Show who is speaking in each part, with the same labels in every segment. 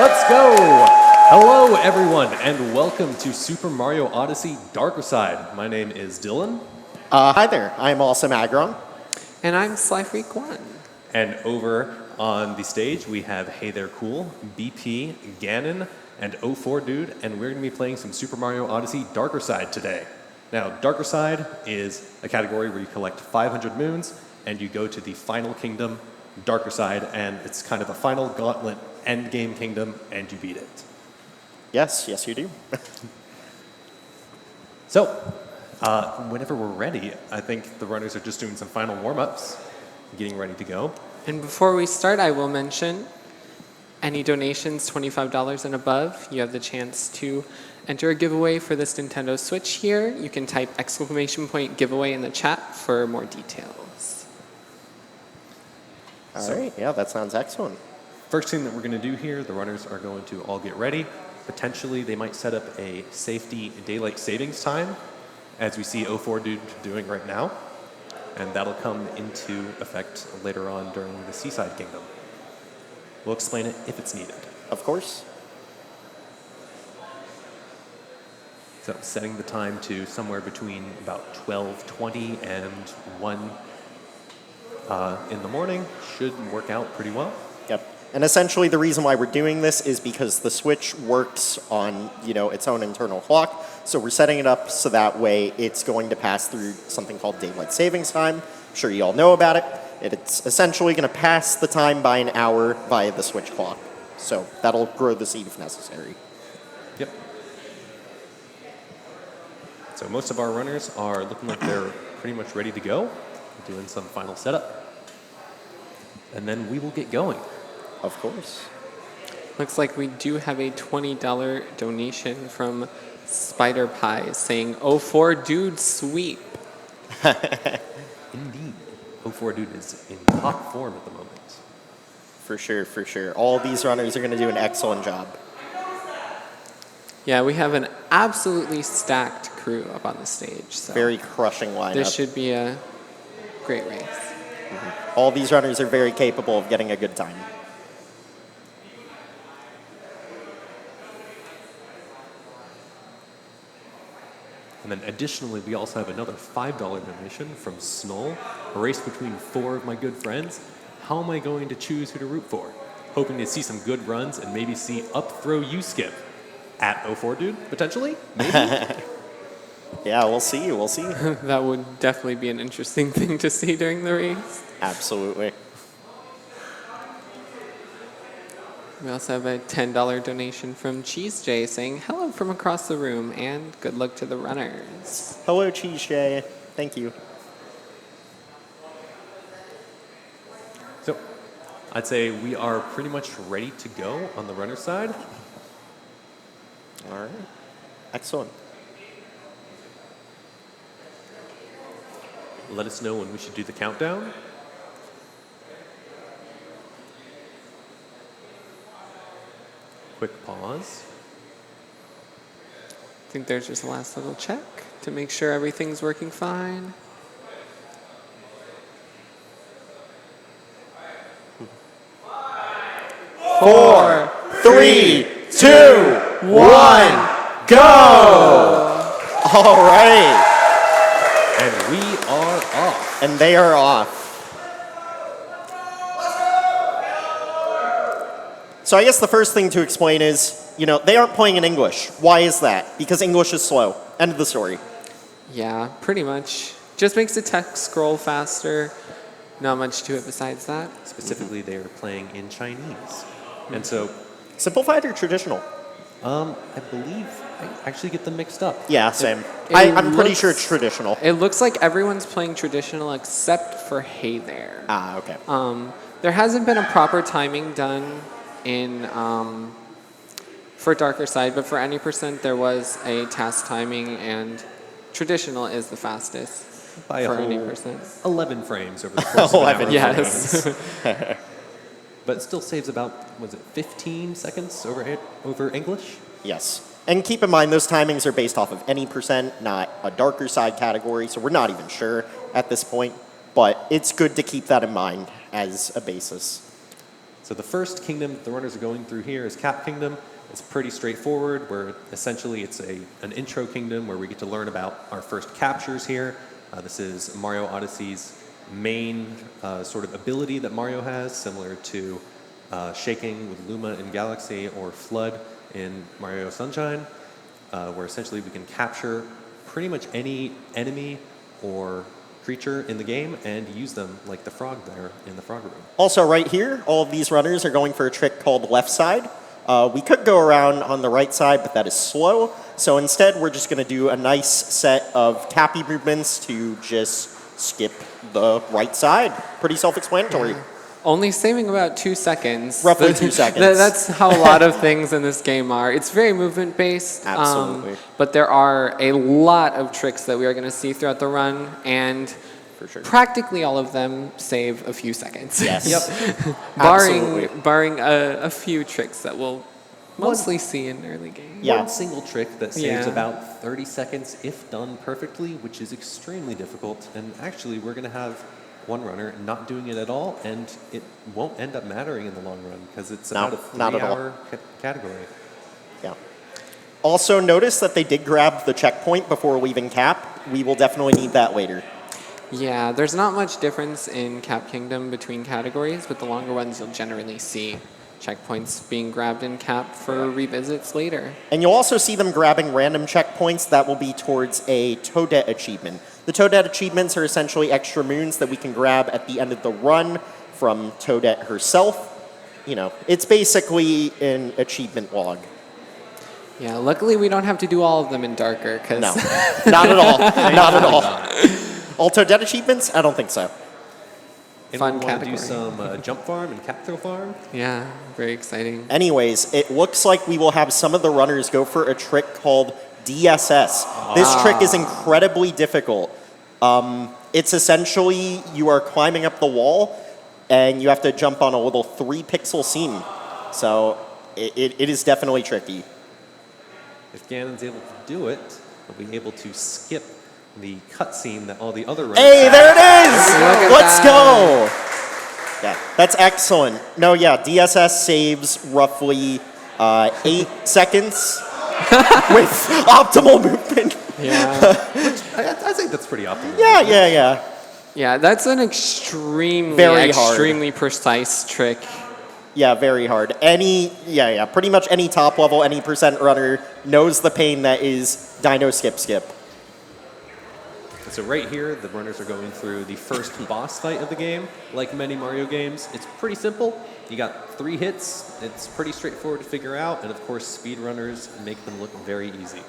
Speaker 1: Let's go! Hello, everyone, and welcome to Super Mario Odyssey Darker Side. My name is Dylan.
Speaker 2: Hi there, I'm also Magron.
Speaker 3: And I'm Slyfreak1.
Speaker 1: And over on the stage, we have Heytherecool, BP, Ganon, and 04dude, and we're going to be playing some Super Mario Odyssey Darker Side today. Now, Darker Side is a category where you collect 500 moons, and you go to the final kingdom, Darker Side, and it's kind of a final gauntlet end game kingdom, and you beat it.
Speaker 2: Yes, you do.
Speaker 1: So, whenever we're ready, I think the runners are just doing some final warm-ups, getting ready to go.
Speaker 3: And before we start, I will mention any donations $25 and above, you have the chance to enter a giveaway for this Nintendo Switch here. You can type !giveaway in the chat for more details.
Speaker 2: All right, yeah, that sounds excellent.
Speaker 1: First thing that we're going to do here, the runners are going to all get ready. Potentially, they might set up a safety daylight savings time, as we see 04dude doing right now. And that'll come into effect later on during the Seaside Kingdom. We'll explain it if it's needed.
Speaker 2: Of course.
Speaker 1: So setting the time to somewhere between about 12:20 and 1 in the morning should work out pretty well.
Speaker 2: Yep. And essentially the reason why we're doing this is because the Switch works on, its own internal clock. So we're setting it up so that way it's going to pass through something called daylight savings time. I'm sure you all know about it. It's essentially going to pass the time by an hour via the Switch clock. So that'll grow the seed if necessary.
Speaker 1: Yep. So most of our runners are looking like they're pretty much ready to go. Doing some final setup. And then we will get going.
Speaker 2: Of course.
Speaker 3: Looks like we do have a $20 donation from Spider Pie saying, 04dude sweep.
Speaker 1: Indeed. 04dude is in top form at the moment.
Speaker 2: For sure. All these runners are going to do an excellent job.
Speaker 3: Yeah, we have an absolutely stacked crew up on the stage. So
Speaker 2: Very crushing lineup.
Speaker 3: this should be a great race.
Speaker 2: All these runners are very capable of getting a good time.
Speaker 1: And then additionally, we also have another $5 donation from Snoll, a race between 4 of my good friends. How am I going to choose who to root for? Hoping to see some good runs and maybe see up throw you skip at 04dude, potentially? Maybe?
Speaker 2: Yeah, we'll see.
Speaker 3: That would definitely be an interesting thing to see during the race.
Speaker 2: Absolutely.
Speaker 3: We also have a $10 donation from Cheese J saying, hello from across the room and good luck to the runners.
Speaker 2: Hello, Cheese Jay. Thank you.
Speaker 1: So I'd say we are pretty much ready to go on the runner side.
Speaker 2: All right. Excellent.
Speaker 1: Let us know when we should do the countdown. Quick pause.
Speaker 3: I think there's just a last little check to make sure everything's working fine.
Speaker 2: Four, three, two, one, go! All right.
Speaker 1: And we are off.
Speaker 2: And they are off. So I guess the first thing to explain is, they aren't playing in English. Why is that? Because English is slow. End of the story.
Speaker 3: Yeah, pretty much. Just makes the text scroll faster. Not much to it besides that.
Speaker 1: Specifically, they are playing in Chinese. And so,
Speaker 2: Simplified or traditional?
Speaker 1: I believe I actually get them mixed up.
Speaker 2: Yeah, same.
Speaker 3: It
Speaker 2: I'm pretty
Speaker 3: looks-
Speaker 2: sure it's traditional.
Speaker 3: It looks like everyone's playing traditional except for Hey There.
Speaker 2: Ah, okay.
Speaker 3: There hasn't been a proper timing done in for Darker Side, but for any percent there was a task timing, and traditional is the fastest
Speaker 1: By a
Speaker 3: for any
Speaker 1: whole
Speaker 3: percent.
Speaker 1: 11 frames over the course of an
Speaker 2: 11,
Speaker 1: hour.
Speaker 3: Yes.
Speaker 1: But it still saves about, 15 seconds over English?
Speaker 2: Yes. And keep in mind, those timings are based off of any percent, not a darker side category, so we're not even sure at this point. But it's good to keep that in mind as a basis.
Speaker 1: So the first kingdom that the runners are going through here is Cap Kingdom. It's pretty straightforward, where essentially it's an intro kingdom where we get to learn about our first captures here. This is Mario Odyssey's main sort of ability that Mario has, similar to Shaking with Luma in Galaxy or Flood in Mario Sunshine, where essentially we can capture pretty much any enemy or creature in the game and use them like the frog there in the frog room.
Speaker 2: Also right here, all of these runners are going for a trick called left side. We could go around on the right side, but that is slow. So instead, we're just going to do a nice set of tappy movements to just skip the right side. Pretty self-explanatory.
Speaker 3: Only saving about 2 seconds.
Speaker 2: Roughly 2 seconds.
Speaker 3: That's how a lot of things in this game are. It's very movement-based.
Speaker 2: Absolutely.
Speaker 3: But there are a lot of tricks that we are going to see throughout the run, and
Speaker 2: For sure.
Speaker 3: practically all of them save a few seconds.
Speaker 2: Yes.
Speaker 1: Yep.
Speaker 2: Absolutely.
Speaker 3: barring a few tricks that we'll mostly see in early game.
Speaker 2: Yeah.
Speaker 1: One single trick that saves
Speaker 3: Yeah.
Speaker 1: about 30 seconds if done perfectly, which is extremely difficult. And actually, we're going to have one runner not doing it at all, and it won't end up mattering in the long run because it's
Speaker 2: No,
Speaker 1: about a
Speaker 2: not at all.
Speaker 1: 3-hour category.
Speaker 2: Yeah. Also, notice that they did grab the checkpoint before leaving Cap. We will definitely need that later.
Speaker 3: Yeah, there's not much difference in Cap Kingdom between categories, but the longer ones you'll generally see checkpoints being grabbed in Cap for revisits later.
Speaker 2: And you'll also see them grabbing random checkpoints that will be towards a Toadette achievement. The Toadette achievements are essentially extra moons that we can grab at the end of the run from Toadette herself. You know, it's basically an achievement log.
Speaker 3: Yeah, luckily we don't have to do all of them in Darker, because
Speaker 2: No, not at all. Not at all. All Toadette achievements? I don't think so.
Speaker 1: Anyone
Speaker 3: Fun
Speaker 1: want to do
Speaker 3: category.
Speaker 1: some jump farm and capture farm?
Speaker 3: yeah, very exciting.
Speaker 2: Anyways, it looks like we will have some of the runners go for a trick called DSS. This trick is incredibly difficult. It's essentially you are climbing up the wall and you have to jump on a little 3-pixel seam. So it is definitely tricky.
Speaker 1: If Ganon's able to do it, he'll be able to skip the cutscene that all the other runners
Speaker 2: Hey,
Speaker 1: have.
Speaker 2: there it is!
Speaker 3: Look at
Speaker 2: Let's
Speaker 3: that.
Speaker 2: go! Yeah, that's excellent. No, yeah, DSS saves roughly 8 seconds with optimal movement.
Speaker 3: Yeah,
Speaker 1: I think that's pretty optimal.
Speaker 2: Yeah.
Speaker 3: yeah, that's an extremely,
Speaker 2: Very hard.
Speaker 3: extremely precise trick.
Speaker 2: Yeah, very hard. Pretty much any top level, any percent runner knows the pain that is Dino Skip.
Speaker 1: So right here, the runners are going through the first boss fight of the game. Like many Mario games, it's pretty simple. You got 3 hits. It's pretty straightforward to figure out. And of course, speedrunners make them look very easy.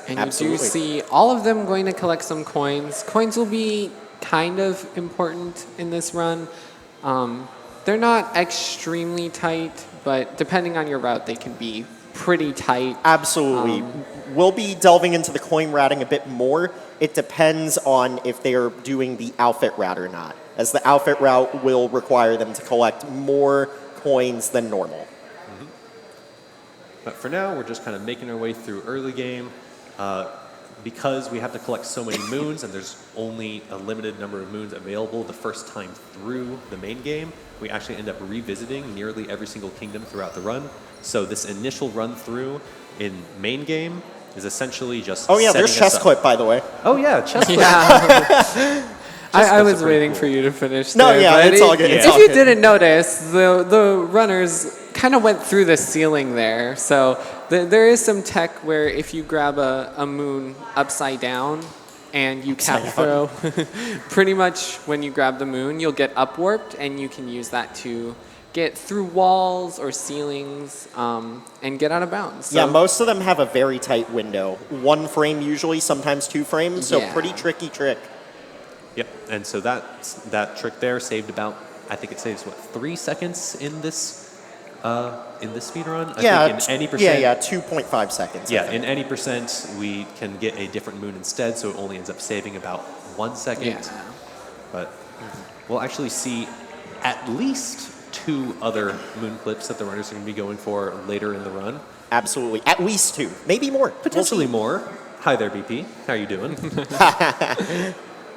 Speaker 3: And
Speaker 2: Absolutely.
Speaker 3: you do see all of them going to collect some coins. Coins will be kind of important in this run. They're not extremely tight, but depending on your route, they can be pretty tight.
Speaker 2: Absolutely. We'll be delving into the coin routing a bit more. It depends on if they are doing the outfit route or not, as the outfit route will require them to collect more coins than normal.
Speaker 1: But for now, we're just kind of making our way through early game. Because we have to collect so many moons and there's only a limited number of moons available the first time through the main game, we actually end up revisiting nearly every single kingdom throughout the run. So this initial run through in main game is essentially just
Speaker 2: Oh yeah,
Speaker 1: setting
Speaker 2: there's
Speaker 1: us
Speaker 2: chest
Speaker 1: up.
Speaker 2: clip, by the way.
Speaker 1: Oh yeah, chest clip.
Speaker 3: Yeah. I
Speaker 1: clips
Speaker 3: was
Speaker 1: are pretty
Speaker 3: waiting
Speaker 1: cool.
Speaker 3: for you to finish.
Speaker 2: No,
Speaker 3: there,
Speaker 2: yeah,
Speaker 3: but
Speaker 2: it's all good. It's
Speaker 3: if
Speaker 2: all
Speaker 3: you
Speaker 2: good.
Speaker 3: didn't notice, the runners kind of went through the ceiling there. So there is some tech where if you grab a moon upside down and you cap throw, pretty much when you grab the moon, you'll get up warped, and you can use that to get through walls or ceilings and get out of bounds. So,
Speaker 2: Yeah, most of them have a very tight window. 1 frame usually, sometimes 2 frames, so
Speaker 3: Yeah.
Speaker 2: pretty tricky trick.
Speaker 1: Yep, and so that trick there saved about, I think it saves, 3 seconds in this speed run? I think in any percent.
Speaker 2: Yeah, 2.5 seconds. I
Speaker 1: Yeah,
Speaker 2: think.
Speaker 1: in any percent, we can get a different moon instead, so it only ends up saving about 1 second.
Speaker 3: Yeah.
Speaker 1: But we'll actually see at least 2 other moon clips that the runners are going to be going for later in the run.
Speaker 2: Absolutely. At least 2. Maybe more.
Speaker 1: Potentially more. Hi there, BP. How are you doing?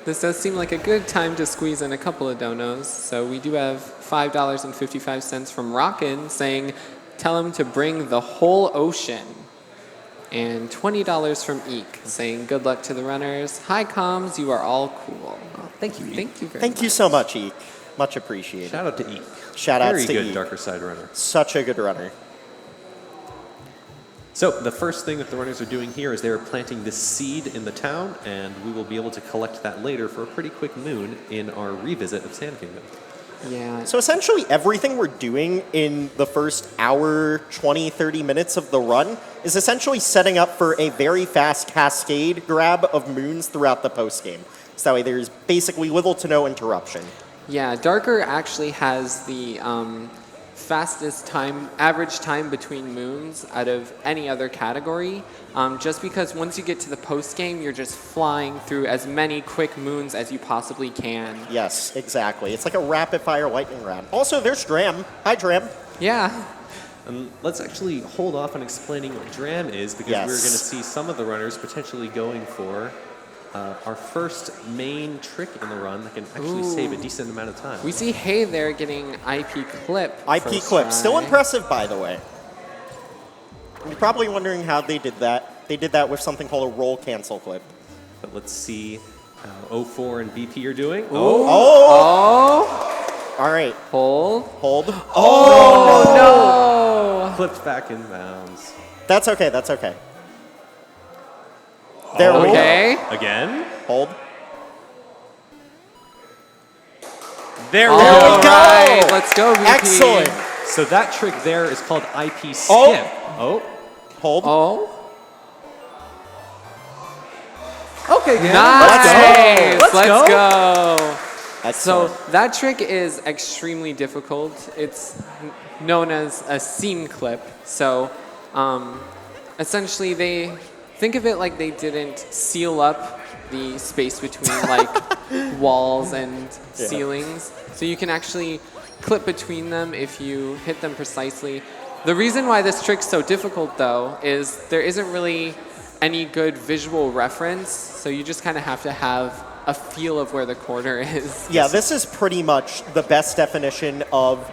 Speaker 3: This does seem like a good time to squeeze in a couple of donos. So we do have $5.55 from Rockin saying, tell him to bring the whole ocean. And $20 from Eek saying, good luck to the runners. Hi, comms, you are all cool.
Speaker 1: Oh, thank you, Eek.
Speaker 3: Thank you very much.
Speaker 2: Thank you so much, Eek. Much appreciated.
Speaker 1: Shout out to Eek.
Speaker 2: Shout outs
Speaker 1: Very
Speaker 2: to
Speaker 1: good
Speaker 2: Eek.
Speaker 1: darker side runner.
Speaker 2: Such a good runner.
Speaker 1: So the first thing that the runners are doing here is they're planting this seed in the town, and we will be able to collect that later for a pretty quick moon in our revisit of Sand Kingdom.
Speaker 3: Yeah.
Speaker 2: So essentially everything we're doing in the first hour, 20, 30 minutes of the run is essentially setting up for a very fast cascade grab of moons throughout the postgame. So that way there's basically little to no interruption.
Speaker 3: Yeah, Darker actually has the fastest average time between moons out of any other category, just because once you get to the post game, you're just flying through as many quick moons as you possibly can.
Speaker 2: Yes, exactly. It's like a rapid-fire lightning round. Also, there's Dram. Hi, Dram.
Speaker 3: Yeah.
Speaker 1: Let's actually hold off on explaining what Dram is, because
Speaker 2: Yes.
Speaker 1: we're going to see some of the runners potentially going for our first main trick in the run that can actually save a decent amount of time.
Speaker 3: We see Hey there getting IP clip.
Speaker 2: IP
Speaker 3: first
Speaker 2: clip.
Speaker 3: try.
Speaker 2: Still impressive, by the way. You're probably wondering how they did that. They did that with something called a roll cancel clip.
Speaker 1: But let's see how 04 and BP are doing.
Speaker 3: Oh!
Speaker 2: All right.
Speaker 3: Hold.
Speaker 2: Hold.
Speaker 3: Oh, no!
Speaker 1: Clipped back in bounds.
Speaker 2: That's okay. That's okay. There we go.
Speaker 3: Okay.
Speaker 1: Again.
Speaker 2: Hold.
Speaker 1: There we
Speaker 2: There
Speaker 1: go.
Speaker 2: we go.
Speaker 3: Right, let's go, VP.
Speaker 2: Excellent.
Speaker 1: So that trick there is called IP skip.
Speaker 2: Oh. Hold.
Speaker 3: Oh.
Speaker 1: Okay, good.
Speaker 3: Nice.
Speaker 1: Let's go.
Speaker 3: go.
Speaker 2: Excellent.
Speaker 3: So that trick is extremely difficult. It's known as a seam clip. So essentially they think of it like they didn't seal up the space between like walls and ceilings. So you can actually clip between them if you hit them precisely. The reason why this trick's so difficult though is there isn't really any good visual reference. So you just kind of have to have a feel of where the corner is.
Speaker 2: Yeah, this is pretty much the best definition of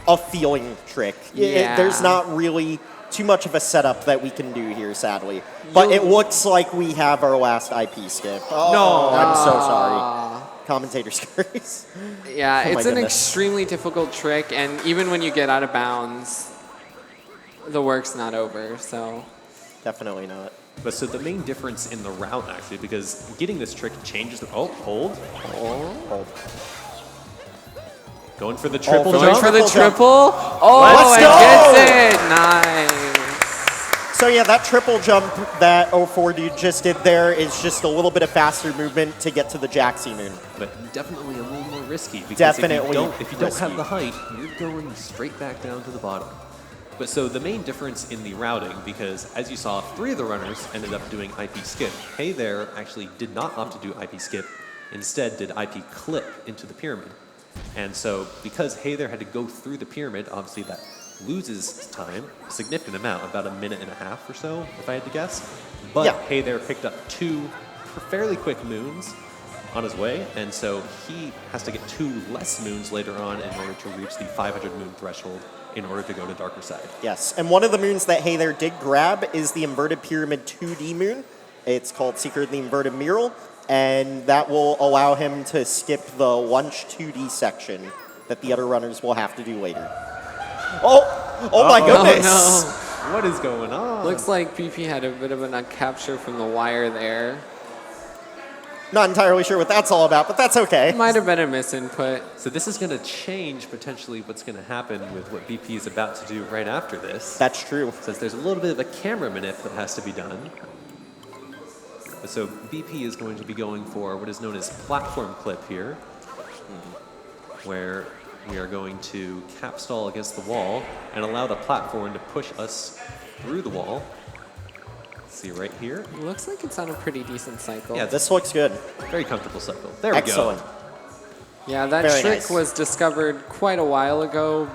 Speaker 2: a feeling trick.
Speaker 3: Yeah.
Speaker 2: There's not really too much of a setup that we can do here, sadly. But it looks like we have our last IP skip. Oh,
Speaker 1: No.
Speaker 2: I'm so sorry. Commentator's curse.
Speaker 3: Yeah,
Speaker 2: Oh my
Speaker 3: it's an
Speaker 2: goodness.
Speaker 3: extremely difficult trick, and even when you get out of bounds, the work's not over, so.
Speaker 2: Definitely not.
Speaker 1: But so the main difference in the route, actually, because getting this trick changes the... Oh, hold.
Speaker 2: Hold.
Speaker 1: Going for the triple
Speaker 2: for
Speaker 1: jump.
Speaker 3: Going for the
Speaker 2: Triple jump.
Speaker 3: triple. Oh,
Speaker 2: Let's
Speaker 3: and
Speaker 2: go!
Speaker 3: gets it. Nice.
Speaker 2: So yeah, that triple jump that 04dude just did there is just a little bit of faster movement to get to the Jaxie moon.
Speaker 1: But definitely a little more risky, because
Speaker 2: Definitely
Speaker 1: if you don't have
Speaker 2: risky.
Speaker 1: the height, you're going straight back down to the bottom. But so the main difference in the routing, because as you saw, 3 of the runners ended up doing IP skip. Hey there actually did not opt to do IP skip, instead did IP clip into the pyramid. And so because Hey there had to go through the pyramid, obviously that loses time, a significant amount, about a minute and a half or so, if I had to guess. But
Speaker 2: Yeah.
Speaker 1: Hey there picked up 2 fairly quick moons on his way, and so he has to get 2 less moons later on in order to reach the 500 moon threshold in order to go to Darker Side.
Speaker 2: Yes, and one of the moons that Hey there did grab is the Inverted Pyramid 2D moon. It's called Secret of the Inverted Mural, and that will allow him to skip the lunch 2D section that the other runners will have to do later. Oh my goodness!
Speaker 3: Oh,
Speaker 1: What is going on?
Speaker 3: no. Looks like BP had a bit of a capture from the wire there.
Speaker 2: Not entirely sure what that's all about, but that's okay.
Speaker 3: Might have been a misinput.
Speaker 1: So this is going to change potentially what's going to happen with what BP is about to do right after this.
Speaker 2: That's true.
Speaker 1: Since there's a little bit of a camera manip that has to be done. So BP is going to be going for what is known as platform clip here, where we are going to cap stall against the wall and allow the platform to push us through the wall. See right here?
Speaker 3: Looks like it's on a pretty decent cycle.
Speaker 1: Yeah,
Speaker 2: This looks good.
Speaker 1: very comfortable cycle. There
Speaker 2: Excellent.
Speaker 1: we go.
Speaker 3: Yeah, that
Speaker 2: Very
Speaker 3: trick
Speaker 2: nice.
Speaker 3: was discovered quite a while ago.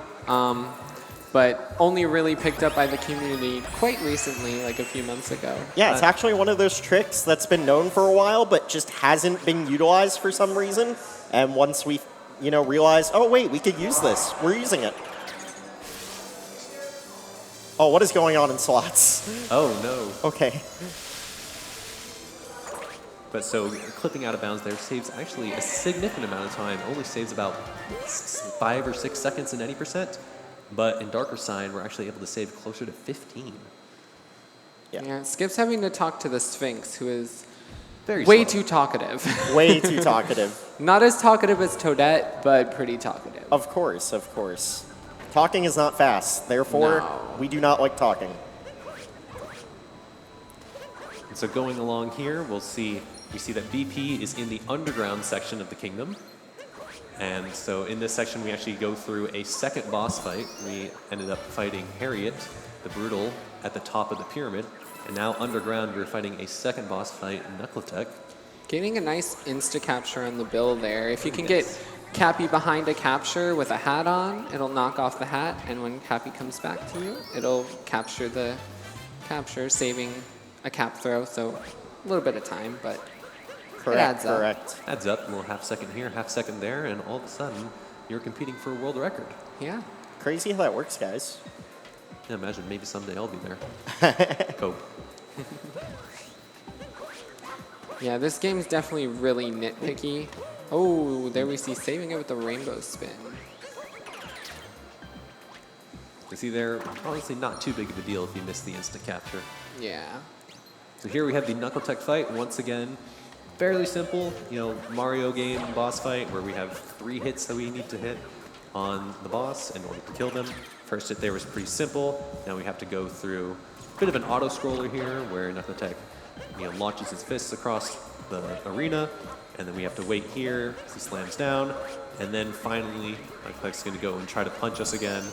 Speaker 3: but only really picked up by the community quite recently, like a few months ago.
Speaker 2: Yeah, it's actually one of those tricks that's been known for a while, but just hasn't been utilized for some reason. And once we, realized, oh wait, we could use this. We're using it. Oh, what is going on in slots?
Speaker 1: Oh, no.
Speaker 2: Okay.
Speaker 1: But so clipping out of bounds there saves actually a significant amount of time. Only saves about 5 or 6 seconds in any percent. But in Darker Side, we're actually able to save closer to 15.
Speaker 3: Yeah, Skip's having to talk to the Sphinx, who is
Speaker 1: Very
Speaker 3: way
Speaker 1: slow.
Speaker 3: too talkative.
Speaker 2: Way too talkative.
Speaker 3: Not as talkative as Toadette, but pretty talkative.
Speaker 2: Of course, of course. Talking is not fast. Therefore,
Speaker 3: No.
Speaker 2: we do not like talking.
Speaker 1: And so going along here, we see that BP is in the underground section of the kingdom. And so in this section, we actually go through a second boss fight. We ended up fighting Harriet, the Brutal, at the top of the pyramid. And now underground, we're fighting a second boss fight, Knuckletech.
Speaker 3: Getting a nice insta-capture on the bill there. If you can get Cappy behind a capture with a hat on, it'll knock off the hat, and when Cappy comes back to you, it'll capture the capture, saving a cap throw, so a little bit of time, but it adds up.
Speaker 2: Correct.
Speaker 1: Adds up, a little half second here, half second there, and all of a sudden, you're competing for a world record.
Speaker 3: Yeah.
Speaker 2: Crazy how that works, guys.
Speaker 1: Yeah, imagine maybe someday I'll be there. Cope.
Speaker 3: Yeah, this game's definitely really nitpicky. Oh, there we see saving it with the rainbow spin.
Speaker 1: You see there, honestly not too big of a deal if you miss the instant capture.
Speaker 3: Yeah.
Speaker 1: So here we have the Knuckletech fight, once again, fairly simple, Mario game boss fight where we have 3 hits that we need to hit on the boss in order to kill them. First hit there was pretty simple. Now we have to go through a bit of an auto-scroller here where Knuckletech launches his fists across the arena, and then we have to wait here as he slams down, and then finally Knuckletech's going to go and try to punch us again.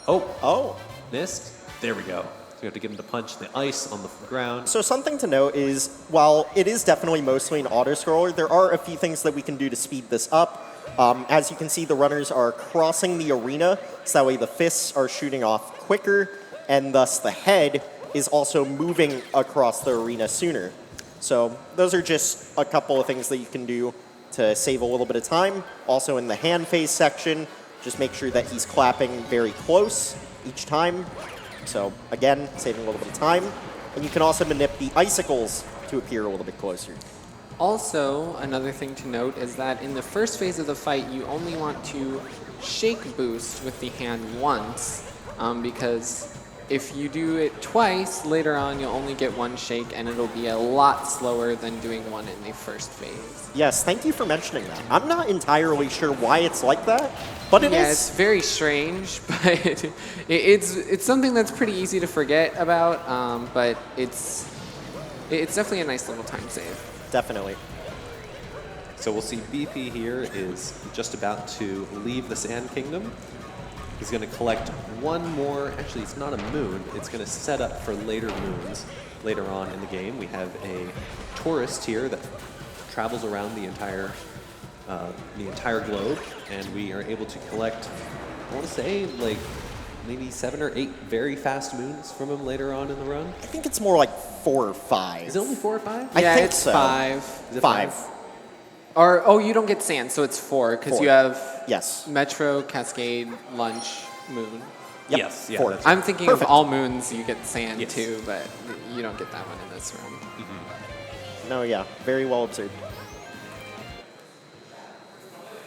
Speaker 1: Oh, missed. There we go. So we have to get him to punch the ice on the ground.
Speaker 2: So something to note is, while it is definitely mostly an auto-scroller, there are a few things that we can do to speed this up. As you can see, the runners are crossing the arena, so that way the fists are shooting off quicker, and thus the head is also moving across the arena sooner. So those are just a couple of things that you can do to save a little bit of time. Also in the hand phase section, just make sure that he's clapping very close each time. So again, saving a little bit of time. And you can also manip the icicles to appear a little bit closer.
Speaker 3: Also, another thing to note is that in the first phase of the fight, you only want to shake boost with the hand once, because if you do it twice, later on you'll only get 1 shake, and it'll be a lot slower than doing 1 in the first phase.
Speaker 2: Yes, thank you for mentioning that. I'm not entirely sure why it's like that, but it is.
Speaker 3: Yeah, it's very strange, but it's something that's pretty easy to forget about, but it's definitely a nice little time save.
Speaker 2: Definitely.
Speaker 1: So we'll see BP here is just about to leave the Sand Kingdom. He's going to collect 1 more, actually it's not a moon, it's going to set up for later moons later on in the game. We have a tourist here that travels around the entire globe, and we are able to collect, I want to say, like maybe 7 or 8 very fast moons from him later on in the run.
Speaker 2: I think it's more like 4 or 5.
Speaker 1: Is it only 4 or 5?
Speaker 2: I think
Speaker 3: it's
Speaker 2: so.
Speaker 3: 5.
Speaker 1: Is it
Speaker 2: 5.
Speaker 3: Or, you don't get sand, so it's 4, because
Speaker 2: 4.
Speaker 3: you have
Speaker 2: Yes.
Speaker 3: Metro, Cascade, Lunch, Moon.
Speaker 2: Yep.
Speaker 1: Yes, yeah,
Speaker 2: 4.
Speaker 1: that's-
Speaker 3: I'm thinking
Speaker 2: Perfect.
Speaker 3: of all moons, you get sand
Speaker 1: Yes.
Speaker 3: too, but you don't get that one in this run.
Speaker 2: No, yeah. Very well observed.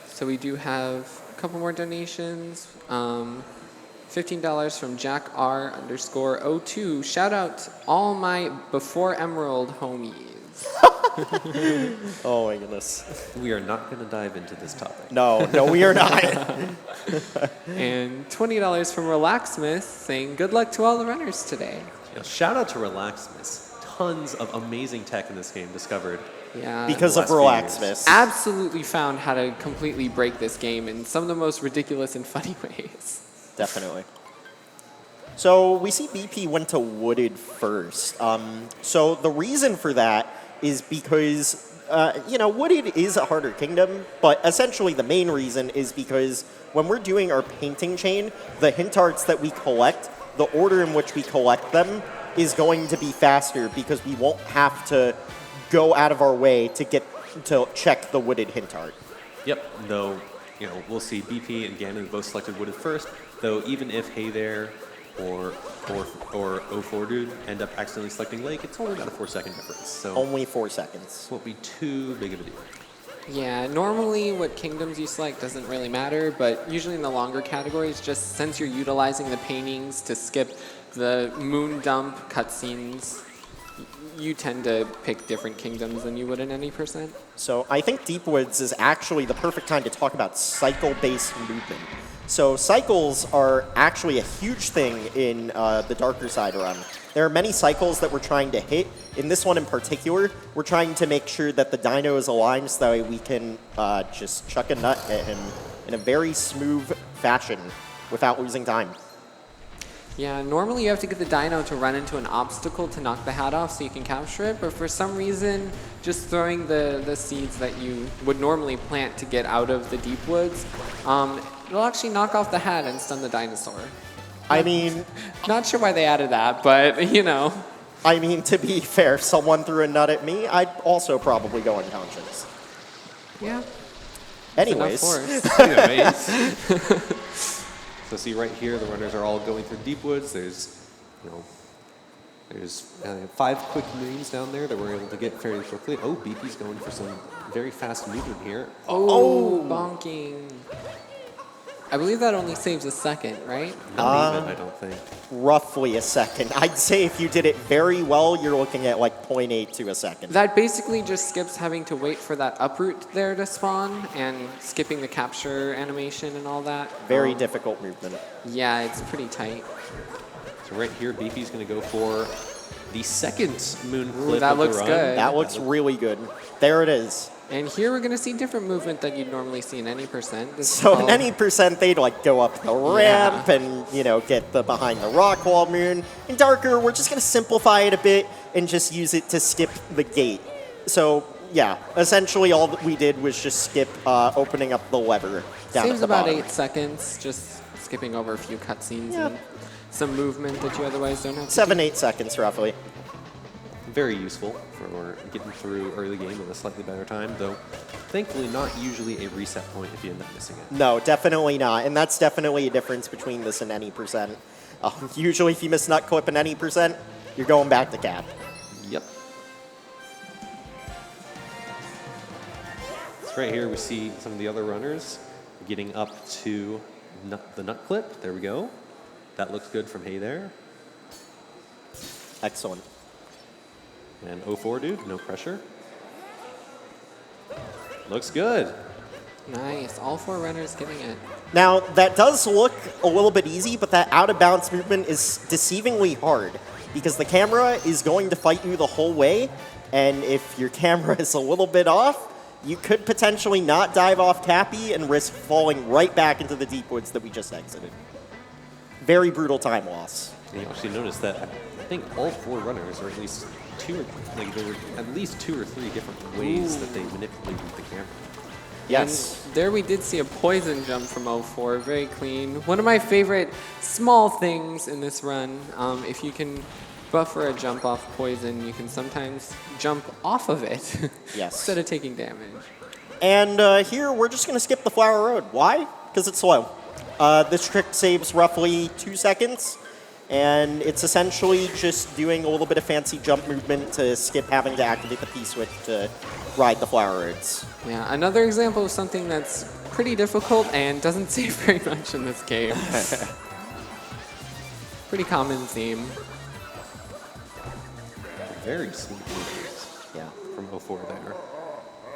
Speaker 3: So we do have a couple more donations. $15 from Jack R_02. Shout out to all my Before Emerald homies.
Speaker 2: Oh my goodness.
Speaker 1: We are not going to dive into this topic.
Speaker 2: No, we are not.
Speaker 3: And $20 from Relaxsmith saying good luck to all the runners today.
Speaker 1: Shout out to Relaxmas. Tons of amazing tech in this game discovered.
Speaker 3: Yeah.
Speaker 2: Because of
Speaker 1: Last few
Speaker 2: Relaxmas.
Speaker 3: absolutely found how to completely break this game in some of the most ridiculous and funny ways.
Speaker 2: Definitely. So we see BP went to Wooded first. So the reason for that is because Wooded is a harder kingdom, but essentially the main reason is because when we're doing our painting chain, the hint arts that we collect, the order in which we collect them is going to be faster because we won't have to go out of our way to check the wooded hint art.
Speaker 1: Yep, though, we'll see BP and Ganon both selected wooded first, though even if Hey There or 04dude end up accidentally selecting lake, it's only about a 4-second difference. So
Speaker 2: Only 4 seconds.
Speaker 1: won't be too big of a deal.
Speaker 3: Yeah, normally what kingdoms you select doesn't really matter, but usually in the longer categories, just since you're utilizing the paintings to skip the moon dump cutscenes, you tend to pick different kingdoms than you would in any percent.
Speaker 2: So I think Deep Woods is actually the perfect time to talk about cycle-based movement. So cycles are actually a huge thing in the Darker Side run. There are many cycles that we're trying to hit. In this one in particular, we're trying to make sure that the dino is aligned so that way we can just chuck a nut at him in a very smooth fashion without losing time.
Speaker 3: Yeah, normally you have to get the dino to run into an obstacle to knock the hat off so you can capture it, but for some reason, just throwing the seeds that you would normally plant to get out of the deep woods, it'll actually knock off the hat and stun the dinosaur.
Speaker 2: I mean...
Speaker 3: Not sure why they added that, but,
Speaker 2: I mean, to be fair, if someone threw a nut at me, I'd also probably go unconscious.
Speaker 3: Yeah.
Speaker 2: Anyways.
Speaker 1: So see right here, the runners are all going through deep woods. There's 5 quick moons down there that we're able to get fairly quickly. Oh, BP's going for some very fast movement here.
Speaker 3: Oh, bonking. I believe that only saves a second, right?
Speaker 1: Not even, I don't think.
Speaker 2: Roughly a second. I'd say if you did it very well, you're looking at like 0.8 to a second.
Speaker 3: That basically just skips having to wait for that uproot there to spawn and skipping the capture animation and all that.
Speaker 2: Very difficult movement.
Speaker 3: Yeah, it's pretty tight.
Speaker 1: So right here, BP's going to go for the second moon clip
Speaker 3: that
Speaker 1: of the
Speaker 3: looks
Speaker 1: run.
Speaker 3: good.
Speaker 2: That looks really good. There it is.
Speaker 3: And here we're going to see different movement that you'd normally see in any percent.
Speaker 2: So in any percent, they'd like go up the ramp and, get the behind the rock wall moon. In Darker, we're just going to simplify it a bit and just use it to skip the gate. So, yeah, essentially all that we did was just skip opening up the lever down
Speaker 3: Saves
Speaker 2: at the
Speaker 3: about
Speaker 2: bottom.
Speaker 3: 8 seconds, just skipping over a few cutscenes and some movement that you otherwise don't have.
Speaker 2: 7-8 seconds, roughly.
Speaker 1: Very useful for getting through early game with a slightly better time, though thankfully not usually a reset point if you end up missing it.
Speaker 2: No, definitely not. And that's definitely a difference between this and any percent. Usually if you miss nut clip in any percent, you're going back to cap.
Speaker 1: Yep. So right here we see some of the other runners getting up to the nut clip. There we go. That looks good from Hey There.
Speaker 2: Excellent.
Speaker 1: And 04dude, no pressure. Looks good.
Speaker 3: Nice. All 4 runners getting it.
Speaker 2: Now, that does look a little bit easy, but that out-of-bounds movement is deceivingly hard because the camera is going to fight you the whole way, and if your camera is a little bit off, you could potentially not dive off Cappy and risk falling right back into the deep woods that we just exited. Very brutal time loss.
Speaker 1: And you actually notice that I think all 4 runners are at least there were at least 2 or 3 different ways that they manipulated the camera.
Speaker 2: Yes.
Speaker 3: And there we did see a poison jump from 04, very clean. One of my favorite small things in this run, if you can buffer a jump off poison, you can sometimes jump off of it
Speaker 2: Yes.
Speaker 3: instead of taking damage.
Speaker 2: And here, we're just going to skip the Flower Road. Why? Because it's slow. This trick saves roughly 2 seconds. And it's essentially just doing a little bit of fancy jump movement to skip having to activate the P-switch to ride the Flower Roads.
Speaker 3: Yeah, another example of something that's pretty difficult and doesn't save very much in this game. Pretty common theme.
Speaker 1: Very sweet movements from 04 there.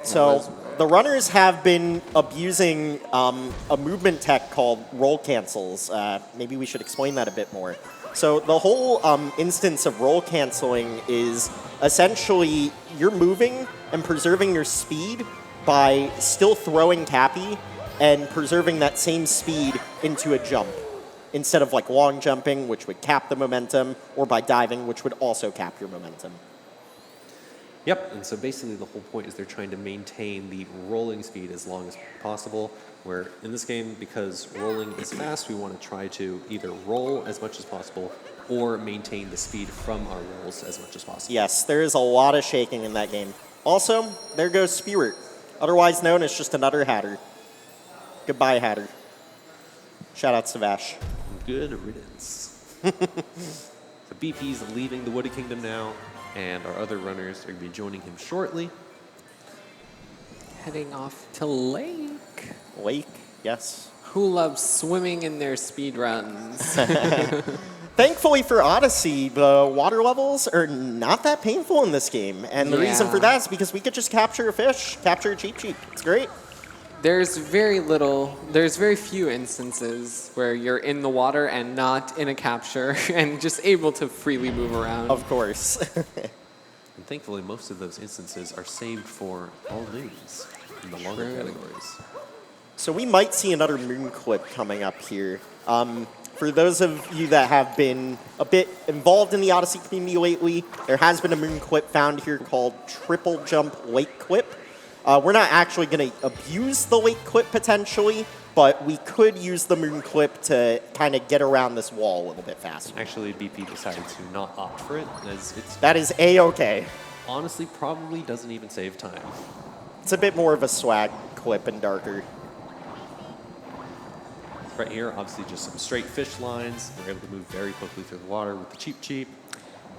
Speaker 2: So the runners have been abusing a movement tech called roll cancels. Maybe we should explain that a bit more. So the whole instance of roll canceling is essentially you're moving and preserving your speed by still throwing Cappy and preserving that same speed into a jump instead of like long jumping, which would cap the momentum, or by diving, which would also cap your momentum.
Speaker 1: Yep, and so basically the whole point is they're trying to maintain the rolling speed as long as possible, where in this game, because rolling is fast, we want to try to either roll as much as possible or maintain the speed from our rolls as much as possible.
Speaker 2: Yes, there is a lot of shaking in that game. Also, there goes Spirit, otherwise known as just another Hatter. Goodbye, Hatter. Shout out to Vash.
Speaker 1: Good riddance. So BP's leaving the Wooded Kingdom now, and our other runners are going to be joining him shortly.
Speaker 3: Heading off to Lake.
Speaker 2: Lake, yes.
Speaker 3: Who loves swimming in their speed runs?
Speaker 2: Thankfully for Odyssey, the water levels are not that painful in this game. And the reason for that is because we could just capture a fish, capture a cheap. It's great.
Speaker 3: There's very few instances where you're in the water and not in a capture and just able to freely move around.
Speaker 2: Of course.
Speaker 1: And thankfully, most of those instances are saved for all moons in the longer categories.
Speaker 2: So we might see another moon clip coming up here. For those of you that have been a bit involved in the Odyssey community lately, there has been a moon clip found here called Triple Jump Lake Clip. We're not actually going to abuse the lake clip potentially, but we could use the moon clip to kind of get around this wall a little bit faster.
Speaker 1: Actually, BP decided to not opt for it, as
Speaker 2: That is A-okay.
Speaker 1: honestly probably doesn't even save time.
Speaker 2: It's a bit more of a swag clip and darker.
Speaker 1: Right here, obviously just some straight fish lines. We're able to move very quickly through the water with the cheap.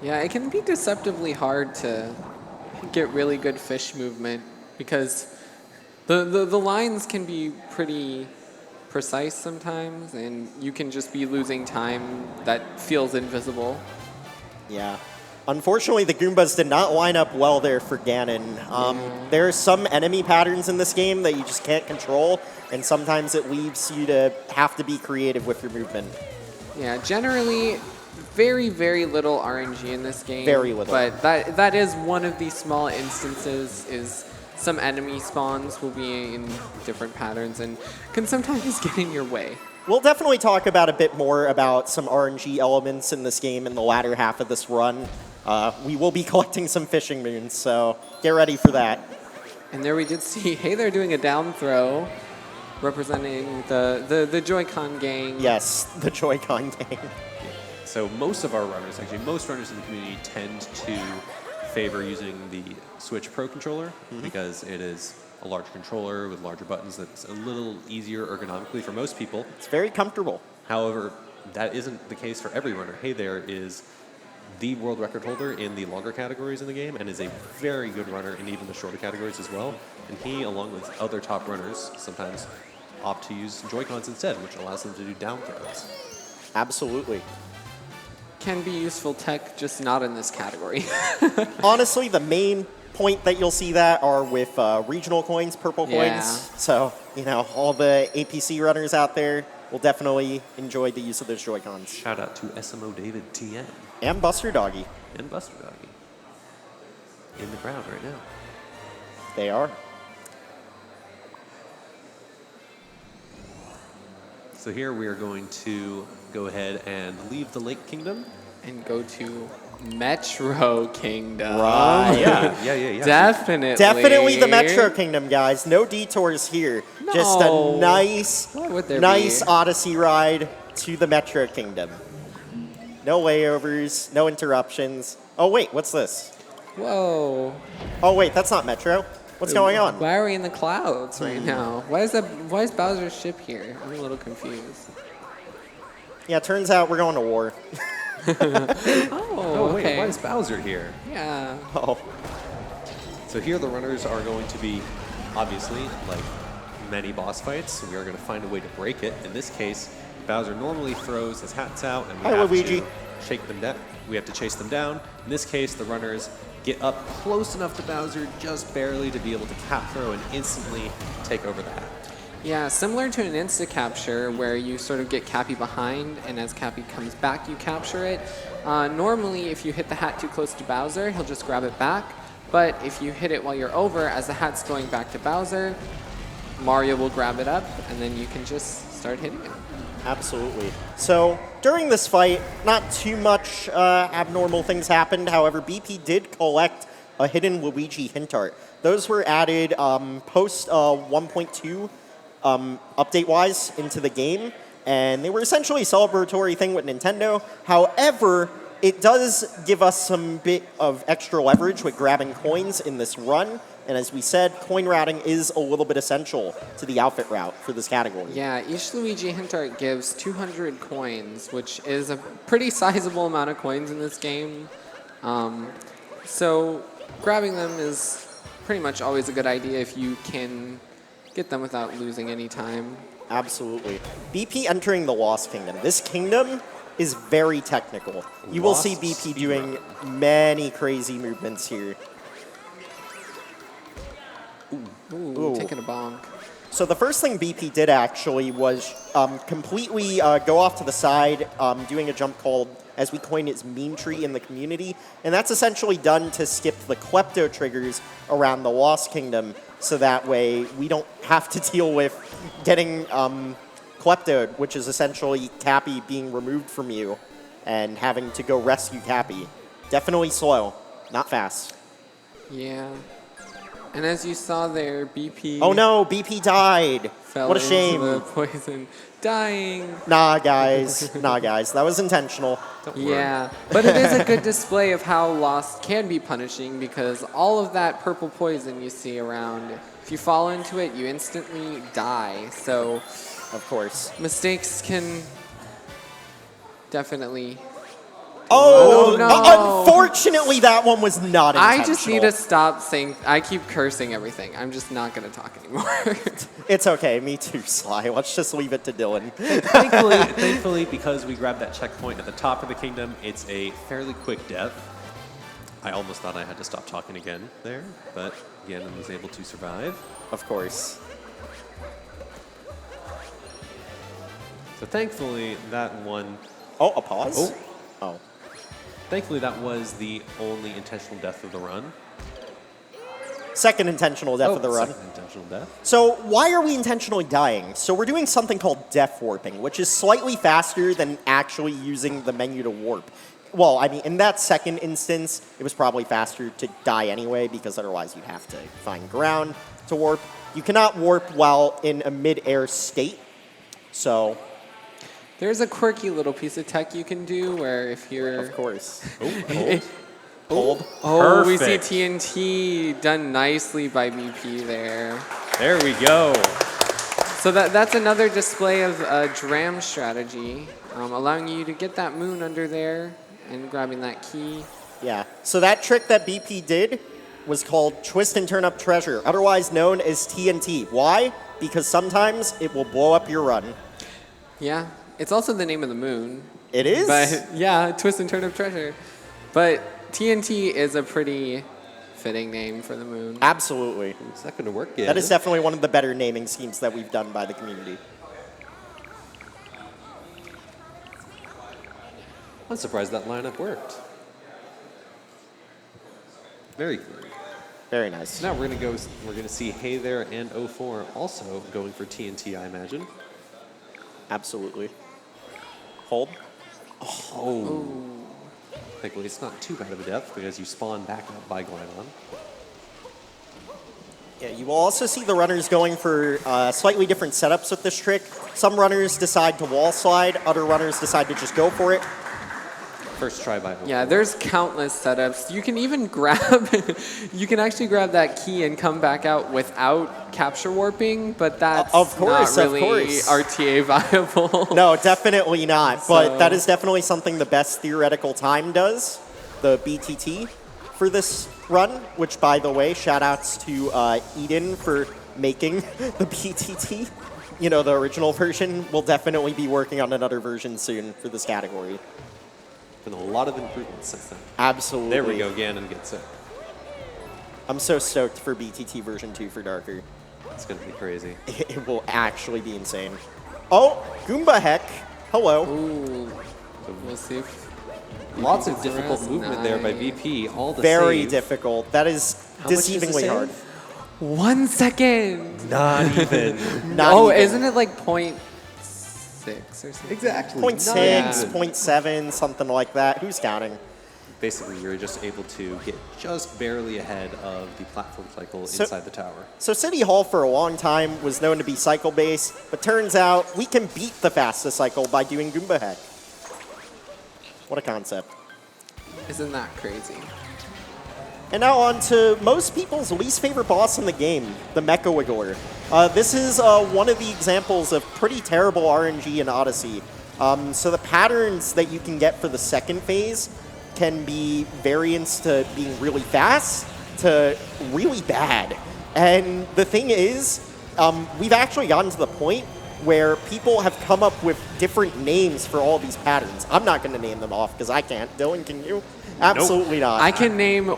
Speaker 3: Yeah, it can be deceptively hard to get really good fish movement because the lines can be pretty precise sometimes, and you can just be losing time that feels invisible.
Speaker 2: Yeah. Unfortunately, the Goombas did not line up well there for Ganon. There are some enemy patterns in this game that you just can't control, and sometimes it leaves you to have to be creative with your movement.
Speaker 3: Yeah, generally, very, very little RNG in this game.
Speaker 2: Very little.
Speaker 3: But that is one of the small instances is some enemy spawns will be in different patterns and can sometimes get in your way.
Speaker 2: We'll definitely talk about a bit more about some RNG elements in this game in the latter half of this run. We will be collecting some fishing moons, so get ready for that.
Speaker 3: And there we did see, hey, they're doing a down throw representing the Joy-Con gang.
Speaker 2: Yes, the Joy-Con gang.
Speaker 1: So most of our runners, actually most runners in the community tend to favor using the Switch Pro controller because it is a large controller with larger buttons that's a little easier ergonomically for most people.
Speaker 2: It's very comfortable.
Speaker 1: However, that isn't the case for every runner. Hey There is the world record holder in the longer categories in the game and is a very good runner in even the shorter categories as well. And he, along with other top runners, sometimes opt to use Joy-Cons instead, which allows them to do down throws.
Speaker 2: Absolutely.
Speaker 3: Can be useful tech, just not in this category.
Speaker 2: Honestly, the main point that you'll see that are with regional coins, purple coins. So, you know, all the APC runners out there will definitely enjoy the use of those Joy-Cons.
Speaker 1: Shout out to SMO David TN.
Speaker 2: And Buster Doggy.
Speaker 1: And Buster Doggy. In the crowd right now.
Speaker 2: They are.
Speaker 1: So here we are going to go ahead and leave the Lake Kingdom.
Speaker 3: And go to Metro Kingdom.
Speaker 2: Right.
Speaker 1: Yeah.
Speaker 3: Definitely.
Speaker 2: Definitely the Metro Kingdom, guys. No detours here.
Speaker 3: No.
Speaker 2: Just a nice,
Speaker 3: Why would there
Speaker 2: nice
Speaker 3: be?
Speaker 2: Odyssey ride to the Metro Kingdom. No layovers, no interruptions. Oh, wait, what's this?
Speaker 3: Whoa.
Speaker 2: Oh, wait, that's not Metro. What's going on?
Speaker 3: Why are we in the clouds right now? Why is Bowser's ship here? I'm a little confused.
Speaker 2: Yeah, turns out we're going to war.
Speaker 3: Oh,
Speaker 1: Wait,
Speaker 3: okay.
Speaker 1: why is Bowser here?
Speaker 3: Yeah.
Speaker 2: Oh.
Speaker 1: So here the runners are going to be, obviously, like many boss fights, we are going to find a way to break it. In this case, Bowser normally throws his hats out, and we
Speaker 2: Hi,
Speaker 1: have
Speaker 2: Luigi.
Speaker 1: to shake them down. We have to chase them down. In this case, the runners get up close enough to Bowser, just barely, to be able to cap throw and instantly take over the hat.
Speaker 3: Yeah, similar to an insta-capture where you sort of get Cappy behind, and as Cappy comes back, you capture it. Normally, if you hit the hat too close to Bowser, he'll just grab it back. But if you hit it while you're over, as the hat's going back to Bowser, Mario will grab it up, and then you can just start hitting it.
Speaker 2: Absolutely. So during this fight, not too much abnormal things happened. However, BP did collect a hidden Luigi hint art. Those were added post 1.2 update-wise into the game, and they were essentially a celebratory thing with Nintendo. However, it does give us some bit of extra leverage with grabbing coins in this run, and as we said, coin routing is a little bit essential to the outfit route for this category.
Speaker 3: Yeah, each Luigi hint art gives 200 coins, which is a pretty sizable amount of coins in this game. So grabbing them is pretty much always a good idea if you can get them without losing any time.
Speaker 2: Absolutely. BP entering the Lost Kingdom. This kingdom is very technical. You will see BP doing many crazy movements here.
Speaker 3: Ooh, taking a bonk.
Speaker 2: So the first thing BP did actually was completely go off to the side, doing a jump called, as we coin it, meme tree in the community. And that's essentially done to skip the klepto triggers around the Lost Kingdom, so that way we don't have to deal with getting kleptoed, which is essentially Cappy being removed from you and having to go rescue Cappy. Definitely slow, not fast.
Speaker 3: Yeah. And as you saw there, BP...
Speaker 2: Oh no, BP died.
Speaker 3: Fell
Speaker 2: What a shame.
Speaker 3: into the poison, dying.
Speaker 2: Nah, guys. Nah, guys. That was intentional.
Speaker 3: Yeah, but it is a good display of how Lost can be punishing, because all of that purple poison you see around, if you fall into it, you instantly die. So,
Speaker 2: Of course.
Speaker 3: mistakes can definitely...
Speaker 2: Oh,
Speaker 3: no.
Speaker 2: Unfortunately, that one was not intentional.
Speaker 3: I just need to stop saying... I keep cursing everything. I'm just not going to talk anymore.
Speaker 2: It's okay. Me too, Sly. Let's just leave it to Dylan.
Speaker 1: Thankfully, because we grabbed that checkpoint at the top of the kingdom, it's a fairly quick death. I almost thought I had to stop talking again there, but Ganon was able to survive.
Speaker 2: Of course.
Speaker 1: So thankfully, that one...
Speaker 2: Oh, a pause? Oh.
Speaker 1: Thankfully, that was the only intentional death of the run.
Speaker 2: Second intentional death of the run.
Speaker 1: Second intentional death.
Speaker 2: So why are we intentionally dying? So we're doing something called death warping, which is slightly faster than actually using the menu to warp. Well, I mean, in that second instance, it was probably faster to die anyway, because otherwise you'd have to find ground to warp. You cannot warp while in a mid-air state, so...
Speaker 3: There's a quirky little piece of tech you can do where if you're...
Speaker 2: Of course.
Speaker 1: Hold.
Speaker 2: Hold.
Speaker 3: Oh, we see
Speaker 1: Perfect.
Speaker 3: TNT done nicely by BP there.
Speaker 1: There we go.
Speaker 3: So that's another display of dram strategy, allowing you to get that moon under there and grabbing that key.
Speaker 2: Yeah. So that trick that BP did was called Twist and Turn Up Treasure, otherwise known as TNT. Why? Because sometimes it will blow up your run.
Speaker 3: Yeah, it's also the name of the moon.
Speaker 2: It is?
Speaker 3: But yeah, Twist and Turn Up Treasure. But TNT is a pretty fitting name for the moon.
Speaker 2: Absolutely.
Speaker 1: It's not going to work yet.
Speaker 2: That is definitely one of the better naming schemes that we've done by the community.
Speaker 1: I'm surprised that lineup worked. Very good.
Speaker 2: Very nice.
Speaker 1: Now we're going to see Hey There and 04 also going for TNT, I imagine.
Speaker 2: Absolutely. Hold.
Speaker 1: Oh. Thankfully, it's not too bad of a death because you spawn back up by Ganon.
Speaker 2: Yeah, you will also see the runners going for slightly different setups with this trick. Some runners decide to wall slide, other runners decide to just go for it.
Speaker 1: First try by 04.
Speaker 3: Yeah, there's countless setups. You can even you can actually grab that key and come back out without capture warping, but that's not really RTA viable.
Speaker 2: No, definitely not.
Speaker 3: So-
Speaker 2: But that is definitely something the best theoretical time does, the BTT, for this run, which, by the way, shout-outs to Eden for making the BTT. You know, the original version. We'll definitely be working on another version soon for this category.
Speaker 1: Been a lot of improvements since then.
Speaker 2: Absolutely.
Speaker 1: There we go, Ganon gets it.
Speaker 2: I'm so stoked for BTT version 2 for Darker.
Speaker 1: It's going to be crazy.
Speaker 2: It will actually be insane. Oh, Goomba Heck. Hello.
Speaker 3: Ooh, we'll see if...
Speaker 1: Lots of
Speaker 3: BP's
Speaker 1: difficult
Speaker 3: arrest.
Speaker 1: movement there by
Speaker 3: Nice.
Speaker 1: BP. All the
Speaker 2: Very
Speaker 1: save.
Speaker 2: difficult. That is
Speaker 1: How much does it
Speaker 2: deceivingly
Speaker 1: save?
Speaker 2: hard.
Speaker 3: 1 second.
Speaker 1: Not even.
Speaker 2: Not
Speaker 3: Oh,
Speaker 2: even.
Speaker 3: isn't it like 0.6 or something?
Speaker 1: Exactly.
Speaker 2: 0.6,
Speaker 3: Yeah.
Speaker 2: 0.7, something like that. Who's counting?
Speaker 1: basically you're just able to get just barely ahead of the platform cycle inside the tower.
Speaker 2: So City Hall for a long time was known to be cycle-based, but turns out we can beat the fastest cycle by doing Goomba Head. What a concept.
Speaker 3: Isn't that crazy?
Speaker 2: And now on to most people's least favorite boss in the game, the Mecha Wiggler. This is one of the examples of pretty terrible RNG in Odyssey. So the patterns that you can get for the second phase can be variants to being really fast to really bad. And the thing is, we've actually gotten to the point where people have come up with different names for all these patterns. I'm not going to name them off because I can't. Dylan, can you? Absolutely not.
Speaker 3: I can name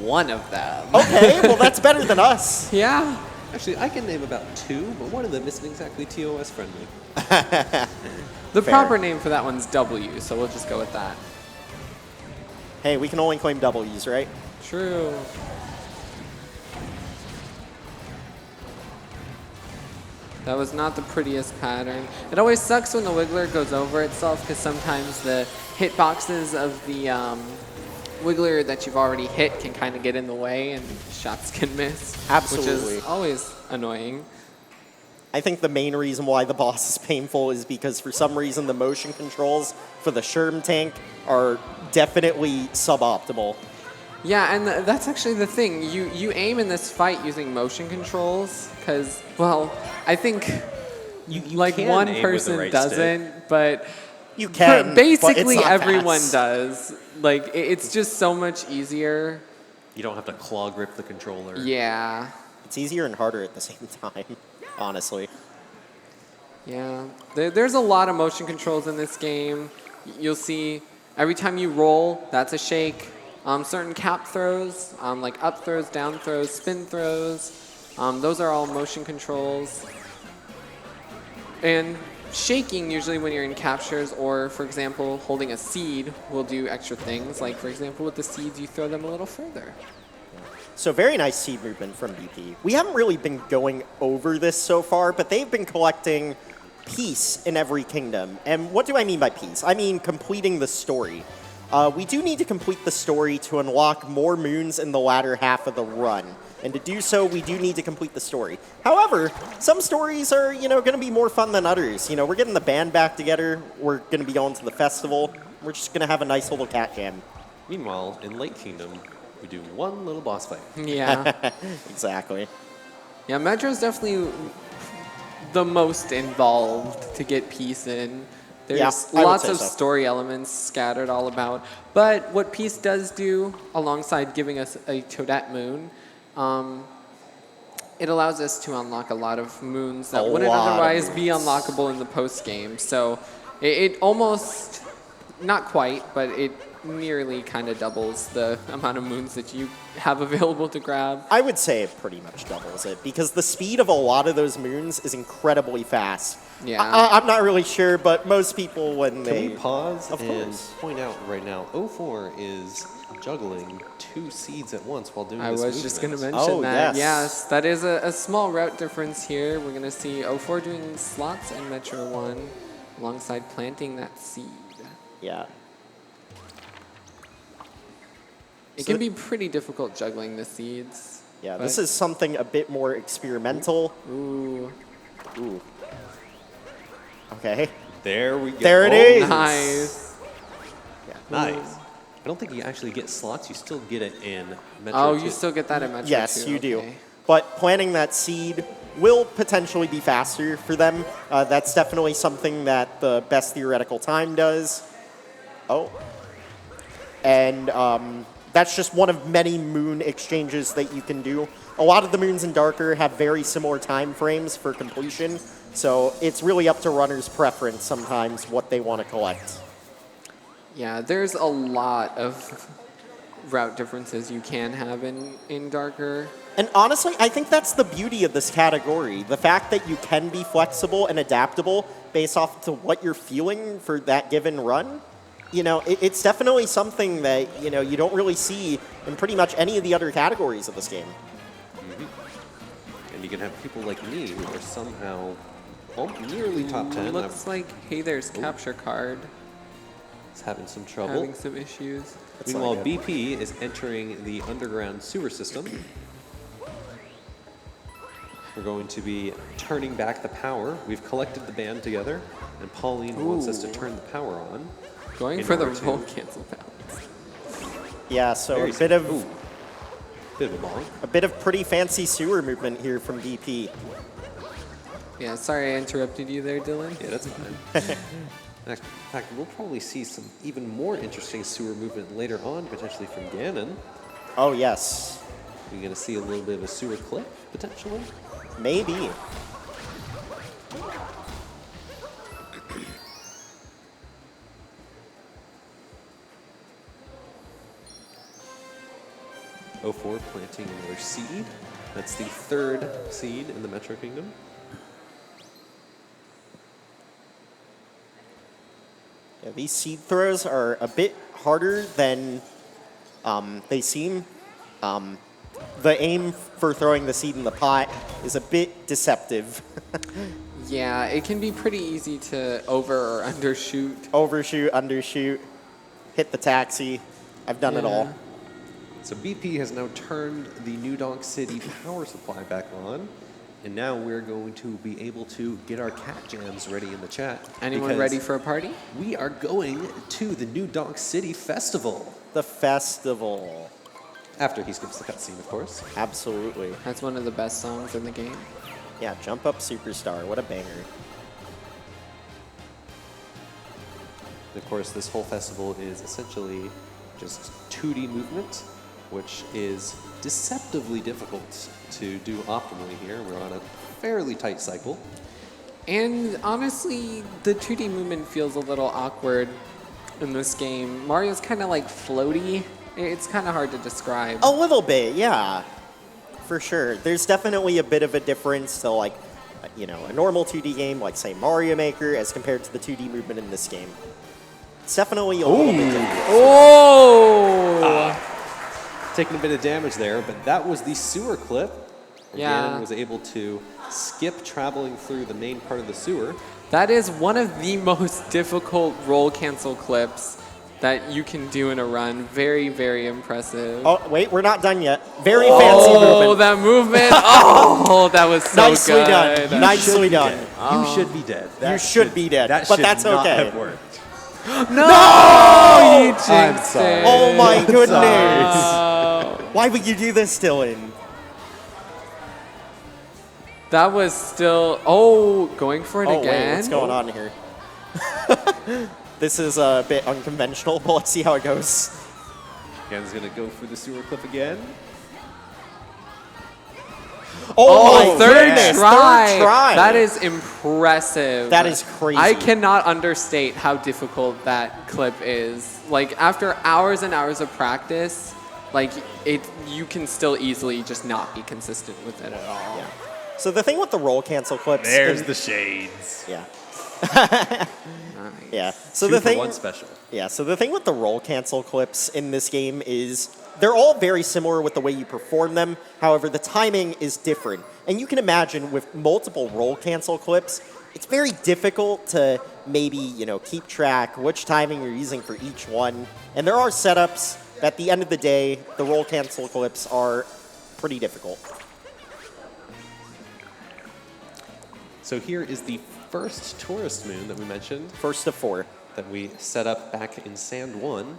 Speaker 3: one of them.
Speaker 2: Okay, well that's better than us.
Speaker 3: Yeah.
Speaker 1: Actually, I can name about 2, but one of them isn't exactly TOS friendly.
Speaker 3: The
Speaker 2: Fair.
Speaker 3: proper name for that one's W, so we'll just go with that.
Speaker 2: Hey, we can only claim W's, right?
Speaker 3: True. That was not the prettiest pattern. It always sucks when the Wiggler goes over itself because sometimes the hitboxes of the Wiggler that you've already hit can kind of get in the way and shots can miss.
Speaker 2: Absolutely.
Speaker 3: Which is always annoying.
Speaker 2: I think the main reason why the boss is painful is because for some reason the motion controls for the Sherm tank are definitely suboptimal.
Speaker 3: Yeah, and that's actually the thing. You aim in this fight using motion controls because, well, I think
Speaker 1: You
Speaker 3: like
Speaker 1: can
Speaker 3: one
Speaker 1: aim with the
Speaker 3: person
Speaker 1: right
Speaker 3: doesn't,
Speaker 1: stick.
Speaker 3: but
Speaker 2: You can,
Speaker 3: basically
Speaker 2: but it's not
Speaker 3: everyone
Speaker 2: fast.
Speaker 3: does. Like it's just so much easier.
Speaker 1: You don't have to claw grip the controller.
Speaker 3: Yeah.
Speaker 2: It's easier and harder at the same time, honestly.
Speaker 3: Yeah, there's a lot of motion controls in this game. You'll see every time you roll, that's a shake. Certain cap throws, like up throws, down throws, spin throws, those are all motion controls. And shaking, usually when you're in captures or, for example, holding a seed will do extra things. Like, for example, with the seeds, you throw them a little further.
Speaker 2: So very nice seed movement from BP. We haven't really been going over this so far, but they've been collecting peace in every kingdom. And what do I mean by peace? I mean completing the story. We do need to complete the story to unlock more moons in the latter half of the run. And to do so, we do need to complete the story. However, some stories are, going to be more fun than others. We're getting the band back together. We're going to be going to the festival. We're just going to have a nice little cat jam.
Speaker 1: Meanwhile, in Lake Kingdom, we do one little boss fight.
Speaker 3: Yeah.
Speaker 2: Exactly.
Speaker 3: Yeah, Metro's definitely the most involved to get peace in. There's
Speaker 2: Yeah, I would
Speaker 3: lots
Speaker 2: say
Speaker 3: of
Speaker 2: so.
Speaker 3: story elements scattered all about. But what peace does do, alongside giving us a Toadette moon, it allows us to unlock a lot of moons that wouldn't otherwise be unlockable in the post-game. So it almost, not quite, but it nearly kind of doubles the amount of moons that you have available to grab.
Speaker 2: I would say it pretty much doubles it because the speed of a lot of those moons is incredibly fast.
Speaker 3: Yeah.
Speaker 2: I'm not really sure, but most people, when
Speaker 1: Can
Speaker 2: they...
Speaker 1: we pause
Speaker 2: Of
Speaker 1: and
Speaker 2: course.
Speaker 1: point out right now, 04 is juggling 2 seeds at once while doing
Speaker 3: I
Speaker 1: this
Speaker 3: was just going to
Speaker 1: movement.
Speaker 3: mention that.
Speaker 2: yes.
Speaker 3: Yes, that is a small route difference here. We're going to see 04 doing slots in Metro 1 alongside planting that seed.
Speaker 2: Yeah.
Speaker 3: It
Speaker 2: So-
Speaker 3: can be pretty difficult juggling the seeds.
Speaker 2: Yeah,
Speaker 3: but-
Speaker 2: this is something a bit more experimental.
Speaker 3: Ooh,
Speaker 2: Ooh. Okay.
Speaker 1: There we go.
Speaker 2: There it
Speaker 1: Oh,
Speaker 2: is.
Speaker 3: nice.
Speaker 1: Nice. I don't think you actually get slots. You still get it in Metro
Speaker 3: Oh,
Speaker 1: 2.
Speaker 3: you still get that in Metro
Speaker 2: Yes,
Speaker 3: 2.
Speaker 2: you do.
Speaker 3: Okay.
Speaker 2: But planting that seed will potentially be faster for them. That's definitely something that the best theoretical time does. Oh. And that's just one of many moon exchanges that you can do. A lot of the moons in Darker have very similar time frames for completion, so it's really up to runners' preference sometimes what they want to collect.
Speaker 3: Yeah, there's a lot of route differences you can have in Darker.
Speaker 2: And honestly, I think that's the beauty of this category. The fact that you can be flexible and adaptable based off to what you're feeling for that given run. It's definitely something that, you don't really see in pretty much any of the other categories of this game.
Speaker 1: And you can have people like me who are somehow nearly top 10.
Speaker 3: Looks like, hey, there's
Speaker 1: Oh.
Speaker 3: capture card.
Speaker 1: It's having some trouble.
Speaker 3: Having some issues.
Speaker 1: Meanwhile, BP is entering the underground sewer system. We're going to be turning back the power. We've collected the band together, and Pauline wants us to turn the power on.
Speaker 3: Going
Speaker 1: in
Speaker 3: for the
Speaker 1: order to-
Speaker 3: roll cancel balance.
Speaker 2: Yeah, so
Speaker 1: Very
Speaker 2: a bit of
Speaker 1: Ooh. Bit of a bonk.
Speaker 2: a bit of pretty fancy sewer movement here from BP.
Speaker 3: Yeah, sorry I interrupted you there, Dylan.
Speaker 1: Yeah, that's fine. In fact, we'll probably see some even more interesting sewer movement later on, potentially from Ganon.
Speaker 2: Oh yes,
Speaker 1: We're going to see a little bit of a sewer clip, potentially.
Speaker 2: maybe.
Speaker 1: O4 planting another seed. That's the third seed in the Metro Kingdom.
Speaker 2: Yeah, these seed throws are a bit harder than they seem. The aim for throwing the seed in the pot is a bit deceptive.
Speaker 3: Yeah, it can be pretty easy to over or undershoot.
Speaker 2: Overshoot, undershoot, hit the taxi. I've done it all.
Speaker 1: So BP has now turned the New Donk City power supply back on, and now we're going to be able to get our cat jams ready in the chat.
Speaker 3: Anyone
Speaker 1: because
Speaker 3: ready for a party?
Speaker 1: We are going to the New Donk City Festival.
Speaker 2: The festival.
Speaker 1: After he skips the cutscene, of course.
Speaker 2: Absolutely.
Speaker 3: That's one of the best songs in the game.
Speaker 2: Yeah, Jump Up Superstar. What a banger.
Speaker 1: Of course, this whole festival is essentially just 2D movement, which is deceptively difficult to do optimally here. We're on a fairly tight cycle.
Speaker 3: And honestly, the 2D movement feels a little awkward in this game. Mario's kind of like floaty. It's kind of hard to describe.
Speaker 2: A little bit, yeah. For sure. There's definitely a bit of a difference to, like, you know, a normal 2D game, like, say, Mario Maker, as compared to the 2D movement in this game. It's definitely a little bit different.
Speaker 3: Oh!
Speaker 1: Taking a bit of damage there, but that was the sewer clip.
Speaker 3: Yeah.
Speaker 1: Ganon was able to skip traveling through the main part of the sewer.
Speaker 3: That is one of the most difficult roll cancel clips that you can do in a run. Very, very impressive.
Speaker 2: Oh, wait, we're not done yet. Very fancy
Speaker 3: Oh,
Speaker 2: movement.
Speaker 3: that movement. Oh, that was so
Speaker 2: Nicely
Speaker 3: good.
Speaker 2: done. Nicely done.
Speaker 1: You should be dead.
Speaker 2: You should be dead,
Speaker 1: That
Speaker 2: but
Speaker 1: should
Speaker 2: that's
Speaker 1: not
Speaker 2: okay.
Speaker 1: have worked.
Speaker 3: No! You jinxed
Speaker 1: I'm sorry.
Speaker 3: it.
Speaker 2: Oh my goodness.
Speaker 3: Oh.
Speaker 2: Why would you do this, Dylan?
Speaker 3: That was still... Oh, going for it
Speaker 2: Oh,
Speaker 3: again?
Speaker 2: wait, what's going on here? This is a bit unconventional, but let's see how it goes.
Speaker 1: Ganon's going to go for the sewer clip again.
Speaker 2: Oh, my
Speaker 3: third
Speaker 2: goodness,
Speaker 3: try.
Speaker 2: third try.
Speaker 3: That is impressive.
Speaker 2: That is crazy.
Speaker 3: I cannot understate how difficult that clip is. Like, after hours and hours of practice, like, you can still easily just not be consistent with it at all.
Speaker 2: Yeah. So the thing with the roll cancel clips...
Speaker 1: There's the shades.
Speaker 2: Yeah.
Speaker 3: Nice.
Speaker 2: Yeah. So
Speaker 1: 2
Speaker 2: the
Speaker 1: for
Speaker 2: thing...
Speaker 1: 1 special.
Speaker 2: Yeah, so the thing with the roll cancel clips in this game is they're all very similar with the way you perform them. However, the timing is different. And you can imagine with multiple roll cancel clips, it's very difficult to maybe, you know, keep track which timing you're using for each one. And there are setups that at the end of the day, the roll cancel clips are pretty difficult.
Speaker 1: So here is the first tourist moon that we mentioned,
Speaker 2: First of 4.
Speaker 1: that we set up back in Sand 1.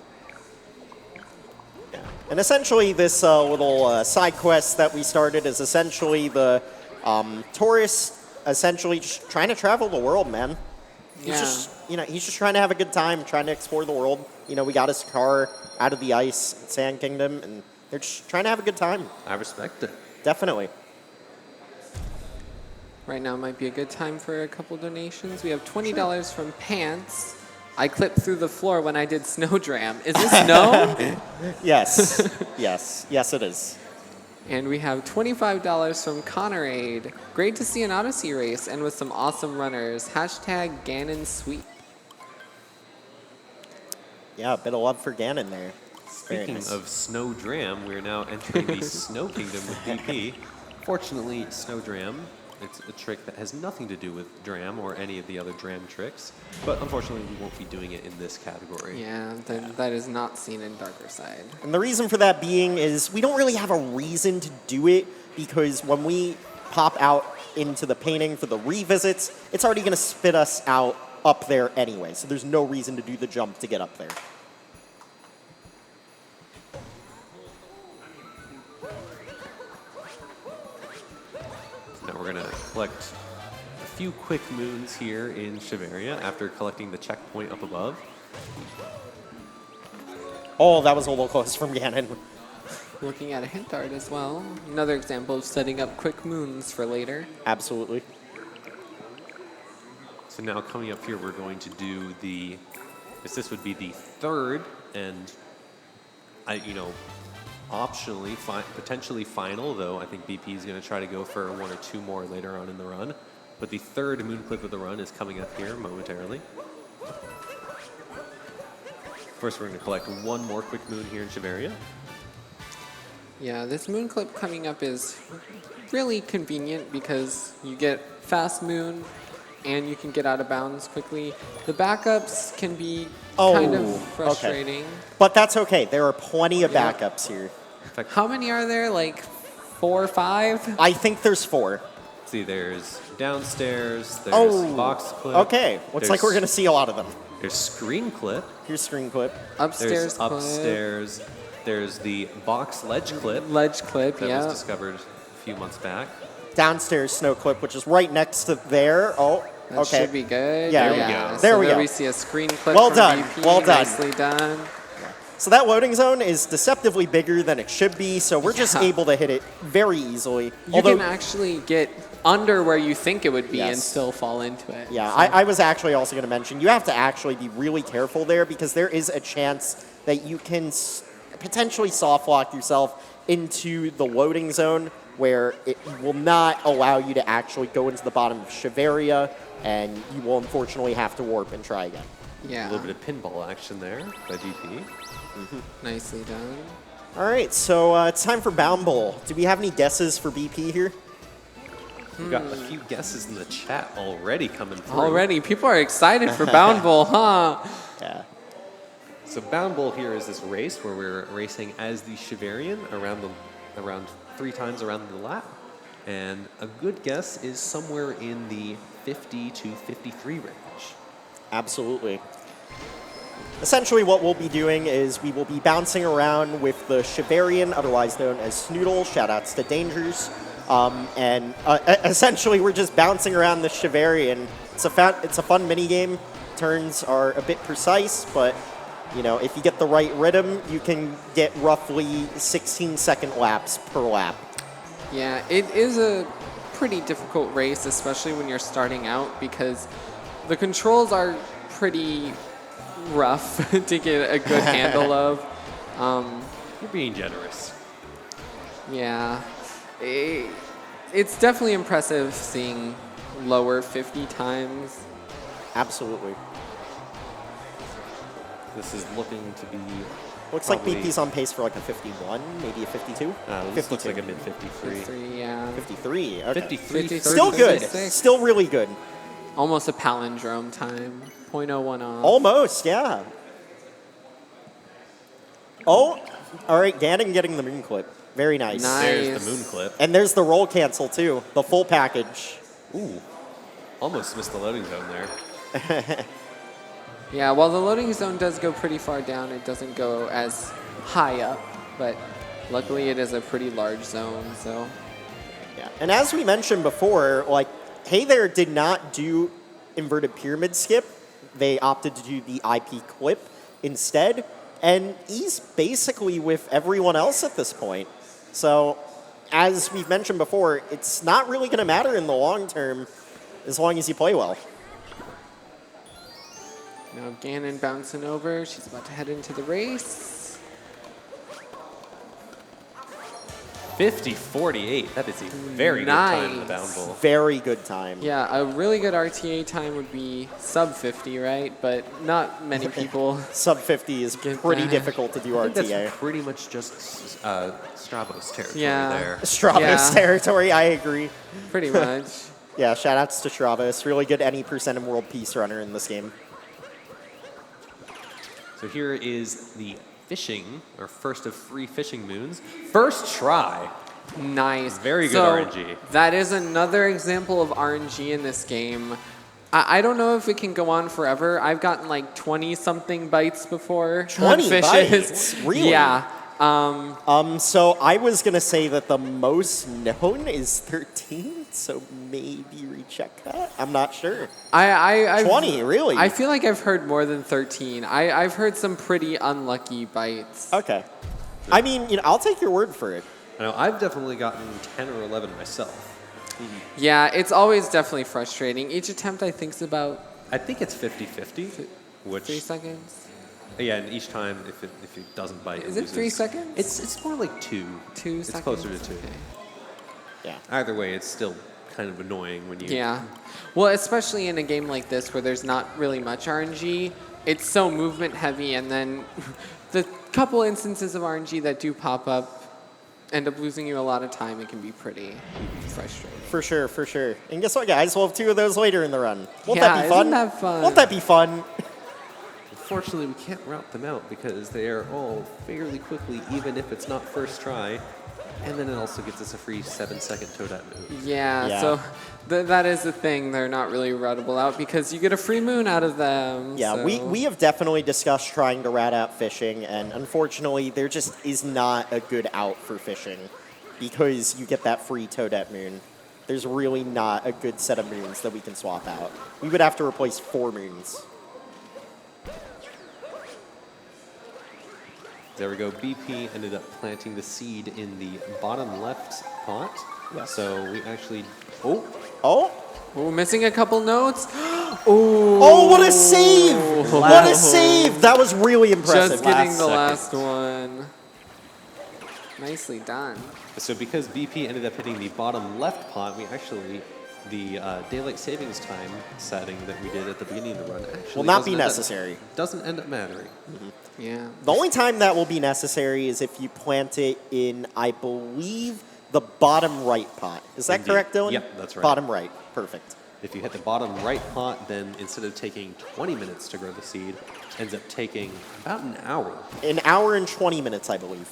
Speaker 2: And essentially, this little side quest that we started is essentially the tourist essentially just trying to travel the world, man. He's
Speaker 3: Yeah.
Speaker 2: just, you know, he's just trying to have a good time, trying to explore the world. You know, we got his car out of the ice in Sand Kingdom, and they're just trying to have a good time.
Speaker 1: I respect it.
Speaker 2: Definitely.
Speaker 3: Right now might be a good time for a couple donations. We have $20 from Pants. I clipped through the floor when I did Snowdram. Is this snow?
Speaker 2: Yes. Yes, it is.
Speaker 3: And we have $25 from Connorade. Great to see an Odyssey race and with some awesome runners. Hashtag Ganon Sweep.
Speaker 2: Yeah, a bit of love for Ganon there. Very
Speaker 1: Speaking
Speaker 2: nice.
Speaker 1: of Snowdram, we're now entering the Snow Kingdom with BP. Fortunately, Snowdram It's a trick that has nothing to do with Dram or any of the other Dram tricks, but unfortunately we won't be doing it in this category.
Speaker 3: Yeah, that is not seen in Darker Side.
Speaker 2: And the reason for that being is we don't really have a reason to do it because when we pop out into the painting for the revisits, it's already going to spit us out up there anyway. So there's no reason to do the jump to get up there.
Speaker 1: Now we're going to collect a few quick moons here in Shiveria after collecting the checkpoint up above.
Speaker 2: Oh, that was a little close from Ganon.
Speaker 3: Looking at a hint art as well. Another example of setting up quick moons for later.
Speaker 2: Absolutely.
Speaker 1: So now coming up here, we're going to do the, this would be the third and, optionally, potentially final, though I think BP is going to try to go for one or two more later on in the run. But the third moon clip of the run is coming up here momentarily. First, we're going to collect one more quick moon here in Shiveria.
Speaker 3: Yeah, this moon clip coming up is really convenient because you get fast moon and you can get out of bounds quickly. The backups can be kind of frustrating.
Speaker 2: Okay. But that's okay. There are plenty of backups here.
Speaker 1: In fact,
Speaker 3: How many are there? Like 4 or 5?
Speaker 2: I think there's 4.
Speaker 1: see, there's downstairs, there's box clip.
Speaker 2: Okay. Looks like we're going to see a lot of them.
Speaker 1: There's screen clip.
Speaker 2: Here's screen clip.
Speaker 3: Upstairs
Speaker 1: There's
Speaker 3: clip.
Speaker 1: upstairs. There's the box ledge clip
Speaker 3: Ledge clip,
Speaker 1: that
Speaker 3: yeah.
Speaker 1: was discovered a few months back.
Speaker 2: Downstairs snow clip, which is right next to there. Oh,
Speaker 3: That
Speaker 2: okay.
Speaker 3: should be good.
Speaker 2: Yeah,
Speaker 1: there we go.
Speaker 3: So
Speaker 2: There we go.
Speaker 3: we see a screen clip
Speaker 2: Well
Speaker 3: from
Speaker 2: done,
Speaker 3: BP.
Speaker 2: well done.
Speaker 3: Nicely done.
Speaker 2: So that loading zone is deceptively bigger than it should be, so we're just
Speaker 3: Yeah.
Speaker 2: able to hit it very easily.
Speaker 3: You can actually get under where you think it would be and
Speaker 2: Yes.
Speaker 3: still fall into it.
Speaker 2: Yeah,
Speaker 3: So-
Speaker 2: I was actually also going to mention, you have to actually be really careful there because there is a chance that you can potentially soft lock yourself into the loading zone where it will not allow you to actually go into the bottom of Shiveria, and you will unfortunately have to warp and try again.
Speaker 1: A
Speaker 3: Yeah,
Speaker 1: little bit of pinball action there by BP.
Speaker 3: nicely done.
Speaker 2: All right, so it's time for Bound Bowl. Do we have any guesses for BP here?
Speaker 1: We've got a few guesses in the chat already coming through.
Speaker 3: Already, people are excited for Bound Bowl, huh?
Speaker 2: Yeah.
Speaker 1: So Bound Bowl here is this race where we're racing as the Shiverian around 3 times around the lap. And a good guess is somewhere in the 50 to 53 range.
Speaker 2: Absolutely. Essentially what we'll be doing is we will be bouncing around with the Shiverian, otherwise known as Snoodle, shoutouts to Dangers. Essentially we're just bouncing around the Shiverian. It's a fun mini game. Turns are a bit precise, but if you get the right rhythm, you can get roughly 16-second laps per lap.
Speaker 3: Yeah, it is a pretty difficult race, especially when you're starting out, because the controls are pretty rough to get a good handle of.
Speaker 1: You're being generous.
Speaker 3: Yeah, it's definitely impressive seeing lower 50 times.
Speaker 2: Absolutely.
Speaker 1: This is looking to be
Speaker 2: Looks
Speaker 1: probably-
Speaker 2: like BP's on pace for like a 51, maybe a 52.
Speaker 1: this looks like a mid 53.
Speaker 3: 3, yeah.
Speaker 2: 53. Okay.
Speaker 1: 53.
Speaker 2: Still good.
Speaker 3: 36.
Speaker 2: Still really good.
Speaker 3: Almost a palindrome time. 0.01 off.
Speaker 2: Almost, yeah. Oh, all right. Ganon getting the moon clip. Very nice.
Speaker 3: Nice.
Speaker 1: There's the moon clip.
Speaker 2: And there's the roll cancel too. The full package.
Speaker 1: Ooh, almost missed the loading zone there.
Speaker 3: Yeah, while the loading zone does go pretty far down, it doesn't go as high up, but luckily it is a pretty large zone, so.
Speaker 2: Yeah. And as we mentioned before, like, Hey There did not do inverted pyramid skip. They opted to do the IP clip instead. And he's basically with everyone else at this point. So, as we've mentioned before, it's not really going to matter in the long term as long as you play well.
Speaker 3: Now Ganon bouncing over. She's about to head into the race.
Speaker 1: 50-48. That is a very good time in the downfall.
Speaker 2: Very good time.
Speaker 3: Yeah, a really good RTA time would be sub 50, right? But not many people.
Speaker 2: Sub 50 is
Speaker 3: Get
Speaker 2: pretty
Speaker 3: that.
Speaker 2: difficult to do
Speaker 1: I think
Speaker 2: RTA.
Speaker 1: that's pretty much just Stravo's territory
Speaker 3: Yeah.
Speaker 1: there.
Speaker 2: Stravos
Speaker 3: Yeah.
Speaker 2: territory, I agree.
Speaker 3: Pretty much.
Speaker 2: Yeah, shout outs to Stravos. Really good any percent and world peace runner in this game.
Speaker 1: So here is the fishing, or first of 3 fishing moons. First try.
Speaker 3: Nice.
Speaker 1: Very good
Speaker 3: So,
Speaker 1: RNG.
Speaker 3: That is another example of RNG in this game. I don't know if it can go on forever. I've gotten like 20-something bites before.
Speaker 2: 20
Speaker 3: on fishes.
Speaker 2: bites? Really?
Speaker 3: Yeah.
Speaker 2: So I was gonna say that the most known is 13, so maybe recheck that. I'm not sure.
Speaker 3: I've
Speaker 2: 20, really?
Speaker 3: I feel like I've heard more than 13. I've heard some pretty unlucky bites.
Speaker 2: Okay. I mean, I'll take your word for it.
Speaker 1: I know I've definitely gotten 10 or 11 myself.
Speaker 3: Yeah, it's always definitely frustrating. Each attempt I think is about
Speaker 1: I think it's 50-50, which
Speaker 3: 3 seconds.
Speaker 1: yeah, and each time if it doesn't bite,
Speaker 3: Is it
Speaker 1: loses.
Speaker 3: 3 seconds?
Speaker 1: It's more like 2.
Speaker 3: 2
Speaker 1: It's
Speaker 3: seconds.
Speaker 1: closer to 2.
Speaker 3: Okay.
Speaker 2: Yeah.
Speaker 1: Either way, it's still kind of annoying when you.
Speaker 3: Yeah. Well, especially in a game like this where there's not really much RNG, it's so movement heavy, and then the couple instances of RNG that do pop up end up losing you a lot of time. It can be pretty frustrating.
Speaker 2: For sure, for sure. And guess what, guys? We'll have 2 of those later in the run. Won't
Speaker 3: Yeah,
Speaker 2: that be fun?
Speaker 3: isn't that fun?
Speaker 2: Won't that be fun?
Speaker 1: Unfortunately, we can't route them out because they are all fairly quickly, even if it's not first try. And then it also gets us a free 7-second Toadette move.
Speaker 3: Yeah, so that is the thing. They're not really routable out because you get a free moon out of them.
Speaker 2: Yeah,
Speaker 3: so.
Speaker 2: we have definitely discussed trying to rat out fishing, and unfortunately, there just is not a good out for fishing because you get that free Toadette moon. There's really not a good set of moons that we can swap out. We would have to replace 4 moons.
Speaker 1: There we go. BP ended up planting the seed in the bottom left pot.
Speaker 2: Yes.
Speaker 1: So we actually.
Speaker 2: Oh,
Speaker 3: Ooh, missing a couple notes.
Speaker 2: oh, what a save! What a save! That was really impressive.
Speaker 3: Just getting
Speaker 2: Last
Speaker 3: the
Speaker 2: second.
Speaker 3: last one. Nicely done.
Speaker 1: So because BP ended up hitting the bottom left pot, we actually. The daylight savings time setting that we did at the beginning of the run actually
Speaker 2: Will not be
Speaker 1: doesn't end up-
Speaker 2: necessary.
Speaker 1: doesn't end up mattering.
Speaker 3: Yeah.
Speaker 2: The only time that will be necessary is if you plant it in, I believe, the bottom right pot. Is that
Speaker 1: Indeed.
Speaker 2: correct, Dylan?
Speaker 1: Yep, that's right.
Speaker 2: Bottom right. Perfect.
Speaker 1: If you hit the bottom right pot, then instead of taking 20 minutes to grow the seed, ends up taking about an hour.
Speaker 2: An hour and 20 minutes, I believe.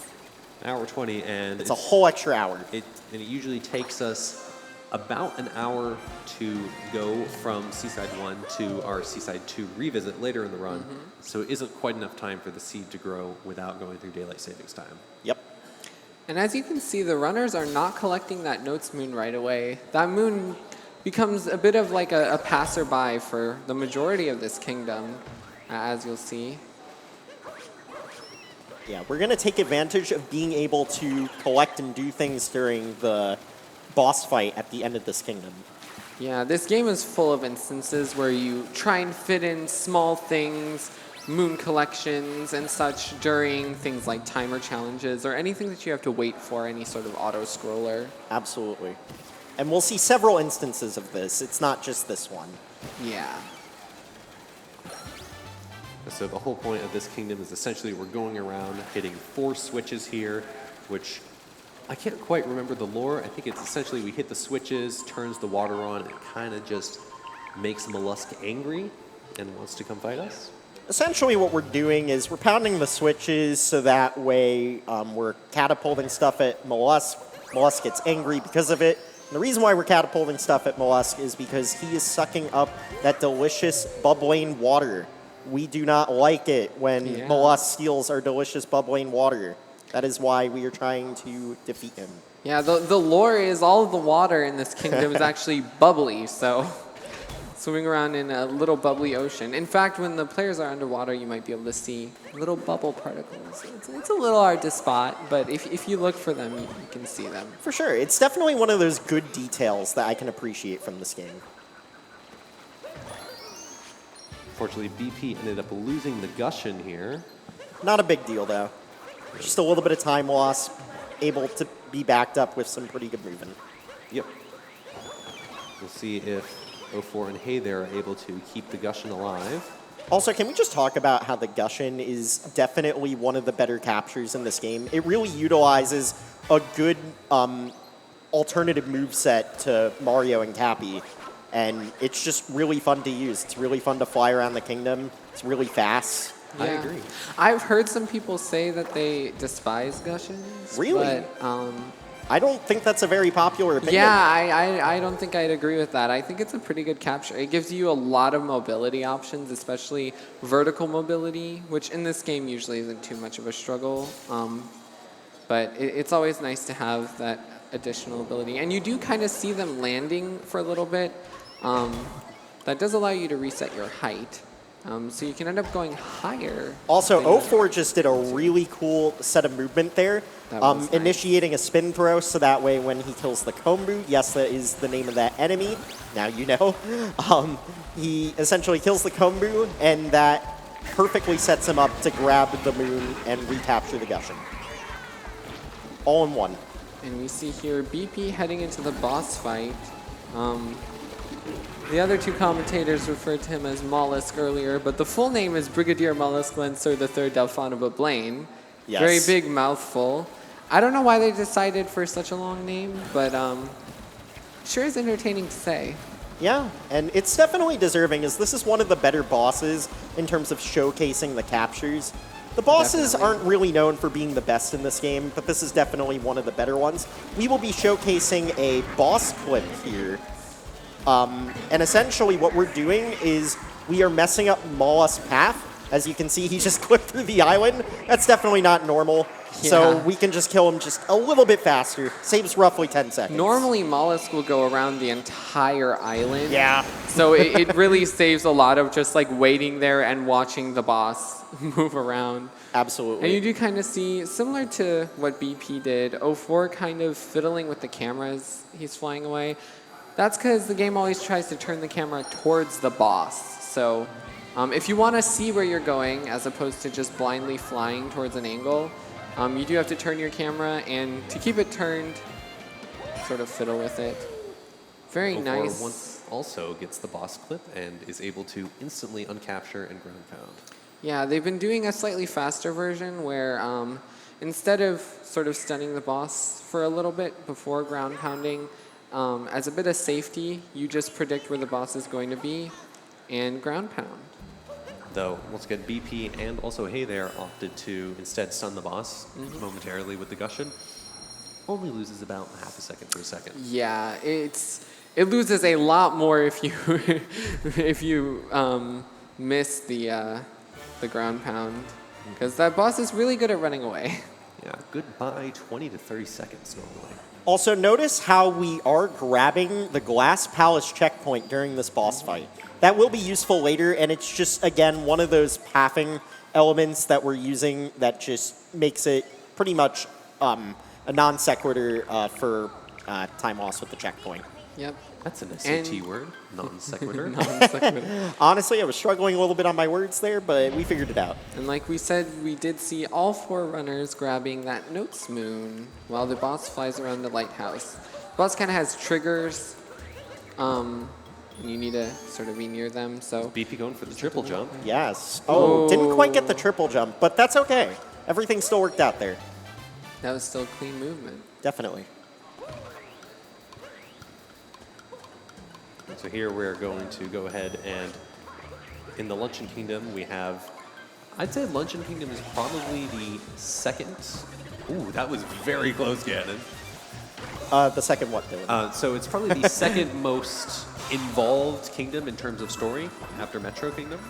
Speaker 1: An hour 20, and
Speaker 2: It's a whole extra hour.
Speaker 1: it usually takes us about an hour to go from Seaside 1 to our Seaside 2 revisit later in the run, so it isn't quite enough time for the seed to grow without going through daylight savings time.
Speaker 2: Yep.
Speaker 3: And as you can see, the runners are not collecting that notes moon right away. That moon becomes a bit of like a passerby for the majority of this kingdom, as you'll see.
Speaker 2: Yeah, we're going to take advantage of being able to collect and do things during the boss fight at the end of this kingdom.
Speaker 3: Yeah, this game is full of instances where you try and fit in small things, moon collections and such during things like timer challenges or anything that you have to wait for, any sort of auto-scroller.
Speaker 2: Absolutely. And we'll see several instances of this. It's not just this one.
Speaker 3: Yeah.
Speaker 1: So the whole point of this kingdom is essentially we're going around hitting 4 switches here, which I can't quite remember the lore. I think it's essentially we hit the switches, turns the water on, and it kind of just makes Mollusk angry and wants to come fight us.
Speaker 2: Essentially what we're doing is we're pounding the switches so that way we're catapulting stuff at Mollusk. Mollusk gets angry because of it. And the reason why we're catapulting stuff at Mollusk is because he is sucking up that delicious bubbling water. We do not like it when Mollusk steals our delicious bubbling water. That is why we are trying to defeat him.
Speaker 3: Yeah, the lore is all of the water in this kingdom is actually bubbly, so swimming around in a little bubbly ocean. In fact, when the players are underwater, you might be able to see little bubble particles. It's a little hard to spot, but if you look for them, you can see them.
Speaker 2: For sure. It's definitely one of those good details that I can appreciate from this game.
Speaker 1: Fortunately, BP ended up losing the Gushin here.
Speaker 2: Not a big deal, though. Just a little bit of time loss. able to be backed up with some pretty good movement.
Speaker 1: Yep. We'll see if 04 and Hey There are able to keep the Gushin alive.
Speaker 2: Also, can we just talk about how the Gushin is definitely one of the better captures in this game? It really utilizes a good alternative moveset to Mario and Cappy, and it's just really fun to use. It's really fun to fly around the kingdom. It's really fast.
Speaker 3: Yeah.
Speaker 1: I agree.
Speaker 3: I've heard some people say that they despise Gushins.
Speaker 2: Really?
Speaker 3: But,
Speaker 2: I don't think that's a very popular opinion.
Speaker 3: yeah, I don't think I'd agree with that. I think it's a pretty good capture. It gives you a lot of mobility options, especially vertical mobility, which in this game usually isn't too much of a struggle. But it's always nice to have that additional ability. And you do kind of see them landing for a little bit. That does allow you to reset your height. So you can end up going higher.
Speaker 2: Also, 04 just did a really cool set of movement there.
Speaker 3: That was nice.
Speaker 2: Initiating a spin throw, so that way when he kills the Kombu, yes, that is the name of that enemy, now you know, he essentially kills the Kombu, and that perfectly sets him up to grab the moon and recapture the Gushin. All in one.
Speaker 3: And we see here BP heading into the boss fight. The other two commentators referred to him as Mollusk earlier, but the full name is Brigadier Mollusk Lancer III Delphanova Blaine.
Speaker 2: Yes.
Speaker 3: Very big mouthful. I don't know why they decided for such a long name, but sure is entertaining to say.
Speaker 2: Yeah, and it's definitely deserving, as this is one of the better bosses in terms of showcasing the captures. The bosses
Speaker 3: Definitely.
Speaker 2: aren't really known for being the best in this game, but this is definitely one of the better ones. We will be showcasing a boss clip here. And essentially what we're doing is we are messing up Mollusk's path. As you can see, he just clipped through the island. That's definitely not normal. So
Speaker 3: Yeah.
Speaker 2: we can just kill him just a little bit faster. Saves roughly 10 seconds.
Speaker 3: Normally, Mollusk will go around the entire island.
Speaker 2: Yeah.
Speaker 3: So it really saves a lot of just like waiting there and watching the boss move around.
Speaker 2: Absolutely.
Speaker 3: And you do kind of see, similar to what BP did, 04 kind of fiddling with the camera as he's flying away. That's because the game always tries to turn the camera towards the boss. So if you want to see where you're going, as opposed to just blindly flying towards an angle, you do have to turn your camera, and to keep it turned, sort of fiddle with it. Very
Speaker 1: 04
Speaker 3: nice.
Speaker 1: once also gets the boss clip and is able to instantly uncapture and ground pound.
Speaker 3: Yeah, they've been doing a slightly faster version where instead of sort of stunning the boss for a little bit before ground pounding, as a bit of safety, you just predict where the boss is going to be and ground pound.
Speaker 1: Though, once again, BP and also Hey There opted to instead stun the boss momentarily with the Gushin. Only loses about half a second to a second.
Speaker 3: Yeah, it loses a lot more if you if you miss the ground pound, because that boss is really good at running away.
Speaker 1: Yeah, goodbye 20 to 30 seconds normally.
Speaker 2: Also, notice how we are grabbing the Glass Palace checkpoint during this boss fight. That will be useful later, and it's just, again, one of those pathing elements that we're using that just makes it pretty much a non sequitur for time loss with the checkpoint.
Speaker 3: Yep.
Speaker 1: That's an SAT word, non sequitur.
Speaker 3: Non-sequitur.
Speaker 2: Honestly, I was struggling a little bit on my words there, but we figured it out.
Speaker 3: And like we said, we did see all four runners grabbing that Notes Moon while the boss flies around the lighthouse. Boss kind of has triggers. You need to sort of be near them, so...
Speaker 1: BP going for the triple jump.
Speaker 2: Yes. Oh, didn't quite get the triple jump, but that's okay. Everything still worked out there.
Speaker 3: That was still clean movement.
Speaker 2: Definitely.
Speaker 1: So here we're going to go ahead and in the Luncheon Kingdom we have, I'd say Luncheon Kingdom is probably the second. Ooh, that was very close, Ganon.
Speaker 2: The second what, Dylan?
Speaker 1: So it's probably the second most involved kingdom in terms of story after Metro Kingdom.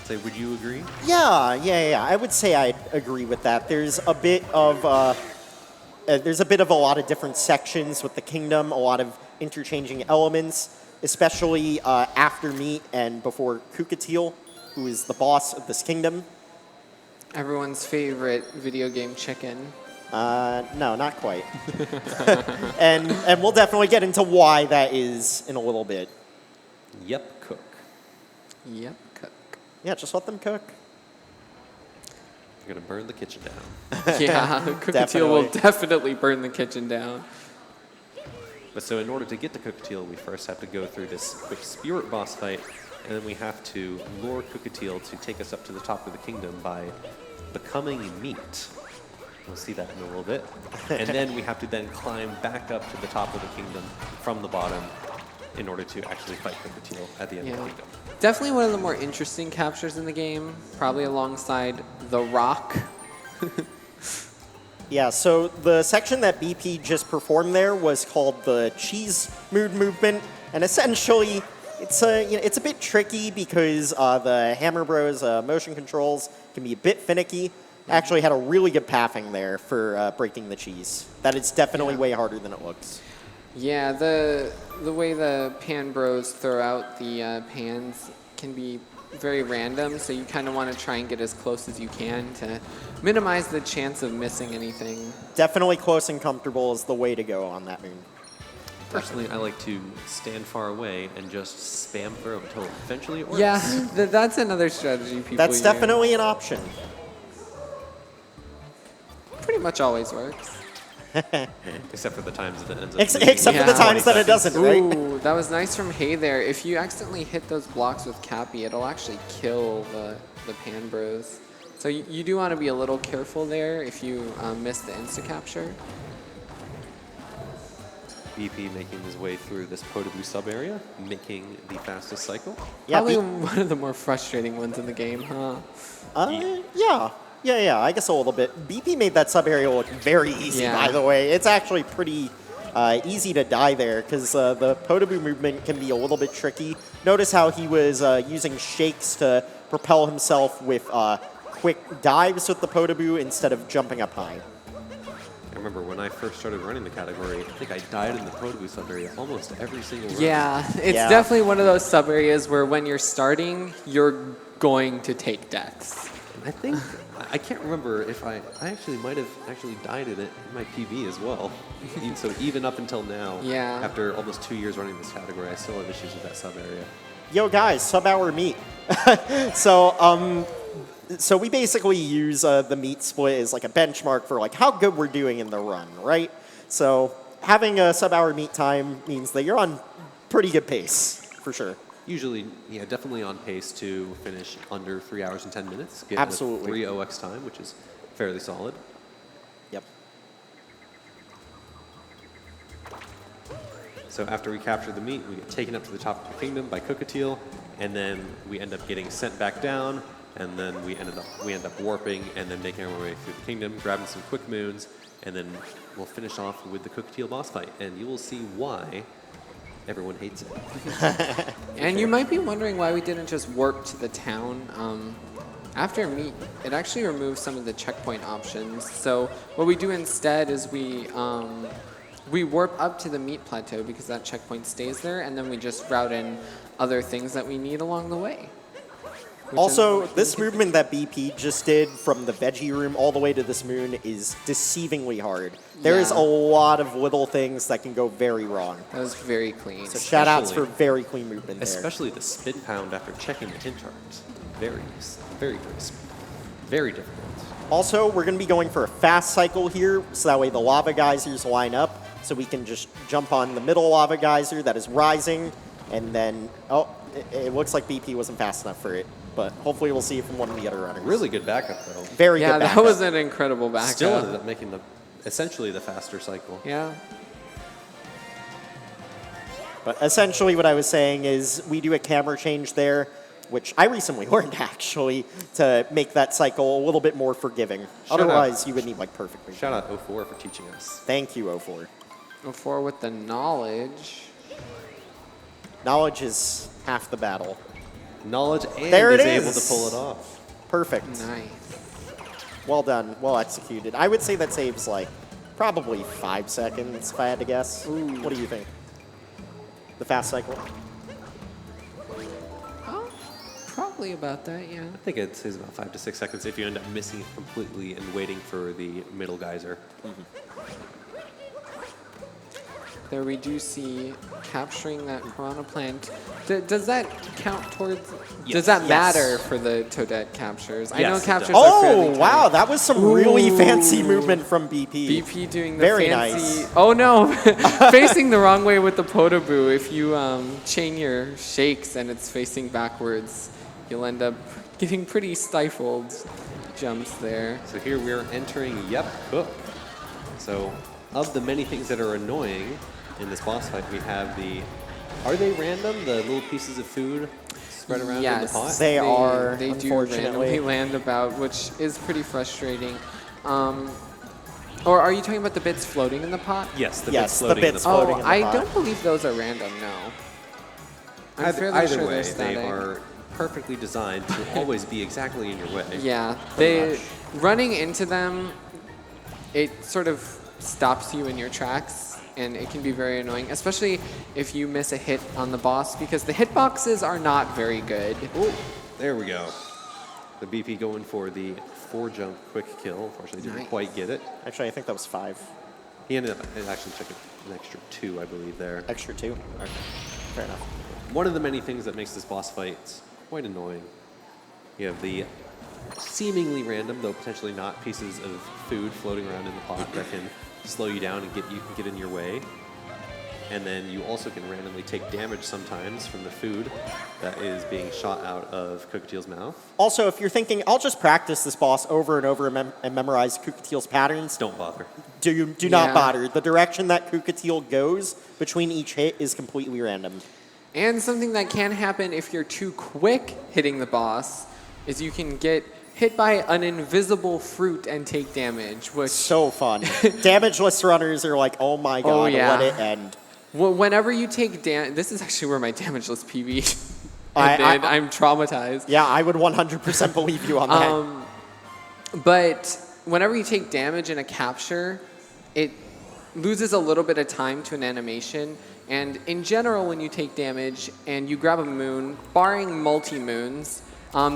Speaker 1: Say, would you agree?
Speaker 2: Yeah. I would say I'd agree with that. There's a bit of a lot of different sections with the kingdom, a lot of interchanging elements, especially after meat and before Kukatil, who is the boss of this kingdom.
Speaker 3: Everyone's favorite video game chicken.
Speaker 2: No, not quite. and we'll definitely get into why that is in a little bit.
Speaker 1: Yep, cook.
Speaker 3: Yep, cook.
Speaker 2: Yeah, just let them cook.
Speaker 1: You're going to burn the kitchen down.
Speaker 3: Yeah, Cookatiel will definitely burn the kitchen down.
Speaker 1: But so in order to get to Cookatiel, we first have to go through this quick spirit boss fight, and then we have to lure Cookatiel to take us up to the top of the kingdom by becoming meat. We'll see that in a little bit. And then we have to then climb back up to the top of the kingdom from the bottom in order to actually fight Cookatiel at the end of the kingdom.
Speaker 3: Definitely one of the more interesting captures in the game, probably alongside the Rock.
Speaker 2: Yeah, so the section that BP just performed there was called the cheese mood movement, and essentially it's a bit tricky because the Hammer Bros motion controls can be a bit finicky. Actually had a really good pathing there for breaking the cheese. That is definitely way harder than it looks.
Speaker 3: Yeah, the way the Pan Bros throw out the pans can be very random, so you kind of want to try and get as close as you can to minimize the chance of missing anything.
Speaker 2: Definitely close and comfortable is the way to go on that moon.
Speaker 1: Personally, I like to stand far away and just spam throw until eventually it works.
Speaker 3: Yeah, that's another strategy people
Speaker 2: That's
Speaker 3: use.
Speaker 2: definitely an option.
Speaker 3: Pretty much always works.
Speaker 1: Except for the times that it ends up
Speaker 2: Except for the times that it doesn't, right?
Speaker 3: Ooh, that was nice from Hey there. If you accidentally hit those blocks with Cappy, it'll actually kill the Pan Bros. So you do want to be a little careful there if you miss the insta-capture.
Speaker 1: BP making his way through this Podoboo sub-area, making the fastest cycle.
Speaker 2: Yeah,
Speaker 3: Probably one of the more frustrating ones in the game, huh?
Speaker 2: Yeah, I guess a little bit. BP made that sub-area look very easy, by the way. It's actually pretty easy to die there, because the Podoboo movement can be a little bit tricky. Notice how he was using shakes to propel himself with quick dives with the Podoboo instead of jumping up high.
Speaker 1: I remember when I first started running the category, I think I died in the Podoboo sub-area almost every single run.
Speaker 3: Yeah, it's definitely one of those sub-areas where when you're starting, you're going to take deaths.
Speaker 1: I think, I can't remember if I actually might have actually died in it in my PB as well. So even up until now, after almost 2 years running this category, I still have issues with that sub-area.
Speaker 2: Yo guys, sub-hour meat. So we basically use the meat split as like a benchmark for like how good we're doing in the run, right? So having a sub-hour meat time means that you're on pretty good pace, for sure.
Speaker 1: Usually, yeah, definitely on pace to finish under 3 hours and 10 minutes. Get
Speaker 2: Absolutely.
Speaker 1: 3 OX time, which is fairly solid.
Speaker 2: Yep.
Speaker 1: So after we capture the meat, we get taken up to the top of the kingdom by Cookatiel, and then we end up getting sent back down, and then we end up warping and then making our way through the kingdom, grabbing some quick moons, and then we'll finish off with the Cookatiel boss fight, and you will see why everyone hates it.
Speaker 3: And you might be wondering why we didn't just warp to the town. After meat, it actually removes some of the checkpoint options. So what we do instead is we warp up to the meat plateau because that checkpoint stays there, and then we just route in other things that we need along the way.
Speaker 2: Also, this movement that BP just did from the veggie room all the way to this moon is deceivingly hard. There is a lot of little things that can go very wrong.
Speaker 3: That was very clean.
Speaker 2: So shout outs for very clean movement there.
Speaker 1: Especially the spin pound after checking the hint art. Very crisp. Very difficult.
Speaker 2: Also, we're going to be going for a fast cycle here, so that way the lava geysers line up, so we can just jump on the middle lava geyser that is rising, and then, it looks like BP wasn't fast enough for it. But hopefully we'll see it from one of the other runners.
Speaker 1: Really good backup, though.
Speaker 2: Very good backup.
Speaker 3: Yeah, that was an incredible backup.
Speaker 1: Still ended up making essentially the faster cycle.
Speaker 3: Yeah.
Speaker 2: But essentially what I was saying is we do a camera change there, which I recently learned, actually, to make that cycle a little bit more forgiving. Otherwise, you would need, like, perfect replay.
Speaker 1: Shout out 04 for teaching us.
Speaker 2: Thank you, 04.
Speaker 3: 04 with the knowledge.
Speaker 2: Knowledge is half the battle.
Speaker 1: Knowledge and
Speaker 2: there it
Speaker 1: is able
Speaker 2: is.
Speaker 1: to pull it off.
Speaker 2: Perfect.
Speaker 3: Nice.
Speaker 2: Well done. Well executed. I would say that saves, like, probably 5 seconds, if I had to guess.
Speaker 3: Ooh.
Speaker 2: What do you think? The fast cycle?
Speaker 3: Probably about that, yeah.
Speaker 1: I think it saves about 5 to 6 seconds if you end up missing it completely and waiting for the middle geyser.
Speaker 3: There we do see capturing that piranha plant. Does that count towards?
Speaker 1: Yes.
Speaker 3: Does that
Speaker 2: Yes.
Speaker 3: matter for the Toadette captures? I know
Speaker 1: Yes, it
Speaker 3: captures
Speaker 1: does.
Speaker 3: are fairly
Speaker 2: Oh, wow,
Speaker 3: tight.
Speaker 2: that was some really
Speaker 3: Ooh.
Speaker 2: fancy movement from BP.
Speaker 3: BP doing the
Speaker 2: Very
Speaker 3: fancy.
Speaker 2: nice.
Speaker 3: Oh no, facing the wrong way with the Podoboo. If you chain your shakes and it's facing backwards, you'll end up getting pretty stifled jumps there.
Speaker 1: So here we're entering Yep Cook. So of the many things that are annoying in this boss fight, we have are they random, the little pieces of food spread around in the
Speaker 3: Yes,
Speaker 1: pot?
Speaker 2: They are,
Speaker 3: They do
Speaker 2: unfortunately.
Speaker 3: randomly land about, which is pretty frustrating. Or are you talking about the bits floating in the pot?
Speaker 1: Yes, the
Speaker 2: Yes,
Speaker 1: bits
Speaker 2: the
Speaker 1: floating in
Speaker 2: bits
Speaker 1: the pot.
Speaker 2: floating
Speaker 3: Oh,
Speaker 2: in the
Speaker 3: I
Speaker 2: pot.
Speaker 3: don't believe those are random, no. I'm fairly
Speaker 1: Either
Speaker 3: sure
Speaker 1: way,
Speaker 3: they're
Speaker 1: they
Speaker 3: static.
Speaker 1: are perfectly designed to always be exactly in your way.
Speaker 3: Yeah,
Speaker 2: Pretty much.
Speaker 3: running into them, it sort of stops you in your tracks, and it can be very annoying, especially if you miss a hit on the boss, because the hitboxes are not very good.
Speaker 1: Oh, there we go. The BP going for the 4-jump quick kill. Unfortunately, didn't
Speaker 3: Nice.
Speaker 1: quite get it.
Speaker 2: Actually, I think that was 5.
Speaker 1: He ended up, it actually took an extra 2, I believe, there.
Speaker 2: Extra 2. Okay. Fair enough.
Speaker 1: One of the many things that makes this boss fight quite annoying. You have the seemingly random, though potentially not, pieces of food floating around in the pot that can slow you down and get in your way. And then you also can randomly take damage sometimes from the food that is being shot out of Cookatiel's mouth.
Speaker 2: Also, if you're thinking, I'll just practice this boss over and over and memorize Cookatiel's patterns,
Speaker 1: Don't bother.
Speaker 2: do
Speaker 3: Yeah.
Speaker 2: not bother. The direction that Cookatiel goes between each hit is completely random.
Speaker 3: And something that can happen if you're too quick hitting the boss is you can get hit by an invisible fruit and take damage, which
Speaker 2: So fun. Damageless runners are like, oh my god,
Speaker 3: Oh, yeah.
Speaker 2: let it end.
Speaker 3: whenever you take damage, this is actually where my damageless PB
Speaker 2: I-
Speaker 3: ended.
Speaker 2: I-
Speaker 3: I'm traumatized.
Speaker 2: Yeah, I would 100% believe you on that.
Speaker 3: But whenever you take damage in a capture, it loses a little bit of time to an animation. And in general, when you take damage and you grab a moon, barring multi-moons,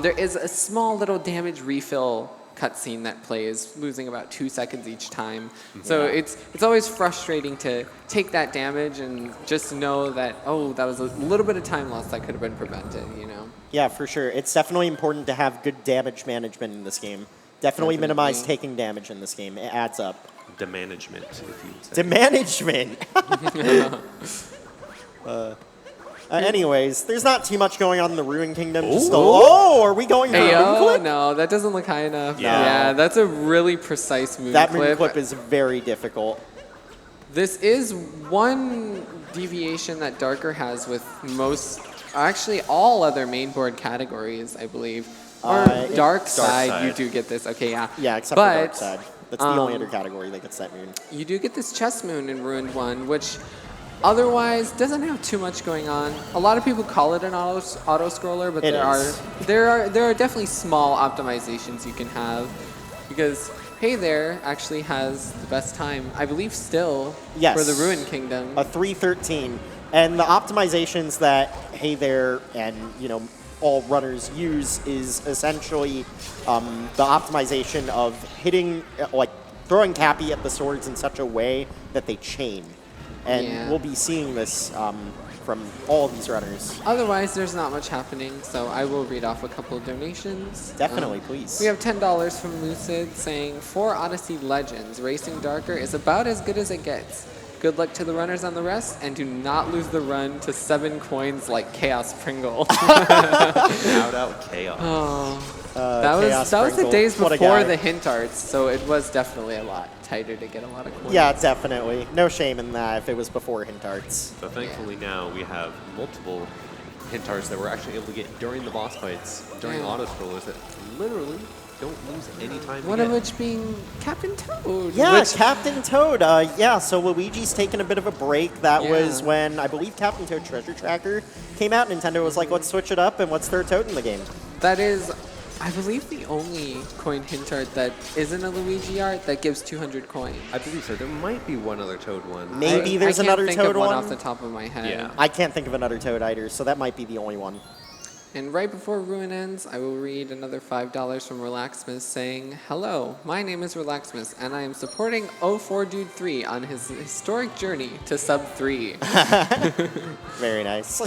Speaker 3: there is a small little damage refill cutscene that plays, losing about 2 seconds each time. So it's always frustrating to take that damage and just know that, oh, that was a little bit of time loss that could have been prevented, you know?
Speaker 2: Yeah, for sure. It's definitely important to have good damage management in this game. Definitely minimize
Speaker 3: Definitely.
Speaker 2: taking damage in this game. It adds up.
Speaker 1: Demanagement, if you would say.
Speaker 2: Demanagement! Anyways, there's not too much going on in the Ruin Kingdom. Are we going for a
Speaker 3: Hey,
Speaker 2: moon
Speaker 3: oh,
Speaker 2: clip?
Speaker 3: no, that doesn't look high enough.
Speaker 1: Yeah.
Speaker 3: Yeah, that's a really precise moon
Speaker 2: That
Speaker 3: clip.
Speaker 2: moon clip is very difficult.
Speaker 3: This is one deviation that Darker has with actually all other main board categories, I believe. Or Dark Side,
Speaker 1: Side.
Speaker 3: you do get this. Okay, yeah.
Speaker 2: Yeah, except
Speaker 3: but,
Speaker 2: for Dark Side. That's the only other category that gets that moon.
Speaker 3: You do get this chess moon in Ruined 1, which otherwise doesn't have too much going on. A lot of people call it an auto-scroller, but
Speaker 2: It
Speaker 3: there are definitely small optimizations you can have, because Hey There actually has the best time, I believe, still
Speaker 2: Yes.
Speaker 3: for the Ruined Kingdom.
Speaker 2: A 313. And the optimizations that Hey There and, all runners use is essentially the optimization of hitting, throwing Cappy at the swords in such a way that they chain. And
Speaker 3: Yeah.
Speaker 2: we'll be seeing this from all these runners.
Speaker 3: Otherwise, there's not much happening, so I will read off a couple of donations.
Speaker 2: Definitely, please.
Speaker 3: We have $10 from Lucid saying, for Odyssey Legends, Racing Darker is about as good as it gets. Good luck to the runners on the rest, and do not lose the run to 7 coins like Chaos Pringle.
Speaker 1: Shout out Chaos.
Speaker 3: that was the
Speaker 2: Pringle.
Speaker 3: days
Speaker 2: What a
Speaker 3: before
Speaker 2: guy.
Speaker 3: the hint arts, so it was definitely a lot tighter to get a lot of coins.
Speaker 2: Yeah, definitely. No shame in that if it was before Hint Arts.
Speaker 1: So thankfully now we have multiple hint arts that we're actually able to get during the boss fights, during
Speaker 3: Yeah.
Speaker 1: auto-scrollers that literally don't lose any time
Speaker 3: One
Speaker 1: to
Speaker 3: of
Speaker 1: get.
Speaker 3: which being Captain Toad.
Speaker 2: Yeah,
Speaker 3: which,
Speaker 2: Captain Toad. So Luigi's taken a bit of a break. That
Speaker 3: Yeah.
Speaker 2: was when I believe Captain Toad Treasure Tracker came out. Nintendo was like, let's switch it up and let's throw Toad in the game.
Speaker 3: that is, I believe, the only coin hint art that isn't a Luigi art that gives 200 coins.
Speaker 1: I believe so. There might be one other Toad one.
Speaker 2: Maybe there's
Speaker 3: I can't
Speaker 2: another
Speaker 3: think
Speaker 2: Toad
Speaker 3: of one
Speaker 2: one.
Speaker 3: off the top of my head.
Speaker 1: Yeah.
Speaker 2: I can't think of another Toad either, so that might be the only one.
Speaker 3: And right before Ruin ends, I will read another $5 from Relaxmas saying, "Hello, my name is Relaxmas, and I am supporting 04dude3 on his historic journey to sub 3.
Speaker 2: Very nice.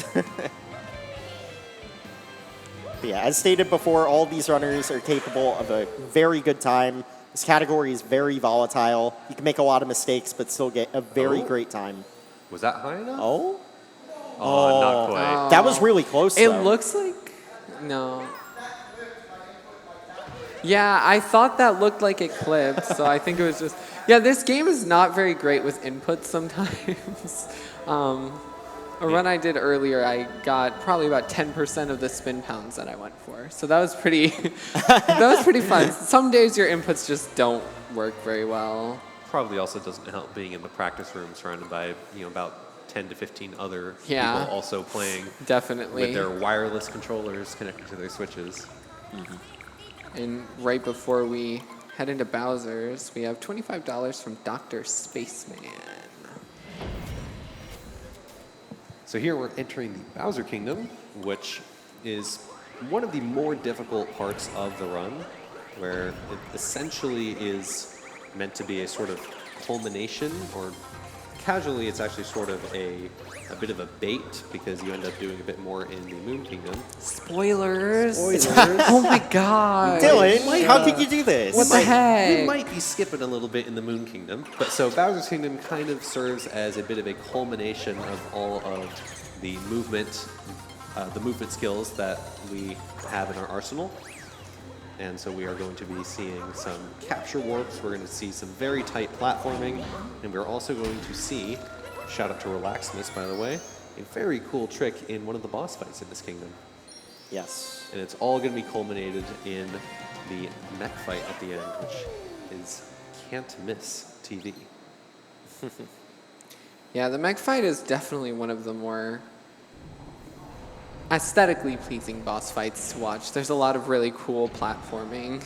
Speaker 2: But yeah, as stated before, all these runners are capable of a very good time. This category is very volatile. You can make a lot of mistakes, but still get a very great time.
Speaker 1: Was that high enough?
Speaker 2: Oh?
Speaker 1: Oh, not quite.
Speaker 2: That was really close,
Speaker 3: It
Speaker 2: though.
Speaker 3: looks like... No. Yeah, I thought that looked like it clipped, so I think it was just... Yeah, this game is not very great with inputs sometimes. A run I did earlier, I got probably about 10% of the spin pounds that I went for. So that was pretty, that was pretty fun. Some days your inputs just don't work very well.
Speaker 1: Probably also doesn't help being in the practice room surrounded by, about 10 to 15 other
Speaker 3: Yeah.
Speaker 1: people also playing
Speaker 3: Definitely.
Speaker 1: with their wireless controllers connected to their switches.
Speaker 3: And right before we head into Bowser's, we have $25 from Dr. Spaceman.
Speaker 1: So here we're entering the Bowser Kingdom, which is one of the more difficult parts of the run, where it essentially is meant to be a sort of culmination, or casually it's actually sort of a bit of a bait, because you end up doing a bit more in the Moon Kingdom.
Speaker 3: Spoilers. Oh my god.
Speaker 2: Dylan, how could you do this?
Speaker 3: What the heck?
Speaker 1: We might be skipping a little bit in the Moon Kingdom, but so Bowser's Kingdom kind of serves as a bit of a culmination of all of the movement skills that we have in our arsenal. And so we are going to be seeing some capture warps, we're going to see some very tight platforming, and we're also going to see, shout out to Relaxmas by the way, a very cool trick in one of the boss fights in this kingdom.
Speaker 2: Yes.
Speaker 1: And it's all going to be culminated in the mech fight at the end, which is can't miss TV.
Speaker 3: Yeah, the mech fight is definitely one of the more aesthetically pleasing boss fights to watch. There's a lot of really cool platforming.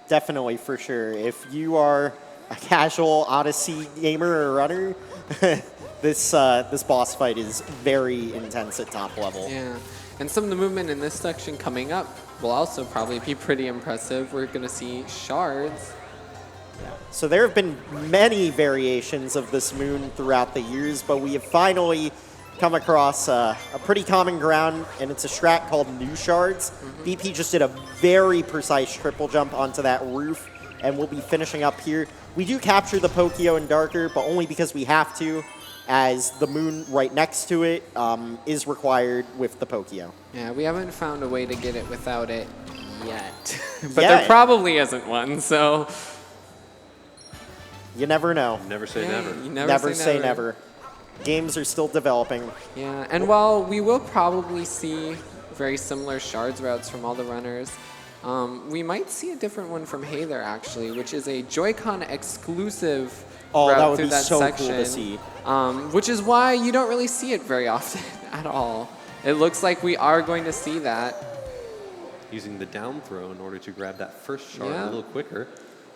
Speaker 2: Definitely, for sure. If you are a casual Odyssey gamer or runner, this boss fight is very intense at top level.
Speaker 3: Yeah, and some of the movement in this section coming up will also probably be pretty impressive. We're going to see shards.
Speaker 2: So there have been many variations of this moon throughout the years, but we have finally come across a pretty common ground, and it's a strat called New Shards. BP just did a very precise triple jump onto that roof, and we'll be finishing up here. We do capture the Pokio and Darker, but only because we have to, as the moon right next to it is required with the Pokio.
Speaker 3: Yeah, we haven't found a way to get it without it yet. But
Speaker 2: Yeah.
Speaker 3: there probably isn't one, so...
Speaker 2: You never know.
Speaker 1: Never say
Speaker 3: Yeah,
Speaker 1: never.
Speaker 3: you
Speaker 2: Never say never. Games are still developing.
Speaker 3: Yeah, and while we will probably see very similar shards routes from all the runners, we might see a different one from Heythere, actually, which is a Joy-Con exclusive route
Speaker 2: that would
Speaker 3: through
Speaker 2: be
Speaker 3: that
Speaker 2: so
Speaker 3: section,
Speaker 2: cool to see.
Speaker 3: Which is why you don't really see it very often at all. It looks like we are going to see that.
Speaker 1: Using the down throw in order to grab that first shard
Speaker 3: Yeah.
Speaker 1: a little quicker.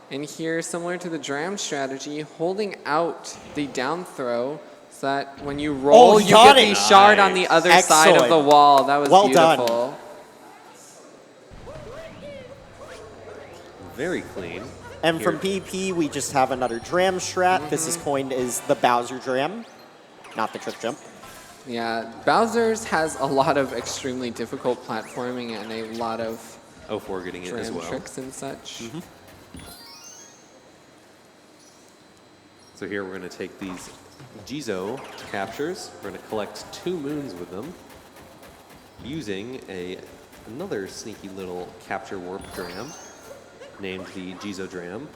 Speaker 3: And here, similar to the Dram strategy, holding out the down throw so that when you roll, you
Speaker 2: got
Speaker 3: get the
Speaker 2: it.
Speaker 3: shard on the other side of
Speaker 2: Excellent.
Speaker 3: the wall. That was
Speaker 2: Well done.
Speaker 3: beautiful.
Speaker 1: Very clean.
Speaker 2: And
Speaker 1: Here.
Speaker 2: from PP, we just have another Dram strat. This is coined as the Bowser Dram, not the trick jump.
Speaker 3: Yeah, Bowser's has a lot of extremely difficult platforming and a lot of
Speaker 1: 04 getting it as
Speaker 3: Dram
Speaker 1: well.
Speaker 3: tricks and such.
Speaker 1: So here we're going to take these Jizo captures. We're going to collect 2 moons with them using another sneaky little capture warp dram named the Jizo Dram.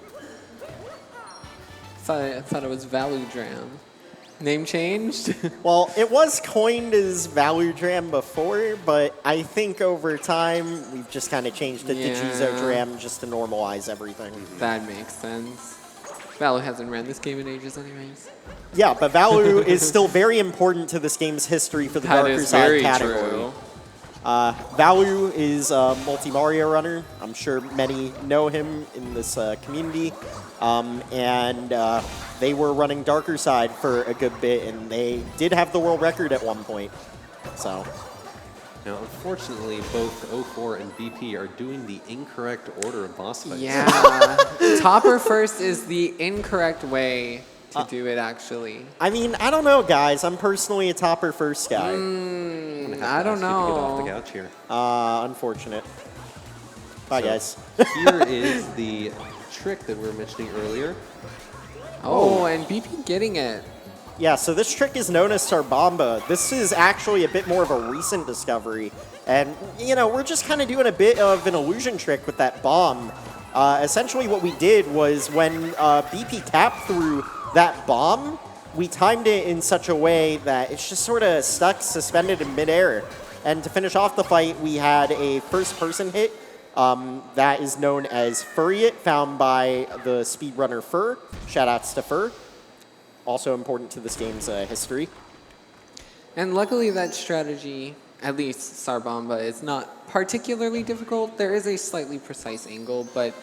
Speaker 3: I thought it was Value Dram. Name changed?
Speaker 2: Well, it was coined as Value Dram before, but I think over time we've just kind of changed it to Jizo Dram just to normalize everything.
Speaker 3: That makes sense. Value hasn't ran this game in ages anyways.
Speaker 2: Yeah, but Value is still very important to this game's history for the
Speaker 3: That
Speaker 2: Darker
Speaker 3: is
Speaker 2: Side
Speaker 3: very
Speaker 2: category.
Speaker 3: true.
Speaker 2: Value is a multi-Mario runner. I'm sure many know him in this community. And they were running Darker Side for a good bit, and they did have the world record at one point. So
Speaker 1: Now, unfortunately, both 04 and BP are doing the incorrect order of boss fights.
Speaker 3: Yeah. Topper first is the incorrect way to do it, actually.
Speaker 2: I mean, I don't know, guys. I'm personally a topper first guy.
Speaker 3: I don't
Speaker 1: Get off the
Speaker 3: know.
Speaker 1: couch here.
Speaker 2: Unfortunate. Bye,
Speaker 1: So,
Speaker 2: guys.
Speaker 1: Here is the trick that we were mentioning earlier.
Speaker 3: Oh, and BP getting it.
Speaker 2: Yeah, so this trick is known as Sarbamba. This is actually a bit more of a recent discovery. And, you know, we're just kind of doing a bit of an illusion trick with that bomb. Essentially what we did was when BP tapped through that bomb, we timed it in such a way that it's just sort of stuck, suspended in midair. And to finish off the fight, we had a first-person hit that is known as Furry It, found by the speedrunner Fur. Shoutouts to Fur. Also important to this game's history.
Speaker 3: And luckily that strategy, at least Sarbamba, is not particularly difficult. There is a slightly precise angle, but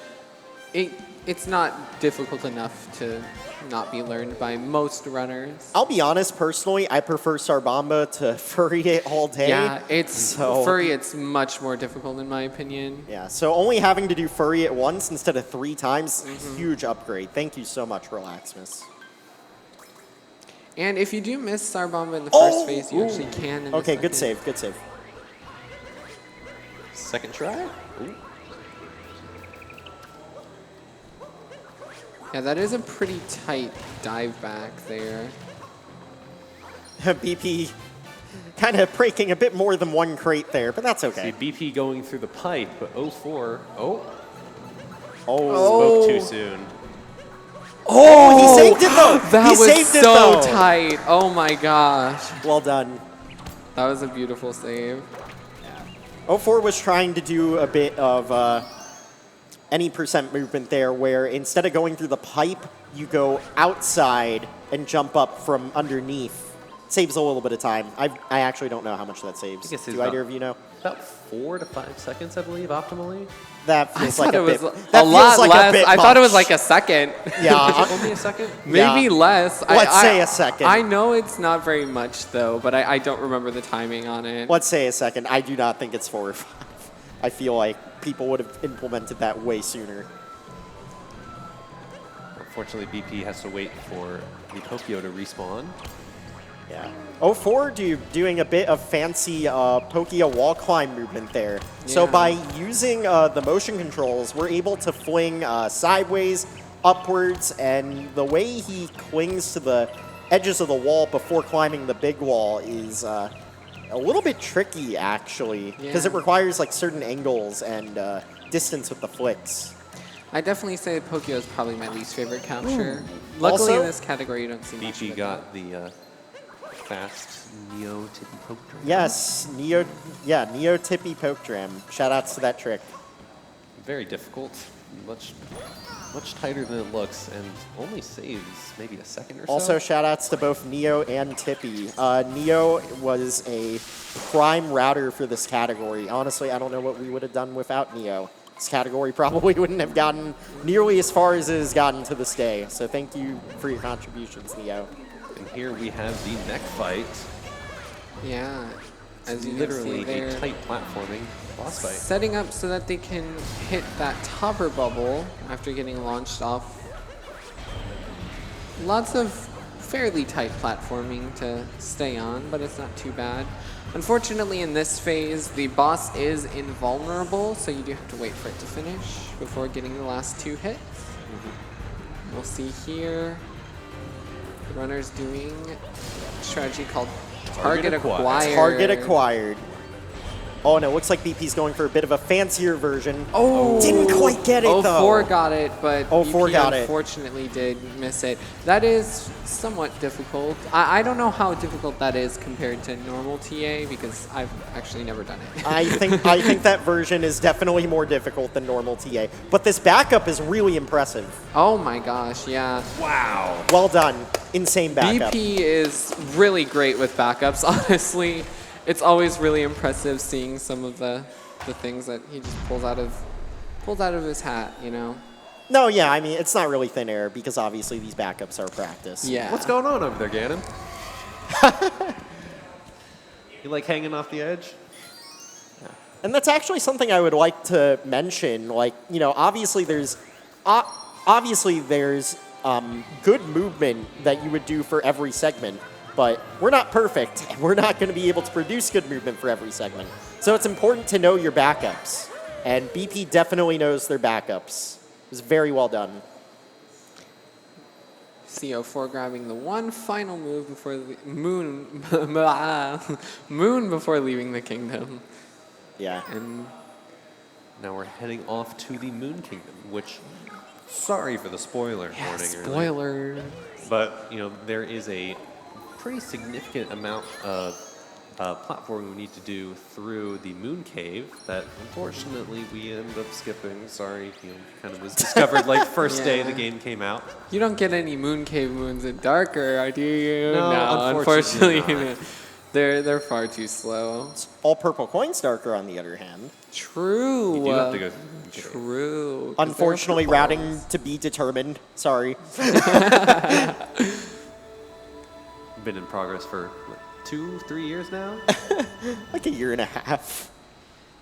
Speaker 3: it's not difficult enough to not be learned by most runners.
Speaker 2: I'll be honest, personally, I prefer Sarbamba to Furry It all day.
Speaker 3: Yeah, Furry It's much more difficult in my opinion.
Speaker 2: Yeah, so only having to do Furry It once instead of 3 times, huge upgrade. Thank you so much, Relaxmas.
Speaker 3: And if you do miss Sarbamba in the first phase, you actually can in the
Speaker 2: Okay, good
Speaker 3: second.
Speaker 2: save, good save.
Speaker 1: Second try. Ooh.
Speaker 3: Yeah, that is a pretty tight dive back there.
Speaker 2: BP kind of breaking a bit more than one crate there, but that's okay.
Speaker 1: See, BP going through the pipe, but 04,
Speaker 2: Oh,
Speaker 1: spoke too soon.
Speaker 2: he saved it though!
Speaker 3: That
Speaker 2: He
Speaker 3: was
Speaker 2: saved it,
Speaker 3: so
Speaker 2: though.
Speaker 3: tight. Oh my gosh.
Speaker 2: Well done.
Speaker 3: That was a beautiful save.
Speaker 2: 04 was trying to do a bit of any percent movement there where instead of going through the pipe, you go outside and jump up from underneath. Saves a little bit of time. I actually don't know how much that saves.
Speaker 1: I guess it's
Speaker 2: Do either of you know?
Speaker 1: About 4 to 5 seconds, I believe, optimally.
Speaker 2: That
Speaker 3: I
Speaker 2: feels like
Speaker 3: thought
Speaker 2: a
Speaker 3: it was
Speaker 2: bit.
Speaker 3: a
Speaker 2: That
Speaker 3: lot
Speaker 2: feels like
Speaker 3: less.
Speaker 2: a bit
Speaker 3: I thought it was
Speaker 2: much.
Speaker 3: like a second.
Speaker 2: Yeah,
Speaker 1: Only a second?
Speaker 3: Maybe
Speaker 2: Yeah.
Speaker 3: less.
Speaker 2: Let's say a second.
Speaker 3: I know it's not very much though, but I don't remember the timing on it.
Speaker 2: let's say a second. I do not think it's 4 or 5. I feel like people would have implemented that way sooner.
Speaker 1: Unfortunately, BP has to wait for the Tokyo to respawn.
Speaker 2: Yeah. 04 doing a bit of fancy Pokia wall climb movement there. So
Speaker 3: Yeah.
Speaker 2: by using the motion controls, we're able to fling sideways, upwards, and the way he clings to the edges of the wall before climbing the big wall is a little bit tricky, actually, because it
Speaker 3: Yeah.
Speaker 2: requires like certain angles and distance with the flicks.
Speaker 3: I definitely say Pokio is probably my least favorite capture. Luckily
Speaker 2: Also-
Speaker 3: in this category you don't see much of
Speaker 1: BP
Speaker 3: it,
Speaker 1: got the fast Neo tippy poke drum.
Speaker 2: Yes, Neo Tippy Poke Dram. Shoutouts to that trick.
Speaker 1: Very difficult. Much tighter than it looks, and only saves maybe a second or so.
Speaker 2: Also, shout-outs to both Neo and Tippy. Neo was a prime router for this category. Honestly, I don't know what we would have done without Neo. This category probably wouldn't have gotten nearly as far as it has gotten to this day. So thank you for your contributions, Neo.
Speaker 1: And here we have the neck fight.
Speaker 3: Yeah. As you
Speaker 1: Literally
Speaker 3: can see there.
Speaker 1: a tight platforming boss fight.
Speaker 3: Setting up so that they can hit that topper bubble after getting launched off. Lots of fairly tight platforming to stay on, but it's not too bad. Unfortunately, in this phase, the boss is invulnerable, so you do have to wait for it to finish before getting the last 2 hits. We'll see here. The runner's doing a strategy called Target Acquired.
Speaker 2: Target acquired. Oh, and it looks like BP's going for a bit of a fancier version.
Speaker 3: Oh!
Speaker 2: Didn't quite get it, though.
Speaker 3: 04 got it, but
Speaker 2: 04
Speaker 3: BP
Speaker 2: got it.
Speaker 3: unfortunately did miss it. That is somewhat difficult. I don't know how difficult that is compared to normal TA because I've actually never done it.
Speaker 2: I think that version is definitely more difficult than normal TA. But this backup is really impressive.
Speaker 3: Oh my gosh, yeah.
Speaker 1: Wow.
Speaker 2: Well done. Insane backup.
Speaker 3: BP is really great with backups, honestly. It's always really impressive seeing some of the things that he just pulls out of his hat, you know?
Speaker 2: No, yeah, I mean, it's not really thin air because obviously these backups are practice.
Speaker 3: Yeah.
Speaker 1: What's going on over there, Ganon? You like hanging off the edge?
Speaker 2: And that's actually something I would like to mention. Like, you know, obviously there's good movement that you would do for every segment, but we're not perfect, and we're not going to be able to produce good movement for every segment. So it's important to know your backups, and BP definitely knows their backups. It was very well done.
Speaker 3: CO4 grabbing the one final move before the moon before leaving the kingdom.
Speaker 2: Yeah.
Speaker 3: And
Speaker 1: Now we're heading off to the Moon Kingdom, which, sorry for the spoiler warning. earlier.
Speaker 3: spoiler.
Speaker 1: But, you know, there is a pretty significant amount of platforming we need to do through the Moon Cave that, unfortunately, we ended up skipping. Sorry, you know, kind of was discovered like first day the game came out.
Speaker 3: You don't get any moon cave moons in Darker, do you?
Speaker 1: No, unfortunately
Speaker 3: unfortunately they're far too slow.
Speaker 2: All purple coins darker, on the other hand.
Speaker 3: True.
Speaker 1: You do have to go.
Speaker 3: True. 'cause
Speaker 2: Unfortunately,
Speaker 3: they're
Speaker 2: routing
Speaker 3: purples.
Speaker 2: to be determined. Sorry.
Speaker 1: Been in progress for what, 2-3 years now.
Speaker 2: Like a year and a half.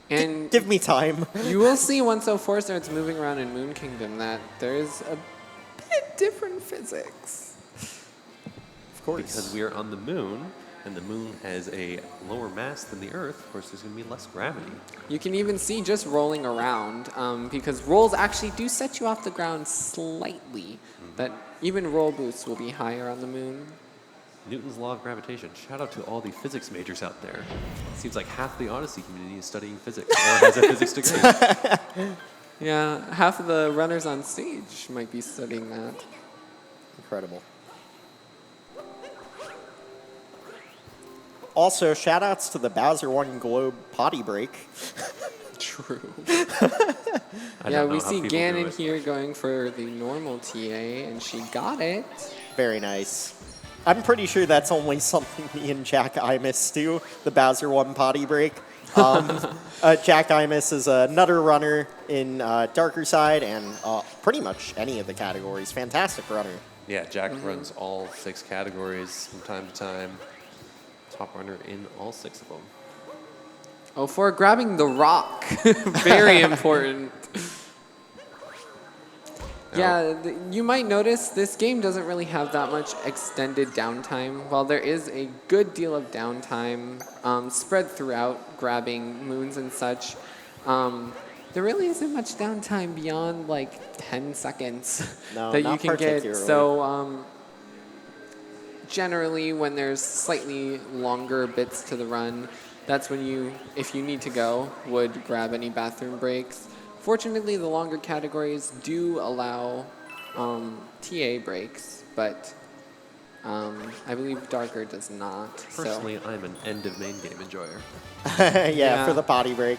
Speaker 3: And
Speaker 2: Give me time.
Speaker 3: you will see once 04 starts moving around in Moon Kingdom that there's a bit different physics.
Speaker 2: Of course.
Speaker 1: Because we are on the moon, and the moon has a lower mass than the Earth. Of course, there's going to be less gravity.
Speaker 3: You can even see just rolling around, because rolls actually do set you off the ground slightly. That even roll boosts will be higher on the moon.
Speaker 1: Newton's law of gravitation. Shout out to all the physics majors out there. Seems like half the Odyssey community is studying physics or has a physics degree.
Speaker 3: Yeah, half of the runners on stage might be studying that.
Speaker 2: Incredible. Also, shout-outs to the Bowser 1 Globe potty break.
Speaker 3: True.
Speaker 1: I
Speaker 3: Yeah,
Speaker 1: don't know
Speaker 3: we
Speaker 1: how
Speaker 3: see
Speaker 1: people do
Speaker 3: Ganon
Speaker 1: it.
Speaker 3: here going for the normal TA, and she got it.
Speaker 2: Very nice. I'm pretty sure that's only something me and Jack Imus do, the Bowser 1 potty break. Jack Imus is a nutter runner in Darker Side and pretty much any of the categories. Fantastic runner.
Speaker 1: Yeah, Jack runs all 6 categories from time to time. Top runner in all 6 of them.
Speaker 3: Oh, for grabbing the rock. Very important. Yeah, you might notice this game doesn't really have that much extended downtime. While there is a good deal of downtime spread throughout grabbing moons and such, there really isn't much downtime beyond like 10 seconds
Speaker 2: No,
Speaker 3: that you
Speaker 2: not
Speaker 3: can get.
Speaker 2: particularly.
Speaker 3: So generally when there's slightly longer bits to the run, that's when you, if you need to go, would grab any bathroom breaks. Fortunately, the longer categories do allow TA breaks, but I believe Darker does not.
Speaker 1: Personally, I'm an end of main game enjoyer.
Speaker 2: Yeah, for the potty break.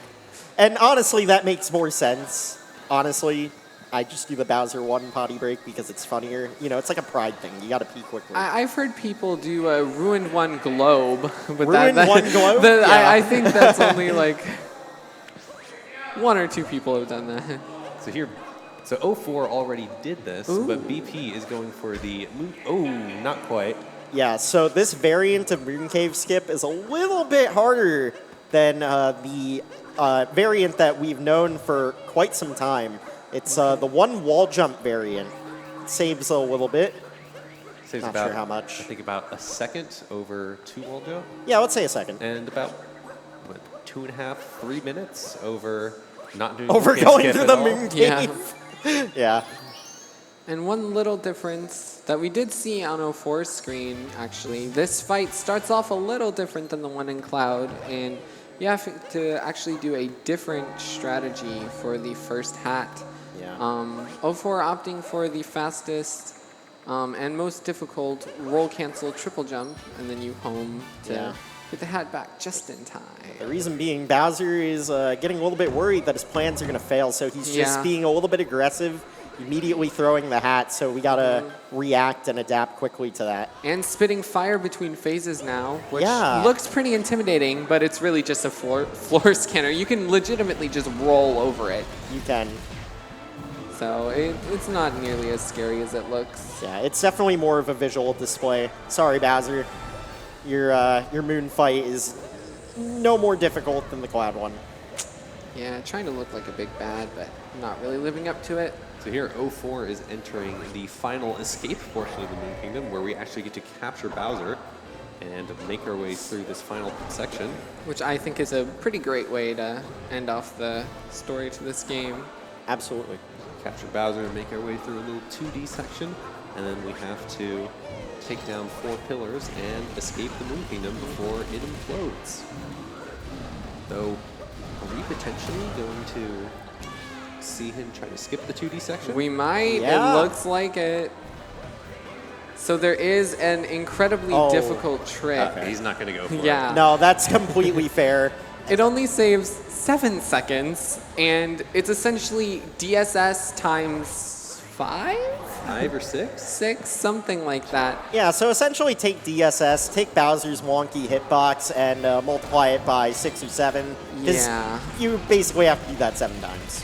Speaker 2: And honestly, that makes more sense. Honestly, I just do the Bowser 1 potty break because it's funnier. You know, it's like a pride thing. You got to pee quickly.
Speaker 3: I've heard people do a ruined one globe. With
Speaker 2: Ruined one globe? Yeah.
Speaker 3: I think that's only like 1 or 2 people have done that.
Speaker 1: So here, so 04 already did this, but BP is going for the moon. Oh, not quite.
Speaker 2: Yeah, so this variant of Moon Cave skip is a little bit harder than the variant that we've known for quite some time. It's the one wall jump variant. It saves a little bit.
Speaker 1: Saves
Speaker 2: Not
Speaker 1: about,
Speaker 2: sure how much.
Speaker 1: I think about a second over 2 wall jump,
Speaker 2: Yeah, let's say a second.
Speaker 1: and about what, 2.5, 3 minutes over not doing
Speaker 2: Over
Speaker 1: moon cave
Speaker 2: going
Speaker 1: skip
Speaker 2: through
Speaker 1: at
Speaker 2: the
Speaker 1: all.
Speaker 2: Moon
Speaker 3: Yeah.
Speaker 2: Cave. Yeah.
Speaker 3: And one little difference that we did see on 04's screen, actually, this fight starts off a little different than the one in Cloud, and you have to actually do a different strategy for the first hat.
Speaker 2: Yeah.
Speaker 3: 04 opting for the fastest and most difficult roll cancel triple jump, and then you home to
Speaker 2: Yeah.
Speaker 3: get the hat back just in time.
Speaker 2: The reason being Bowser is getting a little bit worried that his plans are going to fail, so he's just
Speaker 3: Yeah.
Speaker 2: being a little bit aggressive, immediately throwing the hat, so we got to react and adapt quickly to that.
Speaker 3: And spitting fire between phases now, which
Speaker 2: Yeah.
Speaker 3: looks pretty intimidating, but it's really just a floor scanner. You can legitimately just roll over it.
Speaker 2: You can.
Speaker 3: So it's not nearly as scary as it looks.
Speaker 2: Yeah, it's definitely more of a visual display. Sorry, Bowser. Your moon fight is no more difficult than the Cloud one.
Speaker 3: Yeah, trying to look like a big bad, but not really living up to it.
Speaker 1: So here, 04 is entering the final escape portion of the Moon Kingdom, where we actually get to capture Bowser and make our way through this final section.
Speaker 3: Which I think is a pretty great way to end off the story to this game.
Speaker 2: Absolutely.
Speaker 1: Capture Bowser and make our way through a little 2D section, and then we have to take down 4 pillars and escape the Moon Kingdom before it implodes. Though, are we potentially going to see him try to skip the 2D section?
Speaker 3: We might.
Speaker 2: Yeah.
Speaker 3: It looks like it. So there is an incredibly difficult trick.
Speaker 1: He's not going to go for it.
Speaker 3: Yeah.
Speaker 2: No, that's completely fair.
Speaker 3: It only saves 7 seconds, and it's essentially DSS times 5?
Speaker 1: 5 or 6?
Speaker 3: 6? Something like that.
Speaker 2: Yeah, so essentially take DSS, take Bowser's wonky hitbox, and multiply it by 6 or 7. 'Cause
Speaker 3: Yeah.
Speaker 2: you basically have to do that 7 times.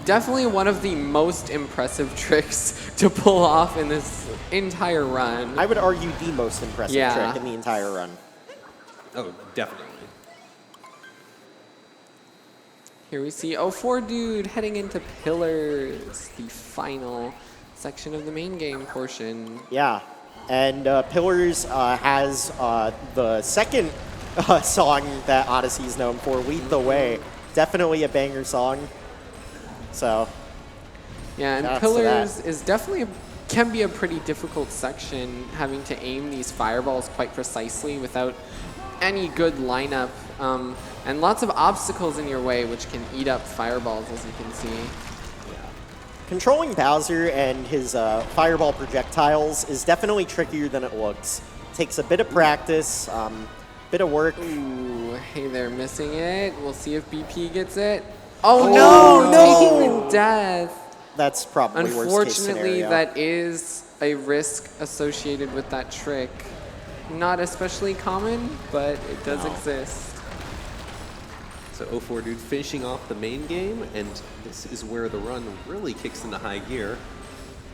Speaker 3: Definitely one of the most impressive tricks to pull off in this entire run.
Speaker 2: I would argue the most impressive
Speaker 3: Yeah.
Speaker 2: trick in the entire run.
Speaker 1: Oh, definitely.
Speaker 3: Here we see 04dude heading into Pillars, the final section of the main game portion.
Speaker 2: Yeah, and Pillars has the second song that Odyssey is known for, Lead the Way. Definitely a banger song. So,
Speaker 3: Yeah, and
Speaker 2: Shouts to
Speaker 3: Pillars
Speaker 2: that.
Speaker 3: is definitely can be a pretty difficult section, having to aim these fireballs quite precisely without any good lineup, and lots of obstacles in your way, which can eat up fireballs, as you can see.
Speaker 2: controlling Bowser and his fireball projectiles is definitely trickier than it looks. Takes a bit of practice, bit of work.
Speaker 3: Ooh, hey, they're missing it. We'll see if BP gets it. Oh,
Speaker 2: no, no!
Speaker 3: Taking the death.
Speaker 2: That's probably worst case
Speaker 3: Unfortunately,
Speaker 2: scenario.
Speaker 3: that is a risk associated with that trick. Not especially common, but it does exist.
Speaker 1: So 04dude finishing off the main game, and this is where the run really kicks into high gear.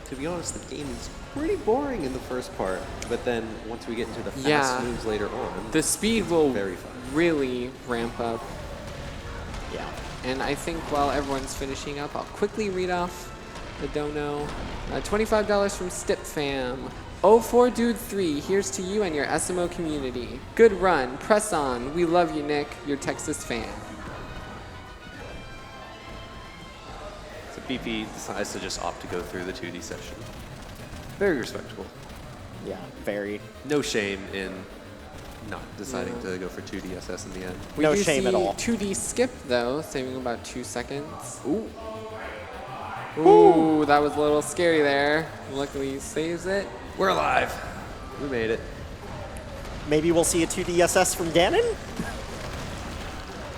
Speaker 1: To be honest, the game is pretty boring in the first part, but then once we get into the fast moves later on,
Speaker 3: The speed will
Speaker 1: very fun.
Speaker 3: really ramp up.
Speaker 2: Yeah.
Speaker 3: And I think while everyone's finishing up, I'll quickly read off the dono. $25 from StipFam. 04dude3, here's to you and your SMO community. Good run, press on. We love you, Nick, your Texas fan.
Speaker 1: So BP decides to just opt to go through the 2D session. Very respectable.
Speaker 2: Yeah, very.
Speaker 1: No shame in not deciding to go for 2DSS in the end.
Speaker 3: We
Speaker 2: No
Speaker 3: do
Speaker 2: shame
Speaker 3: see
Speaker 2: at all.
Speaker 3: 2D skip, though, saving about 2 seconds. Ooh. Ooh, that was a little scary there. Luckily, he saves it.
Speaker 1: We're alive. We made it.
Speaker 2: Maybe we'll see a 2DSS from Ganon?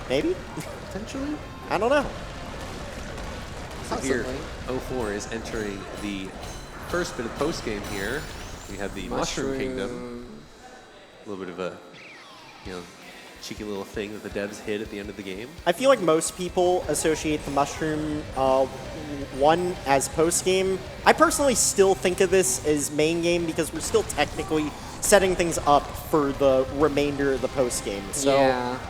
Speaker 2: Maybe?
Speaker 1: Potentially.
Speaker 2: I don't know.
Speaker 1: So here,
Speaker 3: Possibly.
Speaker 1: 04 is entering the first bit of post-game here. We have the Mushroom Kingdom. A little bit of a, cheeky little thing that the devs hid at the end of the game.
Speaker 2: I feel like most people associate the Mushroom one as post-game. I personally still think of this as main game because we're still technically setting things up for the remainder of the post-game. So,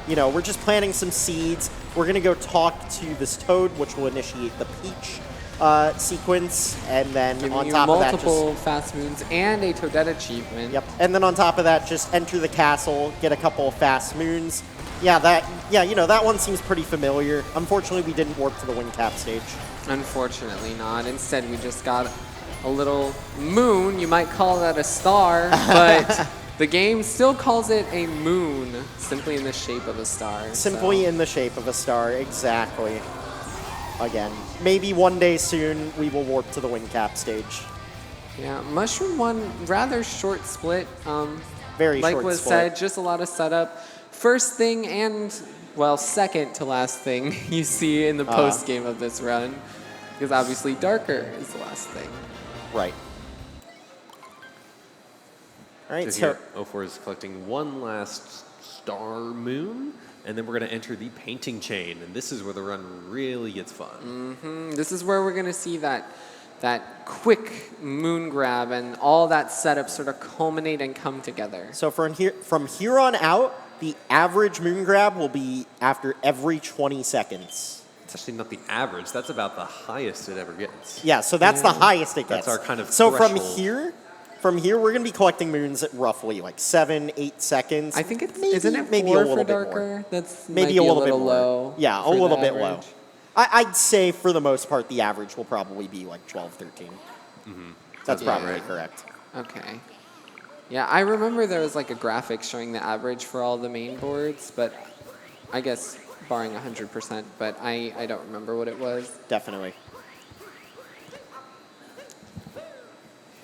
Speaker 3: Yeah.
Speaker 2: we're just planting some seeds. We're going to go talk to this Toad, which will initiate the Peach sequence, and then
Speaker 3: Giving
Speaker 2: on
Speaker 3: you
Speaker 2: top of that,
Speaker 3: multiple fast moons and a Toadette achievement.
Speaker 2: Yep. And then on top of that, just enter the castle, get a couple of fast moons. That one seems pretty familiar. Unfortunately, we didn't warp to the wing cap stage.
Speaker 3: Unfortunately not. Instead, we just got a little moon. You might call that a star, but the game still calls it a moon, simply in the shape of a star.
Speaker 2: Simply in the shape of a star, exactly. Again, maybe one day soon we will warp to the wing cap stage.
Speaker 3: Yeah, Mushroom one, rather short split.
Speaker 2: Very
Speaker 3: like
Speaker 2: short
Speaker 3: was
Speaker 2: split.
Speaker 3: said, just a lot of setup. First thing and, well, second to last thing you see in the post game of this run. Because obviously darker is the last thing.
Speaker 2: Right. All right,
Speaker 1: So here, 04 is collecting one last star moon, and then we're going to enter the painting chain, and this is where the run really gets fun.
Speaker 3: This is where we're going to see that quick moon grab and all that setup sort of culminate and come together.
Speaker 2: So from here on out, the average moon grab will be after every 20 seconds.
Speaker 1: That's actually not the average. That's about the highest it ever gets.
Speaker 2: Yeah, so that's the highest it gets.
Speaker 1: That's our kind of
Speaker 2: So
Speaker 1: threshold.
Speaker 2: from here, we're going to be collecting moons at roughly like 7, 8 seconds.
Speaker 3: I think it's
Speaker 2: maybe,
Speaker 3: isn't it
Speaker 2: maybe
Speaker 3: 4
Speaker 2: a little
Speaker 3: for
Speaker 2: bit more.
Speaker 3: darker? That's
Speaker 2: Maybe
Speaker 3: might be
Speaker 2: a little bit more.
Speaker 3: low.
Speaker 2: Yeah, a
Speaker 3: for the
Speaker 2: little bit low.
Speaker 3: average.
Speaker 2: I'd say for the most part, the average will probably be like 12, 13. That's
Speaker 3: Yeah.
Speaker 2: probably correct.
Speaker 3: Okay. Yeah, I remember there was like a graphic showing the average for all the main boards, but I guess barring 100%, but I don't remember what it was.
Speaker 2: Definitely.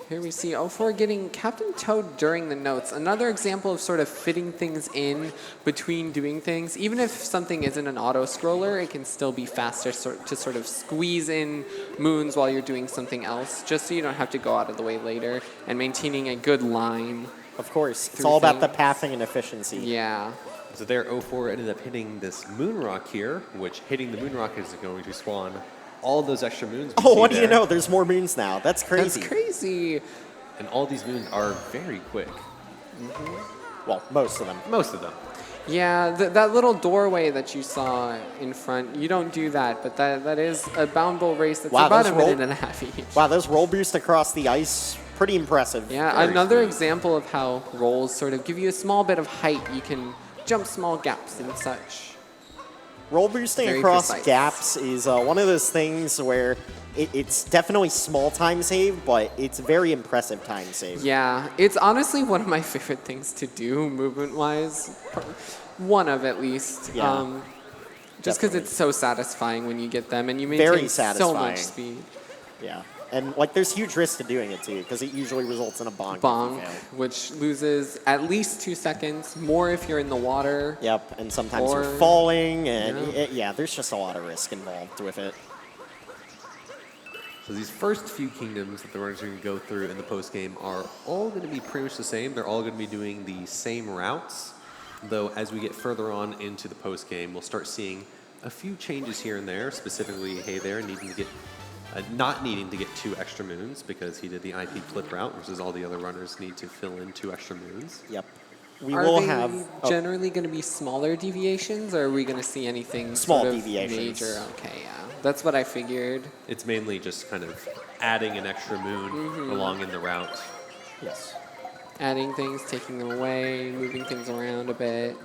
Speaker 3: Here we see 04 getting Captain Toad during the notes. Another example of sort of fitting things in between doing things. Even if something isn't an auto-scroller, it can still be faster to sort of squeeze in moons while you're doing something else, just so you don't have to go out of the way later, and maintaining a good line.
Speaker 2: Of course. It's
Speaker 3: Through
Speaker 2: all about the
Speaker 3: things.
Speaker 2: pathing and efficiency.
Speaker 3: Yeah.
Speaker 1: So there, 04 ended up hitting this moon rock here, which hitting the moon rock is going to spawn all those extra moons. we
Speaker 2: Oh,
Speaker 1: see
Speaker 2: what do you
Speaker 1: there.
Speaker 2: know? There's more moons now. That's crazy.
Speaker 3: That's crazy.
Speaker 1: And all these moons are very quick.
Speaker 2: Well, most of them.
Speaker 1: Most of them.
Speaker 3: Yeah, that little doorway that you saw in front, you don't do that, but that is a bound bull race that's
Speaker 2: Wow,
Speaker 3: about
Speaker 2: those
Speaker 3: a minute and a half each.
Speaker 2: Wow, those roll boosts across the ice, pretty impressive.
Speaker 3: Yeah,
Speaker 1: Very
Speaker 3: another
Speaker 1: smooth.
Speaker 3: example of how rolls sort of give you a small bit of height. You can jump small gaps and such.
Speaker 2: Roll boosting
Speaker 3: Very
Speaker 2: across
Speaker 3: precise.
Speaker 2: gaps is one of those things where it's definitely small time save, but it's very impressive time save.
Speaker 3: Yeah, it's honestly one of my favorite things to do, movement-wise. One of, at least.
Speaker 2: Yeah,
Speaker 3: Just because
Speaker 2: definitely.
Speaker 3: it's so satisfying when you get them, and you
Speaker 2: Very
Speaker 3: maintain so
Speaker 2: satisfying.
Speaker 3: much speed.
Speaker 2: Yeah. And like there's huge risk to doing it too, because it usually results in a bonk. if you
Speaker 3: Bonk,
Speaker 2: fail.
Speaker 3: which loses at least 2 seconds, more if you're in the water.
Speaker 2: Yep, and sometimes
Speaker 3: Or-
Speaker 2: you're falling, and
Speaker 3: Yeah.
Speaker 2: yeah, there's just a lot of risk involved with it.
Speaker 1: So these first few kingdoms that the runners are going to go through in the post game are all going to be pretty much the same. They're all going to be doing the same routes, though as we get further on into the post game, we'll start seeing a few changes here and there. Specifically, Hey There needing to get not needing to get 2 extra moons because he did the IP flip route, versus all the other runners need to fill in 2 extra moons.
Speaker 2: Yep. We
Speaker 3: Are
Speaker 2: will
Speaker 3: they
Speaker 2: have
Speaker 3: generally going to be smaller deviations, or are we going to see anything
Speaker 2: Small
Speaker 3: sort of
Speaker 2: deviations.
Speaker 3: major? Okay, yeah. That's what I figured.
Speaker 1: It's mainly just kind of adding an extra moon along in the route.
Speaker 2: yes.
Speaker 3: Adding things, taking them away, moving things around a bit.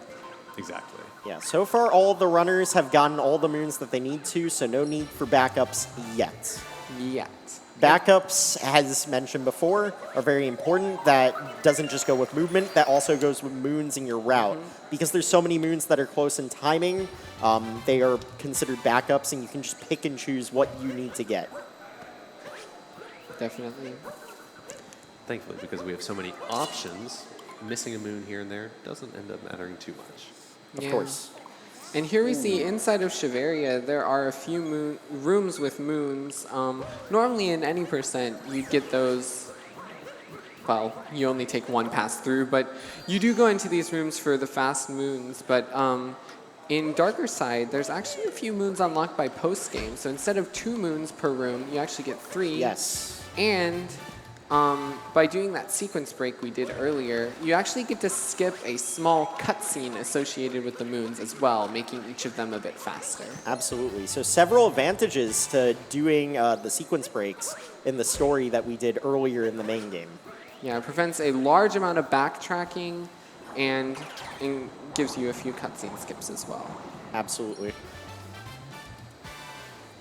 Speaker 1: Exactly.
Speaker 2: Yeah, so far all the runners have gotten all the moons that they need to, so no need for backups yet.
Speaker 3: Yet.
Speaker 2: Backups, as mentioned before, are very important. That doesn't just go with movement, that also goes with moons in your route. Because there's so many moons that are close in timing, they are considered backups, and you can just pick and choose what you need to get.
Speaker 3: Definitely.
Speaker 1: Thankfully, because we have so many options, missing a moon here and there doesn't end up mattering too much.
Speaker 2: Of
Speaker 3: Yeah.
Speaker 2: course.
Speaker 3: And here we see inside of Shiveria, there are a few rooms with moons. Normally in any percent, you'd get those, well, you only take 1 pass through, but you do go into these rooms for the fast moons. But in Darker Side, there's actually a few moons unlocked by post-game. So instead of 2 moons per room, you actually get 3.
Speaker 2: Yes.
Speaker 3: And by doing that sequence break we did earlier, you actually get to skip a small cutscene associated with the moons as well, making each of them a bit faster.
Speaker 2: Absolutely. So several advantages to doing the sequence breaks in the story that we did earlier in the main game.
Speaker 3: Yeah, it prevents a large amount of backtracking and gives you a few cutscene skips as well.
Speaker 2: Absolutely.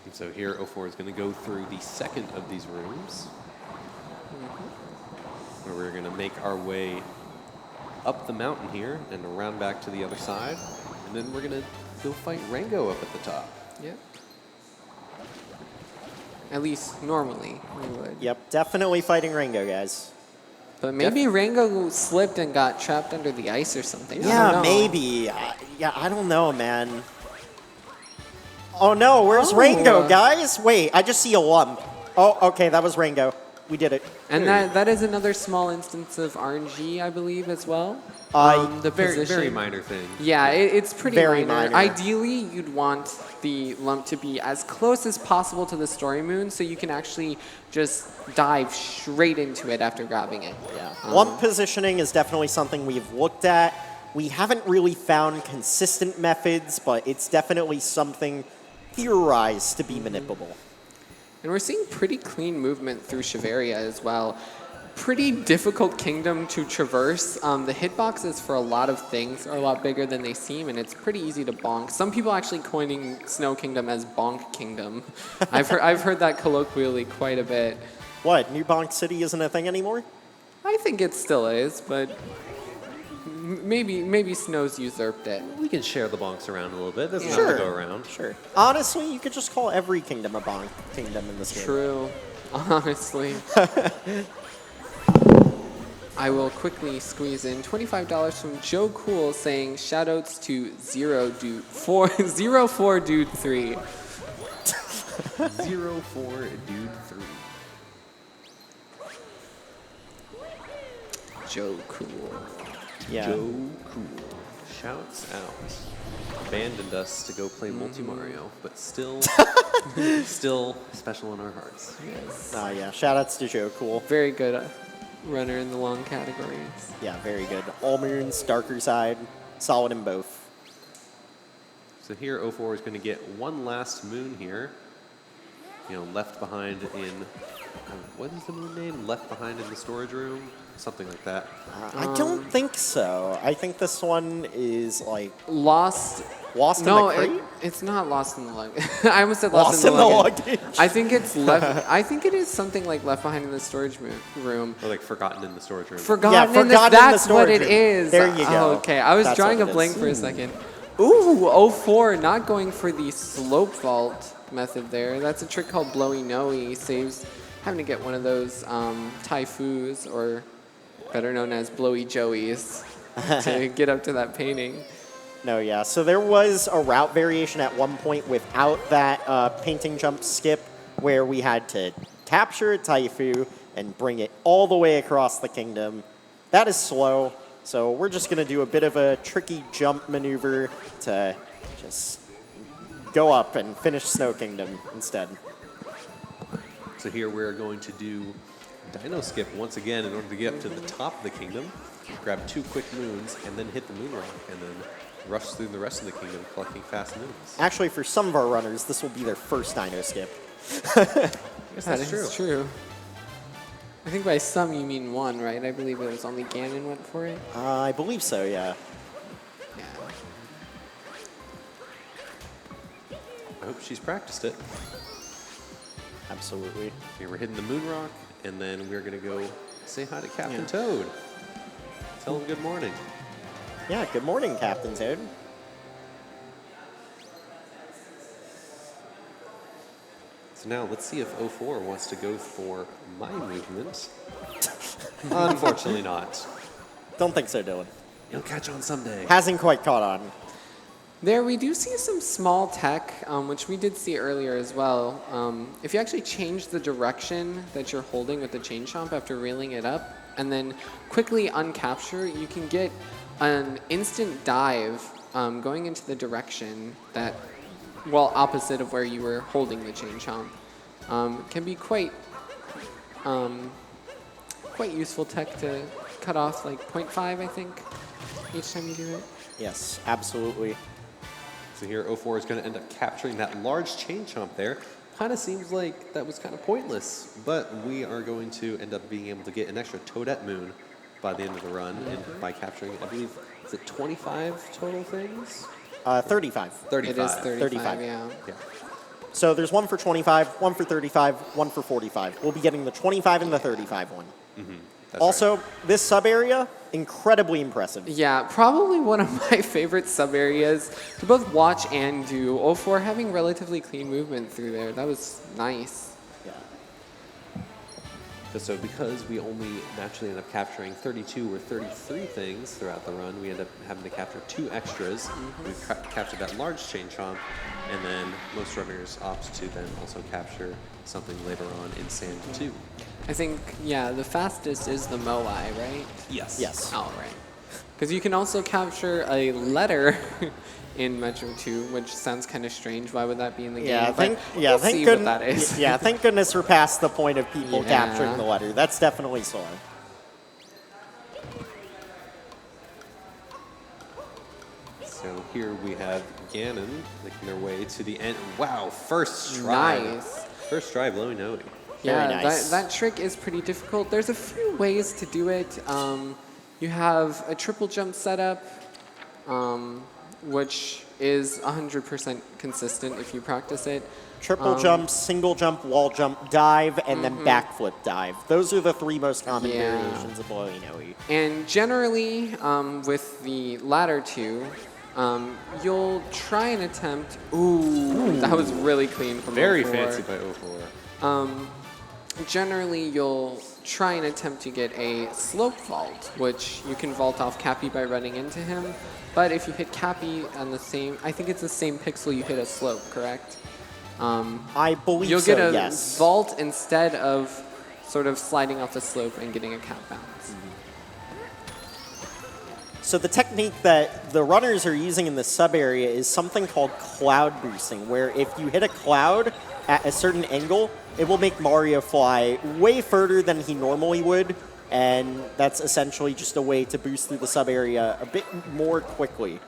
Speaker 1: And so here, 04 is going to go through the second of these rooms, where we're going to make our way up the mountain here and around back to the other side. And then we're going to go fight Rango up at the top.
Speaker 3: Yep. At least normally we would.
Speaker 2: Yep, definitely fighting Rango, guys.
Speaker 3: But maybe Rango slipped and got trapped under the ice or something. I
Speaker 2: Yeah,
Speaker 3: don't know.
Speaker 2: maybe. Yeah, I don't know, man. Oh no, where's
Speaker 3: Oh.
Speaker 2: Rango, guys? Wait, I just see a lump. Oh, okay, that was Rango. We did it.
Speaker 3: And that is another small instance of RNG, I believe, as well. The
Speaker 1: Very,
Speaker 3: position.
Speaker 1: very minor thing.
Speaker 3: Yeah, it's pretty
Speaker 2: Very
Speaker 3: minor.
Speaker 2: minor.
Speaker 3: Ideally, you'd want the lump to be as close as possible to the story moon so you can actually just dive straight into it after grabbing it.
Speaker 2: Yeah. Lump positioning is definitely something we've looked at. We haven't really found consistent methods, but it's definitely something theorized to be manipulable.
Speaker 3: And we're seeing pretty clean movement through Shiveria as well. Pretty difficult kingdom to traverse. The hitboxes for a lot of things are a lot bigger than they seem, and it's pretty easy to bonk. Some people actually coining Snow Kingdom as Bonk Kingdom. I've heard that colloquially quite a bit.
Speaker 2: What, New Bonk City isn't a thing anymore?
Speaker 3: I think it still is, but maybe Snow's usurped it.
Speaker 1: We can share the bonks around a little bit. There's enough
Speaker 2: Sure.
Speaker 1: to go around.
Speaker 2: Sure. Honestly, you could just call every kingdom a Bonk Kingdom in this game.
Speaker 3: True, honestly. I will quickly squeeze in $25 from Joe Cool saying shoutouts to 04dude3.
Speaker 1: 04dude3.
Speaker 3: Joe Cool.
Speaker 2: Yeah.
Speaker 1: Joe Cool. Shouts out. Abandoned us to go play Multi-Mario, but still special in our hearts.
Speaker 2: Yeah. Shoutouts to Joe Cool.
Speaker 3: Very good runner in the long categories.
Speaker 2: Yeah, very good. All Moons, Darker Side, solid in both.
Speaker 1: So here 04 is going to get one last moon here. Left behind in, what is the moon name? Left behind in the storage room? Something like that.
Speaker 2: I don't think so. I think this one is like
Speaker 3: Lost.
Speaker 2: Lost in
Speaker 3: No,
Speaker 2: the Crate?
Speaker 3: it's not Lost in the Luggage. I almost said
Speaker 2: Lost in the Luggage.
Speaker 3: I think it's left. I think it is something like Left Behind in the storage room.
Speaker 1: Or like Forgotten in the storage room.
Speaker 3: Forgotten in the,
Speaker 2: Forgotten in the
Speaker 3: that's what
Speaker 2: storage
Speaker 3: it
Speaker 2: room.
Speaker 3: is.
Speaker 2: There you go.
Speaker 3: Oh, okay, I was
Speaker 2: That's
Speaker 3: drawing a
Speaker 2: what it
Speaker 3: blank
Speaker 2: is.
Speaker 3: for a second. Ooh, 04 not going for the slope vault method there. That's a trick called Blowy Noey. Saves having to get one of those Typhoos, or better known as Blowy Joeys, to get up to that painting.
Speaker 2: No, yeah. So there was a route variation at one point without that painting jump skip where we had to capture a Taifu and bring it all the way across the kingdom. That is slow, so we're just going to do a bit of a tricky jump maneuver to just go up and finish Snow Kingdom instead.
Speaker 1: So here we're going to do Dino Skip once again in order to get up to the top of the kingdom, grab 2 quick moons, and then hit the moon rock, and then rush through the rest of the kingdom collecting fast moons.
Speaker 2: Actually, for some of our runners, this will be their first Dino Skip.
Speaker 1: I guess
Speaker 3: That
Speaker 1: that's
Speaker 3: is true. I think by some you mean one, right? I believe it was only Ganon went for it.
Speaker 2: I believe so, yeah.
Speaker 3: Yeah.
Speaker 1: I hope she's practiced it.
Speaker 2: Absolutely.
Speaker 1: Here we're hitting the moon rock, and then we're going to go say hi to Captain Toad. Tell him good morning.
Speaker 2: Yeah, good morning, Captain Toad.
Speaker 1: So now let's see if 04 wants to go for my movement. Unfortunately not.
Speaker 2: Don't think so, Dylan.
Speaker 1: You'll catch on someday.
Speaker 2: Hasn't quite caught on.
Speaker 3: There we do see some small tech, which we did see earlier as well. If you actually change the direction that you're holding with the chain chomp after reeling it up, and then quickly uncapture, you can get an instant dive going into the direction that, well, opposite of where you were holding the chain chomp. Can be quite useful tech to cut off like 0.5, I think, each time you do it.
Speaker 2: Yes, absolutely.
Speaker 1: So here 04 is going to end up capturing that large chain chomp there. Kind of seems like that was kind of pointless, but we are going to end up being able to get an extra Toadette Moon by the end of the run, and by capturing, I believe, is it 25 total things?
Speaker 2: 35.
Speaker 1: 35.
Speaker 3: It is 35, yeah.
Speaker 1: Yeah.
Speaker 2: So there's one for 25, one for 35, one for 45. We'll be getting the 25 and the 35 one.
Speaker 1: That's
Speaker 2: Also,
Speaker 1: right.
Speaker 2: this sub area, incredibly impressive.
Speaker 3: Yeah, probably one of my favorite sub areas to both watch and do. 04 having relatively clean movement through there. That was nice.
Speaker 2: Yeah.
Speaker 1: So because we only naturally end up capturing 32 or 33 things throughout the run, we end up having to capture 2 extras. We've captured that large chain chomp, and then most runners opt to then also capture something later on in Sand 2.
Speaker 3: I think, yeah, the fastest is the Moai, right?
Speaker 1: Yes.
Speaker 2: Yes.
Speaker 3: Oh, right. Because you can also capture a letter in Metro 2, which sounds kind of strange. Why would that be in the
Speaker 2: Yeah,
Speaker 3: game?
Speaker 2: thank
Speaker 3: See
Speaker 2: goodness.
Speaker 3: what that is.
Speaker 2: Yeah, thank goodness we're past the point of people
Speaker 3: Yeah.
Speaker 2: capturing the letter. That's definitely slow.
Speaker 1: So So here we have Ganon making their way to the end. Wow, first try.
Speaker 3: Nice.
Speaker 1: First try, blowing out.
Speaker 3: Yeah,
Speaker 2: Very nice.
Speaker 3: that trick is pretty difficult. There's a few ways to do it. You have a triple jump setup, which is 100% consistent if you practice it.
Speaker 2: Triple jump, single jump, wall jump, dive, and then backflip dive. Those are the three most common
Speaker 3: Yeah.
Speaker 2: variations of blowing Oe.
Speaker 3: And generally, with the latter two, you'll try and attempt. Ooh, that was really clean from
Speaker 1: Very
Speaker 3: 04.
Speaker 1: fancy by 04.
Speaker 3: Generally, you'll try and attempt to get a slope vault, which you can vault off Cappy by running into him. But if you hit Cappy on the same, I think it's the same pixel you hit a slope, correct?
Speaker 2: I believe
Speaker 3: You'll
Speaker 2: so,
Speaker 3: get a
Speaker 2: yes.
Speaker 3: vault instead of sort of sliding off the slope and getting a cap bounce.
Speaker 2: So the technique that the runners are using in the sub area is something called cloud boosting, where if you hit a cloud at a certain angle, it will make Mario fly way further than he normally would, and that's essentially just a way to boost through the sub area a bit more quickly.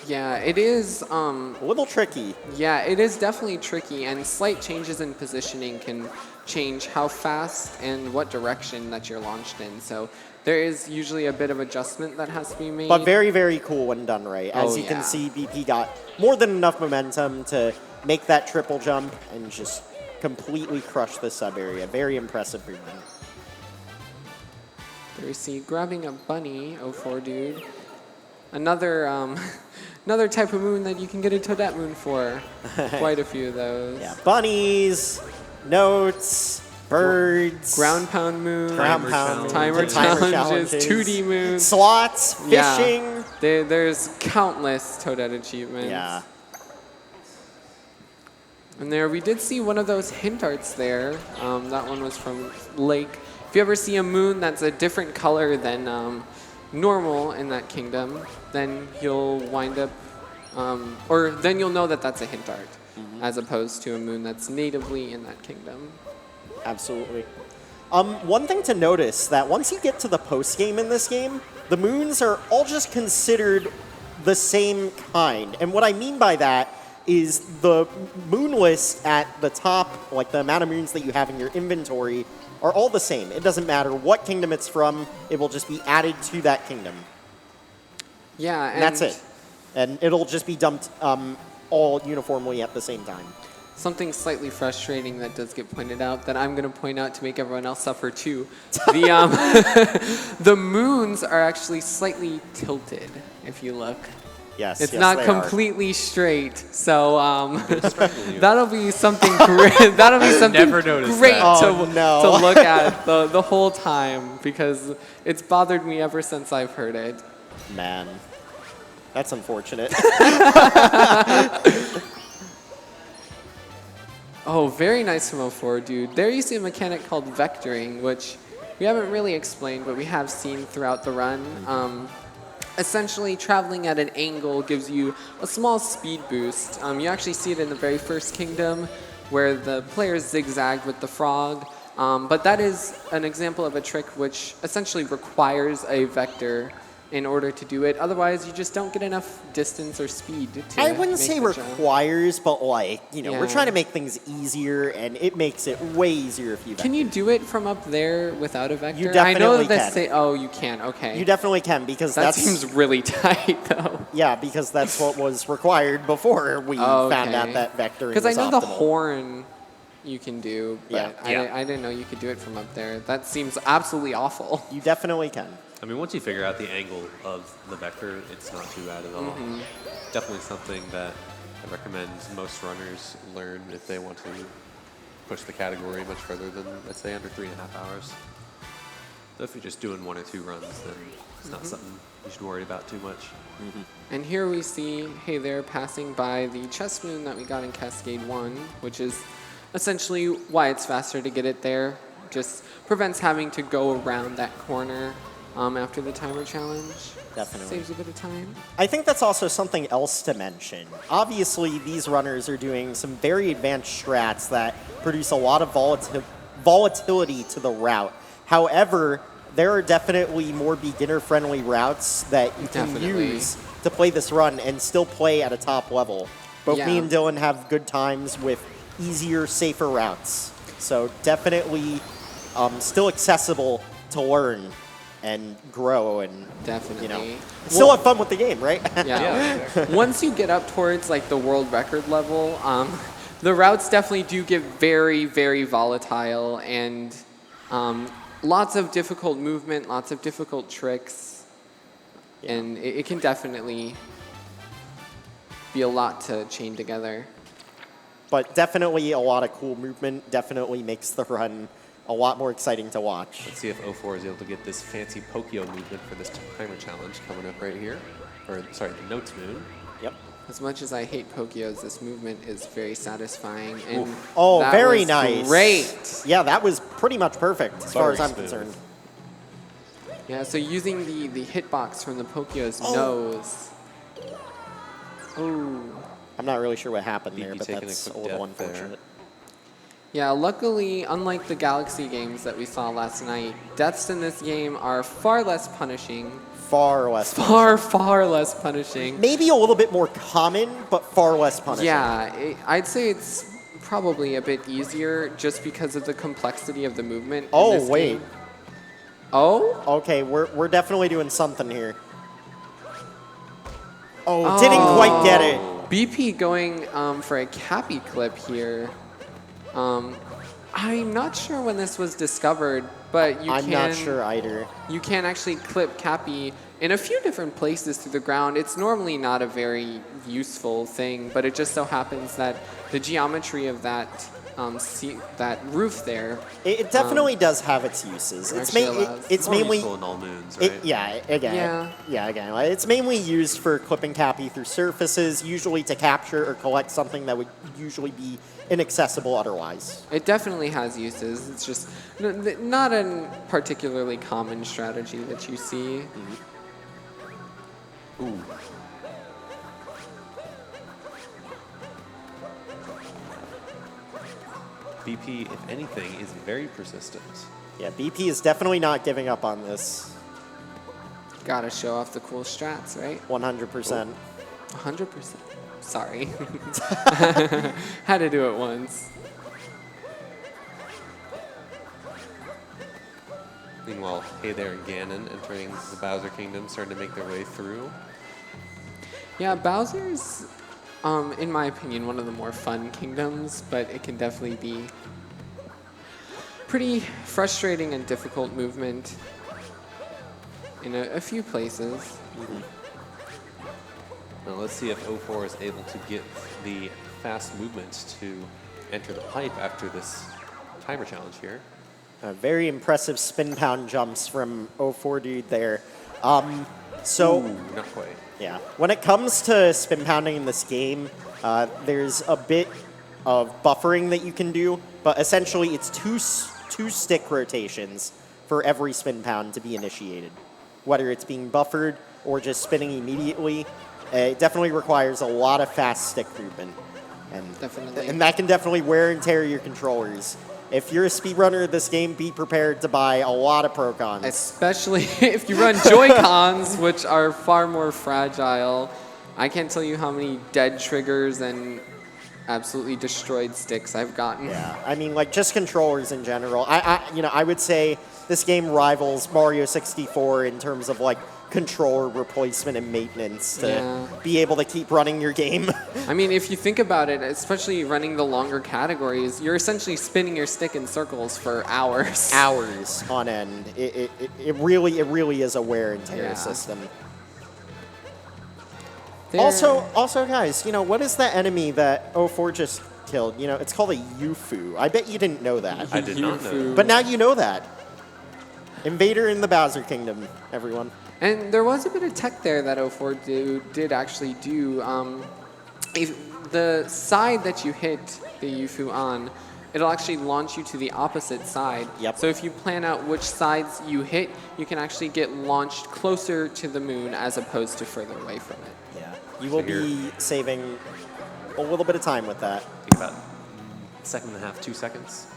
Speaker 3: Yeah, it is.
Speaker 2: A little tricky.
Speaker 3: Yeah, it is definitely tricky, and slight changes in positioning can change how fast and what direction that you're launched in. So there is usually a bit of adjustment that has to be made.
Speaker 2: But very, very cool when done right. As
Speaker 3: Oh,
Speaker 2: you
Speaker 3: yeah.
Speaker 2: can see, BP got more than enough momentum to make that triple jump and just completely crush the sub area. Very impressive for him.
Speaker 3: There we see grabbing a bunny, 04dude. Another another type of moon that you can get a Toadette moon for. Quite a few of those.
Speaker 2: Yeah, bunnies, notes, birds,
Speaker 3: Ground pound moon.
Speaker 2: ground pound,
Speaker 3: Timer
Speaker 2: moons,
Speaker 3: challenges, 2D moons.
Speaker 2: slots, fishing.
Speaker 3: Yeah. There's countless Toadette achievements.
Speaker 2: Yeah.
Speaker 3: And there we did see one of those hint arts there. That one was from Lake. If you ever see a moon that's a different color than normal in that kingdom, then you'll wind up, or then you'll know that that's a hint art, as opposed to a moon that's natively in that kingdom.
Speaker 2: Absolutely. One thing to notice that once you get to the post game in this game, the moons are all just considered the same kind. And what I mean by that is the moon list at the top, like the amount of moons that you have in your inventory, are all the same. It doesn't matter what kingdom it's from, it will just be added to that kingdom.
Speaker 3: Yeah,
Speaker 2: And that's it. And it'll just be dumped all uniformly at the same time.
Speaker 3: Something slightly frustrating that does get pointed out that I'm going to point out to make everyone else suffer too. The the moons are actually slightly tilted if you look.
Speaker 2: Yes,
Speaker 3: It's
Speaker 2: yes,
Speaker 3: not
Speaker 2: they
Speaker 3: completely straight, so
Speaker 1: Distracting you.
Speaker 3: that'll be something great. That'll be something
Speaker 1: Never noticed
Speaker 3: great
Speaker 1: that.
Speaker 2: Oh,
Speaker 3: to,
Speaker 2: no.
Speaker 3: to look at the whole time because it's bothered me ever since I've heard it.
Speaker 2: are. Man, that's unfortunate.
Speaker 3: Oh, very nice from 04dude. There you see a mechanic called vectoring, which we haven't really explained, but we have seen throughout the run. Essentially, traveling at an angle gives you a small speed boost. You actually see it in the very first kingdom, where the players zigzagged with the frog. But that is an example of a trick which essentially requires a vector in order to do it. Otherwise, you just don't get enough distance or speed to
Speaker 2: I wouldn't
Speaker 3: make
Speaker 2: say
Speaker 3: the jump.
Speaker 2: requires, but like, you know, we're
Speaker 3: Yeah.
Speaker 2: trying to make things easier, and it makes it way easier if you
Speaker 3: Can you do it from up there without a vector?
Speaker 2: You
Speaker 3: I know
Speaker 2: definitely
Speaker 3: that
Speaker 2: can.
Speaker 3: say, oh, you can. Okay.
Speaker 2: You definitely can, because
Speaker 3: that
Speaker 2: that's
Speaker 3: seems really tight, though.
Speaker 2: yeah, because that's what was required before we
Speaker 3: Oh,
Speaker 2: found out
Speaker 3: okay.
Speaker 2: that vectoring
Speaker 3: Because
Speaker 2: was
Speaker 3: I know the
Speaker 2: optimal.
Speaker 3: horn you can do, but
Speaker 2: Yeah.
Speaker 3: I didn't know you could do it from up there. That seems absolutely awful.
Speaker 2: You definitely can.
Speaker 1: I mean, once you figure out the angle of the vector, it's not too bad at all. Definitely something that I recommend most runners learn if they want to push the category much further than, let's say, under 3.5 hours. So if you're just doing 1 or 2 runs, then it's not something you should worry about too much.
Speaker 3: And here we see, hey there, passing by the chest moon that we got in Cascade 1, which is essentially why it's faster to get it there. Just prevents having to go around that corner after the timer challenge.
Speaker 2: Definitely.
Speaker 3: Saves a bit of time.
Speaker 2: I think that's also something else to mention. Obviously, these runners are doing some very advanced strats that produce a lot of volatility to the route. However, there are definitely more beginner-friendly routes that you can
Speaker 3: Definitely.
Speaker 2: use to play this run and still play at a top level. Both me
Speaker 3: Yeah.
Speaker 2: and Dylan have good times with easier, safer routes. So definitely still accessible to learn and grow and,
Speaker 3: Definitely.
Speaker 2: you know, still have fun with the game, right?
Speaker 3: Yeah. Once you get up towards like the world record level, the routes definitely do get very, very volatile and lots of difficult movement, lots of difficult tricks, and it can definitely be a lot to chain together.
Speaker 2: But definitely a lot of cool movement, definitely makes the run a lot more exciting to watch.
Speaker 1: Let's see if 04 is able to get this fancy Pokio movement for this timer challenge coming up right here. Or, sorry, the Notes Moon.
Speaker 2: Yep.
Speaker 3: As much as I hate Pokios, this movement is very satisfying. And
Speaker 2: Oh,
Speaker 3: that
Speaker 2: very
Speaker 3: was
Speaker 2: nice.
Speaker 3: Great.
Speaker 2: Yeah, that was pretty much perfect as far as
Speaker 1: Very
Speaker 2: I'm
Speaker 1: smooth.
Speaker 2: concerned.
Speaker 3: Yeah, so using the hitbox from the Pokio's
Speaker 2: Oh.
Speaker 3: nose. Ooh.
Speaker 2: I'm not really sure what happened
Speaker 1: BP
Speaker 2: there, but
Speaker 1: taking a
Speaker 2: that's a
Speaker 1: quick
Speaker 2: little
Speaker 1: death there.
Speaker 2: unfortunate.
Speaker 3: Yeah, luckily, unlike the Galaxy games that we saw last night, deaths in this game are far less punishing.
Speaker 2: Far less.
Speaker 3: Far less punishing.
Speaker 2: Maybe a little bit more common, but far less punishing.
Speaker 3: Yeah, I'd say it's probably a bit easier just because of the complexity of the movement. in
Speaker 2: Oh,
Speaker 3: this
Speaker 2: wait.
Speaker 3: game. Oh?
Speaker 2: Okay, we're definitely doing something here. Oh, didn't quite get it.
Speaker 3: BP going for a Cappy clip here. I'm not sure when this was discovered, but
Speaker 2: I'm not sure either.
Speaker 3: You can actually clip Cappy in a few different places through the ground. It's normally not a very useful thing, but it just so happens that the geometry of that that roof there.
Speaker 2: It definitely does have its uses. It's,
Speaker 3: actually allows-
Speaker 2: it's
Speaker 1: More
Speaker 2: mainly.
Speaker 1: useful in all moons, right?
Speaker 2: Again. It's mainly used for clipping Cappy through surfaces, usually to capture or collect something that would usually be inaccessible otherwise.
Speaker 3: It definitely has uses. It's just not a particularly common strategy that you see.
Speaker 1: Ooh. BP, if anything, is very persistent.
Speaker 2: Yeah, BP is definitely not giving up on this.
Speaker 3: Gotta show off the cool strats, right?
Speaker 2: 100%.
Speaker 3: 100%. Sorry. Had to do it once.
Speaker 1: Meanwhile, Hey There and Ganon entering the Bowser Kingdom, starting to make their way through.
Speaker 3: Yeah, Bowser's, in my opinion, one of the more fun kingdoms, but it can definitely be pretty frustrating and difficult movement in a few places.
Speaker 1: Now let's see if 04 is able to get the fast movements to enter the pipe after this timer challenge here.
Speaker 2: Very impressive spin pound jumps from 04dude there. So,
Speaker 1: Ooh, not quite.
Speaker 2: yeah, when it comes to spin pounding in this game, there's a bit of buffering that you can do, but essentially it's two stick rotations for every spin pound to be initiated. Whether it's being buffered or just spinning immediately, it definitely requires a lot of fast stick movement.
Speaker 3: Definitely.
Speaker 2: And that can definitely wear and tear your controllers. If you're a speedrunner of this game, be prepared to buy a lot of Pro-Cons.
Speaker 3: Especially if you run Joy-Cons, which are far more fragile. I can't tell you how many dead triggers and absolutely destroyed sticks I've gotten.
Speaker 2: Yeah, I mean, like, just controllers in general. I would say this game rivals Mario 64 in terms of, like, controller replacement and maintenance to be able to keep running your game.
Speaker 3: I mean, if you think about it, especially running the longer categories, you're essentially spinning your stick in circles for hours.
Speaker 2: Hours on end. It really is a wear and tear
Speaker 3: Yeah.
Speaker 2: system.
Speaker 3: There-
Speaker 2: Also, guys, what is that enemy that 04 just killed? It's called a Yufu. I bet you didn't know that.
Speaker 1: I did not know that.
Speaker 2: But now you know that. Invader in the Bowser Kingdom, everyone.
Speaker 3: And there was a bit of tech there that 04dude did actually do. If the side that you hit the Yufu on, it'll actually launch you to the opposite side.
Speaker 2: Yep.
Speaker 3: So if you plan out which sides you hit, you can actually get launched closer to the moon as opposed to further away from it.
Speaker 2: Yeah. You will be saving a little bit of time with that.
Speaker 1: I think about a second and a half, 2 seconds.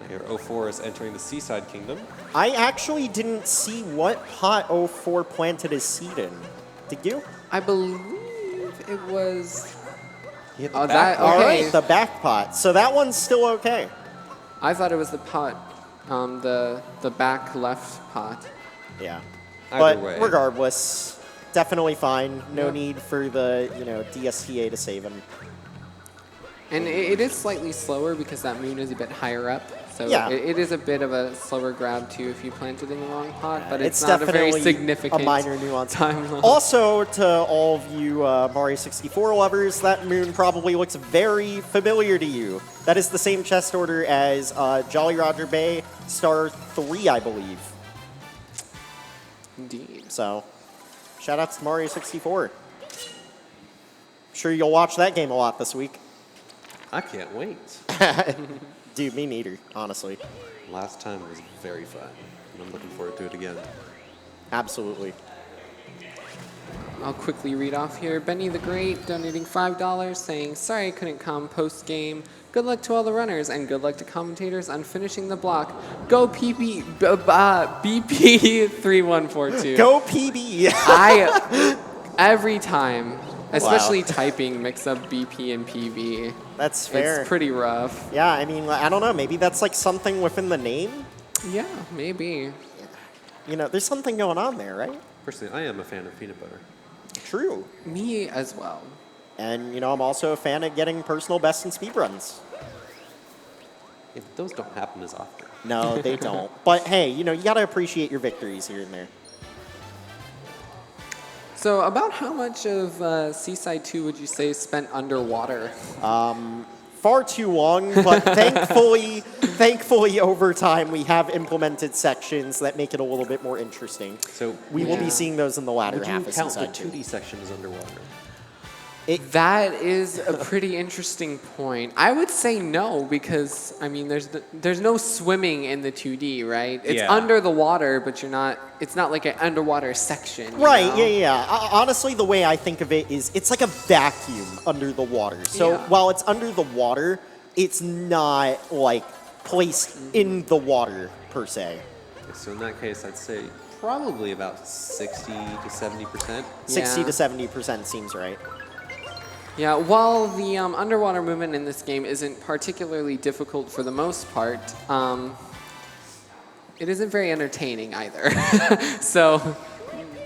Speaker 1: Here, 04 is entering the Seaside Kingdom.
Speaker 2: I actually didn't see what pot 04 planted his seed in. Did you?
Speaker 3: I believe it was.
Speaker 1: He hit the
Speaker 3: Oh,
Speaker 1: back
Speaker 3: that-
Speaker 1: one.
Speaker 2: All
Speaker 3: Okay.
Speaker 2: right, the back pot. So that one's still okay.
Speaker 3: I thought it was the pot, the back left pot.
Speaker 2: Yeah.
Speaker 1: Either
Speaker 2: But
Speaker 1: way.
Speaker 2: regardless, definitely fine. No
Speaker 3: Yep.
Speaker 2: need for the, DSTA to save him.
Speaker 3: And it is slightly slower because that moon is a bit higher up. So
Speaker 2: Yeah.
Speaker 3: it is a bit of a slower grab too if you plant it in the wrong pot, but
Speaker 2: It's
Speaker 3: it's not a very
Speaker 2: definitely
Speaker 3: significant
Speaker 2: a minor nuance.
Speaker 3: time loss.
Speaker 2: Also, to all of you Mario 64 lovers, that moon probably looks very familiar to you. That is the same chest order as Jolly Roger Bay Star 3, I believe.
Speaker 3: Indeed.
Speaker 2: So, shout out to Mario 64. Sure you'll watch that game a lot this week.
Speaker 1: I can't wait.
Speaker 2: Dude, me neither, honestly.
Speaker 1: Last time was very fun, and I'm looking forward to it again.
Speaker 2: Absolutely.
Speaker 3: I'll quickly read off here. Benny the Great donating $5 saying, sorry I couldn't come post-game. Good luck to all the runners and good luck to commentators on finishing the block. Go BP3142.
Speaker 2: Go PB!
Speaker 3: Every time, especially typing, mix up BP and PB.
Speaker 2: That's fair.
Speaker 3: It's pretty rough.
Speaker 2: Yeah, I mean, I don't know. Maybe that's like something within the name.
Speaker 3: Yeah, maybe.
Speaker 2: There's something going on there, right?
Speaker 1: Personally, I am a fan of peanut butter.
Speaker 2: True.
Speaker 3: Me as well.
Speaker 2: And, I'm also a fan of getting personal best in speedruns.
Speaker 1: Yeah, but those don't happen as often.
Speaker 2: No, they don't. But hey, you gotta appreciate your victories here and there.
Speaker 3: So about how much of Seaside 2 would you say is spent underwater?
Speaker 2: Far too long, but thankfully over time we have implemented sections that make it a little bit more interesting.
Speaker 1: So
Speaker 2: We will
Speaker 3: Yeah.
Speaker 2: be seeing those in the latter
Speaker 1: would you
Speaker 2: half of
Speaker 1: count the
Speaker 2: Seaside 2.
Speaker 1: 2D section as underwater?
Speaker 3: That is a pretty interesting point. I would say no because I mean there's no swimming in the 2D, right? It's
Speaker 1: Yeah.
Speaker 3: under the water, but it's not like an underwater section. you
Speaker 2: Right,
Speaker 3: know?
Speaker 2: yeah. Honestly, the way I think of it is it's like a vacuum under the water. So
Speaker 3: Yeah.
Speaker 2: while it's under the water, it's not like placed in the water per se.
Speaker 1: Okay, so in that case, I'd say probably about 60 to 70%.
Speaker 2: 60
Speaker 3: Yeah.
Speaker 2: to 70% seems right.
Speaker 3: Yeah, while the underwater movement in this game isn't particularly difficult for the most part, it isn't very entertaining either. So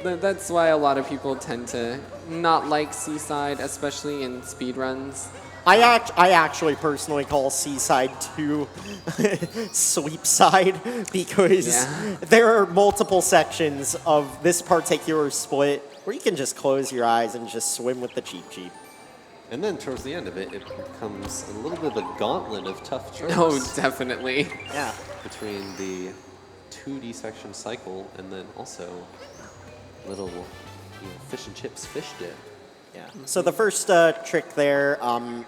Speaker 3: that's why a lot of people tend to not like Seaside, especially in speedruns.
Speaker 2: I actually personally call Seaside 2 Sleep Side because
Speaker 3: Yeah.
Speaker 2: there are multiple sections of this particular split where you can just close your eyes and just swim with the Cheep Cheep.
Speaker 1: And then towards the end of it, it becomes a little bit of a gauntlet of tough jumps
Speaker 3: Oh, definitely.
Speaker 2: Yeah.
Speaker 1: between the 2D section cycle and then also little fish and chips fish dip.
Speaker 2: Yeah. So the first trick there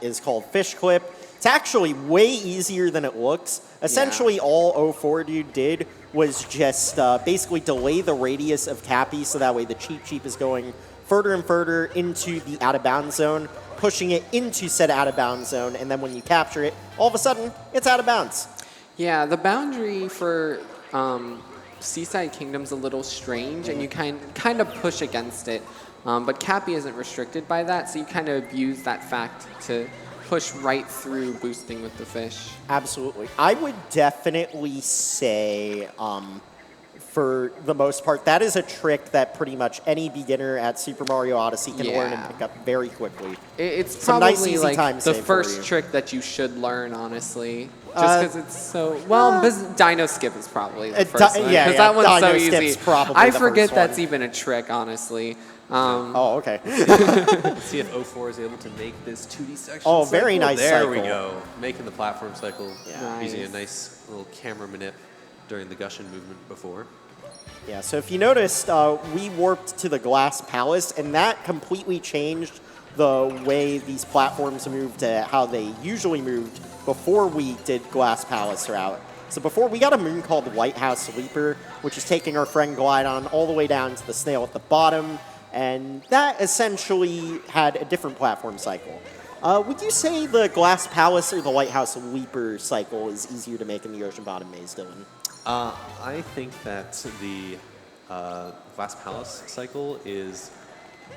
Speaker 2: is called Fish Clip. It's actually way easier than it looks. Essentially, all 04dude did was just basically delay the radius of Cappy so that way the Cheep Cheep is going further and further into the out-of-bounds zone, pushing it into said out-of-bounds zone, and then when you capture it, all of a sudden, it's out of bounds.
Speaker 3: Yeah, the boundary for Seaside Kingdom's a little strange, and you kind of push against it. But Cappy isn't restricted by that, so you kind of abuse that fact to push right through boosting with the fish.
Speaker 2: Absolutely. I would definitely say, for the most part, that is a trick that pretty much any beginner at Super Mario Odyssey can learn and
Speaker 3: Yeah.
Speaker 2: pick up very quickly.
Speaker 3: It's
Speaker 2: Some
Speaker 3: probably
Speaker 2: nice, easy
Speaker 3: like
Speaker 2: time
Speaker 3: the
Speaker 2: save for
Speaker 3: first
Speaker 2: you.
Speaker 3: trick that you should learn, honestly. Just because it's so well. Dino Skip is probably the first one.
Speaker 2: yeah,
Speaker 3: because
Speaker 2: yeah,
Speaker 3: that one's so
Speaker 2: Dino Skip's
Speaker 3: easy.
Speaker 2: probably
Speaker 3: I
Speaker 2: the
Speaker 3: forget
Speaker 2: first
Speaker 3: that's
Speaker 2: one.
Speaker 3: even a trick, honestly.
Speaker 2: Oh, okay.
Speaker 1: Let's see if 04 is able to make this 2D section
Speaker 2: Oh, very
Speaker 1: cycle.
Speaker 2: nice
Speaker 1: There we
Speaker 2: cycle.
Speaker 1: go. Making the platform cycle
Speaker 2: Yeah.
Speaker 1: using a
Speaker 3: Nice.
Speaker 1: nice little camera manip during the Gushin movement before.
Speaker 2: Yeah, so if you noticed, we warped to the Glass Palace, and that completely changed the way these platforms moved to how they usually moved before we did Glass Palace route. So before, we got a moon called Lighthouse Sleeper, which is taking our friend Glidon all the way down to the snail at the bottom, and that essentially had a different platform cycle. Would you say the Glass Palace or the Lighthouse Leaper cycle is easier to make in the Ocean Bottom Maze, Dylan?
Speaker 1: I think that the Glass Palace cycle is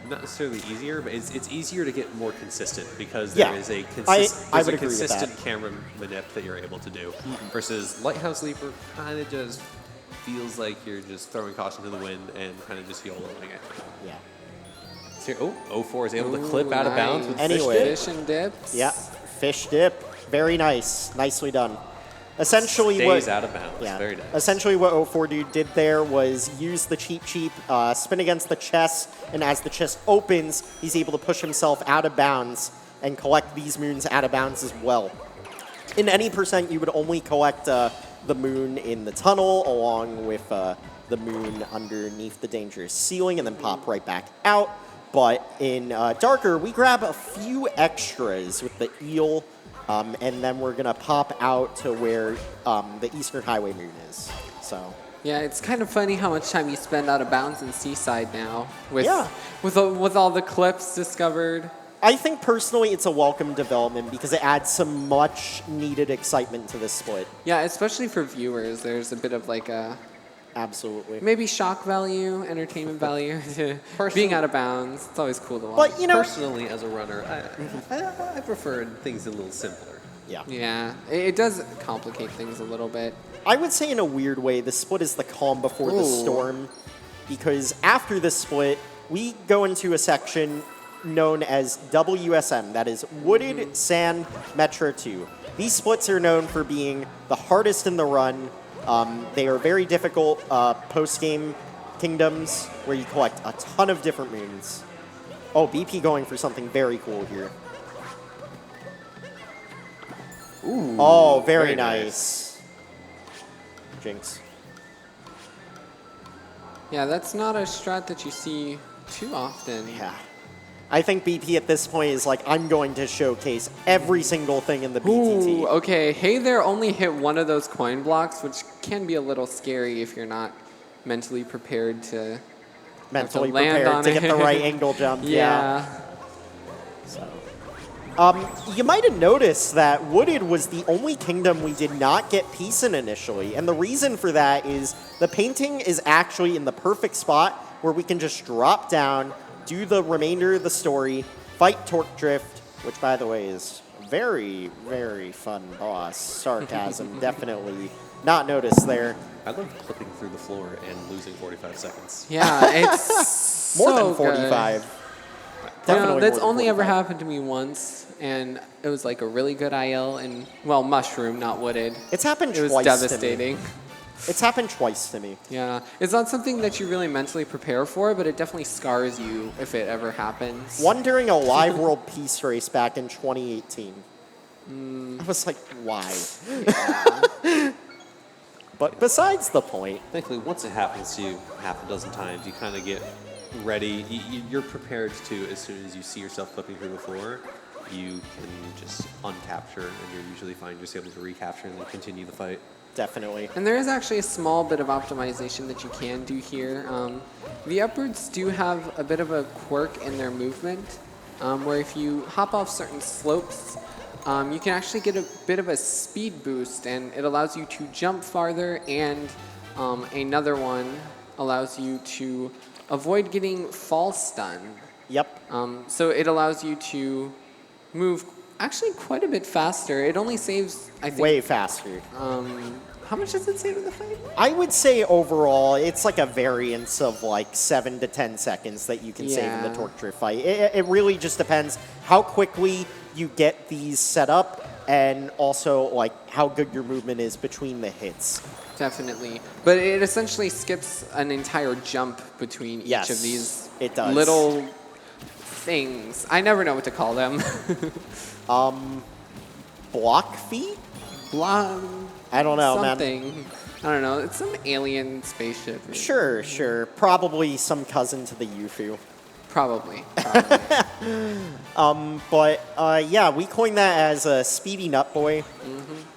Speaker 1: not necessarily easier, but it's easier to get more consistent because there is a consistent camera manip that you're able to do. Versus Lighthouse Leaper kind of just feels like you're just throwing caution to the wind and kind of just YOLOing it.
Speaker 2: Yeah.
Speaker 1: So, 04 is able to clip out of bounds with
Speaker 3: Fish and dips.
Speaker 2: Yeah, fish dip. Very nice. Nicely done. Essentially,
Speaker 1: stays out of bounds.
Speaker 2: Yeah.
Speaker 1: Very nice.
Speaker 2: Essentially, what 04dude did there was use the cheap, spin against the chest, and as the chest opens, he's able to push himself out of bounds and collect these moons out of bounds as well. In any percent, you would only collect the moon in the tunnel along with the moon underneath the dangerous ceiling and then pop right back out. But in Darker, we grab a few extras with the eel, and then we're going to pop out to where the Eastern Highway moon is. So.
Speaker 3: Yeah, it's kind of funny how much time you spend out of bounds in Seaside now with all the clips discovered.
Speaker 2: I think personally it's a welcome development because it adds some much needed excitement to this split.
Speaker 3: Yeah, especially for viewers. There's a bit of like a
Speaker 2: absolutely
Speaker 3: maybe shock value, entertainment value to being out of bounds. It's always cool to watch.
Speaker 2: But you know,
Speaker 1: personally as a runner, I prefer things a little simpler.
Speaker 2: Yeah.
Speaker 3: Yeah, it does complicate things a little bit.
Speaker 2: I would say in a weird way, the split is the calm before the storm, because after this split, we go into a section known as WSM, that is Wooded Sand Metro 2. These splits are known for being the hardest in the run. They are very difficult post-game kingdoms where you collect a ton of different moons. Oh, BP going for something very cool here.
Speaker 1: Ooh,
Speaker 2: oh, very nice. Jinx.
Speaker 3: Yeah, that's not a strat that you see too often.
Speaker 2: Yeah. I think BP at this point is like, I'm going to showcase every single thing in the BTT.
Speaker 3: Ooh, okay. Hey there only hit one of those coin blocks, which can be a little scary if you're not mentally prepared to land on
Speaker 2: to
Speaker 3: it.
Speaker 2: get the right angle jump.
Speaker 3: Yeah.
Speaker 2: So, you might have noticed that Wooded was the only kingdom we did not get peace in initially, and the reason for that is the painting is actually in the perfect spot where we can just drop down, do the remainder of the story, fight Torque Drift, which, by the way, is a very, very fun boss. Sarcasm, definitely not noticed there.
Speaker 1: I love clipping through the floor and losing 45 seconds.
Speaker 3: Yeah, it's
Speaker 2: More
Speaker 3: so
Speaker 2: than 45.
Speaker 3: Good.
Speaker 2: Definitely
Speaker 3: That's
Speaker 2: more than
Speaker 3: only ever
Speaker 2: 45.
Speaker 3: happened to me once, and it was like a really good IL, and, well, Mushroom, not Wooded.
Speaker 2: It's happened
Speaker 3: It was
Speaker 2: twice
Speaker 3: devastating.
Speaker 2: to me. It's happened twice to me.
Speaker 3: Yeah, it's not something that you really mentally prepare for, but it definitely scars you if it ever happens.
Speaker 2: One during a live world peace race back in 2018. I was like, why?
Speaker 3: Yeah.
Speaker 2: But besides the point.
Speaker 1: Thankfully, once it happens to you half a dozen times, you kind of get ready. You're prepared to, as soon as you see yourself clipping through the floor, you can just uncapture, and you usually find yourself able to recapture and then continue the fight.
Speaker 2: Definitely.
Speaker 3: And there is actually a small bit of optimization that you can do here. The upwards do have a bit of a quirk in their movement, where if you hop off certain slopes, you can actually get a bit of a speed boost, and it allows you to jump farther, and another one allows you to avoid getting fall stun.
Speaker 2: Yep.
Speaker 3: So it allows you to move actually quite a bit faster. It only saves, I think...
Speaker 2: Way faster.
Speaker 3: How much does it save in the fight?
Speaker 2: I would say overall, it's like a variance of like 7 to 10 seconds that you can save in the Torque Drift fight. It really just depends how quickly you get these set up and also like how good your movement is between the hits.
Speaker 3: Definitely. But it essentially skips an entire jump between each of these
Speaker 2: it does.
Speaker 3: little things. I never know what to call them.
Speaker 2: Block feet? I don't know,
Speaker 3: something.
Speaker 2: man.
Speaker 3: I don't know. It's some alien spaceship.
Speaker 2: Sure. Probably some cousin to the UFO.
Speaker 3: Probably.
Speaker 2: But yeah, we coined that as a Speedy Nut Boy.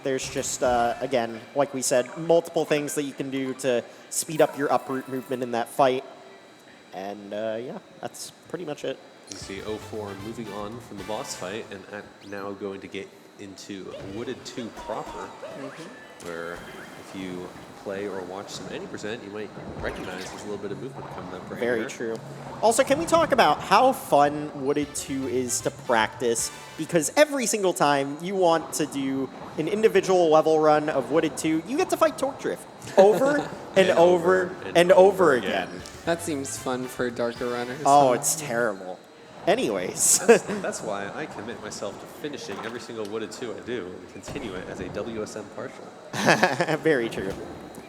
Speaker 2: There's just, again, like we said, multiple things that you can do to speed up your uproot movement in that fight. And yeah, that's pretty much it.
Speaker 1: You see 04 moving on from the boss fight and now going to get into Wooded 2 proper, where if you play or watch some 90%, you might recognize there's a little bit of movement coming up right
Speaker 2: Very
Speaker 1: here.
Speaker 2: true. Also, can we talk about how fun Wooded 2 is to practice? Because every single time you want to do an individual level run of Wooded 2, you get to fight Torque Drift over and over and over again.
Speaker 3: That seems fun for darker runners.
Speaker 2: Oh,
Speaker 3: huh?
Speaker 2: it's terrible. Anyways.
Speaker 1: That's why I commit myself to finishing every single Wooded 2 I do and continue it as a WSM partial.
Speaker 2: Very true.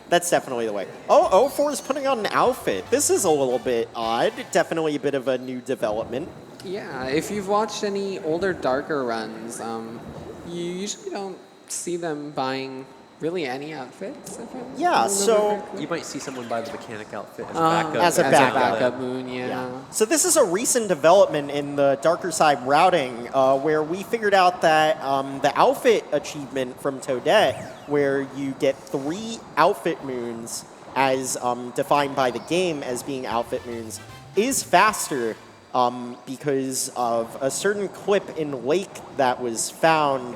Speaker 2: That's definitely the way. Oh, 04 is putting on an outfit. This is a little bit odd. Definitely a bit of a new development.
Speaker 3: Yeah, if you've watched any older darker runs, you usually don't see them buying really any outfits. If I
Speaker 2: Yeah,
Speaker 3: remember
Speaker 2: so
Speaker 3: correctly.
Speaker 1: You might see someone buy the mechanic outfit as a backup.
Speaker 2: As a backup.
Speaker 3: moon, yeah.
Speaker 2: So this is a recent development in the darker side routing where we figured out that the outfit achievement from Toadette, where you get 3 outfit moons as defined by the game as being outfit moons, is faster because of a certain clip in Lake that was found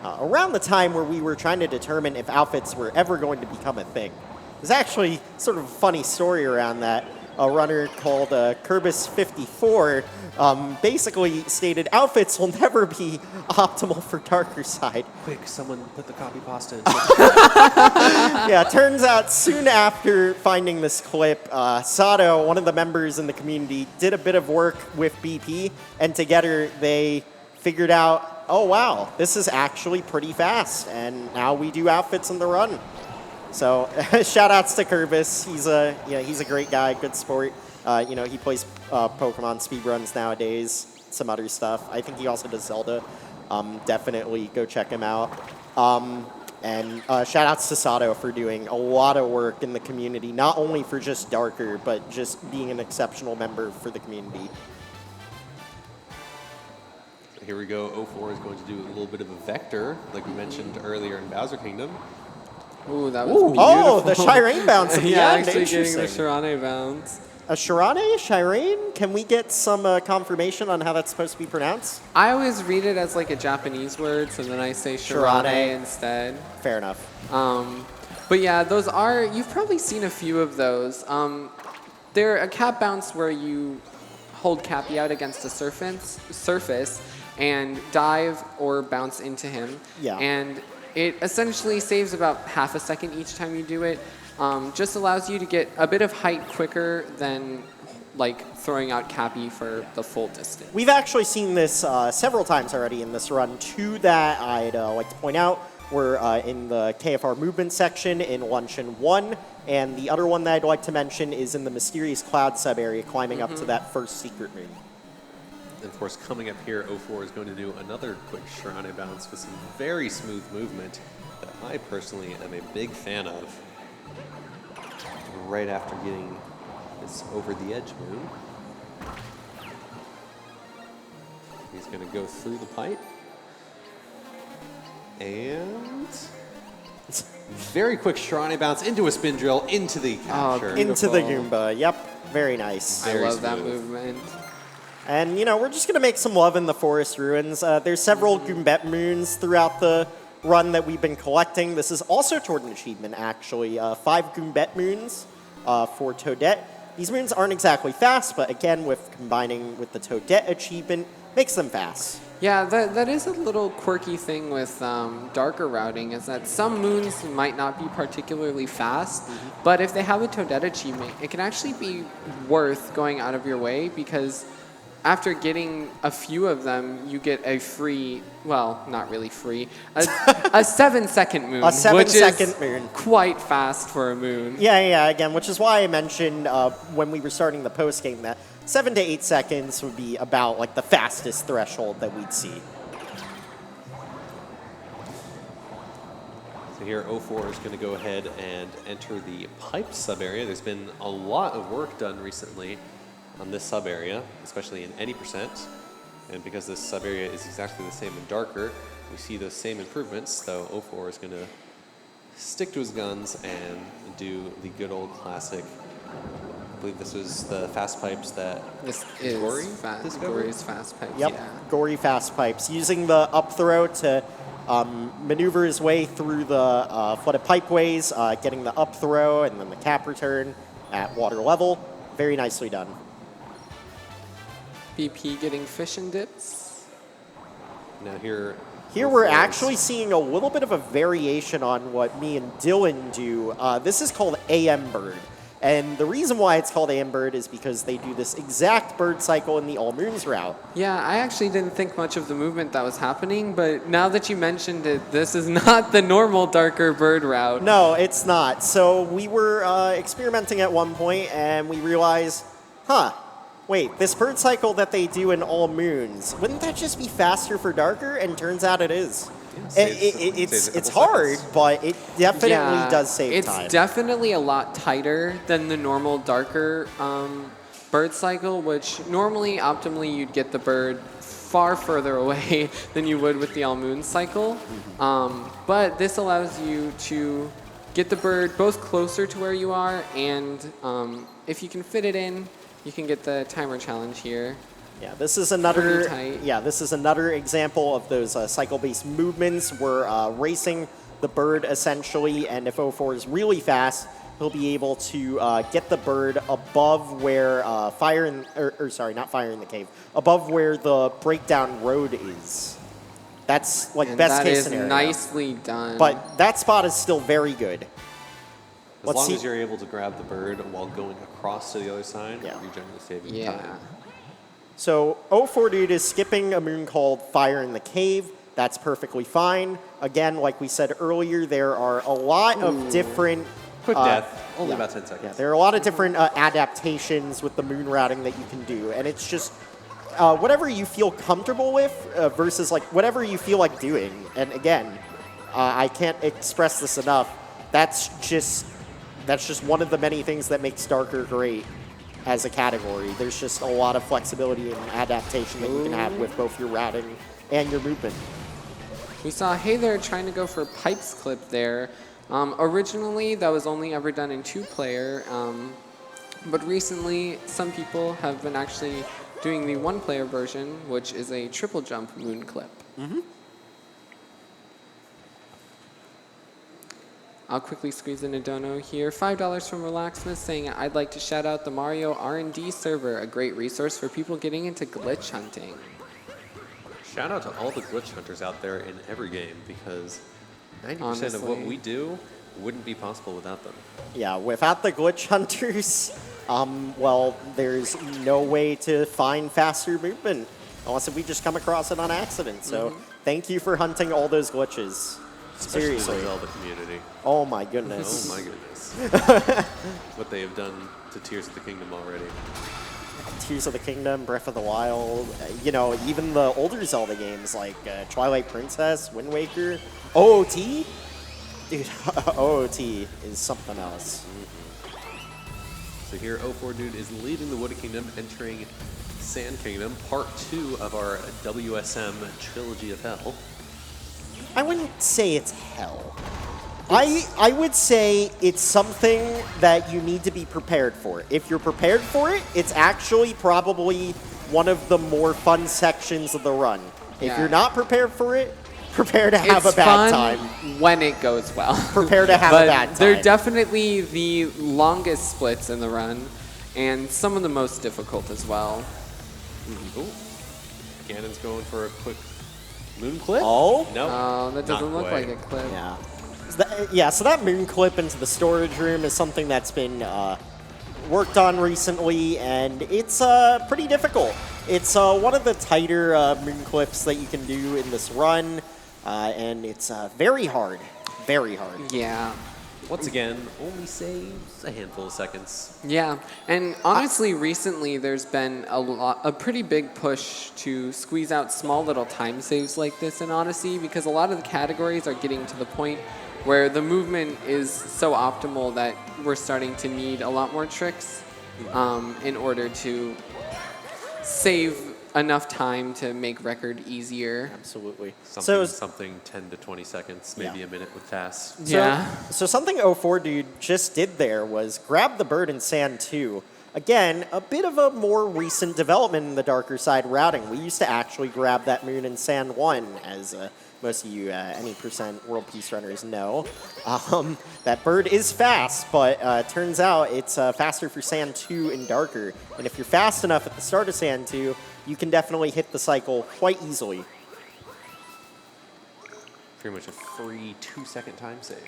Speaker 2: around the time where we were trying to determine if outfits were ever going to become a thing. There's actually sort of a funny story around that. A runner called Kerbis54 basically stated outfits will never be optimal for darker side.
Speaker 1: Quick, someone put the copy pasta in.
Speaker 2: Yeah, it turns out soon after finding this clip, Sato, one of the members in the community, did a bit of work with BP, and together they figured out, oh wow, this is actually pretty fast, and now we do outfits in the run. So shout outs to Kerbis. He's a great guy, good sport. He plays Pokemon speedruns nowadays, some other stuff. I think he also does Zelda. Definitely go check him out. And shout outs to Sato for doing a lot of work in the community, not only for just Darker, but just being an exceptional member for the community.
Speaker 1: Here we go. 04 is going to do a little bit of a vector, like we mentioned earlier in Bowser Kingdom.
Speaker 3: Ooh, that was beautiful.
Speaker 2: Oh, the Shireen bounce at the
Speaker 3: yeah,
Speaker 2: end.
Speaker 3: actually getting the
Speaker 2: Interesting.
Speaker 3: Shirane bounce.
Speaker 2: A Shireen? Can we get some confirmation on how that's supposed to be pronounced?
Speaker 3: I always read it as like a Japanese word, so then I say Shirane
Speaker 2: Shirane.
Speaker 3: instead.
Speaker 2: Fair enough.
Speaker 3: But yeah, those are, you've probably seen a few of those. They're a cap bounce where you hold Cappy out against a surface and dive or bounce into him.
Speaker 2: Yeah.
Speaker 3: And it essentially saves about half a second each time you do it. Just allows you to get a bit of height quicker than like throwing out Cappy for the full distance.
Speaker 2: We've actually seen this several times already in this run. 2 that I'd like to point out were in the KFR movement section in Luncheon 1, and the other one that I'd like to mention is in the Mysterious Cloud sub-area, climbing up to that first secret moon.
Speaker 1: And of course, coming up here, 04 is going to do another quick Shirane bounce with some very smooth movement that I personally am a big fan of. Right after getting this over the edge moon, he's going to go through the pipe. And very quick Shirane bounce into a spin drill, into the capture.
Speaker 2: Into the
Speaker 3: Beautiful.
Speaker 2: Goomba. Yep. Very nice.
Speaker 3: I
Speaker 1: Very
Speaker 3: love that
Speaker 1: smooth.
Speaker 3: movement.
Speaker 2: And, we're just going to make some love in the Forest Ruins. There's several Goombet moons throughout the run that we've been collecting. This is also toward an achievement, actually. 5 Goombet moons for Toadette. These moons aren't exactly fast, but again, with combining with the Toadette achievement, makes them fast.
Speaker 3: Yeah, that is a little quirky thing with darker routing, is that some moons might not be particularly fast, but if they have a Toadette achievement, it can actually be worth going out of your way, because after getting a few of them, you get a free, well, not really free, a 7-second moon,
Speaker 2: A 7-second
Speaker 3: which is
Speaker 2: moon.
Speaker 3: quite fast for a moon.
Speaker 2: Yeah, again, which is why I mentioned when we were starting the post game that 7 to 8 seconds would be about like the fastest threshold that we'd see.
Speaker 1: So here, 04 is going to go ahead and enter the pipe sub-area. There's been a lot of work done recently on this sub-area, especially in any percent. And because this sub-area is exactly the same in darker, we see those same improvements, so 04 is going to stick to his guns and do the good old classic believe this was the fast pipes that
Speaker 3: This
Speaker 1: Gory
Speaker 3: is
Speaker 1: discovered?
Speaker 3: Gory's fast pipes.
Speaker 2: Yep,
Speaker 3: Yeah.
Speaker 2: gory fast pipes. Using the up throw to maneuver his way through the flooded pipeways, getting the up throw and then the cap return at water level. Very nicely done.
Speaker 3: BP getting fish and dips.
Speaker 1: Now here
Speaker 2: Here we're actually seeing a little bit of a variation on what me and Dylan do. This is called AM Bird. And the reason why it's called AM Bird is because they do this exact bird cycle in the All Moons route.
Speaker 3: Yeah, I actually didn't think much of the movement that was happening, but now that you mentioned it, this is not the normal darker bird route.
Speaker 2: No, it's not. So we were experimenting at one point and we realized, wait, this bird cycle that they do in All Moons, wouldn't that just be faster for darker? And turns out it is. It's hard, but it definitely does save time.
Speaker 3: It's definitely a lot tighter than the normal darker bird cycle, which normally, optimally, you'd get the bird far further away than you would with the All Moon cycle. But this allows you to get the bird both closer to where you are, and if you can fit it in, you can get the timer challenge here.
Speaker 2: Yeah, this is another.
Speaker 3: Pretty tight.
Speaker 2: Yeah, this is another example of those cycle-based movements. We're racing the bird essentially, and if 04 is really fast, he'll be able to get the bird above where not fire in the cave, above where the breakdown road is. That's like
Speaker 3: And
Speaker 2: best case
Speaker 3: that is
Speaker 2: scenario.
Speaker 3: nicely done.
Speaker 2: But that spot is still very good.
Speaker 1: As long as you're able to grab the bird while going across to the other side,
Speaker 2: Yeah.
Speaker 1: you're generally saving
Speaker 3: yeah.
Speaker 1: time.
Speaker 2: So 04dude is skipping a moon called Fire in the Cave. That's perfectly fine. Again, like we said earlier, there are a lot of different...
Speaker 1: Quick death, only about 10 seconds.
Speaker 2: Yeah, there are a lot of different adaptations with the moon routing that you can do, and it's just whatever you feel comfortable with versus like whatever you feel like doing. And again, I can't express this enough. That's just one of the many things that makes Darker great as a category. There's just a lot of flexibility and adaptation that you can have with both your routing and your movement.
Speaker 3: We saw Hey There trying to go for pipes clip there. Originally, that was only ever done in 2-player, but recently some people have been actually doing the 1-player version, which is a triple jump moon clip. I'll quickly squeeze in a dono here. $5 from Relaxmas saying, I'd like to shout out the Mario R&D server, a great resource for people getting into glitch hunting.
Speaker 1: Shout out to all the glitch hunters out there in every game, because 90% of
Speaker 3: Honestly.
Speaker 1: what we do wouldn't be possible without them.
Speaker 2: Yeah, without the glitch hunters, well, there's no way to find faster movement, unless if we just come across it on accident. So thank you for hunting all those glitches.
Speaker 1: Especially
Speaker 2: Seriously.
Speaker 1: the Zelda community.
Speaker 2: Oh my goodness.
Speaker 1: Oh my goodness. What they have done to Tears of the Kingdom already.
Speaker 2: Tears of the Kingdom, Breath of the Wild, even the older Zelda games like Twilight Princess, Wind Waker, OOT? Dude, OOT is something else.
Speaker 1: So here 04dude is leading the Wooded Kingdom, entering Sand Kingdom, part 2 of our WSM Trilogy of Hell.
Speaker 2: I wouldn't say it's hell. I would say it's something that you need to be prepared for. If you're prepared for it, it's actually probably one of the more fun sections of the run. If
Speaker 3: Yeah.
Speaker 2: you're not prepared for it, prepare to have
Speaker 3: It's
Speaker 2: a bad
Speaker 3: fun
Speaker 2: time.
Speaker 3: when it goes well.
Speaker 2: Prepare to have
Speaker 3: but
Speaker 2: a bad time.
Speaker 3: They're definitely the longest splits in the run, and some of the most difficult as well.
Speaker 1: Oh, Ganon's going for a quick moon clip.
Speaker 2: Oh?
Speaker 1: No.
Speaker 3: Oh, that doesn't
Speaker 1: not
Speaker 3: look
Speaker 1: quite.
Speaker 3: like a clip.
Speaker 2: Yeah. So that moon clip into the storage room is something that's been worked on recently, and it's pretty difficult. It's one of the tighter moon clips that you can do in this run, and it's very hard. Very hard.
Speaker 3: Yeah.
Speaker 1: Once again, only saves a handful of seconds.
Speaker 3: Yeah, and honestly, recently there's been a pretty big push to squeeze out small little time saves like this in Odyssey, because a lot of the categories are getting to the point where the movement is so optimal that we're starting to need a lot more tricks in order to save enough time to make record easier.
Speaker 2: Absolutely.
Speaker 1: Something 10 to 20 seconds, maybe
Speaker 2: Yeah.
Speaker 1: a minute with fast.
Speaker 3: Yeah.
Speaker 2: So something 04dude just did there was grab the bird in Sand 2. Again, a bit of a more recent development in the darker side routing. We used to actually grab that moon in Sand 1, as most of you any percent World Peace runners know. That bird is fast, but turns out it's faster for Sand 2 and darker. And if you're fast enough at the start of Sand 2, you can definitely hit the cycle quite easily.
Speaker 1: Pretty much a free 2-second time save.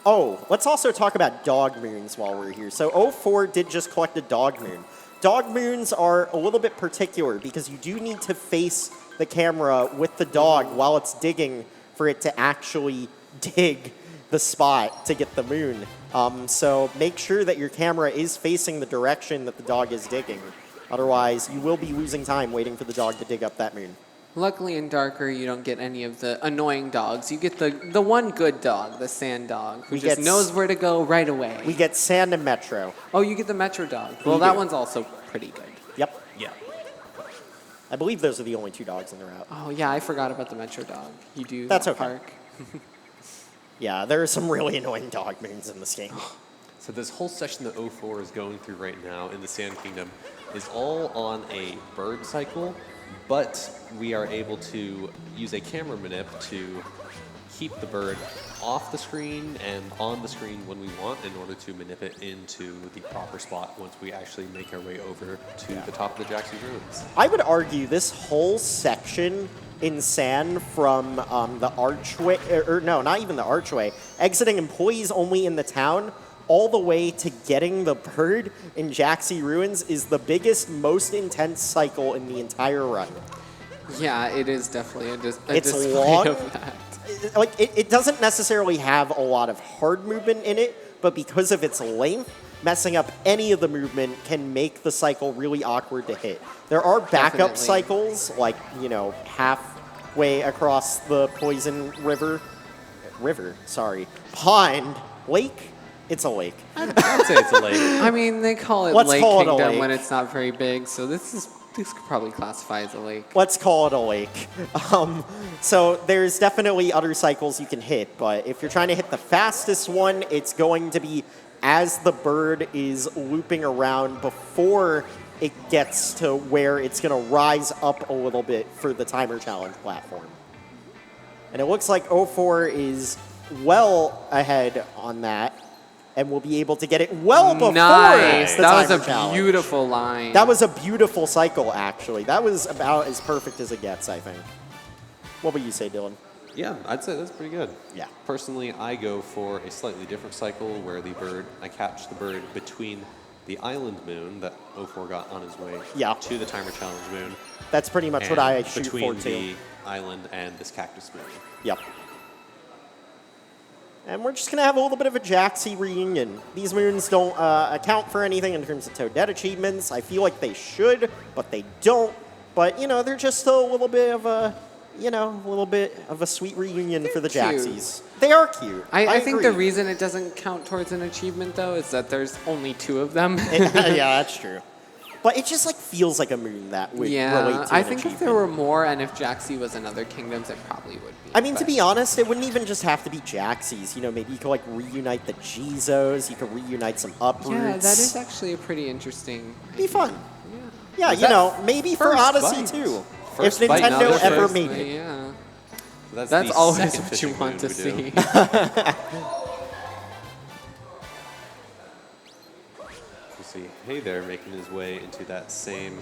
Speaker 2: Oh, let's also talk about dog moons while we're here. So 04 did just collect a dog moon. Dog moons are a little bit particular because you do need to face the camera with the dog while it's digging for it to actually dig the spot to get the moon. So make sure that your camera is facing the direction that the dog is digging. Otherwise, you will be losing time waiting for the dog to dig up that moon.
Speaker 3: Luckily in darker, you don't get any of the annoying dogs. You get the one good dog, the sand dog, who just knows where to go right away.
Speaker 2: We get Sand and Metro.
Speaker 3: Oh, you get the Metro dog. Well, that one's also pretty good.
Speaker 2: Yep.
Speaker 1: Yeah.
Speaker 2: I believe those are the only 2 dogs in the route.
Speaker 3: Oh, yeah, I forgot about the Metro dog. You do
Speaker 2: That's
Speaker 3: that
Speaker 2: okay.
Speaker 3: park.
Speaker 2: Yeah, there are some really annoying dog moons in this game.
Speaker 1: So this whole section that 04 is going through right now in the Sand Kingdom is all on a bird cycle, but we are able to use a camera manip to keep the bird off the screen and on the screen when we want in order to manip it into the proper spot once we actually make our way over to the top of the Jackson Ruins.
Speaker 2: I would argue this whole section in Sand from the archway, or no, not even the archway, exiting employees only in the town, all the way to getting the bird in Jaxie Ruins is the biggest, most intense cycle in the entire run.
Speaker 3: Yeah, it is definitely a
Speaker 2: It's
Speaker 3: display
Speaker 2: long.
Speaker 3: of that.
Speaker 2: It doesn't necessarily have a lot of hard movement in it, but because of its length, messing up any of the movement can make the cycle really awkward to hit. There are backup
Speaker 3: Definitely.
Speaker 2: cycles, like, halfway across the Poison Pond, lake? It's a lake.
Speaker 1: I'd say it's a lake.
Speaker 3: I mean, they call it
Speaker 2: Let's
Speaker 3: Lake
Speaker 2: call it a
Speaker 3: Kingdom
Speaker 2: lake.
Speaker 3: when it's not very big, so this could probably classify as a lake.
Speaker 2: Let's call it a lake. So there's definitely other cycles you can hit, but if you're trying to hit the fastest one, it's going to be as the bird is looping around before it gets to where it's going to rise up a little bit for the timer challenge platform. And it looks like 04 is well ahead on that, and will be able to get it well before
Speaker 3: Nice.
Speaker 2: the
Speaker 3: That was
Speaker 2: timer
Speaker 3: a
Speaker 2: challenge.
Speaker 3: beautiful line.
Speaker 2: That was a beautiful cycle, actually. That was about as perfect as it gets, I think. What would you say, Dylan?
Speaker 1: Yeah, I'd say that's pretty good.
Speaker 2: Yeah.
Speaker 1: Personally, I go for a slightly different cycle where I catch the bird between the island moon that 04 got on his way to the timer challenge moon.
Speaker 2: That's pretty much what I shoot for,
Speaker 1: between
Speaker 2: too.
Speaker 1: the island and this cactus moon.
Speaker 2: Yep. And we're just going to have a little bit of a Jaxie reunion. These moons don't account for anything in terms of Toadette achievements. I feel like they should, but they don't. But, they're just a little bit of a sweet reunion for the
Speaker 3: cute.
Speaker 2: Jaxies. They are cute.
Speaker 3: I think the
Speaker 2: agree.
Speaker 3: reason it doesn't count towards an achievement, though, is that there's only 2 of them.
Speaker 2: Yeah, that's true. But it just feels like a moon that would relate
Speaker 3: Yeah,
Speaker 2: to
Speaker 3: I
Speaker 2: an
Speaker 3: think if
Speaker 2: achievement.
Speaker 3: there were more and if Jaxie was in other kingdoms, it probably would be.
Speaker 2: I mean, to
Speaker 3: but-
Speaker 2: be honest, it wouldn't even just have to be Jaxies. Maybe you could reunite the Gizos. You could reunite some Uproots.
Speaker 3: Yeah, that is actually a pretty interesting.
Speaker 2: Be fun.
Speaker 3: Yeah.
Speaker 2: Yeah, maybe for
Speaker 1: first
Speaker 2: Odyssey
Speaker 1: bite?
Speaker 2: too.
Speaker 1: First
Speaker 2: if
Speaker 1: bite,
Speaker 2: Nintendo
Speaker 1: now there's
Speaker 2: ever
Speaker 1: first
Speaker 2: made
Speaker 3: But
Speaker 2: it.
Speaker 3: yeah,
Speaker 1: So
Speaker 3: that's
Speaker 1: the
Speaker 3: always
Speaker 1: second
Speaker 3: what
Speaker 1: fishing
Speaker 3: you want
Speaker 1: moon
Speaker 3: to
Speaker 1: we do.
Speaker 3: see.
Speaker 1: You see, hey there, making his way into that same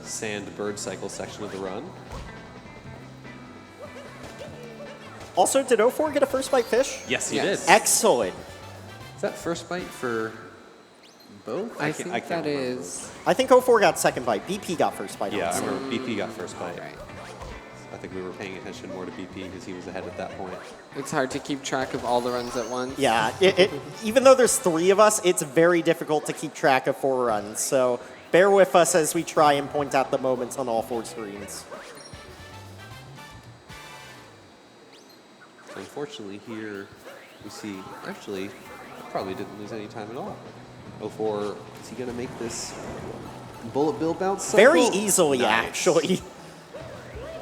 Speaker 1: sand bird cycle section of the run.
Speaker 2: Also, did 04 get a first bite fish?
Speaker 1: Yes, he
Speaker 3: Yes.
Speaker 1: did.
Speaker 2: Excellent.
Speaker 1: Is that first bite for both?
Speaker 3: I
Speaker 1: can't
Speaker 3: think that
Speaker 1: remember.
Speaker 3: is.
Speaker 2: I think 04 got second bite. BP got first bite.
Speaker 1: Yeah, I
Speaker 2: also.
Speaker 1: remember BP got first bite.
Speaker 3: Right.
Speaker 1: I think we were paying attention more to BP because he was ahead at that point.
Speaker 3: It's hard to keep track of all the runs at once.
Speaker 2: Yeah, even though there's 3 of us, it's very difficult to keep track of 4 runs. So bear with us as we try and point out the moments on all 4 screens.
Speaker 1: So unfortunately here we see, actually, probably didn't lose any time at all. 04, is he going to make this bullet bill bounce cycle?
Speaker 2: Very easily,
Speaker 1: Nice.
Speaker 2: actually.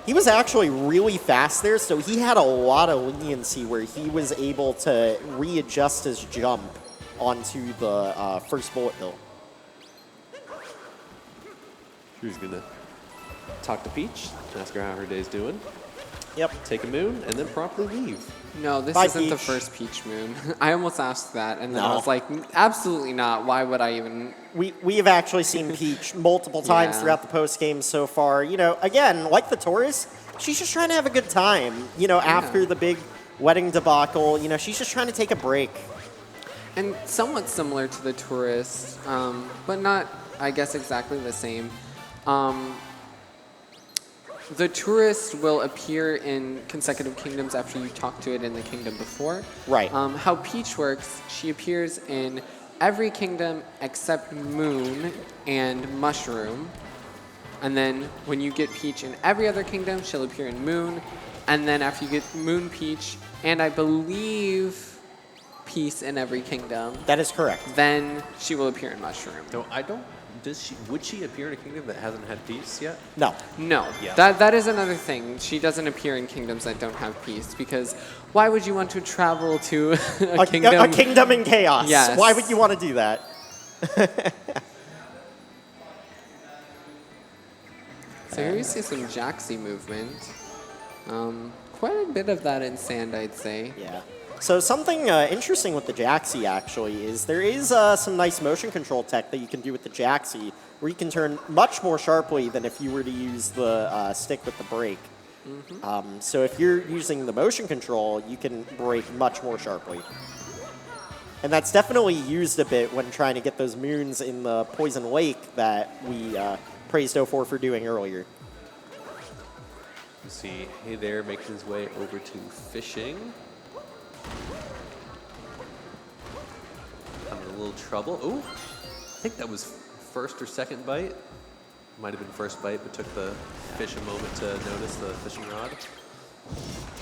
Speaker 2: He was actually really fast there, so he had a lot of leniency where he was able to readjust his jump onto the first bullet bill.
Speaker 1: Drew's gonna talk to Peach, ask her how her day's doing,
Speaker 2: Yep.
Speaker 1: take a moon, and then promptly leave.
Speaker 3: No, this
Speaker 2: Bye,
Speaker 3: isn't the
Speaker 2: Peach.
Speaker 3: first Peach moon. I almost asked that, and then I
Speaker 2: No.
Speaker 3: was like, absolutely not. Why would I even?
Speaker 2: We have actually seen Peach multiple times
Speaker 3: Yeah.
Speaker 2: throughout the post game so far. You know, again, like the tourist, she's just trying to have a good time. You know, after the big wedding debacle, you know, she's just trying to take a break.
Speaker 3: And somewhat similar to the tourist, but not, I guess, exactly the same. The tourist will appear in consecutive kingdoms after you talk to it in the kingdom before.
Speaker 2: Right.
Speaker 3: How Peach works, she appears in every kingdom except Moon and Mushroom. And then when you get Peach in every other kingdom, she'll appear in Moon. And then after you get Moon, Peach, and I believe Peace in every kingdom,
Speaker 2: That is correct.
Speaker 3: then she will appear in Mushroom.
Speaker 1: No, I don't. Would she appear in a kingdom that hasn't had peace yet?
Speaker 2: No.
Speaker 3: No,
Speaker 1: Yeah.
Speaker 3: that is another thing. She doesn't appear in kingdoms that don't have peace because why would you want to travel to a kingdom?
Speaker 2: A kingdom in chaos.
Speaker 3: Yes.
Speaker 2: Why would you want to do that?
Speaker 3: So here you see some Jaxi movement. Quite a bit of that in sand, I'd say.
Speaker 2: Yeah. So something interesting with the Jaxi actually is there is some nice motion control tech that you can do with the Jaxi where you can turn much more sharply than if you were to use the stick with the brake. So if you're using the motion control, you can brake much more sharply. And that's definitely used a bit when trying to get those moons in the Poison Lake that we praised 04 for doing earlier.
Speaker 1: You see, hey there, making his way over to fishing. Having a little trouble. Oh, I think that was first or second bite. Might have been first bite, but took the fish a moment to notice the fishing rod.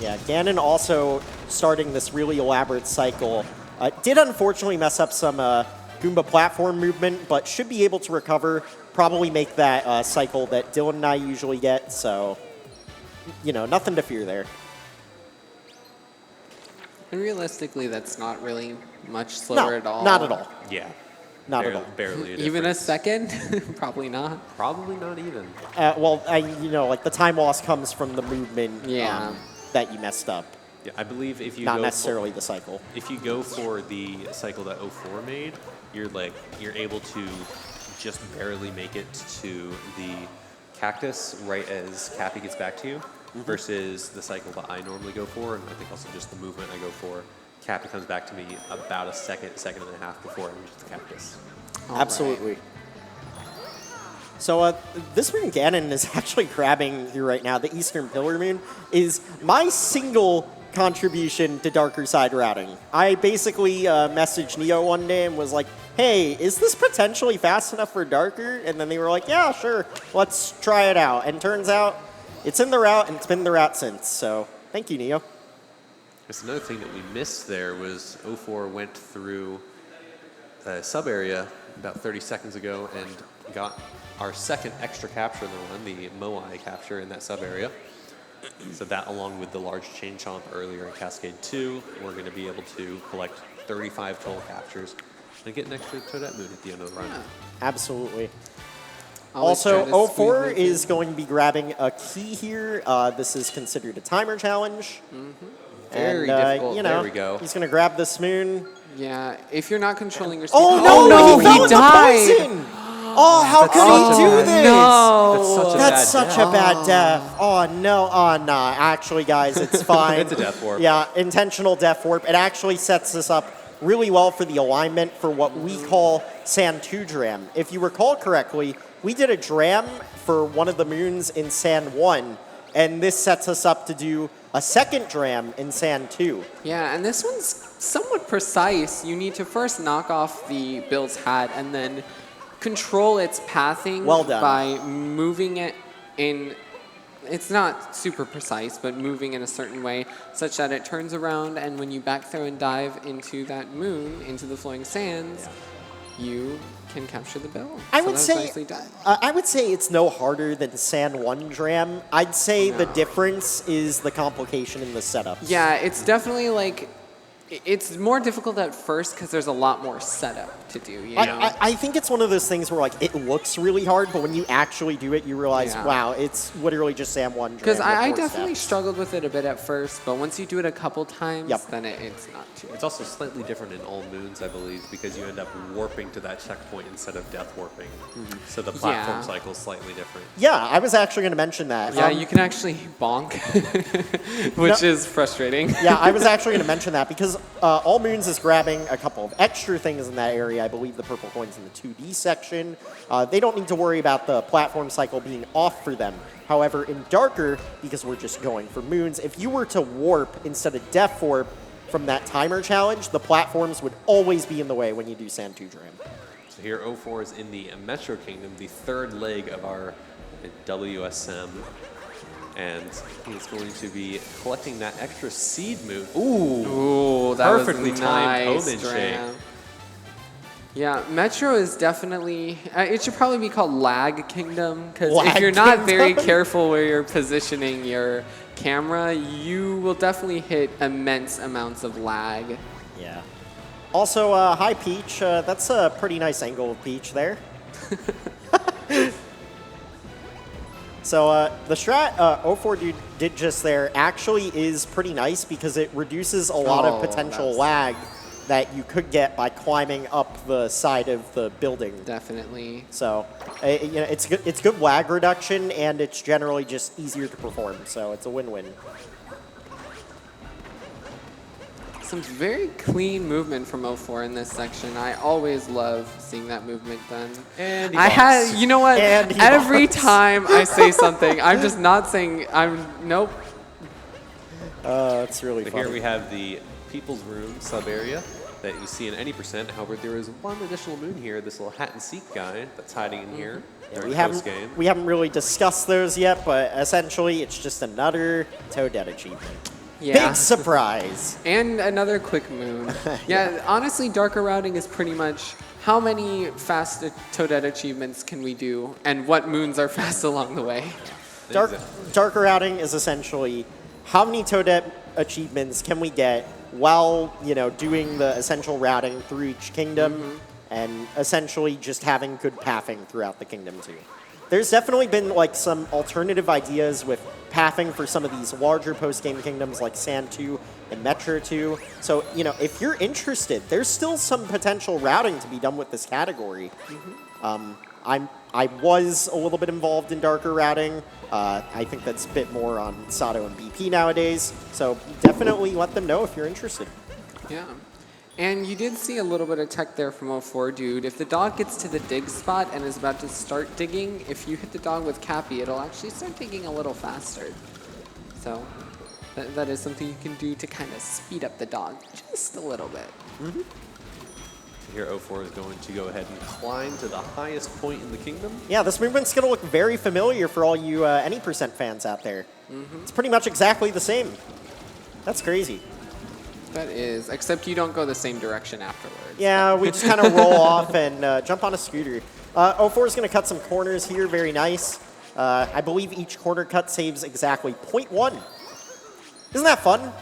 Speaker 2: Yeah, Ganon also starting this really elaborate cycle. Did unfortunately mess up some Goomba platform movement, but should be able to recover, probably make that cycle that Dylan and I usually get, so, you know, nothing to fear there.
Speaker 3: And realistically, that's not really much slower at all.
Speaker 2: Not at all.
Speaker 1: Yeah.
Speaker 2: Not at all.
Speaker 1: Barely a
Speaker 3: Even a
Speaker 1: difference.
Speaker 3: second? Probably not.
Speaker 1: Probably not even.
Speaker 2: Well, you know, like the time loss comes from the movement
Speaker 3: Yeah.
Speaker 2: that you messed up,
Speaker 1: Yeah, I believe if you
Speaker 2: not
Speaker 1: go
Speaker 2: necessarily the cycle.
Speaker 1: if you go for the cycle that 04 made, you're able to just barely make it to the cactus right as Cappy gets back to you, versus the cycle that I normally go for, and I think also just the movement I go for. Cappy comes back to me about a second and a half before I reach the cactus.
Speaker 3: All
Speaker 2: Absolutely. So this moon Ganon is actually grabbing here right now. The Eastern Pillar Moon is my single contribution to Darker Side routing. I basically messaged Neo one day and was like, hey, is this potentially fast enough for Darker? And then they were like, yeah, sure, let's try it out. And turns out it's in the route, and it's been in the route since. So thank you, Neo.
Speaker 1: There's another thing that we missed there was 04 went through a sub area about 30 seconds ago and got our second extra capture in the run, the Moai capture in that sub area. So that, along with the large chain chomp earlier in Cascade 2, we're going to be able to collect 35 total captures and get an extra Toadette Moon at the end of the run.
Speaker 2: Absolutely.
Speaker 3: Always try
Speaker 2: Also,
Speaker 3: to
Speaker 2: 04
Speaker 3: squeeze it
Speaker 2: is going to be grabbing a key here. This is considered a timer challenge.
Speaker 1: Very
Speaker 2: and,
Speaker 1: difficult.
Speaker 2: You know,
Speaker 1: There we go.
Speaker 2: He's going to grab this moon.
Speaker 3: in. Yeah, if you're not controlling your speed.
Speaker 2: Oh, no, he fell into
Speaker 3: died.
Speaker 2: poison! Oh, how could he do this?
Speaker 3: No.
Speaker 2: That's such a bad death. Oh, no. Oh, nah. Actually, guys, it's fine.
Speaker 1: It's a death warp.
Speaker 2: Yeah, intentional death warp. It actually sets us up really well for the alignment for what we call Sand 2 Dram. If you recall correctly, we did a Dram for one of the moons in Sand 1, and this sets us up to do a second Dram in Sand 2.
Speaker 3: Yeah, and this one's somewhat precise. You need to first knock off the Bill's hat and then control its pathing
Speaker 2: Well done.
Speaker 3: by moving it in. It's not super precise, but moving in a certain way such that it turns around, and when you back throw and dive into that moon, into the flowing sands, you can capture the bill.
Speaker 2: I
Speaker 3: So
Speaker 2: would
Speaker 3: that's
Speaker 2: say
Speaker 3: nicely done.
Speaker 2: I would say it's no harder than Sand 1 Dram. I'd say the difference is the complication in the setup.
Speaker 3: Yeah, it's definitely like it's more difficult at first because there's a lot more setup to do. You know?
Speaker 2: I think it's one of those things where like it looks really hard, but when you actually do it, you realize, wow, it's literally just Sam 1.
Speaker 3: Because I definitely struggled with it a bit at first, but once you do it a couple times, then it's not too.
Speaker 1: It's also slightly different in all moons, I believe, because you end up warping to that checkpoint instead of death warping. So the platform cycle is slightly different.
Speaker 2: Yeah, I was actually going to mention that.
Speaker 3: Yeah, you can actually bonk, which is frustrating.
Speaker 2: Yeah, I was actually going to mention that because All Moons is grabbing a couple of extra things in that area. I believe the purple coins in the 2D section. They don't need to worry about the platform cycle being off for them. However, in Darker, because we're just going for moons, if you were to warp instead of death warp from that timer challenge, the platforms would always be in the way when you do Sand 2 Dram.
Speaker 1: So here 04 is in the Metro Kingdom, the third leg of our WSM. And he's going to be collecting that extra seed move. Ooh,
Speaker 3: that
Speaker 1: perfectly
Speaker 3: was
Speaker 1: timed
Speaker 3: nice,
Speaker 1: omen shake.
Speaker 3: Yeah, Metro is definitely, it should probably be called Lag Kingdom, because
Speaker 2: Lag
Speaker 3: if you're not
Speaker 2: Kingdom?
Speaker 3: very careful where you're positioning your camera, you will definitely hit immense amounts of lag.
Speaker 2: Yeah. Also, hi Peach. That's a pretty nice angle of Peach there. So the strat 04dude did just there actually is pretty nice because it reduces a lot of potential lag that you could get by climbing up the side of the building.
Speaker 3: Definitely.
Speaker 2: So you know, it's good lag reduction, and it's generally just easier to perform. So it's a win-win.
Speaker 3: Some very clean movement from 04 in this section. I always love seeing that movement done.
Speaker 1: And he
Speaker 3: I
Speaker 1: bonks.
Speaker 3: had, you know what?
Speaker 2: And he
Speaker 3: Every
Speaker 2: bonks.
Speaker 3: time I say something, I'm just not saying, nope.
Speaker 2: It's really
Speaker 1: So
Speaker 2: funny.
Speaker 1: here we have the People's Room sub-area that you see in any percent. However, there is one additional moon here, this little hat and seek guy that's hiding in here during post-game.
Speaker 2: We haven't really discussed those yet, but essentially it's just another Toadette achievement.
Speaker 3: Yeah.
Speaker 2: Big surprise.
Speaker 3: And another quick moon. Yeah, honestly, Darker Routing is pretty much how many fast Toadette achievements can we do, and what moons are fast along the way.
Speaker 2: Darker Routing is essentially how many Toadette achievements can we get while, you know, doing the essential routing through each kingdom, and essentially just having good pathing throughout the kingdom too. There's definitely been like some alternative ideas with pathing for some of these larger post-game kingdoms like Sand 2 and Metro 2. So, you know, if you're interested, there's still some potential routing to be done with this category. I was a little bit involved in Darker Routing. I think that's a bit more on Sato and BP nowadays. So definitely let them know if you're interested.
Speaker 3: Yeah. And you did see a little bit of tech there from 04dude. If the dog gets to the dig spot and is about to start digging, if you hit the dog with Cappy, it'll actually start digging a little faster. So that is something you can do to kind of speed up the dog just a little bit.
Speaker 1: Here 04 is going to go ahead and climb to the highest point in the kingdom.
Speaker 2: Yeah, this movement's going to look very familiar for all you any percent fans out there. It's pretty much exactly the same. That's crazy.
Speaker 3: That is, except you don't go the same direction afterwards.
Speaker 2: Yeah, we just kind of roll off and jump on a scooter. 04 is going to cut some corners here, very nice. I believe each corner cut saves exactly 0.1. Isn't that fun?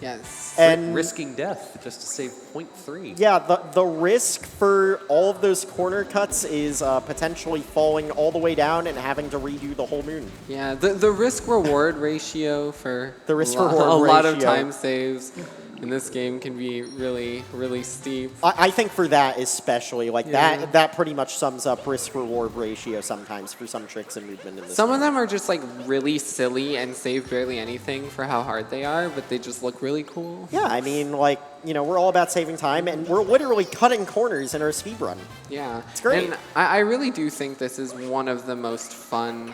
Speaker 3: Yes.
Speaker 2: And
Speaker 1: risking death just to save 0.3.
Speaker 2: yeah, the risk for all of those corner cuts is potentially falling all the way down and having to redo the whole moon.
Speaker 3: Yeah, the risk-reward ratio for
Speaker 2: The risk-reward
Speaker 3: a lot of
Speaker 2: ratio.
Speaker 3: time saves in this game can be really, really steep.
Speaker 2: I think for that especially, like that pretty much sums up risk-reward ratio sometimes for some tricks and movement in this
Speaker 3: Some
Speaker 2: game.
Speaker 3: of them are just like really silly and save barely anything for how hard they are, but they just look really cool.
Speaker 2: Yeah, I mean, like, you know, we're all about saving time, and we're literally cutting corners in our speedrun.
Speaker 3: Yeah.
Speaker 2: It's great.
Speaker 3: And I really do think this is one of the most fun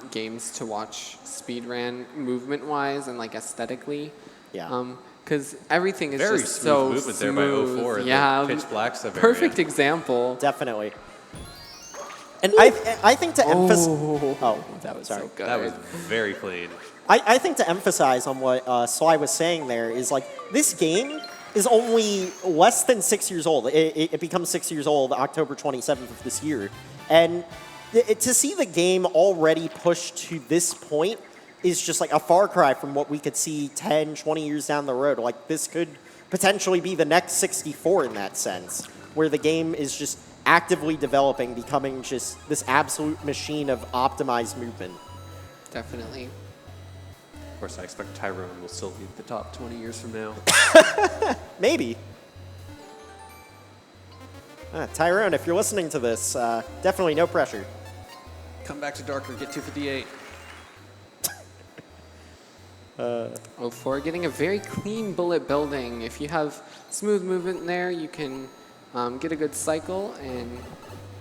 Speaker 3: games to watch speedrun movement-wise and like aesthetically.
Speaker 2: Yeah.
Speaker 3: Because everything is
Speaker 1: Very
Speaker 3: just
Speaker 1: smooth
Speaker 3: so
Speaker 1: movement
Speaker 3: smooth.
Speaker 1: there by 04 in the
Speaker 3: Yeah,
Speaker 1: pitch black sub-area.
Speaker 3: perfect example.
Speaker 2: Definitely. And I think to emphasize... Oh,
Speaker 3: That was
Speaker 2: sorry.
Speaker 3: so good.
Speaker 1: That was very clean.
Speaker 2: I think to emphasize on what Sly was saying there is, like, this game is only less than 6 years old. It becomes 6 years old October 27th of this year. And to see the game already pushed to this point is just like a far cry from what we could see 10, 20 years down the road. Like, this could potentially be the next 64 in that sense, where the game is just actively developing, becoming just this absolute machine of optimized movement.
Speaker 3: Definitely.
Speaker 1: Of course, I expect Tyrone will still be at the top 20 years from now.
Speaker 2: Maybe. Tyrone, if you're listening to this, definitely no pressure.
Speaker 1: Come back to Darker, get 258.
Speaker 3: 04, getting a very clean bullet building. If you have smooth movement there, you can get a good cycle. And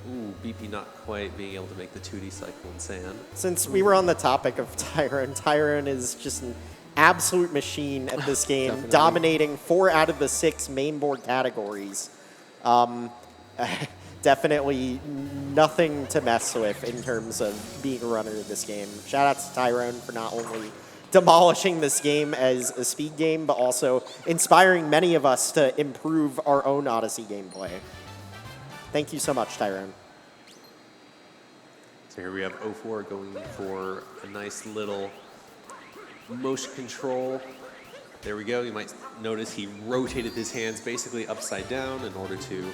Speaker 1: Ooh, BP not quite being able to make the 2D cycle in sand.
Speaker 2: Since we were on the topic of Tyrone is just an absolute machine at this game,
Speaker 3: Definitely.
Speaker 2: dominating 4 out of the 6 main board categories. Definitely nothing to mess with in terms of being a runner of this game. Shout out to Tyrone for not only demolishing this game as a speed game, but also inspiring many of us to improve our own Odyssey gameplay. Thank you so much, Tyrone.
Speaker 1: So here we have 04 going for a nice little motion control. There we go. You might notice he rotated his hands basically upside down in order to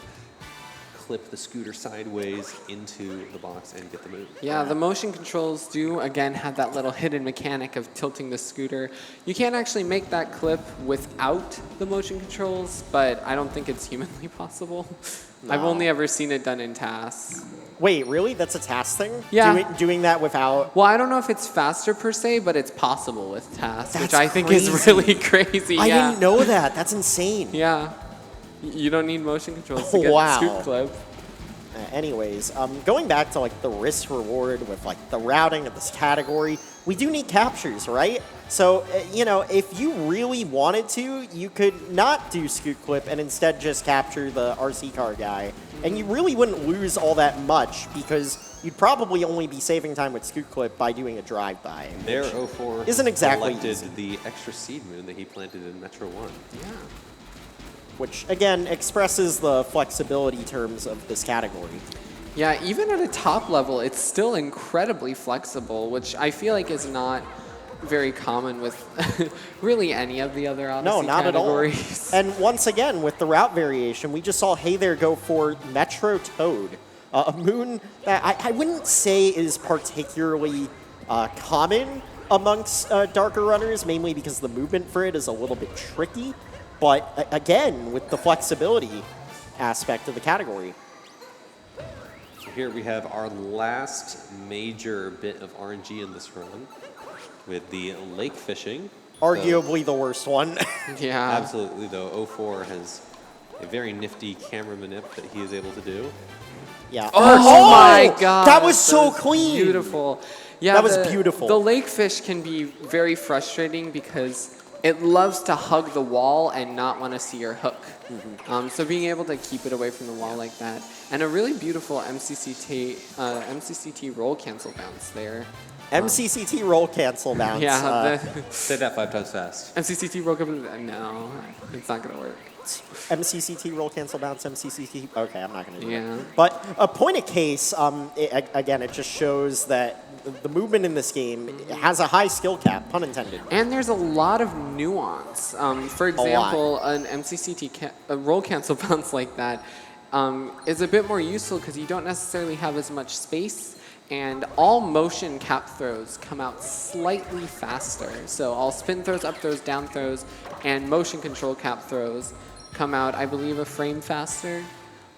Speaker 1: clip the scooter sideways into the box and get the move.
Speaker 3: yeah, the motion controls do, again, have that little hidden mechanic of tilting the scooter. You can't actually make that clip without the motion controls, but I don't think it's humanly possible. I've only ever seen it done in tasks.
Speaker 2: Wait, really? That's a task thing?
Speaker 3: Yeah.
Speaker 2: Doing that without...
Speaker 3: Well, I don't know if it's faster per se, but it's possible with tasks, which
Speaker 2: That's
Speaker 3: I think is
Speaker 2: crazy.
Speaker 3: really crazy.
Speaker 2: I
Speaker 3: yeah.
Speaker 2: didn't know that. That's insane.
Speaker 3: Yeah. You don't need motion controls to get
Speaker 2: Wow.
Speaker 3: scoop clip.
Speaker 2: Anyways, going back to like the risk reward with like the routing of this category, we do need captures, right? So, you know, if you really wanted to, you could not do scoot clip and instead just capture the RC car guy. And you really wouldn't lose all that much because you'd probably only be saving time with scoot clip by doing a drive-by.
Speaker 1: There, 04
Speaker 2: isn't exactly
Speaker 1: selected
Speaker 2: easy.
Speaker 1: the extra seed moon that he planted in Metro 1.
Speaker 3: Yeah.
Speaker 2: Which, again, expresses the flexibility terms of this category.
Speaker 3: Yeah, even at a top level, it's still incredibly flexible, which I feel like is not very common with really any of the other Odyssey
Speaker 2: No, not
Speaker 3: categories.
Speaker 2: at all. And once again, with the route variation, we just saw Hey There go for Metro Toad, a moon that I wouldn't say is particularly common amongst darker runners, mainly because the movement for it is a little bit tricky. But again, with the flexibility aspect of the category.
Speaker 1: Here we have our last major bit of RNG in this run with the lake fishing.
Speaker 2: Arguably the worst one.
Speaker 3: Yeah.
Speaker 1: Absolutely, though, 04 has a very nifty camera manip that he is able to do.
Speaker 2: Yeah.
Speaker 3: Oh my god.
Speaker 2: That was so clean.
Speaker 3: Beautiful. Yeah,
Speaker 2: That was beautiful.
Speaker 3: The lake fish can be very frustrating because it loves to hug the wall and not want to see your hook.
Speaker 2: Mm-hmm.
Speaker 3: So being able to keep it away from the wall like that. And a really beautiful MCCT roll cancel bounce there.
Speaker 2: MCCT roll cancel bounce.
Speaker 3: Yeah,
Speaker 1: Say that 5 times fast.
Speaker 3: MCCT roll cancel. No, it's not going to work.
Speaker 2: MCCT roll cancel bounce, MCCT. Okay, I'm not going to do
Speaker 3: Yeah.
Speaker 2: it. But a point of case, again, it just shows that the movement in this game has a high skill cap, pun intended.
Speaker 3: And there's a lot of nuance. For example, an MCCT a roll cancel bounce like that is a bit more useful because you don't necessarily have as much space, and all motion cap throws come out slightly faster. So all spin throws, up throws, down throws, and motion control cap throws come out, I believe, a frame faster.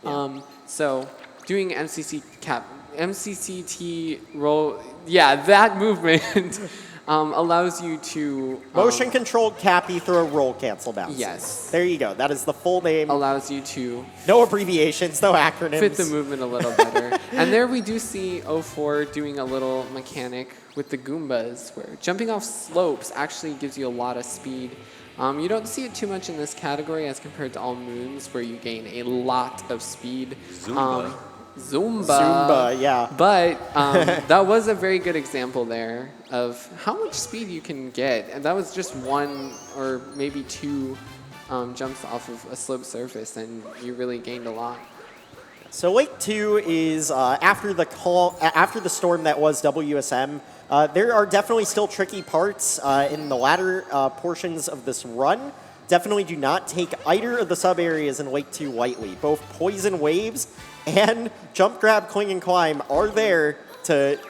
Speaker 2: Yeah.
Speaker 3: So doing MCCT roll, yeah, that movement allows you to...
Speaker 2: Motion controlled cappy throw roll cancel bounce.
Speaker 3: Yes.
Speaker 2: There you go. That is the full name.
Speaker 3: allows you to
Speaker 2: No abbreviations, no acronyms.
Speaker 3: fit the movement a little better. And there we do see 04 doing a little mechanic with the Goombas, where jumping off slopes actually gives you a lot of speed. You don't see it too much in this category as compared to all moons, where you gain a lot of speed.
Speaker 1: Zumba.
Speaker 2: Zumba, yeah.
Speaker 3: But that was a very good example there of how much speed you can get. And that was just one or maybe two jumps off of a slope surface, and you really gained a lot.
Speaker 2: So Lake 2 is after the storm that was WSM. There are definitely still tricky parts in the latter portions of this run. Definitely do not take either of the sub-areas in Lake 2 lightly. Both Poison Waves and Jump, Grab, Cling, and Climb are there to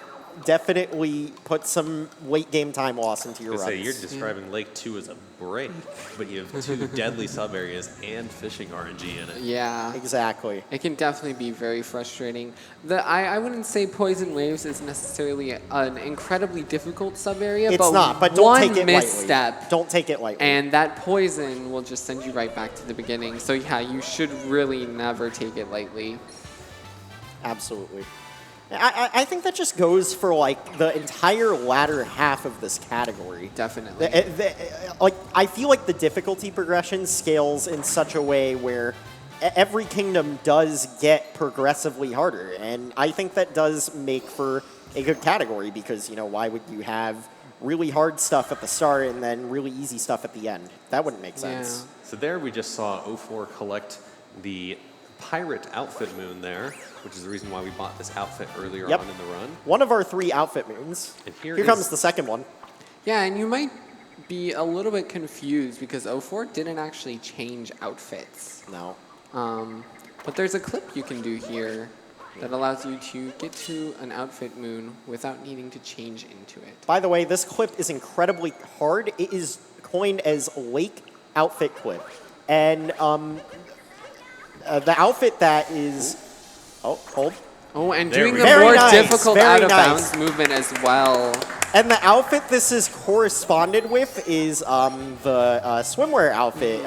Speaker 2: definitely put some late game time loss into your runs.
Speaker 1: You're describing Lake 2 as a break, but you have two deadly sub areas and fishing RNG in it.
Speaker 3: Yeah.
Speaker 2: Exactly.
Speaker 3: It can definitely be very frustrating. I wouldn't say Poison Waves is necessarily an incredibly difficult sub area,
Speaker 2: It's
Speaker 3: but
Speaker 2: not, but don't
Speaker 3: one
Speaker 2: take it
Speaker 3: misstep,
Speaker 2: lightly. Don't take it lightly.
Speaker 3: and that poison will just send you right back to the beginning. So yeah, you should really never take it lightly.
Speaker 2: Absolutely. I think that just goes for like the entire latter half of this category.
Speaker 3: Definitely.
Speaker 2: Like I feel like the difficulty progression scales in such a way where every kingdom does get progressively harder, and I think that does make for a good category because why would you have really hard stuff at the start and then really easy stuff at the end? That wouldn't make sense.
Speaker 3: Yeah.
Speaker 1: So there we just saw 04 collect the pirate outfit moon there, which is the reason why we bought this outfit earlier on in the run.
Speaker 2: One of our 3 outfit moons.
Speaker 1: And here
Speaker 2: comes the second one.
Speaker 3: Yeah, and you might be a little bit confused because 04 didn't actually change outfits.
Speaker 2: No.
Speaker 3: But there's a clip you can do here that allows you to get to an outfit moon without needing to change into it.
Speaker 2: By the way, this clip is incredibly hard. It is coined as Lake Outfit Clip. And the outfit that is... Oh, hold.
Speaker 3: Oh, and
Speaker 1: There
Speaker 3: doing
Speaker 1: we
Speaker 3: the
Speaker 1: go.
Speaker 3: more
Speaker 2: Very nice,
Speaker 3: difficult
Speaker 2: very
Speaker 3: out-of-bounds movement as well.
Speaker 2: And the outfit this is corresponded with is the swimwear outfit.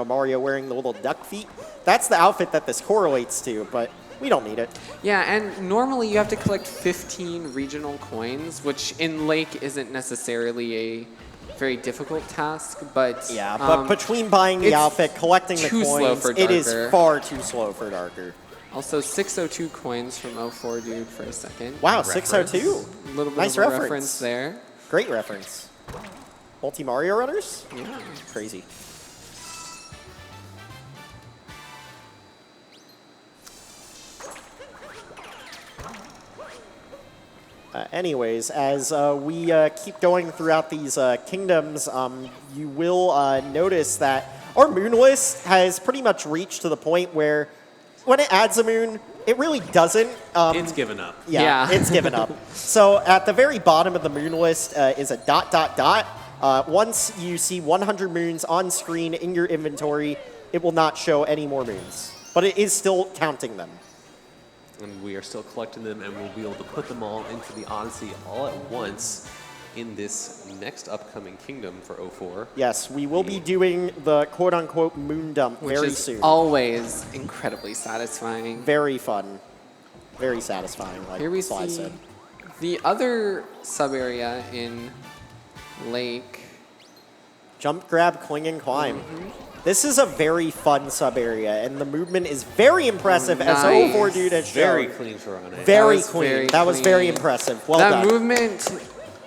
Speaker 2: Mario wearing the little duck feet. That's the outfit that this correlates to, but we don't need it.
Speaker 3: Yeah, and normally you have to collect 15 regional coins, which in Lake isn't necessarily a very difficult task, but...
Speaker 2: Yeah, but between buying the
Speaker 3: it's
Speaker 2: outfit, collecting the
Speaker 3: too slow
Speaker 2: coins,
Speaker 3: for
Speaker 2: it is
Speaker 3: Darker.
Speaker 2: far too slow for Darker.
Speaker 3: Also, 602 coins from 04dude for a second.
Speaker 2: Wow,
Speaker 1: Reference.
Speaker 2: 602.
Speaker 3: A little bit
Speaker 2: Nice
Speaker 3: of a
Speaker 2: reference.
Speaker 3: reference there.
Speaker 2: Great reference. Multi-Mario runners?
Speaker 3: Yeah.
Speaker 2: Crazy. Anyways, as we keep going throughout these kingdoms, you will notice that our moon list has pretty much reached to the point where when it adds a moon, it really doesn't.
Speaker 1: It's given up.
Speaker 3: Yeah.
Speaker 2: It's given up. So at the very bottom of the moon list is a ... Once you see 100 moons on screen in your inventory, it will not show any more moons. But it is still counting them.
Speaker 1: And we are still collecting them, and we'll be able to put them all into the Odyssey all at once in this next upcoming kingdom for 04.
Speaker 2: Yes, we will be doing the quote-unquote moon dump
Speaker 3: Which
Speaker 2: very
Speaker 3: is
Speaker 2: soon.
Speaker 3: always incredibly satisfying.
Speaker 2: Very fun. Very satisfying, like
Speaker 3: Here we
Speaker 2: Sly
Speaker 3: see
Speaker 2: said.
Speaker 3: the other sub-area in Lake.
Speaker 2: Jump, grab, cling, and climb. This is a very fun sub-area, and the movement is very impressive, as
Speaker 3: Nice.
Speaker 2: 04dude has shown.
Speaker 1: Very clean for on it.
Speaker 2: Very
Speaker 3: was
Speaker 2: clean.
Speaker 3: very
Speaker 2: That was very
Speaker 3: clean.
Speaker 2: impressive. Well
Speaker 3: That
Speaker 2: done.
Speaker 3: movement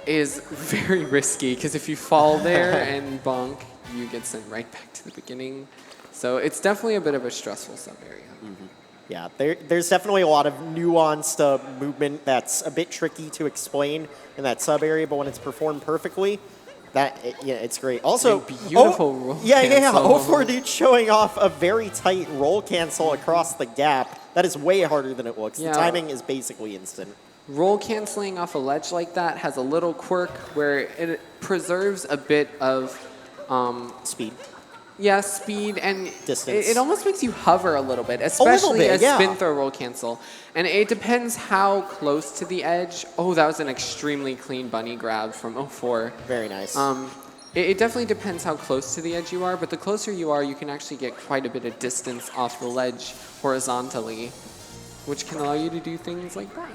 Speaker 3: is very risky because if you fall there and bonk, you get sent right back to the beginning. So it's definitely a bit of a stressful sub-area.
Speaker 2: Yeah, there's definitely a lot of nuanced movement that's a bit tricky to explain in that sub-area, but when it's performed perfectly, it's great. Also,
Speaker 3: beautiful roll
Speaker 2: Oh,
Speaker 3: cancel.
Speaker 2: 04dude showing off a very tight roll cancel across the gap. That is way harder than it looks.
Speaker 3: Yeah.
Speaker 2: The timing is basically instant.
Speaker 3: Roll canceling off a ledge like that has a little quirk where it preserves a bit of
Speaker 2: Speed.
Speaker 3: speed and
Speaker 2: Distance.
Speaker 3: it almost makes you hover a little bit, especially
Speaker 2: bit,
Speaker 3: as
Speaker 2: yeah.
Speaker 3: spin throw roll cancel. And it depends how close to the edge. Oh, that was an extremely clean bunny grab from 04.
Speaker 2: Very nice.
Speaker 3: It definitely depends how close to the edge you are, but the closer you are, you can actually get quite a bit of distance off the ledge horizontally, which can allow you to do things like that.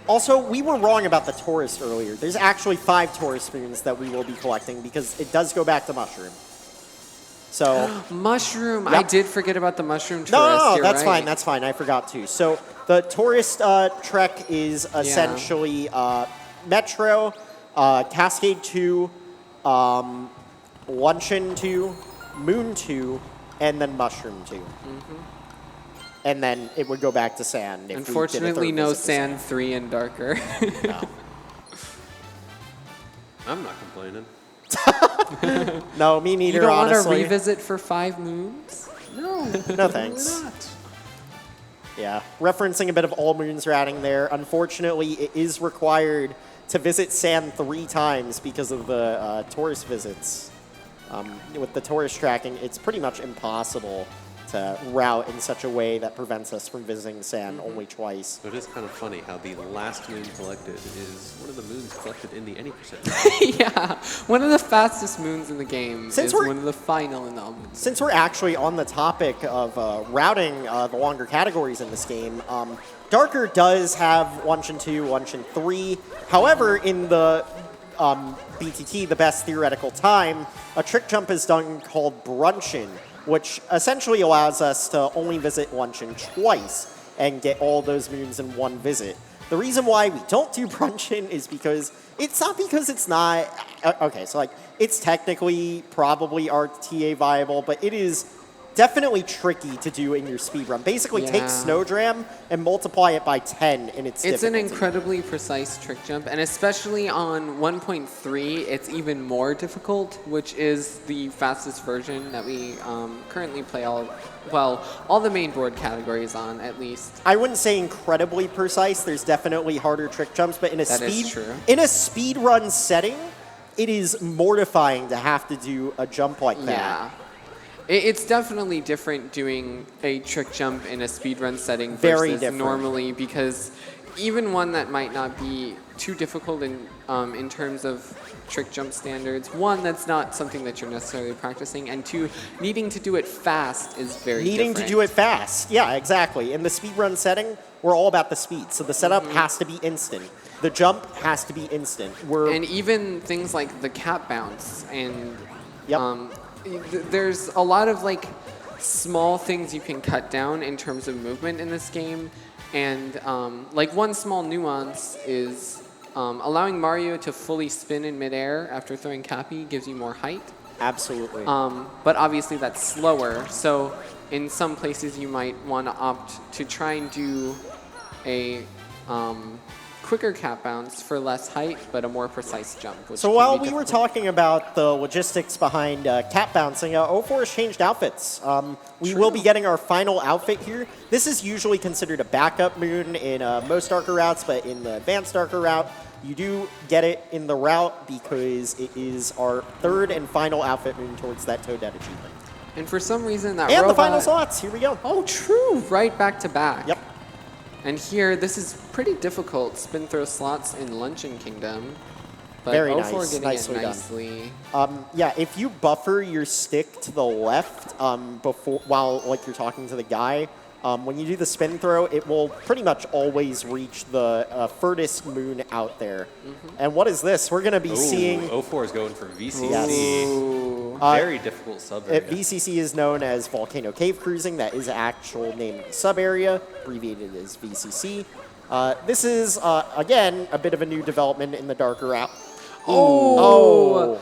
Speaker 2: Also, we were wrong about the tourist earlier. There's actually 5 tourist spoons that we will be collecting because it does go back to mushroom. So
Speaker 3: Mushroom.
Speaker 2: Yep.
Speaker 3: I did forget about the mushroom tourist.
Speaker 2: no,
Speaker 3: You're
Speaker 2: that's
Speaker 3: right.
Speaker 2: fine. That's fine. I forgot to. So the tourist trek is essentially Metro, Cascade 2, Luncheon 2, Moon 2, and then Mushroom 2. and then it would go back to sand. If
Speaker 3: Unfortunately,
Speaker 2: we did a
Speaker 3: no
Speaker 2: third visit to
Speaker 3: sand 3 and darker.
Speaker 2: No.
Speaker 1: I'm not complaining.
Speaker 2: No, me neither,
Speaker 3: You don't want to
Speaker 2: honestly.
Speaker 3: revisit for 5 moons?
Speaker 1: No.
Speaker 2: No thanks.
Speaker 1: Why not?
Speaker 2: Yeah, referencing a bit of all moons routing there. Unfortunately, it is required to visit sand 3 times because of the tourist visits. With the tourist tracking, it's pretty much impossible to route in such a way that prevents us from visiting sand only twice.
Speaker 1: It is kind of funny how the last moon collected is one of the moons collected in the any percent.
Speaker 3: Yeah, one of the fastest moons in the game
Speaker 2: Since
Speaker 3: is
Speaker 2: we're-
Speaker 3: one of the final in the all moons.
Speaker 2: Since we're actually on the topic of routing the longer categories in this game, Darker does have Luncheon 2, Luncheon 3. However, in the BTT, the best theoretical time, a trick jump is done called Brunchin, which essentially allows us to only visit Luncheon twice and get all those moons in one visit. The reason why we don't do Brunchin is because it's not... Okay, so like, it's technically probably RTA viable, but it is definitely tricky to do in your speedrun. Basically, take
Speaker 3: Yeah.
Speaker 2: Snowdram and multiply it by 10 in its
Speaker 3: It's an
Speaker 2: difficulty.
Speaker 3: incredibly precise trick jump, and especially on 1.3, it's even more difficult, which is the fastest version that we currently play all the main board categories on, at least.
Speaker 2: I wouldn't say incredibly precise. There's definitely harder trick jumps, but in a
Speaker 3: That is true.
Speaker 2: in a speedrun setting, it is mortifying to have to do a jump like that.
Speaker 3: Yeah. It's definitely different doing a trick jump in a speedrun setting
Speaker 2: Very
Speaker 3: versus
Speaker 2: different.
Speaker 3: normally, because even one that might not be too difficult in terms of trick jump standards, one, that's not something that you're necessarily practicing, and two, needing to do it fast is very
Speaker 2: Needing
Speaker 3: different.
Speaker 2: to do it fast. Yeah, exactly. In the speedrun setting, we're all about the speed. So the setup has to be instant. The jump has to be instant.
Speaker 3: And even things like the cap bounce and
Speaker 2: Yep.
Speaker 3: there's a lot of like small things you can cut down in terms of movement in this game, and like one small nuance is allowing Mario to fully spin in midair after throwing Cappy gives you more height.
Speaker 2: Absolutely.
Speaker 3: But obviously that's slower, so in some places you might want to opt to try and do a quicker cap bounce for less height, but a more precise jump. Which
Speaker 2: So
Speaker 3: can
Speaker 2: while
Speaker 3: be
Speaker 2: we were
Speaker 3: difficult.
Speaker 2: talking about the logistics behind cap bouncing, 04 has changed outfits. We will be getting our final outfit here. This is usually considered a backup moon in most darker routes, but in the advanced darker route, you do get it in the route because it is our third and final outfit moon towards that Toadette achievement.
Speaker 3: And for some reason that
Speaker 2: And
Speaker 3: robot...
Speaker 2: the final slots, here we go.
Speaker 3: Oh, true! Right back to back.
Speaker 2: Yep.
Speaker 3: And here, this is pretty difficult spin throw slots in Luncheon Kingdom. But
Speaker 2: Very
Speaker 3: 04
Speaker 2: nice.
Speaker 3: getting
Speaker 2: Nicely
Speaker 3: it
Speaker 2: done.
Speaker 3: nicely.
Speaker 2: Yeah, if you buffer your stick to the left while like you're talking to the guy, when you do the spin throw, it will pretty much always reach the furthest moon out there. And what is this? We're going to be seeing...
Speaker 1: 04 is going for VCC.
Speaker 2: Yes.
Speaker 3: Ooh.
Speaker 1: Very difficult sub area.
Speaker 2: VCC is known as Volcano Cave Cruising. That is the actual name of the sub-area, abbreviated as VCC. This is, again, a bit of a new development in the darker route.
Speaker 3: Oh!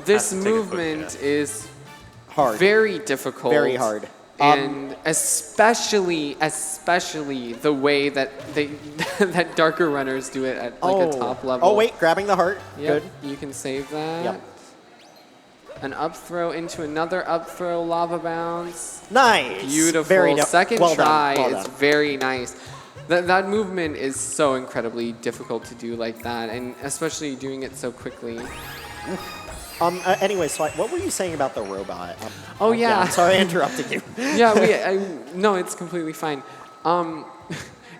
Speaker 3: This
Speaker 1: Have to take a quick
Speaker 3: movement
Speaker 1: guess.
Speaker 3: is
Speaker 2: Hard.
Speaker 3: very difficult.
Speaker 2: Very hard.
Speaker 3: And especially the way that that darker runners do it at like a top level.
Speaker 2: Oh, wait, grabbing the heart.
Speaker 3: Yep,
Speaker 2: Good.
Speaker 3: you can save that.
Speaker 2: Yep.
Speaker 3: An up throw into another up throw, lava bounce.
Speaker 2: Nice.
Speaker 3: Beautiful.
Speaker 2: Very
Speaker 3: Second
Speaker 2: well done,
Speaker 3: try
Speaker 2: well
Speaker 3: is
Speaker 2: done.
Speaker 3: very nice. That movement is so incredibly difficult to do like that, and especially doing it so quickly.
Speaker 2: Anyway, so what were you saying about the robot?
Speaker 3: Oh, yeah.
Speaker 2: I'm sorry I interrupted you.
Speaker 3: Yeah, no, it's completely fine.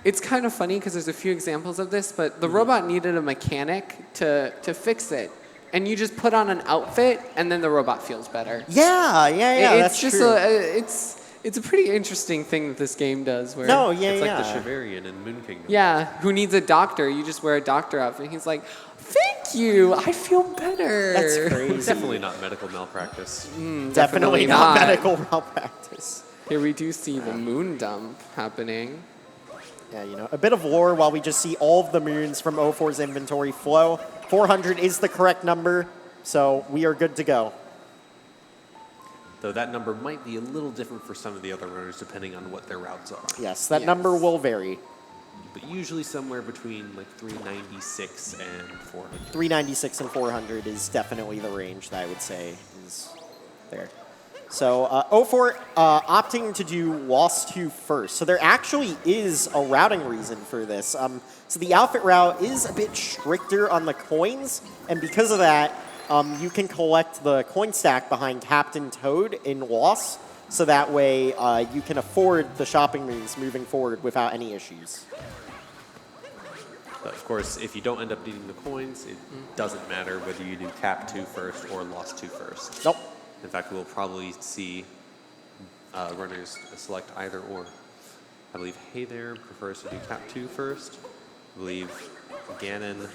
Speaker 3: It's kind of funny because there's a few examples of this, but the robot needed a mechanic to fix it. And you just put on an outfit, and then the robot feels better.
Speaker 2: Yeah,
Speaker 3: It's
Speaker 2: that's
Speaker 3: just
Speaker 2: true.
Speaker 3: it's a pretty interesting thing that this game does. Where
Speaker 2: No,
Speaker 1: It's like
Speaker 2: yeah.
Speaker 1: the Chivarian in Moon Kingdom.
Speaker 3: yeah, who needs a doctor? You just wear a doctor outfit. He's like, thank you, I feel better.
Speaker 2: That's crazy.
Speaker 1: Definitely not medical malpractice.
Speaker 2: Definitely not medical malpractice.
Speaker 3: Here we do see the moon dump happening.
Speaker 2: Yeah, you know, a bit of lore while we just see all of the moons from 04's inventory flow. 400 is the correct number, so we are good to go.
Speaker 4: Though that number might be a little different for some of the other runners depending on what their routes are.
Speaker 2: Yes, that number will vary.
Speaker 4: But usually somewhere between like 396 and 400.
Speaker 2: 396 and 400 is definitely the range that I would say is there. So 04 opting to do Lost 2 first. So there actually is a routing reason for this. So the outfit route is a bit stricter on the coins, and because of that, you can collect the coin stack behind Captain Toad in Lost, so that way you can afford the shopping moves moving forward without any issues.
Speaker 4: But of course, if you don't end up needing the coins, it doesn't matter whether you do Cap 2 first or Lost 2 first.
Speaker 2: Nope.
Speaker 4: In fact, we'll probably see runners select either or. I believe Hey There prefers to do Cap 2 first. I believe Ganon,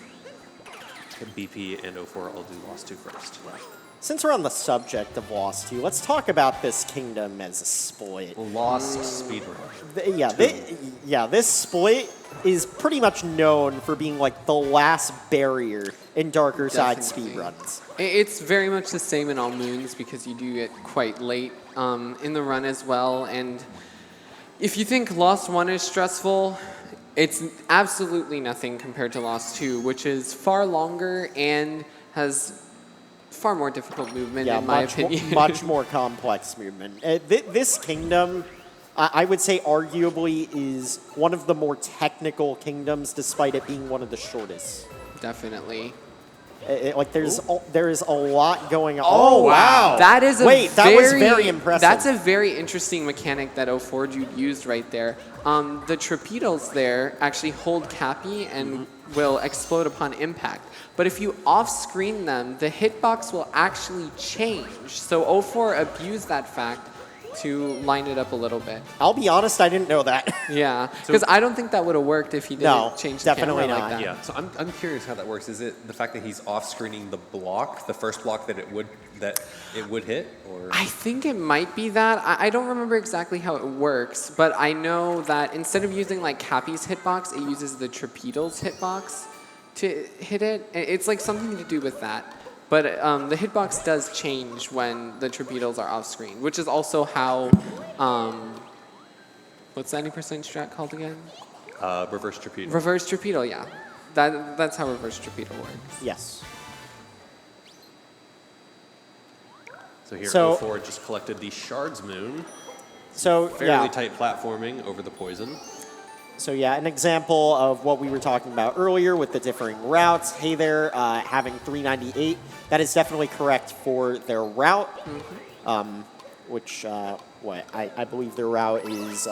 Speaker 4: BP, and 04 all do Lost 2 first.
Speaker 2: Since we're on the subject of Lost 2, let's talk about this kingdom as a split.
Speaker 4: Lost Speedrun.
Speaker 2: This split is pretty much known for being like the last barrier in darker side
Speaker 3: Definitely.
Speaker 2: speedruns.
Speaker 3: It's very much the same in all moons because you do get quite late in the run as well. And if you think Lost 1 is stressful, it's absolutely nothing compared to Lost 2, which is far longer and has far more difficult movement, in my opinion.
Speaker 2: Much more complex movement. This kingdom, I would say arguably is one of the more technical kingdoms, despite it being one of the shortest.
Speaker 3: Definitely.
Speaker 2: There is a lot going on.
Speaker 3: Oh, wow. That is
Speaker 2: that was very impressive.
Speaker 3: That's a very interesting mechanic that 04dude used right there. The torpedoes there actually hold Cappy and will explode upon impact. But if you off-screen them, the hitbox will actually change. So 04 abused that fact to line it up a little bit.
Speaker 2: I'll be honest, I didn't know that.
Speaker 3: Yeah, because I don't think that would have worked if he didn't change the
Speaker 2: definitely
Speaker 3: camera
Speaker 2: not.
Speaker 3: like that.
Speaker 4: Yeah, so I'm curious how that works. Is it the fact that he's off-screening the block, the first block that it would hit, or?
Speaker 3: I think it might be that. I don't remember exactly how it works, but I know that instead of using like Cappy's hitbox, it uses the torpedo's hitbox to hit it. It's like something to do with that. But the hitbox does change when the torpedoes are off screen, which is also how, what's 90% strat called again?
Speaker 4: Reverse torpedo.
Speaker 3: Reverse torpedo, yeah. That's how reverse torpedo works.
Speaker 2: Yes.
Speaker 4: So here,
Speaker 2: So-
Speaker 4: 04 just collected the Shards Moon.
Speaker 2: So
Speaker 4: Fairly tight platforming over the poison.
Speaker 2: So yeah, an example of what we were talking about earlier with the differing routes. Hey There, having 398, that is definitely correct for their route, which, I believe their route is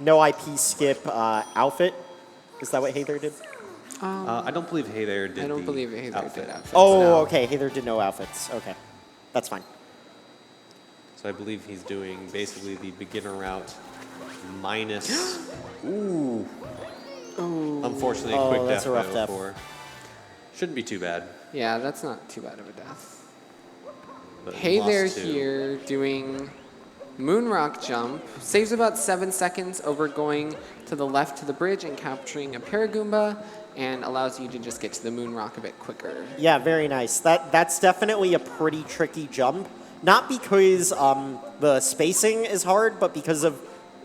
Speaker 2: no IP skip outfit. Is that what Hey There did?
Speaker 4: I don't believe Hey There did.
Speaker 3: I don't
Speaker 4: the
Speaker 3: believe Hey There
Speaker 4: outfit.
Speaker 3: did outfits.
Speaker 2: Oh,
Speaker 3: no.
Speaker 2: okay, Hey There did no outfits. Okay, that's fine.
Speaker 4: So I believe he's doing basically the beginner route minus. Ooh. Unfortunately,
Speaker 2: Oh,
Speaker 4: quick
Speaker 2: that's
Speaker 4: death
Speaker 2: a rough
Speaker 4: by
Speaker 2: death.
Speaker 4: 04. Shouldn't be too bad.
Speaker 3: Yeah, that's not too bad of a death.
Speaker 4: But
Speaker 3: Hey
Speaker 4: lost
Speaker 3: There
Speaker 4: two.
Speaker 3: here doing Moonrock jump. Saves about 7 seconds over going to the left to the bridge and capturing a Paragoomba, and allows you to just get to the Moonrock a bit quicker.
Speaker 2: Yeah, very nice. That's definitely a pretty tricky jump. Not because the spacing is hard, but because of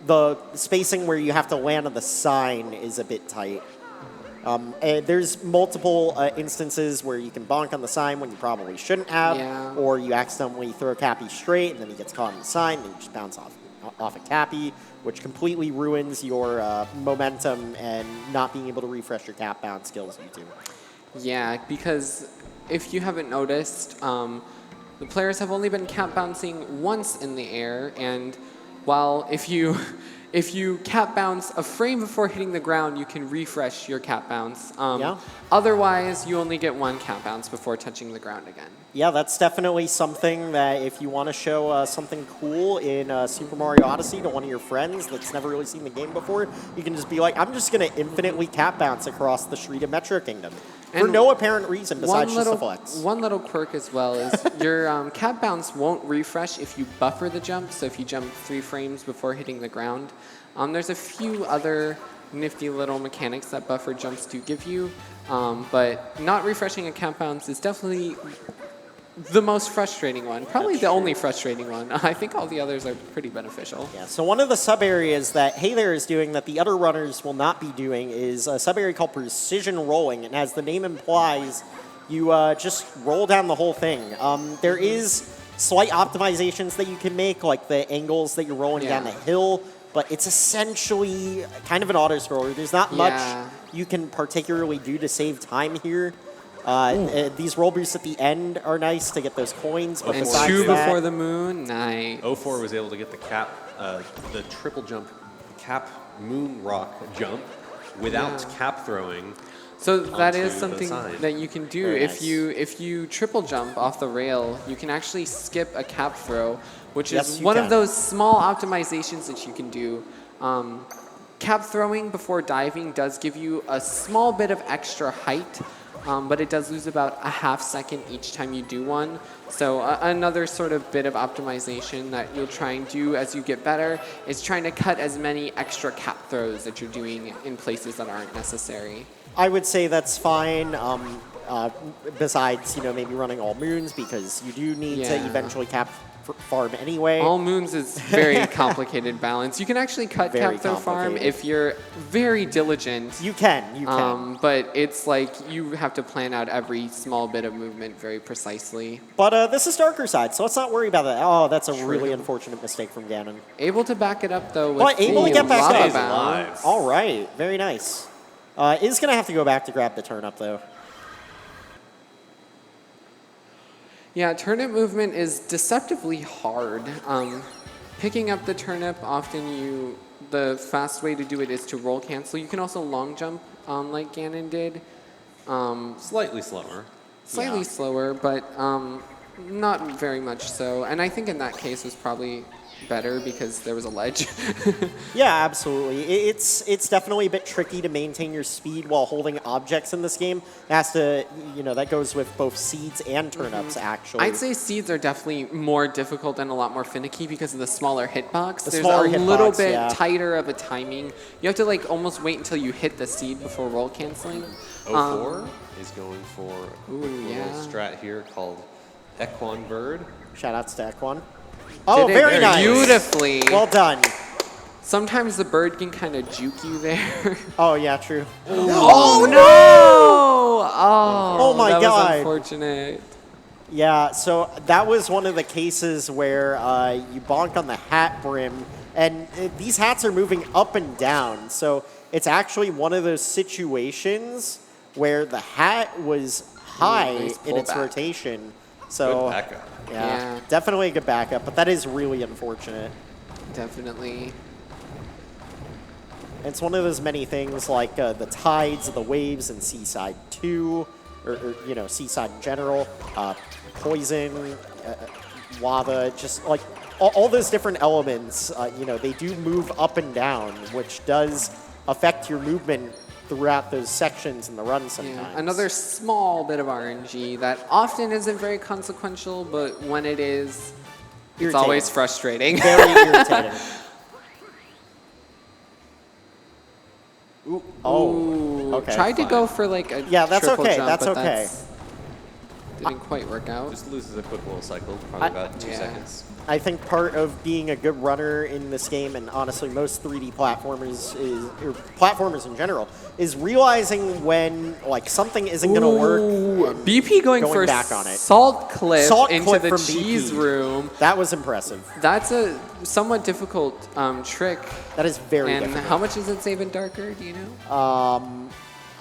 Speaker 2: the spacing where you have to land on the sign is a bit tight. And there's multiple instances where you can bonk on the sign when you probably shouldn't have,
Speaker 3: Yeah.
Speaker 2: or you accidentally throw Cappy straight and then he gets caught on the sign and you just bounce off a Cappy, which completely ruins your momentum and not being able to refresh your cap bounce skills you do.
Speaker 3: Yeah, because if you haven't noticed, the players have only been cap bouncing once in the air, and while if you cap bounce a frame before hitting the ground, you can refresh your cap bounce. Otherwise, you only get one cap bounce before touching the ground again.
Speaker 2: Yeah, that's definitely something that if you want to show something cool in Super Mario Odyssey to one of your friends that's never really seen the game before, you can just be like, I'm just going to infinitely cap bounce across the street of Metro Kingdom. For
Speaker 3: And
Speaker 2: no apparent reason besides just the flex.
Speaker 3: One little quirk as well is your cap bounce won't refresh if you buffer the jump, so if you jump 3 frames before hitting the ground. There's a few other nifty little mechanics that buffer jumps do give you, but not refreshing a cap bounce is definitely the most frustrating one. Probably
Speaker 2: That's
Speaker 3: the
Speaker 2: true.
Speaker 3: only frustrating one. I think all the others are pretty beneficial.
Speaker 2: Yeah, so one of the sub-areas that Hey There is doing that the other runners will not be doing is a sub-area called Precision Rolling. And as the name implies, you just roll down the whole thing. There is slight optimizations that you can make, like the angles that you're rolling down the hill, but it's essentially kind of an auto-scroller. There's not much you can particularly do to save time here. These roll boosts at the end are nice to get those coins, but
Speaker 3: And
Speaker 2: besides
Speaker 3: 2
Speaker 2: that,
Speaker 3: before the moon, nice.
Speaker 4: 04 was able to get the cap, the triple jump, cap moon rock jump without cap throwing.
Speaker 3: So that is
Speaker 4: onto the
Speaker 3: something
Speaker 4: side.
Speaker 3: that you can do.
Speaker 2: Very
Speaker 3: If
Speaker 2: nice.
Speaker 3: if you triple jump off the rail, you can actually skip a cap throw, which
Speaker 2: Yes,
Speaker 3: is
Speaker 2: you
Speaker 3: one
Speaker 2: can.
Speaker 3: of those small optimizations that you can do. Cap throwing before diving does give you a small bit of extra height, but it does lose about a half second each time you do one. So another sort of bit of optimization that you'll try and do as you get better is trying to cut as many extra cap throws that you're doing in places that aren't necessary.
Speaker 2: I would say that's fine. Besides, maybe running all moons because you do need to eventually cap farm anyway.
Speaker 3: All moons is very complicated balance. You can actually cut
Speaker 2: Very
Speaker 3: cap throw farm
Speaker 2: complicated.
Speaker 3: if you're very diligent.
Speaker 2: You can.
Speaker 3: But it's like you have to plan out every small bit of movement very precisely.
Speaker 2: But this is Darker Side, so let's not worry about that. Oh, that's a really unfortunate mistake from Ganon.
Speaker 3: Able to back it up though with
Speaker 2: But able to
Speaker 3: the
Speaker 2: get back
Speaker 3: lava
Speaker 2: up.
Speaker 3: bounce.
Speaker 2: All right, very nice. Is going to have to go back to grab the turnip, though.
Speaker 3: Yeah, turnip movement is deceptively hard. Picking up the turnip, often the fast way to do it is to roll cancel. You can also long jump like Ganon did.
Speaker 4: Slightly slower.
Speaker 3: Slightly slower, but not very much so. And I think in that case was probably better because there was a ledge.
Speaker 2: Yeah, absolutely. It's definitely a bit tricky to maintain your speed while holding objects in this game. It has to, that goes with both seeds and turnips, actually.
Speaker 3: I'd say seeds are definitely more difficult and a lot more finicky because of the smaller hitbox.
Speaker 2: The
Speaker 3: There's
Speaker 2: smaller
Speaker 3: a little
Speaker 2: hitbox,
Speaker 3: bit
Speaker 2: yeah.
Speaker 3: tighter of a timing. You have to like almost wait until you hit the seed before roll canceling.
Speaker 4: 04 is going for a quick
Speaker 3: Ooh,
Speaker 4: little
Speaker 3: yeah.
Speaker 4: strat here called Equan Bird.
Speaker 2: Shout-outs to Equan. Oh,
Speaker 3: Did it
Speaker 2: very nice.
Speaker 3: beautifully.
Speaker 2: Well done.
Speaker 3: Sometimes the bird can kind of juke you there.
Speaker 2: Oh, yeah, true.
Speaker 3: Oh no! Oh
Speaker 2: my
Speaker 3: that
Speaker 2: God.
Speaker 3: was unfortunate.
Speaker 2: Yeah, so that was one of the cases where you bonk on the hat brim, and these hats are moving up and down. So it's actually one of those situations where the hat was high
Speaker 3: nice
Speaker 2: in its
Speaker 3: pullback.
Speaker 2: rotation. So
Speaker 4: Good backup.
Speaker 2: yeah, definitely a good backup, but that is really unfortunate.
Speaker 3: Definitely.
Speaker 2: It's one of those many things like the tides, the waves in Seaside 2, or Seaside in general, poison, lava, just like all those different elements, they do move up and down, which does affect your movement throughout those sections in the run sometimes.
Speaker 3: Yeah. Another small bit of RNG that often isn't very consequential, but when it is, it's
Speaker 2: Irritating.
Speaker 3: always frustrating.
Speaker 2: Very irritating. Ooh, oh,
Speaker 3: Ooh,
Speaker 2: okay.
Speaker 3: tried to
Speaker 4: fine.
Speaker 3: go for like a
Speaker 2: Yeah, that's
Speaker 3: triple
Speaker 2: okay,
Speaker 3: jump,
Speaker 2: that's
Speaker 3: but
Speaker 2: okay.
Speaker 3: didn't quite work out.
Speaker 4: Just loses a quick little cycle, probably about 2
Speaker 3: Yeah.
Speaker 4: seconds.
Speaker 2: I think part of being a good runner in this game, and honestly most 3D platformers or platformers in general, is realizing when like something isn't going to work. and
Speaker 3: BP going for
Speaker 2: back on it.
Speaker 3: Salt Cliff
Speaker 2: Salt
Speaker 3: into
Speaker 2: Cliff
Speaker 3: the
Speaker 2: from
Speaker 3: cheese
Speaker 2: BP.
Speaker 3: room.
Speaker 2: That was impressive.
Speaker 3: That's a somewhat difficult trick.
Speaker 2: That is very
Speaker 3: And
Speaker 2: difficult.
Speaker 3: how much does it save in Darker? Do you know?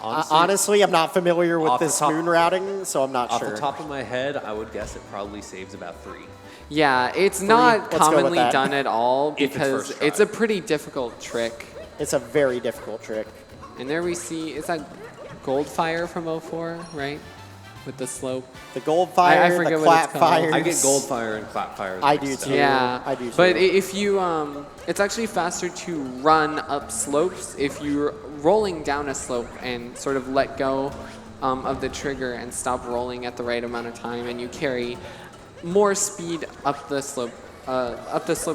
Speaker 2: Honestly, I'm not familiar with
Speaker 4: off the
Speaker 2: this
Speaker 4: top-
Speaker 2: moon routing, so I'm not
Speaker 4: Off
Speaker 2: sure.
Speaker 4: the top of my head, I would guess it probably saves about 3.
Speaker 3: Yeah, it's not
Speaker 2: Let's go with
Speaker 3: commonly
Speaker 2: that.
Speaker 3: done at all
Speaker 4: If it's
Speaker 3: because
Speaker 4: first
Speaker 3: it's
Speaker 4: try.
Speaker 3: a pretty difficult trick.
Speaker 2: It's a very difficult trick.
Speaker 3: And there we see, is that Goldfire from 04, right? With the slope.
Speaker 2: The gold fire,
Speaker 3: I forget
Speaker 2: the
Speaker 3: what it's
Speaker 2: clap
Speaker 3: called.
Speaker 2: fire.
Speaker 4: I get gold fire and clap fire.
Speaker 2: I do
Speaker 4: mixed up.
Speaker 2: too.
Speaker 3: Yeah,
Speaker 2: I do
Speaker 3: but
Speaker 2: too.
Speaker 3: if you, it's actually faster to run up slopes if you're rolling down a slope and sort of let go of the trigger and stop rolling at the right amount of time, and you carry more speed up the slope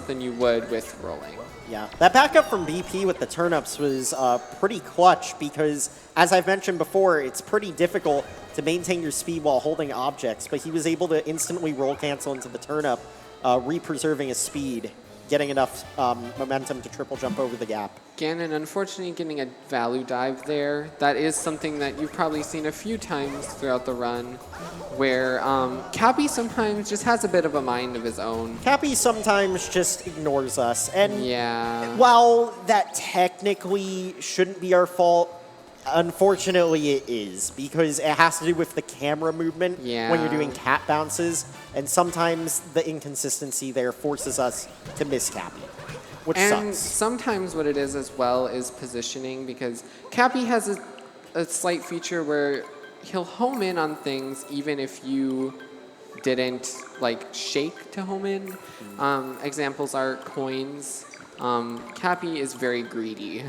Speaker 3: than you would with rolling.
Speaker 2: Yeah, that backup from BP with the turnips was pretty clutch because, as I've mentioned before, it's pretty difficult to maintain your speed while holding objects, but he was able to instantly roll cancel into the turnip, re-preserving his speed, getting enough momentum to triple jump over the gap.
Speaker 3: Ganon, unfortunately, getting a value dive there. That is something that you've probably seen a few times throughout the run, where Cappy sometimes just has a bit of a mind of his own.
Speaker 2: Cappy sometimes just ignores us, and
Speaker 3: Yeah.
Speaker 2: while that technically shouldn't be our fault, unfortunately it is, because it has to do with the camera movement when
Speaker 3: Yeah.
Speaker 2: you're doing cat bounces, and sometimes the inconsistency there forces us to miss Cappy, which
Speaker 3: And
Speaker 2: sucks.
Speaker 3: sometimes what it is as well is positioning, because Cappy has a slight feature where he'll home in on things even if you didn't like shake to home in. Examples are coins. Cappy is very greedy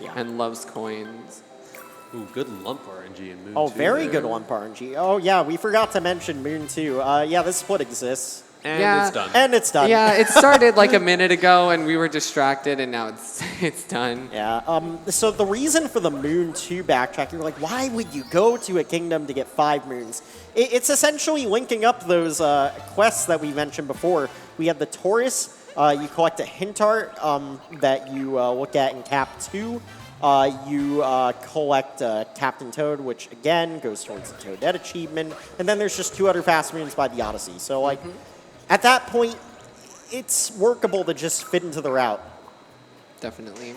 Speaker 2: Yeah.
Speaker 3: and loves coins.
Speaker 4: Ooh, good lump RNG in Moon
Speaker 2: Oh,
Speaker 4: 2
Speaker 2: very
Speaker 4: there.
Speaker 2: good one, RNG. Oh, yeah, we forgot to mention Moon 2. Yeah, this split exists.
Speaker 4: And
Speaker 3: Yeah.
Speaker 4: it's done.
Speaker 2: And it's done.
Speaker 3: Yeah, it started like a minute ago and we were distracted and now it's done.
Speaker 2: Yeah. So the reason for the Moon 2 backtrack, you're like, why would you go to a kingdom to get 5 moons? It's essentially linking up those quests that we mentioned before. We have the Taurus. You collect a hint art that you look at in Cap 2. You collect Captain Toad, which again goes towards the Toadette achievement. And then there's just 2 other fast moons by the Odyssey. So, like, at that point, it's workable to just fit into the route.
Speaker 3: Definitely.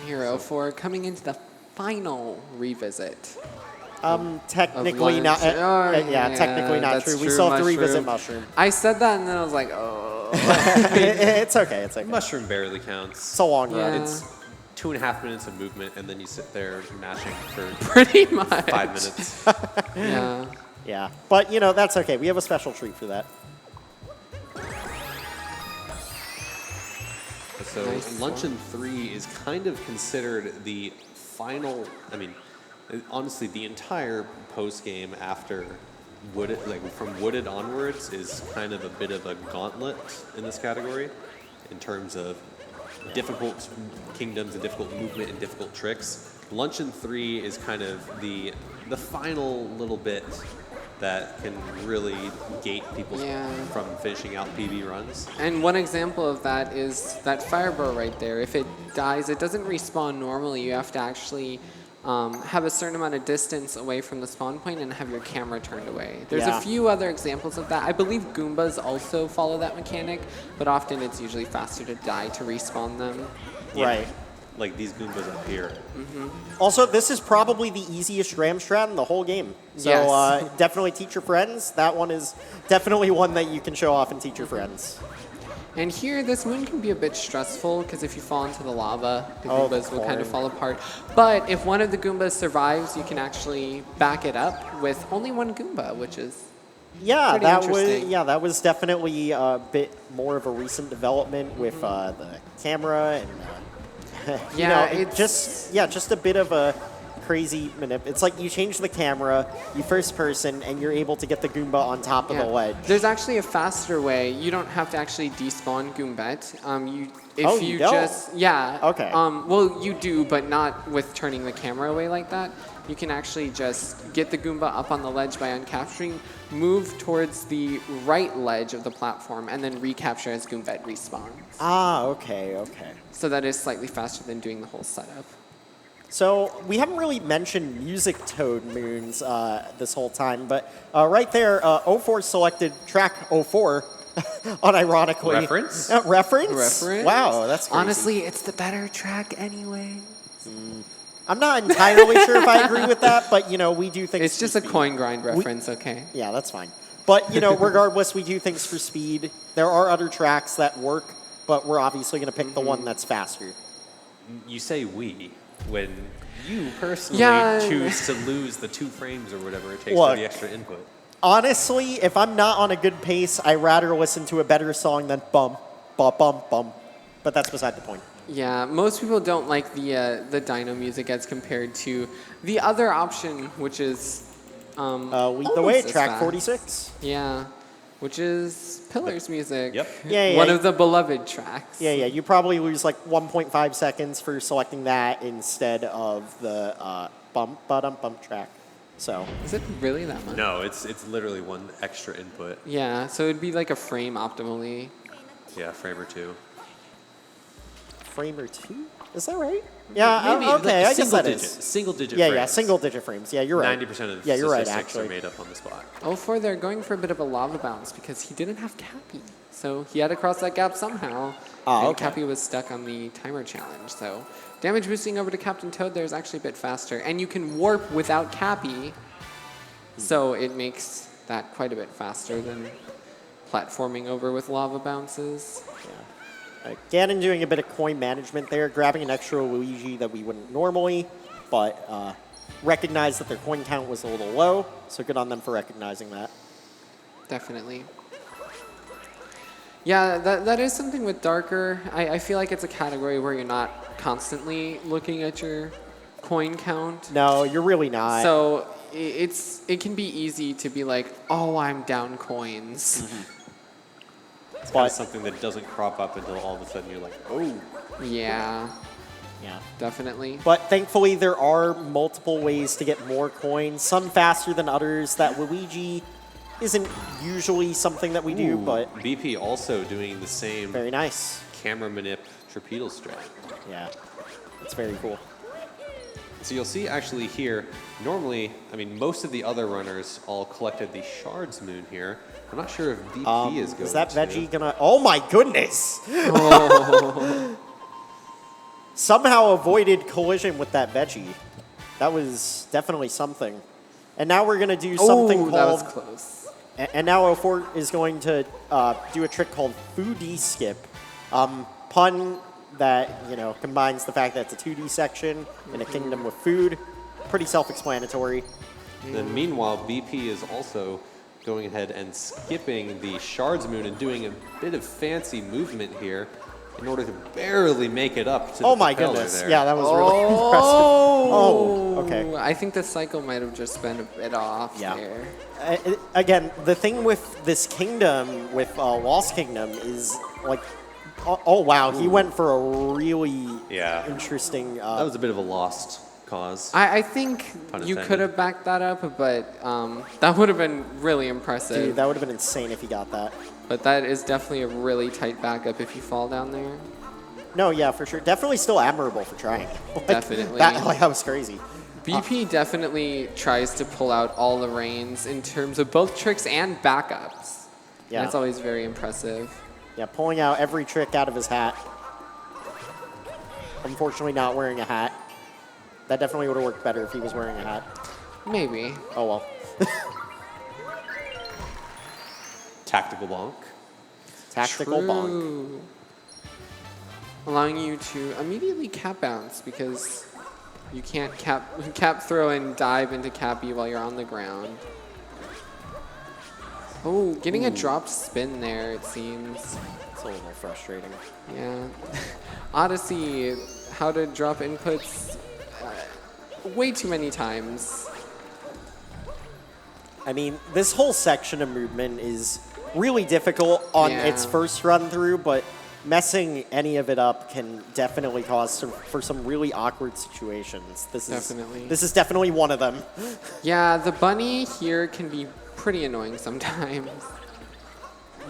Speaker 3: Hero 4 coming into the final revisit.
Speaker 2: Technically
Speaker 3: Of
Speaker 2: not.
Speaker 3: lunch. Oh,
Speaker 2: Yeah, technically not
Speaker 3: that's
Speaker 2: true. We
Speaker 3: true,
Speaker 2: still have to revisit
Speaker 3: Mushroom.
Speaker 2: Mushroom.
Speaker 3: I said that and then I was like, oh.
Speaker 2: It's okay. It's okay.
Speaker 4: Mushroom barely counts.
Speaker 2: It's a long run.
Speaker 3: Yeah.
Speaker 4: It's 2.5 minutes of movement, and then you sit there mashing for
Speaker 3: Pretty much.
Speaker 4: 5 minutes.
Speaker 3: Yeah.
Speaker 2: Yeah, but you know that's okay. We have a special treat for that.
Speaker 4: So
Speaker 3: Nice.
Speaker 4: Luncheon 3 is kind of considered the final, I mean, honestly, the entire post-game after Wooded, like from Wooded onwards, is kind of a bit of a gauntlet in this category in terms of difficult kingdoms and difficult movement and difficult tricks. Luncheon 3 is kind of the final little bit that can really gate people
Speaker 3: Yeah.
Speaker 4: from finishing out PB runs.
Speaker 3: And one example of that is that fireball right there. If it dies, it doesn't respawn normally. You have to actually have a certain amount of distance away from the spawn point and have your camera turned away. There's
Speaker 2: Yeah.
Speaker 3: a few other examples of that. I believe Goombas also follow that mechanic, but often it's usually faster to die to respawn them.
Speaker 4: Yeah.
Speaker 2: Right.
Speaker 4: Like these Goombas up here.
Speaker 2: Also, this is probably the easiest ram strat in the whole game. So
Speaker 3: Yes.
Speaker 2: definitely teach your friends. That one is definitely one that you can show off and teach your friends.
Speaker 3: And here, this moon can be a bit stressful because if you fall into the lava, the
Speaker 2: Oh,
Speaker 3: Goombas will kind of
Speaker 2: corn.
Speaker 3: fall apart. But if one of the Goombas survives, you can actually back it up with only one Goomba, which is
Speaker 2: Yeah,
Speaker 3: Pretty
Speaker 2: that was
Speaker 3: interesting.
Speaker 2: that was definitely a bit more of a recent development with the camera and you
Speaker 3: Yeah,
Speaker 2: know,
Speaker 3: it's-
Speaker 2: just a bit of a crazy manip. It's like you change the camera, you first person, and you're able to get the Goomba on top of the ledge.
Speaker 3: There's actually a faster way. You don't have to actually despawn Goombet.
Speaker 2: Oh, you don't? Okay.
Speaker 3: Well, you do, but not with turning the camera away like that. You can actually just get the Goomba up on the ledge by uncapturing, move towards the right ledge of the platform, and then recapture as Goombet respawns.
Speaker 2: Ah, okay.
Speaker 3: So that is slightly faster than doing the whole setup.
Speaker 2: So we haven't really mentioned Music Toad moons this whole time, but right there, 04 selected track 04, unironically.
Speaker 4: Reference?
Speaker 2: Reference? Wow, that's crazy.
Speaker 3: Honestly, it's the better track anyway.
Speaker 2: I'm not entirely sure if I agree with that, but, you know, we do things
Speaker 3: It's
Speaker 2: for
Speaker 3: just a
Speaker 2: speed.
Speaker 3: coin grind reference, okay?
Speaker 2: Yeah, that's fine. But, you know, regardless, we do things for speed. There are other tracks that work, but we're obviously going to pick the one that's faster.
Speaker 4: You say we when you personally
Speaker 3: Yeah.
Speaker 4: choose to lose the 2 frames or whatever it takes
Speaker 2: Look.
Speaker 4: for the extra input.
Speaker 2: Honestly, if I'm not on a good pace, I'd rather listen to a better song than bum, bum, bum, bum. But that's beside the point.
Speaker 3: Yeah, most people don't like the Dino music as compared to the other option, which is
Speaker 2: Lead the
Speaker 3: almost
Speaker 2: way,
Speaker 3: as
Speaker 2: track
Speaker 3: fast.
Speaker 2: 46.
Speaker 3: Yeah, which is Pillar's music.
Speaker 4: Yep.
Speaker 2: Yeah,
Speaker 3: One
Speaker 2: yeah.
Speaker 3: of the beloved tracks.
Speaker 2: Yeah, you probably lose like 1.5 seconds for selecting that instead of the bump track. So
Speaker 3: Is it really that much?
Speaker 4: No, it's literally one extra input.
Speaker 3: Yeah, so it'd be like a frame optimally.
Speaker 4: Yeah, frame or two.
Speaker 2: frame or two? Is that right? Yeah,
Speaker 4: Maybe
Speaker 2: okay, I guess that
Speaker 4: digit,
Speaker 2: is.
Speaker 4: Single digit
Speaker 2: Yeah,
Speaker 4: frames.
Speaker 2: yeah, single digit frames. Yeah, you're right.
Speaker 4: 90% of
Speaker 2: yeah, you're right,
Speaker 4: statistics
Speaker 2: actually.
Speaker 4: are made up on the spot.
Speaker 3: 04, they're going for a bit of a lava bounce because he didn't have Cappy. So he had to cross that gap somehow. And
Speaker 2: okay.
Speaker 3: Cappy was stuck on the timer challenge. So damage boosting over to Captain Toad there is actually a bit faster. And you can warp without Cappy. So it makes that quite a bit faster than platforming over with lava bounces.
Speaker 2: Ganon doing a bit of coin management there, grabbing an extra Luigi that we wouldn't normally, but recognized that their coin count was a little low, so good on them for recognizing that.
Speaker 3: Definitely. Yeah, that is something with Darker. I feel like it's a category where you're not constantly looking at your coin count.
Speaker 2: No, you're really not.
Speaker 3: So it can be easy to be like, oh, I'm down coins.
Speaker 4: It's kind of something that doesn't crop up until all of a sudden you're like, oh.
Speaker 3: Yeah,
Speaker 2: Yeah.
Speaker 3: definitely.
Speaker 2: But thankfully, there are multiple ways to get more coins, some faster than others. That Luigi isn't usually something that we do, but
Speaker 4: BP also doing the same
Speaker 2: very nice.
Speaker 4: camera manip trapedal strat.
Speaker 2: Yeah, it's very cool.
Speaker 4: So you'll see actually here, normally, I mean, most of the other runners all collected the Shards Moon here. I'm not sure if BP is going
Speaker 2: Is that
Speaker 4: to.
Speaker 2: veggie gonna... Oh my goodness!
Speaker 3: Oh.
Speaker 2: Somehow avoided collision with that veggie. That was definitely something. And now we're gonna do something
Speaker 3: that was
Speaker 2: called...
Speaker 3: close.
Speaker 2: And now 04 is going to do a trick called foodie skip. Pun that, you know, combines the fact that it's a 2D section in a kingdom with food. Pretty self-explanatory.
Speaker 4: Then meanwhile, BP is also going ahead and skipping the Shards Moon and doing a bit of fancy movement here in order to barely make it up to the
Speaker 2: Oh my
Speaker 4: propeller
Speaker 2: goodness.
Speaker 4: there.
Speaker 2: Yeah, that was really impressive. Oh, okay.
Speaker 3: I think the cycle might have just been a bit off
Speaker 2: Yeah.
Speaker 3: there.
Speaker 2: Again, the thing with this kingdom, with Lost Kingdom, is like, oh wow, he went for a really interesting.
Speaker 4: That was a bit of a lost cause.
Speaker 3: I think
Speaker 4: Pun
Speaker 3: you
Speaker 4: intended.
Speaker 3: could have backed that up, but that would have been really impressive.
Speaker 2: Dude, that would have been insane if he got that.
Speaker 3: But that is definitely a really tight backup if you fall down there.
Speaker 2: No, yeah, for sure. Definitely still admirable for trying. Like,
Speaker 3: Definitely.
Speaker 2: That was crazy.
Speaker 3: BP definitely tries to pull out all the reins in terms of both tricks and backups.
Speaker 2: Yeah.
Speaker 3: That's always very impressive.
Speaker 2: Yeah, pulling out every trick out of his hat. Unfortunately, not wearing a hat. That definitely would have worked better if he was wearing a hat.
Speaker 3: Maybe.
Speaker 2: Oh well.
Speaker 4: Tactical bonk.
Speaker 2: Tactical bonk.
Speaker 3: True. Allowing you to immediately cap bounce because you can't cap throw and dive into Cappy while you're on the ground. Oh, getting a dropped spin there, it seems.
Speaker 2: It's a little frustrating.
Speaker 3: Yeah. Odyssey, how to drop inputs way too many times.
Speaker 2: I mean, this whole section of movement is really difficult on
Speaker 3: Yeah.
Speaker 2: its first run through, but messing any of it up can definitely cause for some really awkward situations. This is definitely one of them.
Speaker 3: Yeah, the bunny here can be pretty annoying sometimes.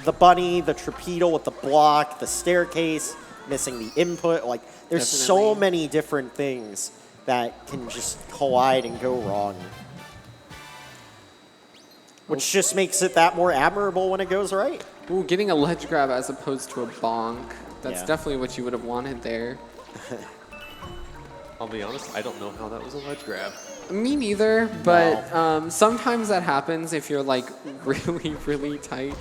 Speaker 2: The bunny, the trapedal with the block, the staircase, missing the input. Like, there's so
Speaker 3: Definitely.
Speaker 2: many different things that can just collide and go wrong. Which just makes it that more admirable when it goes right.
Speaker 3: Ooh, getting a ledge grab as opposed to a bonk. That's
Speaker 2: Yeah.
Speaker 3: definitely what you would have wanted there.
Speaker 4: I'll be honest, I don't know how that was a ledge grab.
Speaker 3: Me neither, but sometimes that happens if you're like really, really tight.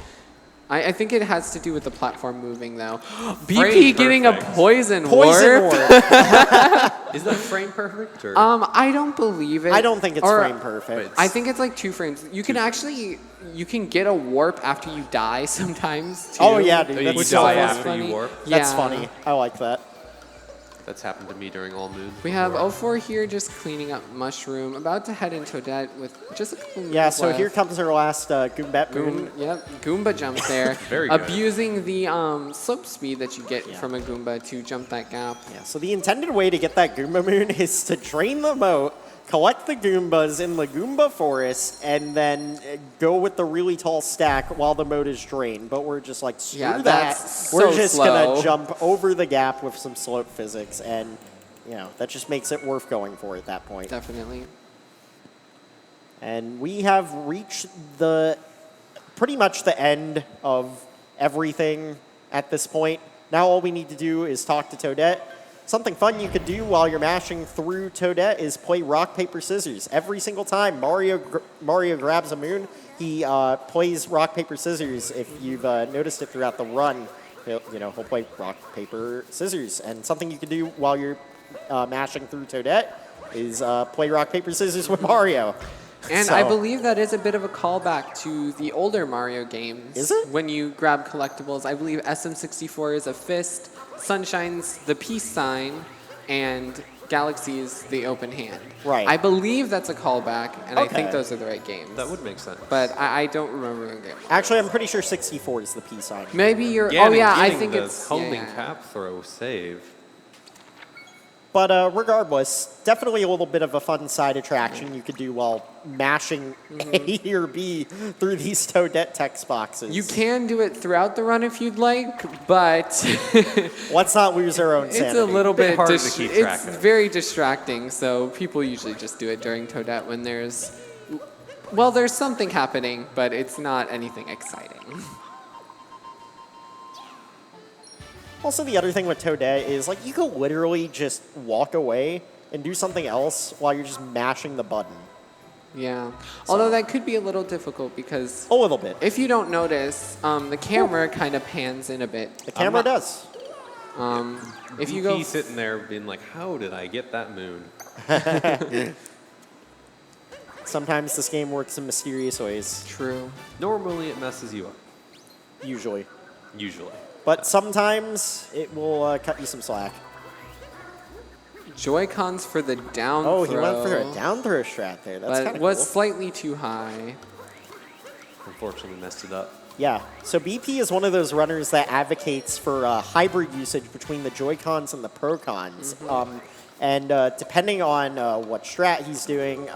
Speaker 3: I think it has to do with the platform moving though. BP getting a
Speaker 4: perfect.
Speaker 3: poison
Speaker 2: Poison
Speaker 3: warp.
Speaker 2: warp.
Speaker 4: Is that frame perfect? Or?
Speaker 3: I don't believe it.
Speaker 2: I don't think it's
Speaker 3: Or
Speaker 2: frame perfect.
Speaker 3: I think it's like 2 frames. You can actually, you can get a warp after you die sometimes too.
Speaker 2: Oh, yeah, dude,
Speaker 4: You
Speaker 2: that's
Speaker 3: which
Speaker 2: so
Speaker 3: is
Speaker 4: die
Speaker 3: almost
Speaker 4: after
Speaker 3: funny.
Speaker 4: you warp?
Speaker 2: That's
Speaker 3: Yeah.
Speaker 2: funny. I like that.
Speaker 4: That's happened to me during all moons.
Speaker 3: We have
Speaker 4: before.
Speaker 3: 04 here just cleaning up Mushroom, about to head into Toadette with just a couple moves
Speaker 2: Yeah, so
Speaker 3: left.
Speaker 2: here comes our last Goombet Moon.
Speaker 3: Goomba jump there.
Speaker 4: Very good.
Speaker 3: Abusing the slope speed that you get
Speaker 2: Yeah.
Speaker 3: from a Goomba to jump that gap.
Speaker 2: Yeah, so the intended way to get that Goomba Moon is to drain the moat, collect the Goombas in the Goomba Forest, and then go with the really tall stack while the mode is drained. But we're just like, screw
Speaker 3: Yeah,
Speaker 2: that.
Speaker 3: that's
Speaker 2: We're
Speaker 3: so
Speaker 2: just
Speaker 3: slow.
Speaker 2: going to jump over the gap with some slope physics, and, you know, that just makes it worth going for at that point.
Speaker 3: Definitely.
Speaker 2: And we have reached pretty much the end of everything at this point. Now all we need to do is talk to Toadette. Something fun you could do while you're mashing through Toadette is play rock, paper, scissors. Every single time Mario grabs a moon, he plays rock, paper, scissors. If you've noticed it throughout the run, he'll play rock, paper, scissors. And something you can do while you're mashing through Toadette is play rock, paper, scissors with Mario.
Speaker 3: And
Speaker 2: So-
Speaker 3: I believe that is a bit of a callback to the older Mario games.
Speaker 2: Is it?
Speaker 3: When you grab collectibles, I believe SM64 is a fist, Sunshine's the peace sign, and Galaxy's the open hand.
Speaker 2: Right.
Speaker 3: I believe that's a callback, and I think
Speaker 2: Okay.
Speaker 3: those are the right games.
Speaker 4: That would make sense.
Speaker 3: But I don't remember the game.
Speaker 2: Actually, I'm pretty sure 64 is the peace sign.
Speaker 3: Maybe you're.
Speaker 4: Ganon
Speaker 3: oh yeah, I
Speaker 4: getting
Speaker 3: think
Speaker 4: the
Speaker 3: it's
Speaker 4: homing
Speaker 3: yeah.
Speaker 4: cap throw save.
Speaker 2: But regardless, definitely a little bit of a fun side attraction you could do while mashing A or B through these Toadette text boxes.
Speaker 3: You can do it throughout the run if you'd like, but
Speaker 2: Let's not lose our own sanity.
Speaker 3: it's a little
Speaker 4: Bit
Speaker 3: bit.
Speaker 4: harder to keep track
Speaker 3: It's
Speaker 4: of.
Speaker 3: very distracting. So people usually just do it during Toadette when there's, well, there's something happening, but it's not anything exciting.
Speaker 2: Also, the other thing with Toadette is, like, you could literally just walk away and do something else while you're just mashing the button.
Speaker 3: Yeah. Although that could be a little difficult because
Speaker 2: A little bit.
Speaker 3: if you don't notice, the camera kind of pans in a bit.
Speaker 2: The camera does.
Speaker 3: If you go
Speaker 4: He's sitting there being like, how did I get that moon?
Speaker 2: Sometimes this game works in mysterious ways,
Speaker 3: true.
Speaker 4: Normally it messes you up.
Speaker 2: usually.
Speaker 4: Usually.
Speaker 2: But sometimes it will cut you some slack.
Speaker 3: Joy-Cons for the down
Speaker 2: Oh,
Speaker 3: throw.
Speaker 2: he went for a down throw strat there. That's
Speaker 3: But
Speaker 2: kind
Speaker 3: it
Speaker 2: of
Speaker 3: was
Speaker 2: cool.
Speaker 3: slightly too high.
Speaker 4: Unfortunately messed it up.
Speaker 2: Yeah, so BP is one of those runners that advocates for hybrid usage between the Joy-Cons and the Pro-Cons. And depending on what strat he's doing,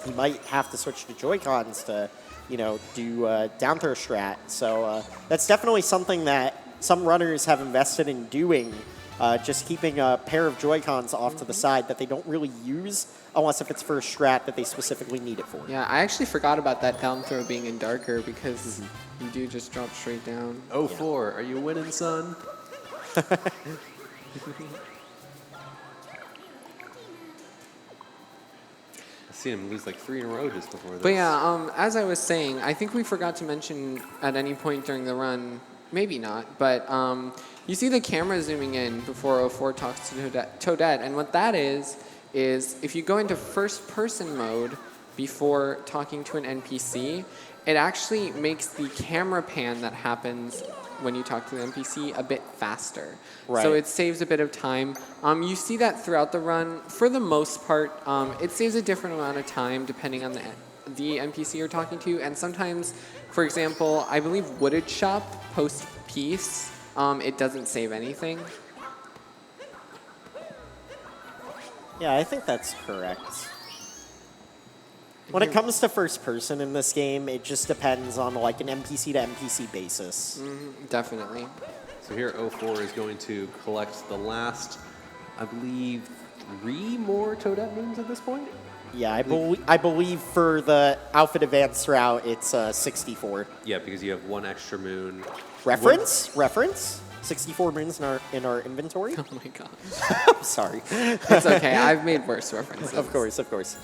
Speaker 2: he might have to switch to Joy-Cons to, do down throw strat. So that's definitely something that some runners have invested in doing, just keeping a pair of Joy-Cons off to the side that they don't really use unless if it's for a strat that they specifically need it for.
Speaker 3: Yeah, I actually forgot about that down throw being in darker because you do just drop straight down.
Speaker 4: 04, are you winning, son? I've seen him lose like 3 in a row just before this.
Speaker 3: But yeah, as I was saying, I think we forgot to mention at any point during the run, maybe not, but you see the camera zooming in before 04 talks to Toadette, and what that is if you go into first-person mode before talking to an NPC, it actually makes the camera pan that happens when you talk to the NPC a bit faster.
Speaker 2: Right.
Speaker 3: So it saves a bit of time. You see that throughout the run. For the most part, it saves a different amount of time depending on the NPC you're talking to. And sometimes, for example, I believe Wooded Shop post-piece, it doesn't save anything.
Speaker 2: Yeah, I think that's correct. When it comes to first person in this game, it just depends on like an NPC to NPC basis.
Speaker 3: Definitely.
Speaker 4: So here 04 is going to collect the last, I believe, 3 more Toadette moons at this point?
Speaker 2: Yeah, I believe for the outfit advanced route, it's 64.
Speaker 4: Yeah, because you have 1 extra moon.
Speaker 2: Reference? 64 moons in our inventory?
Speaker 3: Oh my gosh.
Speaker 2: I'm sorry.
Speaker 3: It's okay. I've made worse references.
Speaker 2: Of course.
Speaker 3: Of course.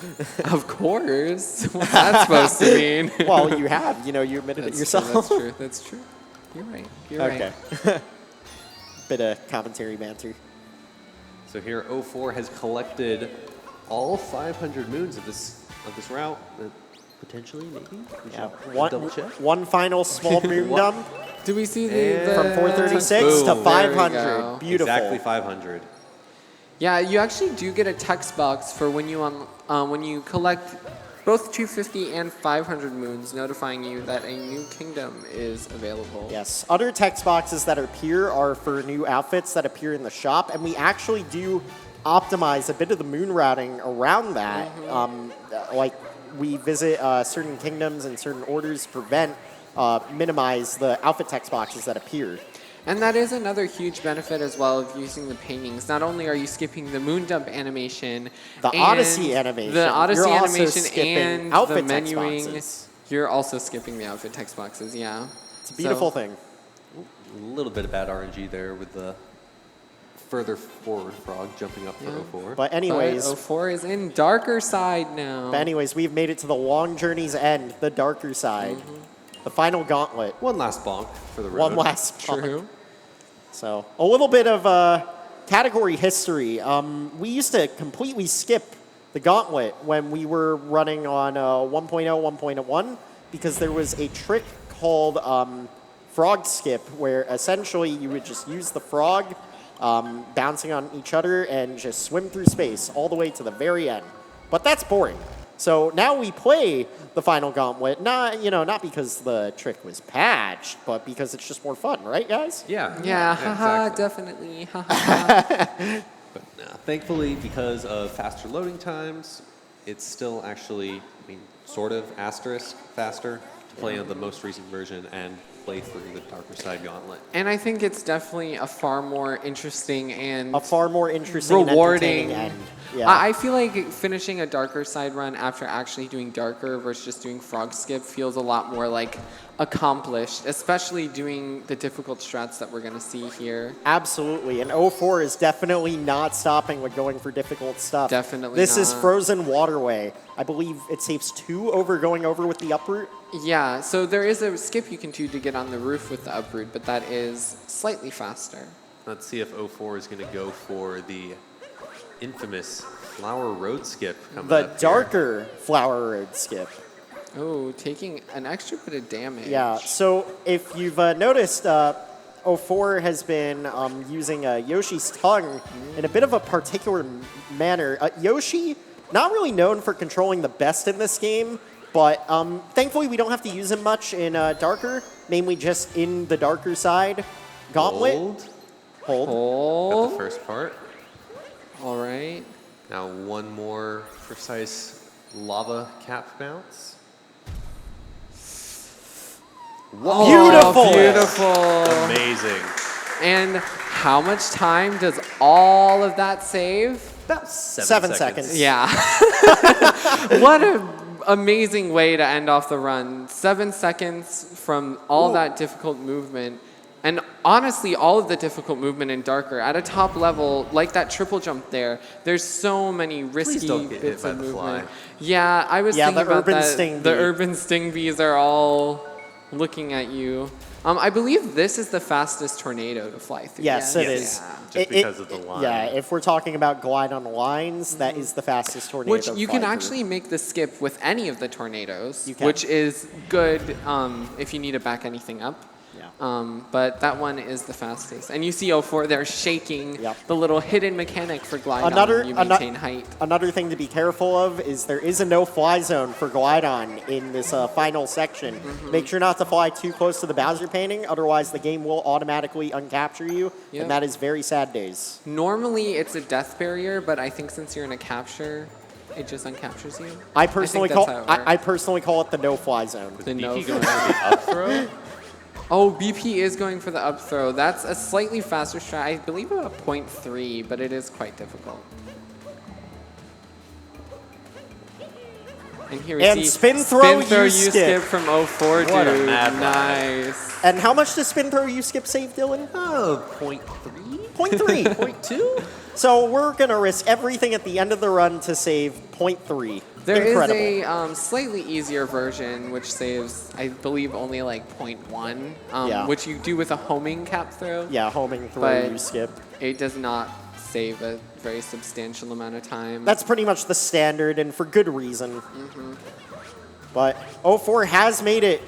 Speaker 3: What's that supposed to mean?
Speaker 2: Well, you have. You admitted it yourself.
Speaker 3: That's true. You're right.
Speaker 2: Okay.
Speaker 3: Right.
Speaker 2: Bit of commentary banter.
Speaker 4: So here 04 has collected all 500 moons of this route. Potentially, maybe? We
Speaker 2: Yeah.
Speaker 4: should double check.
Speaker 2: One final small moon
Speaker 3: What?
Speaker 2: dump
Speaker 3: Do we see
Speaker 4: And
Speaker 3: the
Speaker 2: from 436 to
Speaker 3: Boom. There we
Speaker 2: 500.
Speaker 3: go.
Speaker 2: Beautiful.
Speaker 4: Exactly 500.
Speaker 3: Yeah, you actually do get a text box for when you collect both 250 and 500 moons, notifying you that a new kingdom is available.
Speaker 2: Yes. Other text boxes that appear are for new outfits that appear in the shop, and we actually do optimize a bit of the moon routing around that. Like we visit certain kingdoms and certain orders to minimize the outfit text boxes that appear.
Speaker 3: And that is another huge benefit as well of using the paintings. Not only are you skipping the moon dump animation,
Speaker 2: The Odyssey animation.
Speaker 3: the Odyssey
Speaker 2: You're also
Speaker 3: animation
Speaker 2: skipping
Speaker 3: and the
Speaker 2: outfit text
Speaker 3: menuing,
Speaker 2: boxes.
Speaker 3: you're also skipping the outfit text boxes, yeah.
Speaker 2: It's a beautiful
Speaker 3: So-
Speaker 2: thing.
Speaker 4: A little bit of bad RNG there with the further forward frog jumping up for 04.
Speaker 2: But anyways,
Speaker 3: But 04 is in darker side now.
Speaker 2: we've made it to the long journey's end, the darker side. The final gauntlet.
Speaker 4: One last bonk for the road.
Speaker 2: One last
Speaker 3: True.
Speaker 2: So a little bit of category history. We used to completely skip the gauntlet when we were running on 1.0, 1.1 because there was a trick called frog skip where essentially you would just use the frog bouncing on each other and just swim through space all the way to the very end. But that's boring. So now we play the final gauntlet, not because the trick was patched, but because it's just more fun, right, guys?
Speaker 4: Yeah.
Speaker 3: Yeah, haha,
Speaker 4: exactly.
Speaker 3: definitely. Haha.
Speaker 4: But thankfully, because of faster loading times, it's still actually, sort of asterisk faster to play on the most recent version and play through the darker side gauntlet.
Speaker 3: And I think it's definitely a far more interesting and
Speaker 2: A far more interesting and
Speaker 3: rewarding.
Speaker 2: entertaining end. Yeah.
Speaker 3: I feel like finishing a darker side run after actually doing darker versus just doing frog skip feels a lot more like accomplished, especially doing the difficult strats that we're going to see here.
Speaker 2: Absolutely, and 04 is definitely not stopping with going for difficult stuff.
Speaker 3: Definitely
Speaker 2: This is
Speaker 3: not.
Speaker 2: Frozen Waterway. I believe it saves 2 over going over with the uproot.
Speaker 3: Yeah, so there is a skip you can do to get on the roof with the uproot, but that is slightly faster.
Speaker 4: Let's see if 04 is going to go for the infamous Flower Road skip coming
Speaker 2: The
Speaker 4: up here.
Speaker 2: darker Flower Road skip.
Speaker 3: Oh, taking an extra bit of damage.
Speaker 2: Yeah, so if you've noticed, 04 has been using Yoshi's tongue in a bit of a particular manner. Yoshi, not really known for controlling the best in this game, but thankfully we don't have to use him much in Darker, namely just in the darker side gauntlet.
Speaker 4: Hold.
Speaker 2: Hold.
Speaker 4: Got
Speaker 3: Oh,
Speaker 4: the first part.
Speaker 3: all right.
Speaker 4: Now one more precise lava cap bounce.
Speaker 3: Oh,
Speaker 2: Beautiful.
Speaker 3: beautiful.
Speaker 4: Amazing.
Speaker 3: And how much time does all of that save?
Speaker 4: About
Speaker 2: 7 seconds.
Speaker 3: Yeah. What an amazing way to end off the run. 7 seconds from all that difficult movement. And honestly, all of the difficult movement in Darker, at a top level, like that triple jump there, there's so many risky
Speaker 4: don't get hit
Speaker 3: bits
Speaker 4: by
Speaker 3: of
Speaker 4: the
Speaker 3: movement.
Speaker 4: fly.
Speaker 3: Yeah, I was
Speaker 2: Yeah,
Speaker 3: thinking
Speaker 2: the
Speaker 3: about
Speaker 2: urban
Speaker 3: that.
Speaker 2: sting
Speaker 3: The
Speaker 2: bee.
Speaker 3: urban sting bees are all looking at you. I believe this is the fastest tornado to fly through.
Speaker 2: Yes, it is.
Speaker 3: Yeah.
Speaker 4: Just because of the line.
Speaker 2: Yeah, if we're talking about glide on lines, that is the fastest tornado.
Speaker 3: Which
Speaker 2: to
Speaker 3: you
Speaker 2: fly
Speaker 3: can
Speaker 2: through.
Speaker 3: actually make the skip with any of the tornadoes,
Speaker 2: You can.
Speaker 3: which is good if you need to back anything up.
Speaker 2: Yeah.
Speaker 3: But that one is the fastest. And you see 04 there shaking
Speaker 2: Yep.
Speaker 3: the little hidden mechanic for glide
Speaker 2: Another-
Speaker 3: on. You
Speaker 2: ano-
Speaker 3: maintain height.
Speaker 2: Another thing to be careful of is there is a no-fly zone for Glide-On in this final section. Make sure not to fly too close to the Bowser painting, otherwise the game will automatically uncapture you,
Speaker 3: Yep.
Speaker 2: and that is very sad days.
Speaker 3: Normally it's a death barrier, but I think since you're in a capture, it just uncaptures you.
Speaker 2: I personally
Speaker 3: that's
Speaker 2: call
Speaker 3: how it
Speaker 2: I
Speaker 3: works.
Speaker 2: personally call it the no-fly zone.
Speaker 3: The no
Speaker 4: BP going for the up throw.
Speaker 3: Oh, BP is going for the up throw. That's a slightly faster strat. I believe about 0.3, but it is quite difficult. And here we
Speaker 2: And
Speaker 3: see
Speaker 2: spin throw,
Speaker 3: spin throw
Speaker 2: you
Speaker 3: you
Speaker 2: skip.
Speaker 3: skip from 04,
Speaker 4: What a
Speaker 3: dude.
Speaker 4: mad ride.
Speaker 3: Nice.
Speaker 2: And how much does spin throw you skip save, Dylan?
Speaker 4: Oh, 0.3?
Speaker 2: 0.3.
Speaker 4: 0.2?
Speaker 2: So we're gonna risk everything at the end of the run to save 0.3.
Speaker 3: There
Speaker 2: Incredible.
Speaker 3: is a slightly easier version, which saves, I believe, only like 0.1,
Speaker 2: Yeah.
Speaker 3: which you do with a homing cap throw.
Speaker 2: Yeah, homing throw
Speaker 3: But-
Speaker 2: you skip.
Speaker 3: It does not save a very substantial amount of time.
Speaker 2: That's pretty much the standard, and for good reason.
Speaker 3: Mm-hmm.
Speaker 2: But 04 has made it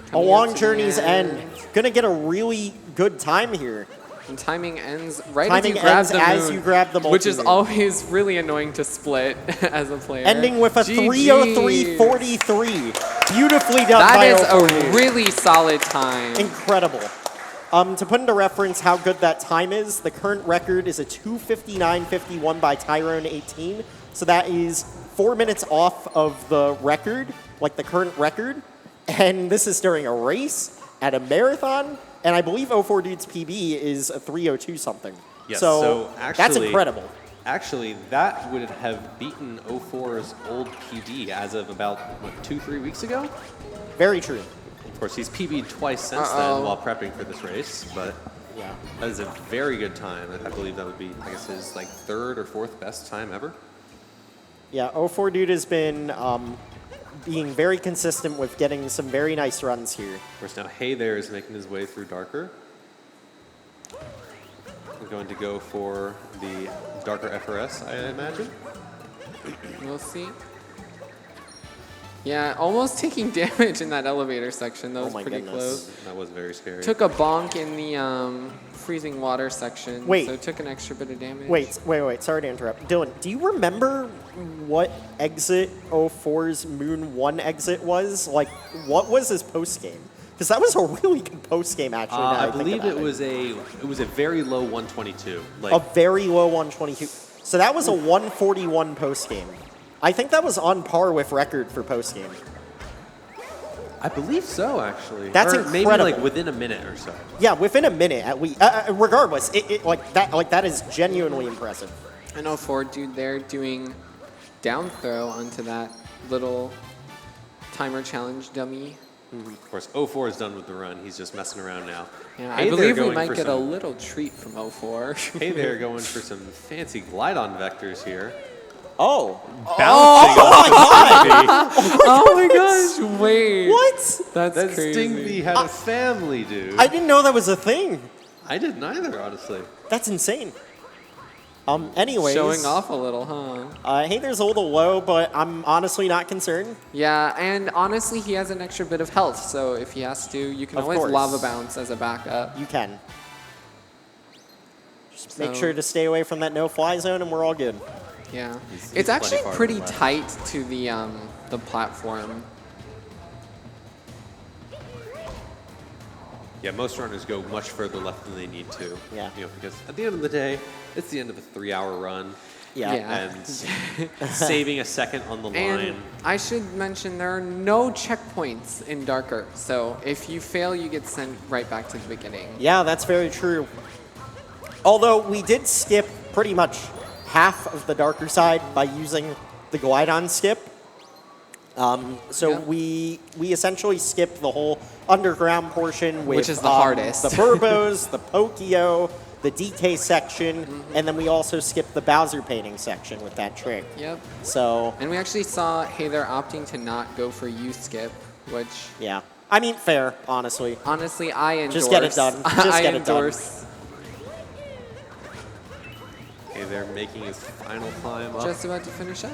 Speaker 2: a
Speaker 3: Coming up
Speaker 2: long
Speaker 3: to the
Speaker 2: journey's
Speaker 3: end.
Speaker 2: end. Gonna get a really good time here.
Speaker 3: And timing ends right
Speaker 2: Timing
Speaker 3: as you grab
Speaker 2: ends
Speaker 3: the
Speaker 2: as
Speaker 3: moon,
Speaker 2: you grab the
Speaker 3: which is
Speaker 2: multi-moon.
Speaker 3: always really annoying to split as a player.
Speaker 2: Ending with a
Speaker 3: GGs.
Speaker 2: 3:03.43. Beautifully done
Speaker 3: That
Speaker 2: by
Speaker 3: is
Speaker 2: 04
Speaker 3: a
Speaker 2: dude.
Speaker 3: really solid time.
Speaker 2: Incredible. To put into reference how good that time is, the current record is a 2:59.51 by Tyrone18. So that is 4 minutes off of the record, like the current record. And this is during a race at a marathon. And I believe 04dude's PB is a 3:02 something.
Speaker 1: Yes,
Speaker 2: so
Speaker 1: actually,
Speaker 2: that's incredible.
Speaker 1: Actually, that would have beaten 04's old PB as of about, what, 2-3 weeks ago?
Speaker 2: Very true.
Speaker 1: Of course, he's PB'd twice since then while prepping for this race, but
Speaker 2: Yeah.
Speaker 1: that is a very good time. I believe that would be, I guess, his like 3rd or 4th best time ever.
Speaker 2: Yeah, 04dude has been being very consistent with getting some very nice runs here.
Speaker 1: Of course, now Hey There is making his way through Darker. We're going to go for the Darker FRS, I imagine.
Speaker 3: We'll see. Yeah, almost taking damage in that elevator section. That was
Speaker 2: my
Speaker 3: pretty
Speaker 2: goodness.
Speaker 3: close.
Speaker 1: That was very scary.
Speaker 3: Took a bonk in the freezing water section.
Speaker 2: Wait.
Speaker 3: So took an extra bit of damage.
Speaker 2: Wait. Sorry to interrupt. Dylan, do you remember what exit 04's Moon 1 exit was? Like, what was his post-game? Because that was a really good post-game, actually. now
Speaker 1: I
Speaker 2: think
Speaker 1: believe
Speaker 2: about
Speaker 1: it was a very low 122. Like,
Speaker 2: a very low 122. So that was a 141 post-game. I think that was on par with record for post-game.
Speaker 1: I believe so, actually.
Speaker 2: That's
Speaker 1: or maybe
Speaker 2: incredible.
Speaker 1: like within a minute or so.
Speaker 2: Yeah, within a minute at least. Regardless, that is genuinely impressive.
Speaker 3: I know 04dude there doing down throw onto that little timer challenge dummy.
Speaker 1: Of course, 04 is done with the run. He's just messing around now.
Speaker 3: Yeah,
Speaker 1: Hey
Speaker 3: I
Speaker 1: there
Speaker 3: believe we
Speaker 1: going
Speaker 3: might
Speaker 1: for
Speaker 3: get a
Speaker 1: some-
Speaker 3: little treat from 04.
Speaker 1: Hey there, going for some fancy glide-on vectors here.
Speaker 2: Oh.
Speaker 1: Bouncing off the Sting
Speaker 3: Oh my gosh, wait.
Speaker 2: What?
Speaker 3: That's
Speaker 1: That
Speaker 3: crazy.
Speaker 1: Sting Bee had a family, dude.
Speaker 2: I didn't know that was a thing.
Speaker 1: I didn't either, honestly.
Speaker 2: That's insane. Anyways.
Speaker 3: Showing off a little, huh?
Speaker 2: Hey, there's a little low, but I'm honestly not concerned.
Speaker 3: Yeah, and honestly, he has an extra bit of health, so if he has to, you can
Speaker 2: Of
Speaker 3: always
Speaker 2: course.
Speaker 3: lava bounce as a backup.
Speaker 2: You can. Just make
Speaker 3: So-
Speaker 2: sure to stay away from that no-fly zone, and we're all good.
Speaker 3: Yeah,
Speaker 1: He's
Speaker 3: it's
Speaker 1: plenty
Speaker 3: actually
Speaker 1: far to
Speaker 3: pretty
Speaker 1: the left.
Speaker 3: tight to the platform.
Speaker 1: Yeah, most runners go much further left than they need to.
Speaker 2: Yeah.
Speaker 1: You know, because at the end of the day, it's the end of a 3-hour run.
Speaker 2: Yeah.
Speaker 3: Yeah.
Speaker 1: And saving a second on the
Speaker 3: And
Speaker 1: line.
Speaker 3: I should mention there are no checkpoints in Darker, so if you fail, you get sent right back to the beginning.
Speaker 2: Yeah, that's very true. Although we did skip pretty much half of the darker side by using the glide-on skip. So
Speaker 3: Yeah.
Speaker 2: we essentially skipped the whole underground portion with
Speaker 3: Which is the hardest.
Speaker 2: the Burbos, the Pokio, the DK section, and then we also skipped the Bowser painting section with that trick.
Speaker 3: Yep.
Speaker 2: So
Speaker 3: And we actually saw Hey there opting to not go for youth skip, which
Speaker 2: yeah, I mean fair, honestly.
Speaker 3: honestly I endorse.
Speaker 2: Just get it done. Just
Speaker 3: I
Speaker 2: get it done.
Speaker 3: endorse.
Speaker 1: Okay, they're making his final climb up.
Speaker 3: Just about to finish up.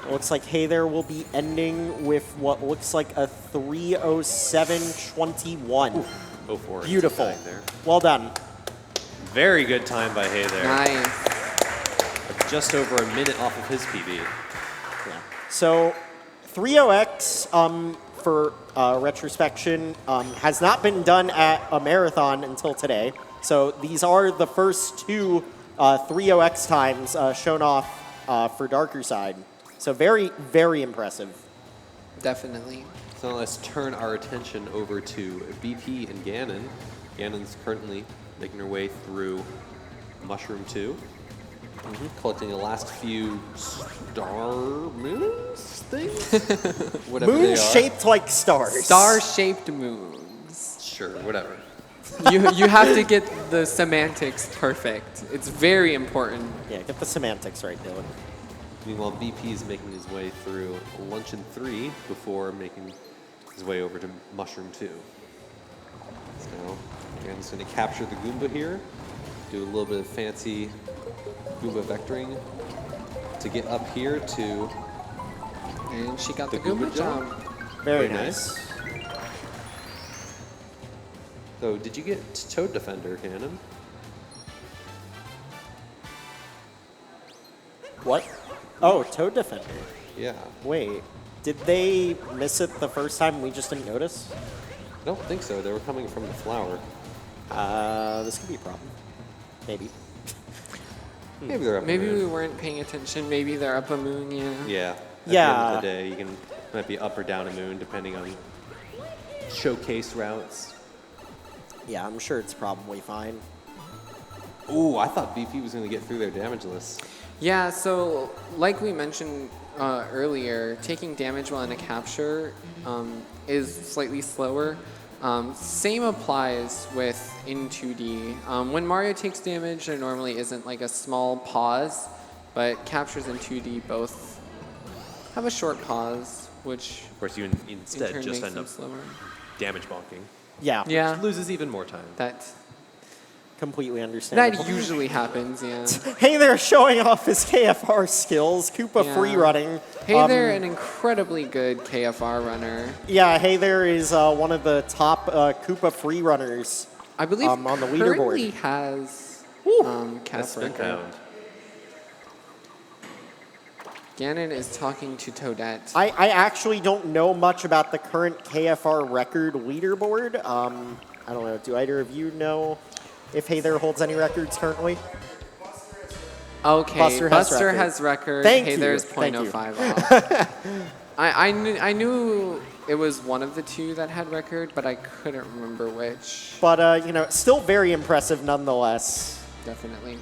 Speaker 2: It looks like Hey There will be ending with what looks like a 3:07.21.
Speaker 1: 04.
Speaker 2: Beautiful.
Speaker 1: Dying there.
Speaker 2: Well done.
Speaker 1: Very good time by Hey there.
Speaker 3: Nice.
Speaker 1: Just over a minute off of his PB.
Speaker 2: So 30X for retrospection has not been done at a marathon until today. So these are the first two 30X times shown off for Darker Side. So very, very impressive.
Speaker 3: Definitely.
Speaker 1: So now let's turn our attention over to BP and Ganon. Ganon's currently making her way through Mushroom 2, collecting the last few star moons things? Whatever they are.
Speaker 2: Moon shaped like stars.
Speaker 3: Star-shaped moons.
Speaker 1: Sure, whatever.
Speaker 3: You have to get the semantics perfect. It's very important.
Speaker 2: Yeah, get the semantics right, Dylan.
Speaker 1: Meanwhile, BP is making his way through Luncheon 3 before making his way over to Mushroom 2. So, Ganon's going to capture the Goomba here, do a little bit of fancy Goomba vectoring to get up here to
Speaker 3: And she got
Speaker 1: The
Speaker 3: the Goomba
Speaker 1: Goomba jump.
Speaker 3: jump.
Speaker 2: Very
Speaker 1: Very
Speaker 2: nice.
Speaker 1: So, did you get Toad Defender, Ganon?
Speaker 2: What? Oh, Toad Defender.
Speaker 1: Yeah.
Speaker 2: Wait, did they miss it the first time? We just didn't notice?
Speaker 4: I don't think so. They were coming from the flower.
Speaker 2: This could be a problem. Maybe.
Speaker 4: Maybe they're up a
Speaker 3: Maybe
Speaker 4: moon.
Speaker 3: we weren't paying attention. Maybe they're up a moon, yeah.
Speaker 4: Yeah. At the
Speaker 2: Yeah.
Speaker 4: end of the day, you can might be up or down a moon depending on showcase routes.
Speaker 2: Yeah, I'm sure it's probably fine.
Speaker 4: Ooh, I thought BP was going to get through their damage list.
Speaker 3: Yeah, so like we mentioned earlier, taking damage while in a capture is slightly slower. Same applies with in 2D. When Mario takes damage, there normally isn't like a small pause, but captures in 2D both have a short pause, which
Speaker 4: Of course, you
Speaker 3: in
Speaker 4: instead
Speaker 3: turn
Speaker 4: just
Speaker 3: makes
Speaker 4: end
Speaker 3: them
Speaker 4: up
Speaker 3: slower.
Speaker 4: damage bonking.
Speaker 2: Yeah.
Speaker 3: Yeah,
Speaker 4: Which loses even more time.
Speaker 3: that
Speaker 2: Completely understandable.
Speaker 3: that usually happens. Yeah.
Speaker 2: Hey there, showing off his KFR skills. Koopa
Speaker 3: Yeah.
Speaker 2: free running.
Speaker 3: Hey there, an incredibly good KFR runner.
Speaker 2: Yeah, Hey there is one of the top Koopa free runners.
Speaker 3: I believe
Speaker 2: On the
Speaker 3: currently
Speaker 2: leaderboard.
Speaker 3: has
Speaker 4: That's
Speaker 3: Casper.
Speaker 4: been found.
Speaker 3: Ganon is talking to Toadette.
Speaker 2: I actually don't know much about the current KFR record leaderboard. I don't know. Do either of you know if Hey there holds any records currently?
Speaker 3: Okay,
Speaker 2: Buster
Speaker 3: Buster,
Speaker 2: has
Speaker 3: has record.
Speaker 2: Thank
Speaker 3: Hey,
Speaker 2: you,
Speaker 3: there's
Speaker 2: thank you.
Speaker 3: 0.05 off. I knew it was one of the two that had record, but I couldn't remember which.
Speaker 2: But, you know, still very impressive nonetheless.
Speaker 3: Definitely.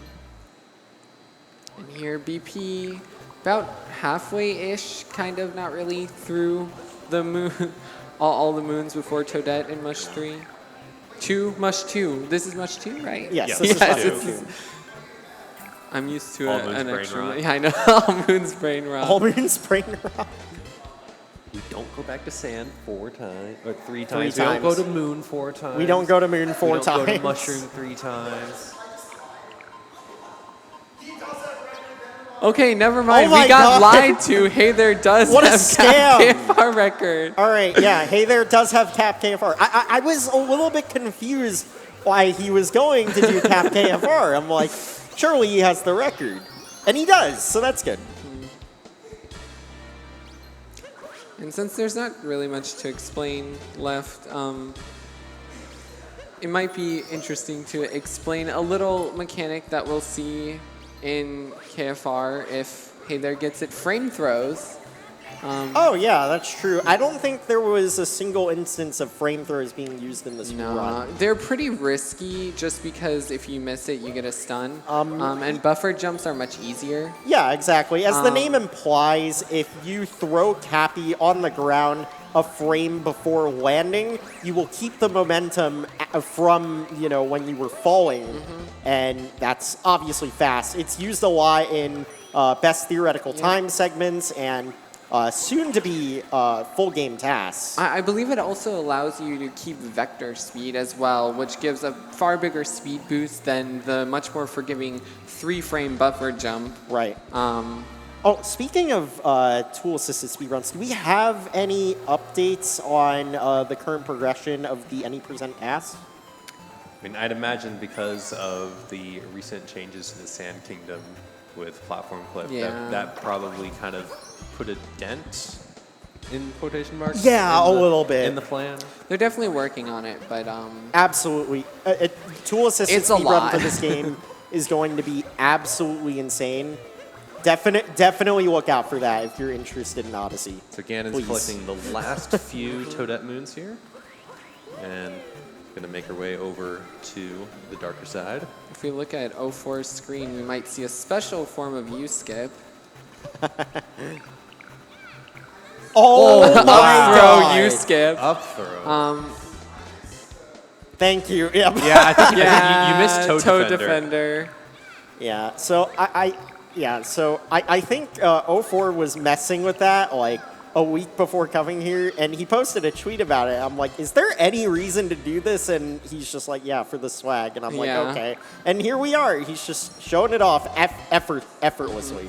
Speaker 3: And here, BP, about halfway-ish, kind of, not really, through the moon, all the moons before Toadette in Mush 3. Mush 2. This is Mush 2, right?
Speaker 2: Yes,
Speaker 4: Yes,
Speaker 2: this is
Speaker 3: Yes,
Speaker 2: Mush
Speaker 3: it's-
Speaker 2: 2.
Speaker 3: I'm used to
Speaker 4: All
Speaker 3: an
Speaker 4: moons brain
Speaker 3: extra.
Speaker 4: rot.
Speaker 3: Yeah, I know. All moons brain rot.
Speaker 2: All Moon's Brain Rot.
Speaker 4: We don't go back to sand 4 times, or 3
Speaker 2: Three
Speaker 4: times. We don't go
Speaker 2: times.
Speaker 4: to moon 4 times.
Speaker 2: We don't go to Moon 4
Speaker 4: We don't
Speaker 2: times.
Speaker 4: go to mushroom 3 times.
Speaker 3: Okay, never mind.
Speaker 2: Oh my
Speaker 3: We got
Speaker 2: God.
Speaker 3: lied to. Hey there does
Speaker 2: What a
Speaker 3: have
Speaker 2: scam.
Speaker 3: KFR record.
Speaker 2: All right, yeah, Hey there does have Cap KFR. I was a little bit confused why he was going to do Cap KFR. I'm like, surely he has the record. And he does, so that's good.
Speaker 3: And since there's not really much to explain left, it might be interesting to explain a little mechanic that we'll see in KFR if Hey there gets it frame throws.
Speaker 2: Oh, yeah, that's true. I don't think there was a single instance of frame throws being used in this
Speaker 3: No,
Speaker 2: run.
Speaker 3: they're pretty risky just because if you miss it, you get a stun. And buffer jumps are much easier.
Speaker 2: Yeah, exactly. As the name implies, if you throw Cappy on the ground a frame before landing, you will keep the momentum from, you know, when you were falling. And that's obviously fast. It's used a lot in best theoretical time segments and soon to be full game tasks.
Speaker 3: I believe it also allows you to keep vector speed as well, which gives a far bigger speed boost than the much more forgiving 3-frame buffer jump.
Speaker 2: Right. Oh, speaking of tool-assisted speedruns, do we have any updates on the current progression of the any percent pass?
Speaker 1: I mean, I'd imagine because of the recent changes to the Sand Kingdom with Platform Clip,
Speaker 3: Yeah.
Speaker 1: that probably kind of put a dent in quotation marks.
Speaker 2: Yeah,
Speaker 1: in
Speaker 2: a
Speaker 1: the-
Speaker 2: little bit.
Speaker 1: in the plan.
Speaker 3: They're definitely working on it, but
Speaker 2: Absolutely. Tool-assisted
Speaker 3: It's a
Speaker 2: speedrun
Speaker 3: lot.
Speaker 2: for this game is going to be absolutely insane. Definitely look out for that if you're interested in Odyssey.
Speaker 1: So Ganon's
Speaker 2: Please.
Speaker 1: collecting the last few Toadette moons here, and gonna make her way over to the darker side.
Speaker 3: if we look at 04's screen, we might see a special form of U-skip.
Speaker 2: Oh, my
Speaker 3: Throw
Speaker 2: God.
Speaker 3: U-skip.
Speaker 1: Up throw.
Speaker 2: Thank you. Yep.
Speaker 1: yeah, I think
Speaker 3: Yeah,
Speaker 1: you missed Toad Defender.
Speaker 2: Yeah, so I think 04 was messing with that like a week before coming here, and he posted a tweet about it. I'm like, is there any reason to do this? And he's just like, yeah, for the swag. And I'm like,
Speaker 3: Yeah.
Speaker 2: okay. And here we are. He's just showing it off effortlessly.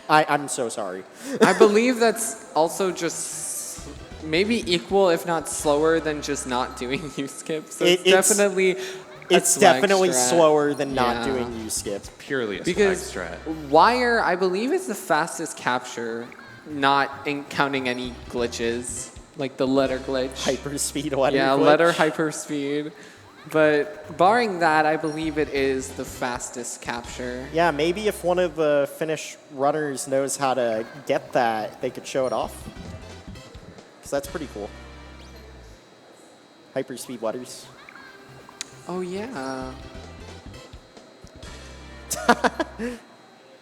Speaker 2: I'm so sorry.
Speaker 3: I believe that's also just maybe equal, if not slower, than just not doing U-skip. So it's
Speaker 2: It's-
Speaker 3: definitely a
Speaker 2: It's
Speaker 3: swag
Speaker 2: definitely
Speaker 3: strat.
Speaker 2: slower than not
Speaker 3: Yeah.
Speaker 2: doing U-skip.
Speaker 1: Purely a
Speaker 3: Because
Speaker 1: swag strat.
Speaker 3: Wire, I believe, is the fastest capture, not in counting any glitches. like the letter glitch.
Speaker 2: Hyperspeed letter
Speaker 3: Yeah,
Speaker 2: glitch.
Speaker 3: letter hyperspeed. But barring that, I believe it is the fastest capture.
Speaker 2: Yeah, maybe if one of the Finnish runners knows how to get that, they could show it off. Because that's pretty cool. Hyperspeed letters.
Speaker 3: Oh, yeah.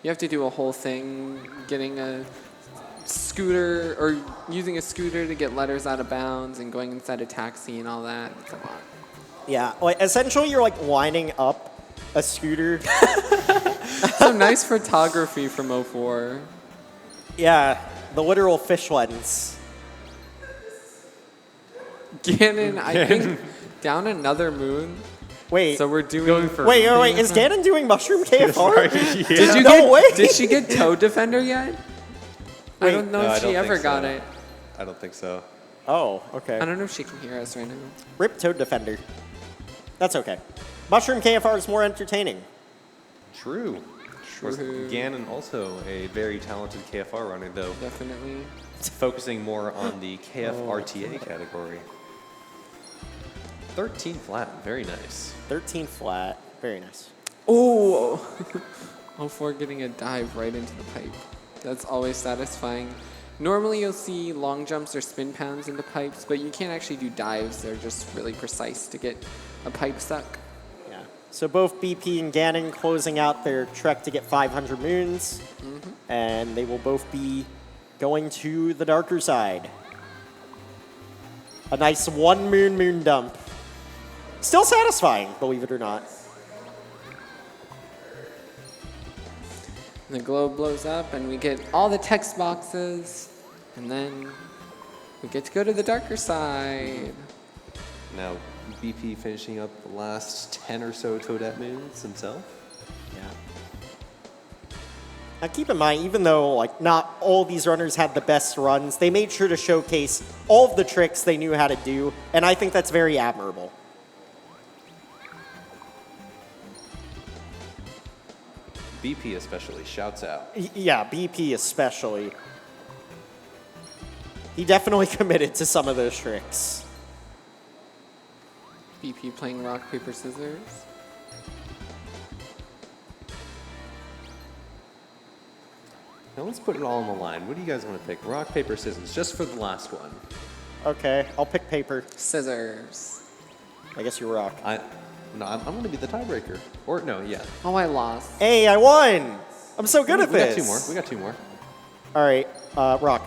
Speaker 3: You have to do a whole thing getting a scooter or using a scooter to get letters out of bounds and going inside a taxi and all that. It's a lot.
Speaker 2: Yeah, like essentially you're like lining up a scooter.
Speaker 3: Some nice photography from 04.
Speaker 2: Yeah, the literal fish lens.
Speaker 3: Ganon, I think, down another moon.
Speaker 2: Wait,
Speaker 3: So we're doing
Speaker 1: Going for
Speaker 2: wait, is Ganon doing mushroom KFR?
Speaker 3: Did you
Speaker 2: No
Speaker 3: get?
Speaker 2: way.
Speaker 3: Did she get Toad Defender yet? I
Speaker 2: Wait.
Speaker 3: don't know
Speaker 1: No, I
Speaker 3: if she
Speaker 1: don't
Speaker 3: ever
Speaker 1: think
Speaker 3: got
Speaker 1: so.
Speaker 3: it.
Speaker 1: I don't think so.
Speaker 2: Oh,
Speaker 3: I
Speaker 2: okay.
Speaker 3: don't know if she can hear us right now.
Speaker 2: Rip Toad Defender. That's okay. Mushroom KFR is more entertaining.
Speaker 1: True. Of course,
Speaker 3: True.
Speaker 1: Ganon also a very talented KFR runner, though
Speaker 3: Definitely.
Speaker 1: focusing more on the KFRTA category. 13 flat, very nice.
Speaker 2: 13 flat. Very nice.
Speaker 3: Oh, 04 getting a dive right into the pipe. That's always satisfying. Normally you'll see long jumps or spin pounds into pipes, but you can't actually do dives. They're just really precise to get a pipe stuck.
Speaker 2: Yeah. So both BP and Ganon closing out their trek to get 500 moons, and they will both be going to the darker side. A nice 1 moon dump. Still satisfying, believe it or not.
Speaker 3: And the globe blows up, and we get all the text boxes, and then we get to go to the darker side.
Speaker 1: Now, BP finishing up the last 10 or so Toadette moons himself.
Speaker 2: Yeah. Now keep in mind, even though like not all these runners had the best runs, they made sure to showcase all of the tricks they knew how to do, and I think that's very admirable.
Speaker 1: BP especially shouts out.
Speaker 2: Yeah, BP especially. He definitely committed to some of those tricks.
Speaker 3: BP playing rock, paper, scissors.
Speaker 1: Now let's put it all on the line. What do you guys want to pick? Rock, paper, scissors, just for the last one.
Speaker 2: Okay, I'll pick paper.
Speaker 3: Scissors.
Speaker 2: I guess you rock.
Speaker 1: I'm going to be the tiebreaker. Or no, yeah.
Speaker 3: Oh, I lost.
Speaker 2: Hey, I won! I'm so good at
Speaker 1: We got
Speaker 2: this.
Speaker 1: two more. We got two more.
Speaker 2: All right, rock.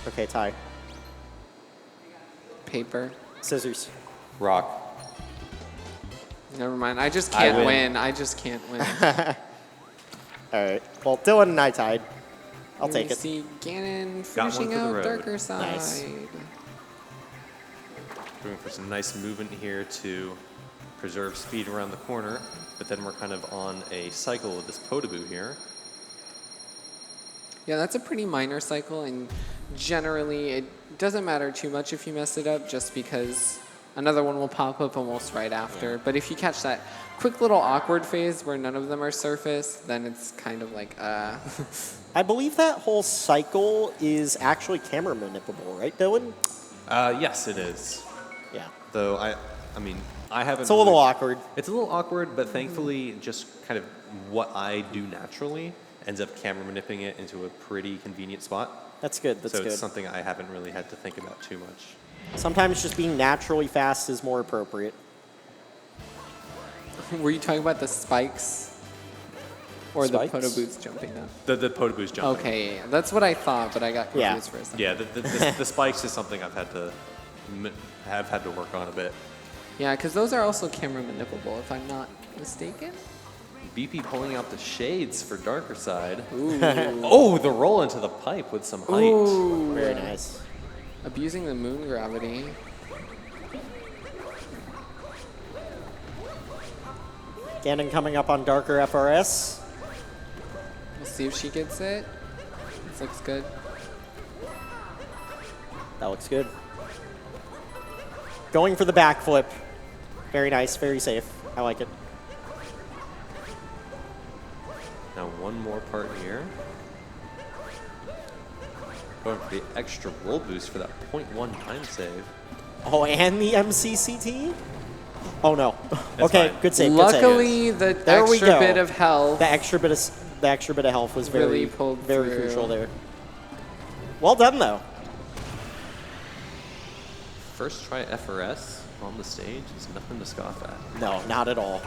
Speaker 2: Okay, tie.
Speaker 3: Paper.
Speaker 2: Scissors.
Speaker 1: Rock.
Speaker 3: Never mind. I just
Speaker 1: I
Speaker 3: can't
Speaker 1: win.
Speaker 3: win. I just can't win.
Speaker 2: All right. Well, Dylan and I tied. I'll
Speaker 3: Here
Speaker 2: take
Speaker 3: we
Speaker 2: it.
Speaker 3: see Ganon
Speaker 1: Got one
Speaker 3: finishing
Speaker 1: for the
Speaker 3: out
Speaker 1: road.
Speaker 3: darker side.
Speaker 2: Nice.
Speaker 1: Going for some nice movement here to preserve speed around the corner, but then we're kind of on a cycle of this Podoboo here.
Speaker 3: Yeah, that's a pretty minor cycle, and generally it doesn't matter too much if you mess it up, just because another one will pop up almost right after. But if you catch that quick little awkward phase where none of them are surface, then it's kind of like,
Speaker 2: I believe that whole cycle is actually camera manipulable, right, Dylan?
Speaker 1: Yes, it is.
Speaker 2: Yeah.
Speaker 1: Though I mean, I haven't.
Speaker 2: It's a little
Speaker 1: really-
Speaker 2: awkward.
Speaker 1: It's a little awkward, but thankfully, just kind of what I do naturally ends up camera manipulating it into a pretty convenient spot.
Speaker 2: That's good. That's
Speaker 1: So
Speaker 2: good.
Speaker 1: it's something I haven't really had to think about too much.
Speaker 2: Sometimes just being naturally fast is more appropriate.
Speaker 3: were you talking about the spikes? Or
Speaker 2: Spikes?
Speaker 3: the Podoboots jumping up?
Speaker 1: The Podoboo's jumping.
Speaker 3: Okay, yeah, that's what I thought, but I got
Speaker 2: Yeah.
Speaker 3: confused for a second.
Speaker 1: Yeah, the spikes is something I've had to had to work on a bit.
Speaker 3: Yeah, because those are also camera manipulable, if I'm not mistaken.
Speaker 1: BP pulling out the shades for darker side.
Speaker 3: Ooh.
Speaker 1: Oh, the roll into the pipe with some height.
Speaker 3: Ooh.
Speaker 2: Very nice.
Speaker 3: Abusing the moon gravity.
Speaker 2: Ganon coming up on darker FRS.
Speaker 3: We'll see if she gets it. This looks good.
Speaker 2: That looks good. Going for the backflip. Very nice, very safe. I like it.
Speaker 1: Now one more part here.
Speaker 4: Going for the extra roll boost for that 0.1 time save.
Speaker 2: Oh, and the MCCT? Oh no.
Speaker 4: That's
Speaker 2: Okay,
Speaker 4: fine.
Speaker 2: good save.
Speaker 3: Luckily, the
Speaker 2: There we
Speaker 3: extra
Speaker 2: go.
Speaker 3: bit of health.
Speaker 2: The extra bit of health was
Speaker 3: Really
Speaker 2: very
Speaker 3: pulled
Speaker 2: very
Speaker 3: through.
Speaker 2: crucial there. Well done though.
Speaker 4: First try FRS on the stage is nothing to scoff at.
Speaker 2: No, not at all.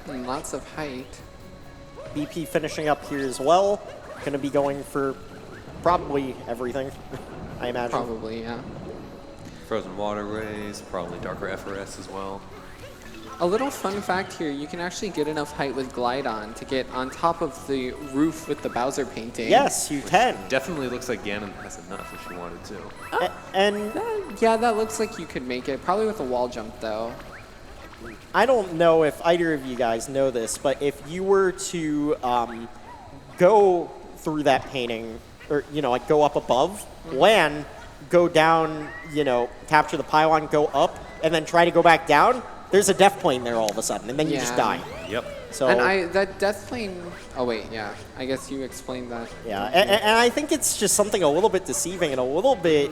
Speaker 3: And lots of height.
Speaker 2: BP finishing up here as well. Going to be going for probably everything, I imagine.
Speaker 3: Probably, yeah.
Speaker 4: Frozen waterways, probably darker FRS as well.
Speaker 3: A little fun fact here, you can actually get enough height with Glide On to get on top of the roof with the Bowser painting.
Speaker 2: Yes, you can.
Speaker 4: Definitely looks like Ganon has enough if she wanted to.
Speaker 2: And
Speaker 3: Yeah, that looks like you could make it. Probably with a wall jump, though.
Speaker 2: I don't know if either of you guys know this, but if you were to go through that painting, or, you know, like go up above, land, go down, you know, capture the pylon, go up, and then try to go back down, there's a death plane there all of a sudden, and then you just
Speaker 3: Yeah.
Speaker 2: die.
Speaker 4: Yep.
Speaker 2: So
Speaker 3: And that death plane... Oh, wait, yeah. I guess you explained that.
Speaker 2: yeah, and I think it's just something a little bit deceiving and a little bit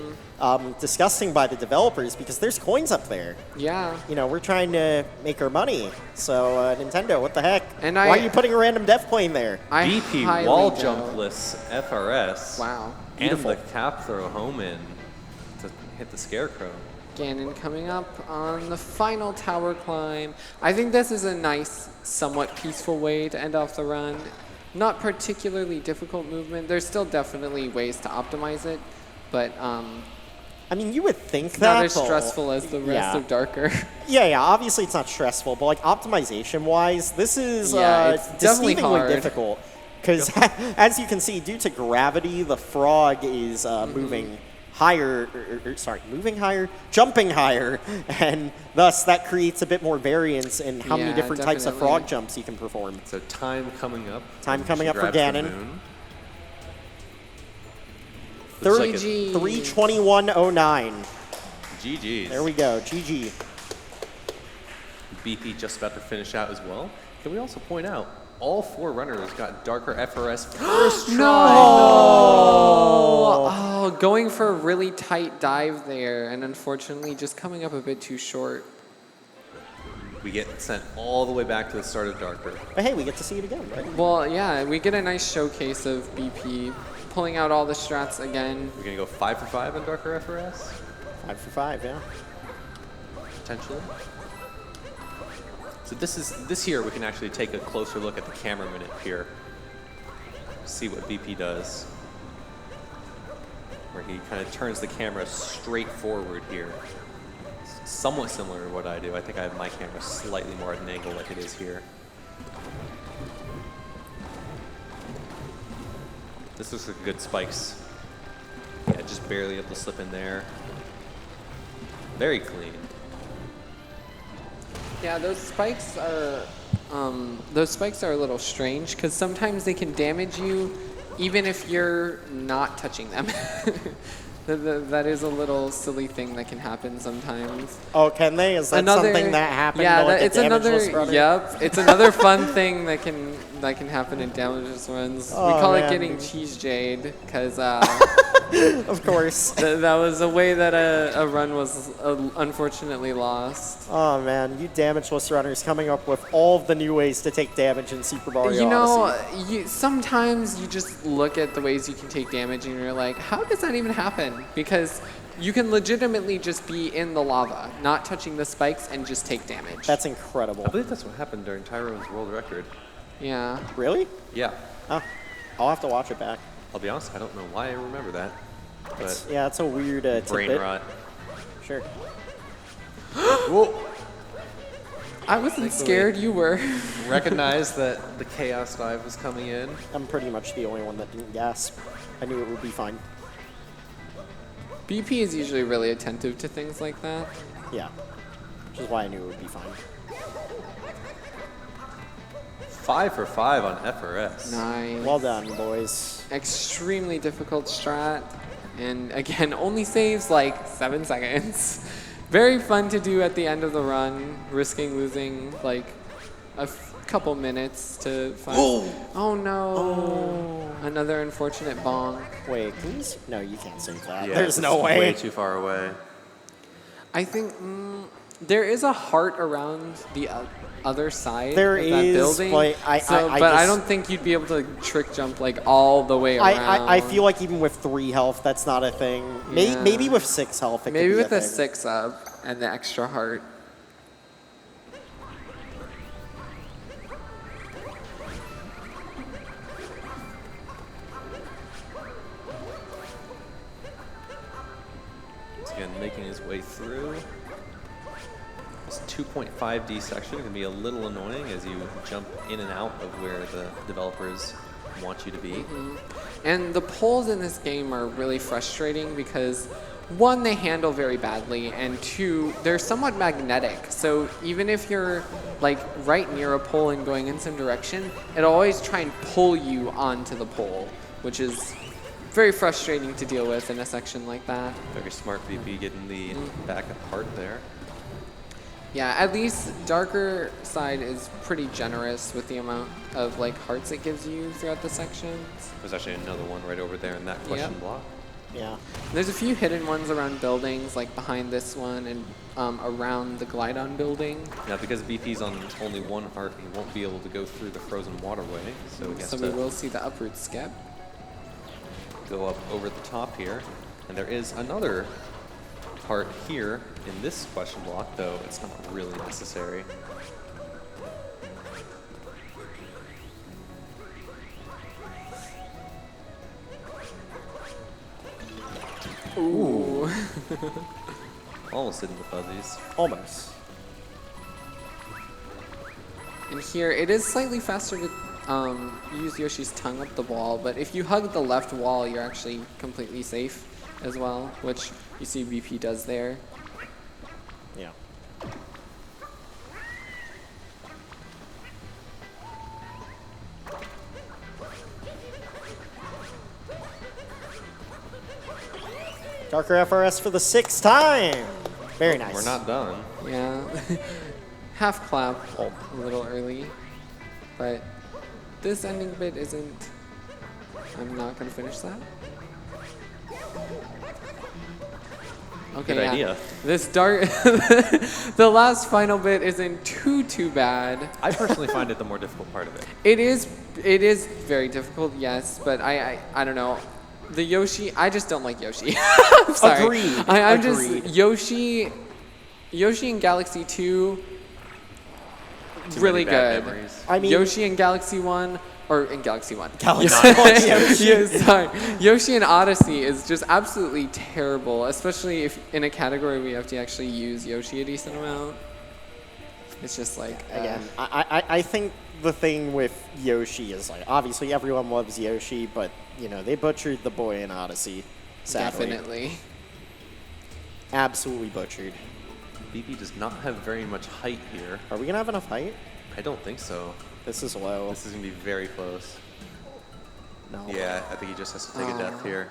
Speaker 2: disgusting by the developers because there's coins up there.
Speaker 3: Yeah.
Speaker 2: You know, we're trying to make our money. So Nintendo, what the heck?
Speaker 3: And
Speaker 2: Why are you putting a random death plane there?
Speaker 3: I
Speaker 4: BP
Speaker 3: highly
Speaker 4: wall
Speaker 3: doubt-
Speaker 4: jumpless FRS.
Speaker 3: Wow.
Speaker 2: Beautiful.
Speaker 4: And the cap throw home in to hit the scarecrow.
Speaker 3: Ganon coming up on the final tower climb. I think this is a nice, somewhat peaceful way to end off the run. Not particularly difficult movement. There's still definitely ways to optimize it, but
Speaker 2: I mean, you would think
Speaker 3: it's
Speaker 2: that.
Speaker 3: not as
Speaker 2: but-
Speaker 3: stressful as the rest
Speaker 2: yeah.
Speaker 3: of Darker.
Speaker 2: Yeah, obviously it's not stressful, but like optimization-wise, this is
Speaker 3: Yeah, it's definitely
Speaker 2: deceivingly
Speaker 3: hard.
Speaker 2: difficult. Because as you can see, due to gravity, the frog is moving higher, jumping higher, and thus that creates a bit more variance in how many
Speaker 3: Yeah,
Speaker 2: different types of
Speaker 3: definitely.
Speaker 2: frog jumps you can perform.
Speaker 4: So time coming up.
Speaker 2: Time coming
Speaker 4: She
Speaker 2: up for
Speaker 4: grabs the
Speaker 2: Ganon.
Speaker 4: moon. Looks like it-
Speaker 3: 3G.
Speaker 2: 3:21:09.
Speaker 4: GG's.
Speaker 2: There we go. GG.
Speaker 4: BP just about to finish out as well. Can we also point out, all four runners got darker FRS first try.
Speaker 3: Oh, going for a really tight dive there, and unfortunately just coming up a bit too short.
Speaker 4: We get sent all the way back to the start of Darker.
Speaker 2: But hey, we get to see it again, right?
Speaker 3: Well, yeah, we get a nice showcase of BP pulling out all the strats again.
Speaker 4: We're gonna go 5 for 5 on Darker FRS,
Speaker 2: 5 for 5, yeah.
Speaker 4: potentially. So this here we can actually take a closer look at the camera minute here. See what BP does. Where he kind of turns the camera straight forward here. Somewhat similar to what I do. I think I have my camera slightly more at an angle like it is here. This looks like good spikes. Yeah, just barely able to slip in there. Very clean.
Speaker 3: Yeah, those spikes are a little strange because sometimes they can damage you even if you're not touching them. That is a little silly thing that can happen sometimes.
Speaker 2: Oh, can they? Is that something that happened?
Speaker 3: Yeah,
Speaker 2: to, like,
Speaker 3: it's
Speaker 2: a
Speaker 3: another.
Speaker 2: damageless runner?
Speaker 3: Yep, it's another fun thing that can happen in damageless runs.
Speaker 2: Oh,
Speaker 3: we call
Speaker 2: man.
Speaker 3: it getting cheese jade because
Speaker 2: Of course.
Speaker 3: that was a way that a run was unfortunately lost.
Speaker 2: Oh man, you damageless runners coming up with all of the new ways to take damage in Super Mario
Speaker 3: You know,
Speaker 2: Odyssey.
Speaker 3: sometimes you just look at the ways you can take damage and you're like, how does that even happen? Because you can legitimately just be in the lava, not touching the spikes, and just take damage.
Speaker 2: That's
Speaker 4: I
Speaker 2: incredible.
Speaker 4: believe that's what happened during Tyrone's world record.
Speaker 3: Yeah.
Speaker 2: Really?
Speaker 4: Yeah.
Speaker 2: Oh, I'll have to watch it back.
Speaker 4: I'll be honest, I don't know why I remember that. But
Speaker 2: Yeah, it's a weird
Speaker 4: brain
Speaker 2: tidbit.
Speaker 4: rot.
Speaker 2: Sure.
Speaker 4: Whoa.
Speaker 3: I wasn't scared, you were.
Speaker 4: Recognize that the chaos dive was coming in.
Speaker 2: I'm pretty much the only one that didn't gasp. I knew it would be fine.
Speaker 3: BP is usually really attentive to things like that.
Speaker 2: Yeah. Which is why I knew it would be fine.
Speaker 4: 5 for 5 on FRS.
Speaker 3: Nice.
Speaker 2: Well done, boys.
Speaker 3: Extremely difficult strat. And again, only saves like 7 seconds. Very fun to do at the end of the run, risking losing like a couple minutes to find. Oh no! Another unfortunate bonk.
Speaker 2: Wait, please? No, you can't save that.
Speaker 4: Yeah,
Speaker 2: There's
Speaker 4: it's
Speaker 2: no way.
Speaker 4: Way too far away.
Speaker 3: I think there is a heart around the other side
Speaker 2: There
Speaker 3: of that
Speaker 2: is,
Speaker 3: building.
Speaker 2: but I just-
Speaker 3: don't think you'd be able to trick jump like all the way around.
Speaker 2: I feel like even with 3 health, that's not a thing.
Speaker 3: Yeah.
Speaker 2: Maybe with 6 health, it
Speaker 3: maybe
Speaker 2: could be
Speaker 3: with
Speaker 2: a
Speaker 3: a
Speaker 2: thing.
Speaker 3: 6-up and the extra heart.
Speaker 1: Once again, making his way through. This 2.5D section can be a little annoying as you jump in and out of where the developers want you to be.
Speaker 3: And the poles in this game are really frustrating because, one, they handle very badly, and two, they're somewhat magnetic. So even if you're like right near a pole and going in some direction, it'll always try and pull you onto the pole, which is very frustrating to deal with in a section like that.
Speaker 1: Very smart VP getting the backup part there.
Speaker 3: Yeah, at least darker side is pretty generous with the amount of like hearts it gives you throughout the sections.
Speaker 1: There's actually another one right over there in that question block.
Speaker 2: Yeah.
Speaker 3: There's a few hidden ones around buildings, like behind this one and around the Glidon building.
Speaker 1: Now, because BP's on only 1 heart, he won't be able to go through the frozen waterway, so he has
Speaker 3: So
Speaker 1: to
Speaker 3: we will see the uproot skip.
Speaker 1: go up over the top here. And there is another part here in this question block, though it's not really necessary.
Speaker 3: Ooh.
Speaker 1: Almost hitting the fuzzies.
Speaker 2: Almost.
Speaker 3: And here, it is slightly faster to use Yoshi's tongue up the wall, but if you hug the left wall, you're actually completely safe as well, which you see BP does there.
Speaker 2: Yeah. Darker FRS for the 6th time. Very nice.
Speaker 1: We're not done.
Speaker 3: Yeah. Half clap a little early, but this ending bit isn't. I'm not going to finish that. Okay,
Speaker 1: Good
Speaker 3: yeah.
Speaker 1: idea.
Speaker 3: This dark, the last final bit isn't too bad.
Speaker 1: I personally find it the more difficult part of it.
Speaker 3: It is very difficult, yes, but I don't know. The Yoshi, I just don't like Yoshi. I'm sorry.
Speaker 2: Agreed.
Speaker 3: I'm
Speaker 2: Agreed.
Speaker 3: just Yoshi in Galaxy 2
Speaker 1: Too
Speaker 3: really
Speaker 1: many bad
Speaker 3: good.
Speaker 1: memories.
Speaker 2: I mean,
Speaker 3: Yoshi in Galaxy 1 or in Galaxy 1.
Speaker 2: Galaxy Yoshi.
Speaker 3: Yeah, sorry. Yoshi in Odyssey is just absolutely terrible, especially if in a category where you have to actually use Yoshi a decent amount. It's just like
Speaker 2: Again, I think the thing with Yoshi is like obviously everyone loves Yoshi, but you know they butchered the boy in Odyssey. Sadly,
Speaker 3: definitely.
Speaker 2: absolutely butchered.
Speaker 1: BP does not have very much height here.
Speaker 2: Are we gonna have enough height?
Speaker 1: I don't think so.
Speaker 2: This is low.
Speaker 1: This is going to be very close.
Speaker 2: No.
Speaker 1: Yeah, I think he just has to take a death here.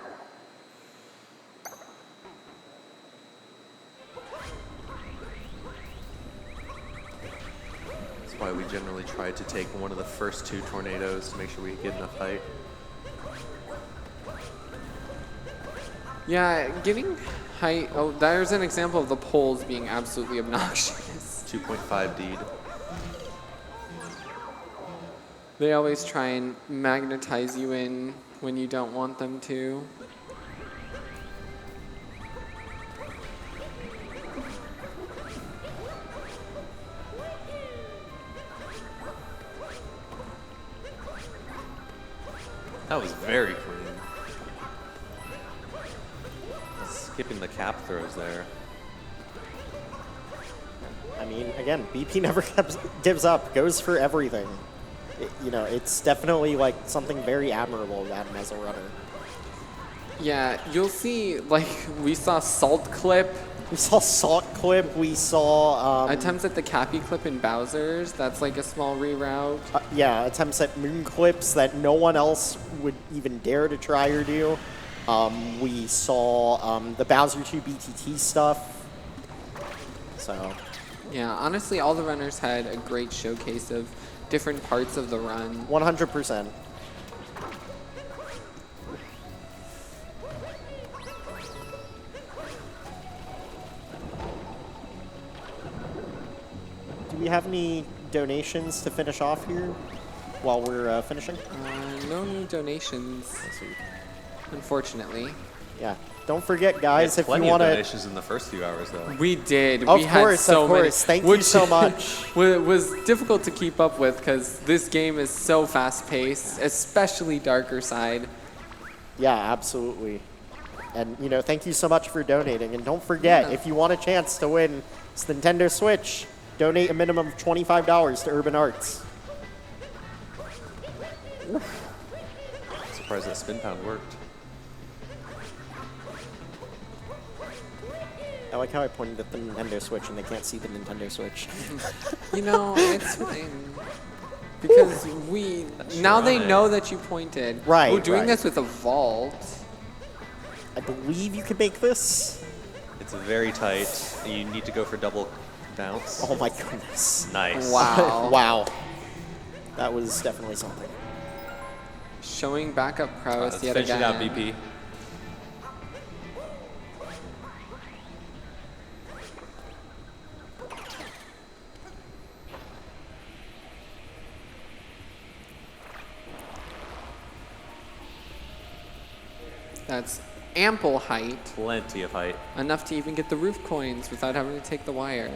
Speaker 1: That's why we generally try to take one of the first 2 tornadoes to make sure we get enough height.
Speaker 3: Yeah, getting height. Oh, there's an example of the poles being absolutely obnoxious.
Speaker 1: 2.5 D'd.
Speaker 3: They always try and magnetize you in when you don't want them to.
Speaker 1: That was very clean. Skipping the cap throws there.
Speaker 2: I mean, again, BP never gives up. Goes for everything. You know, it's definitely like something very admirable about him as a runner.
Speaker 3: Yeah, you'll see, like, we saw Salt Clip.
Speaker 2: We saw Salt Clip. We saw
Speaker 3: Attempts at the Cappy Clip in Bowser's. That's like a small reroute.
Speaker 2: yeah, attempts at moon clips that no one else would even dare to try or do. We saw the Bowser 2 BTT stuff. So
Speaker 3: Yeah, honestly, all the runners had a great showcase of different parts of the run.
Speaker 2: 100%. Do we have any donations to finish off here while we're finishing?
Speaker 3: No new donations, unfortunately.
Speaker 2: Yeah. Don't forget, guys, if you
Speaker 1: plenty
Speaker 2: want
Speaker 1: of
Speaker 2: to.
Speaker 1: donations in the first few hours, though.
Speaker 3: We did.
Speaker 2: Of
Speaker 3: we had
Speaker 2: course,
Speaker 3: so
Speaker 2: of course.
Speaker 3: many.
Speaker 2: Thank you so much.
Speaker 3: Was difficult to keep up with because this game is so fast-paced, especially Darker Side.
Speaker 2: Yeah, absolutely. And, you know, thank you so much for donating. And don't forget, if you want a chance to win this Nintendo Switch, donate a minimum of $25 to Urban Arts.
Speaker 1: Surprised that spin pound worked.
Speaker 2: I like how I pointed at the Nintendo Switch and they can't see the Nintendo Switch.
Speaker 3: You know, it's fine. Because now they know that you pointed.
Speaker 2: Right,
Speaker 3: We're doing
Speaker 2: right.
Speaker 3: this with a vault.
Speaker 2: I believe you can make this.
Speaker 1: It's very tight. You need to go for double bounce.
Speaker 2: Oh my goodness.
Speaker 1: Nice.
Speaker 3: Wow.
Speaker 2: Wow. That was definitely something.
Speaker 3: Showing backup prowess
Speaker 1: Let's
Speaker 3: yet
Speaker 1: finish
Speaker 3: again.
Speaker 1: it out, BP.
Speaker 3: That's ample height.
Speaker 1: Plenty of height.
Speaker 3: Enough to even get the roof coins without having to take the wire.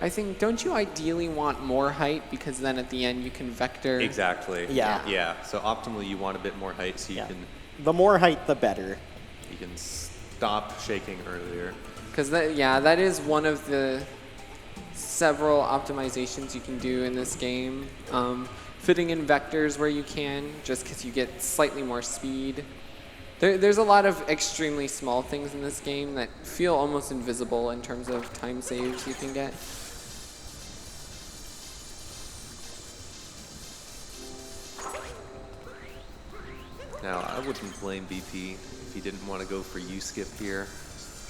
Speaker 3: I think, don't you ideally want more height because then at the end you can vector?
Speaker 1: Exactly.
Speaker 2: Yeah.
Speaker 1: Yeah. So optimally, you want a bit more height so you
Speaker 2: Yeah.
Speaker 1: can
Speaker 2: The more height, the better.
Speaker 1: stop shaking earlier.
Speaker 3: Because that is one of the several optimizations you can do in this game. Fitting in vectors where you can, just because you get slightly more speed. There's a lot of extremely small things in this game that feel almost invisible in terms of time saves you can get.
Speaker 1: Now, I wouldn't blame BP if he didn't want to go for U-skip here,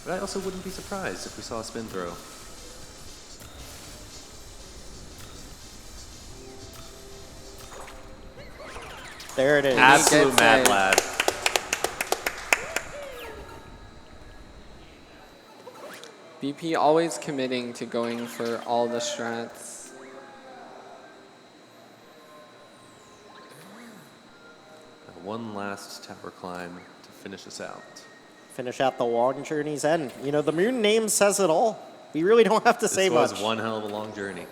Speaker 1: but I also wouldn't be surprised if we saw a spin throw.
Speaker 2: There it is.
Speaker 1: Absolute
Speaker 3: gets
Speaker 1: mad
Speaker 3: it.
Speaker 1: lad.
Speaker 3: BP always committing to going for all the strats.
Speaker 1: One last tower climb to finish us out.
Speaker 2: Finish out the long journey's end. You know, the moon name says it all. We really don't have to say
Speaker 1: This was
Speaker 2: much.
Speaker 1: one hell of a long journey.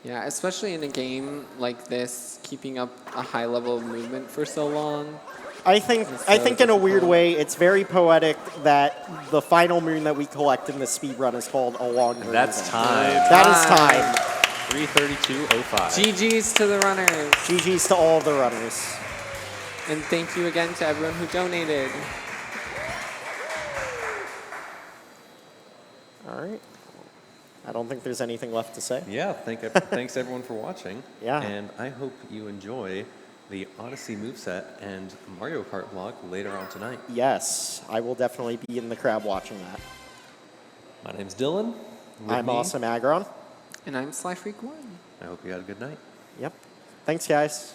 Speaker 3: Yeah, especially in a game like this, keeping up a high level of movement for so long.
Speaker 2: I think in a weird way, it's very poetic that the final moon that we collect in this speedrun is called a long journey.
Speaker 1: That's time.
Speaker 2: That is time.
Speaker 1: 3:32:05.
Speaker 3: GG's to the runners.
Speaker 2: GG's to all of the runners.
Speaker 3: And thank you again to everyone who donated.
Speaker 2: All right. I don't think there's anything left to say.
Speaker 1: Yeah, thanks everyone for watching.
Speaker 2: Yeah.
Speaker 1: And I hope you enjoy the Odyssey moveset and Mario Kart vlog later on tonight.
Speaker 2: Yes, I will definitely be in the crowd watching that.
Speaker 1: My name's Dylan. With
Speaker 2: I'm
Speaker 1: me,
Speaker 2: Awesome Agron.
Speaker 3: And I'm Sly Freak 1.
Speaker 1: I hope you had a good night.
Speaker 2: Yep. Thanks, guys.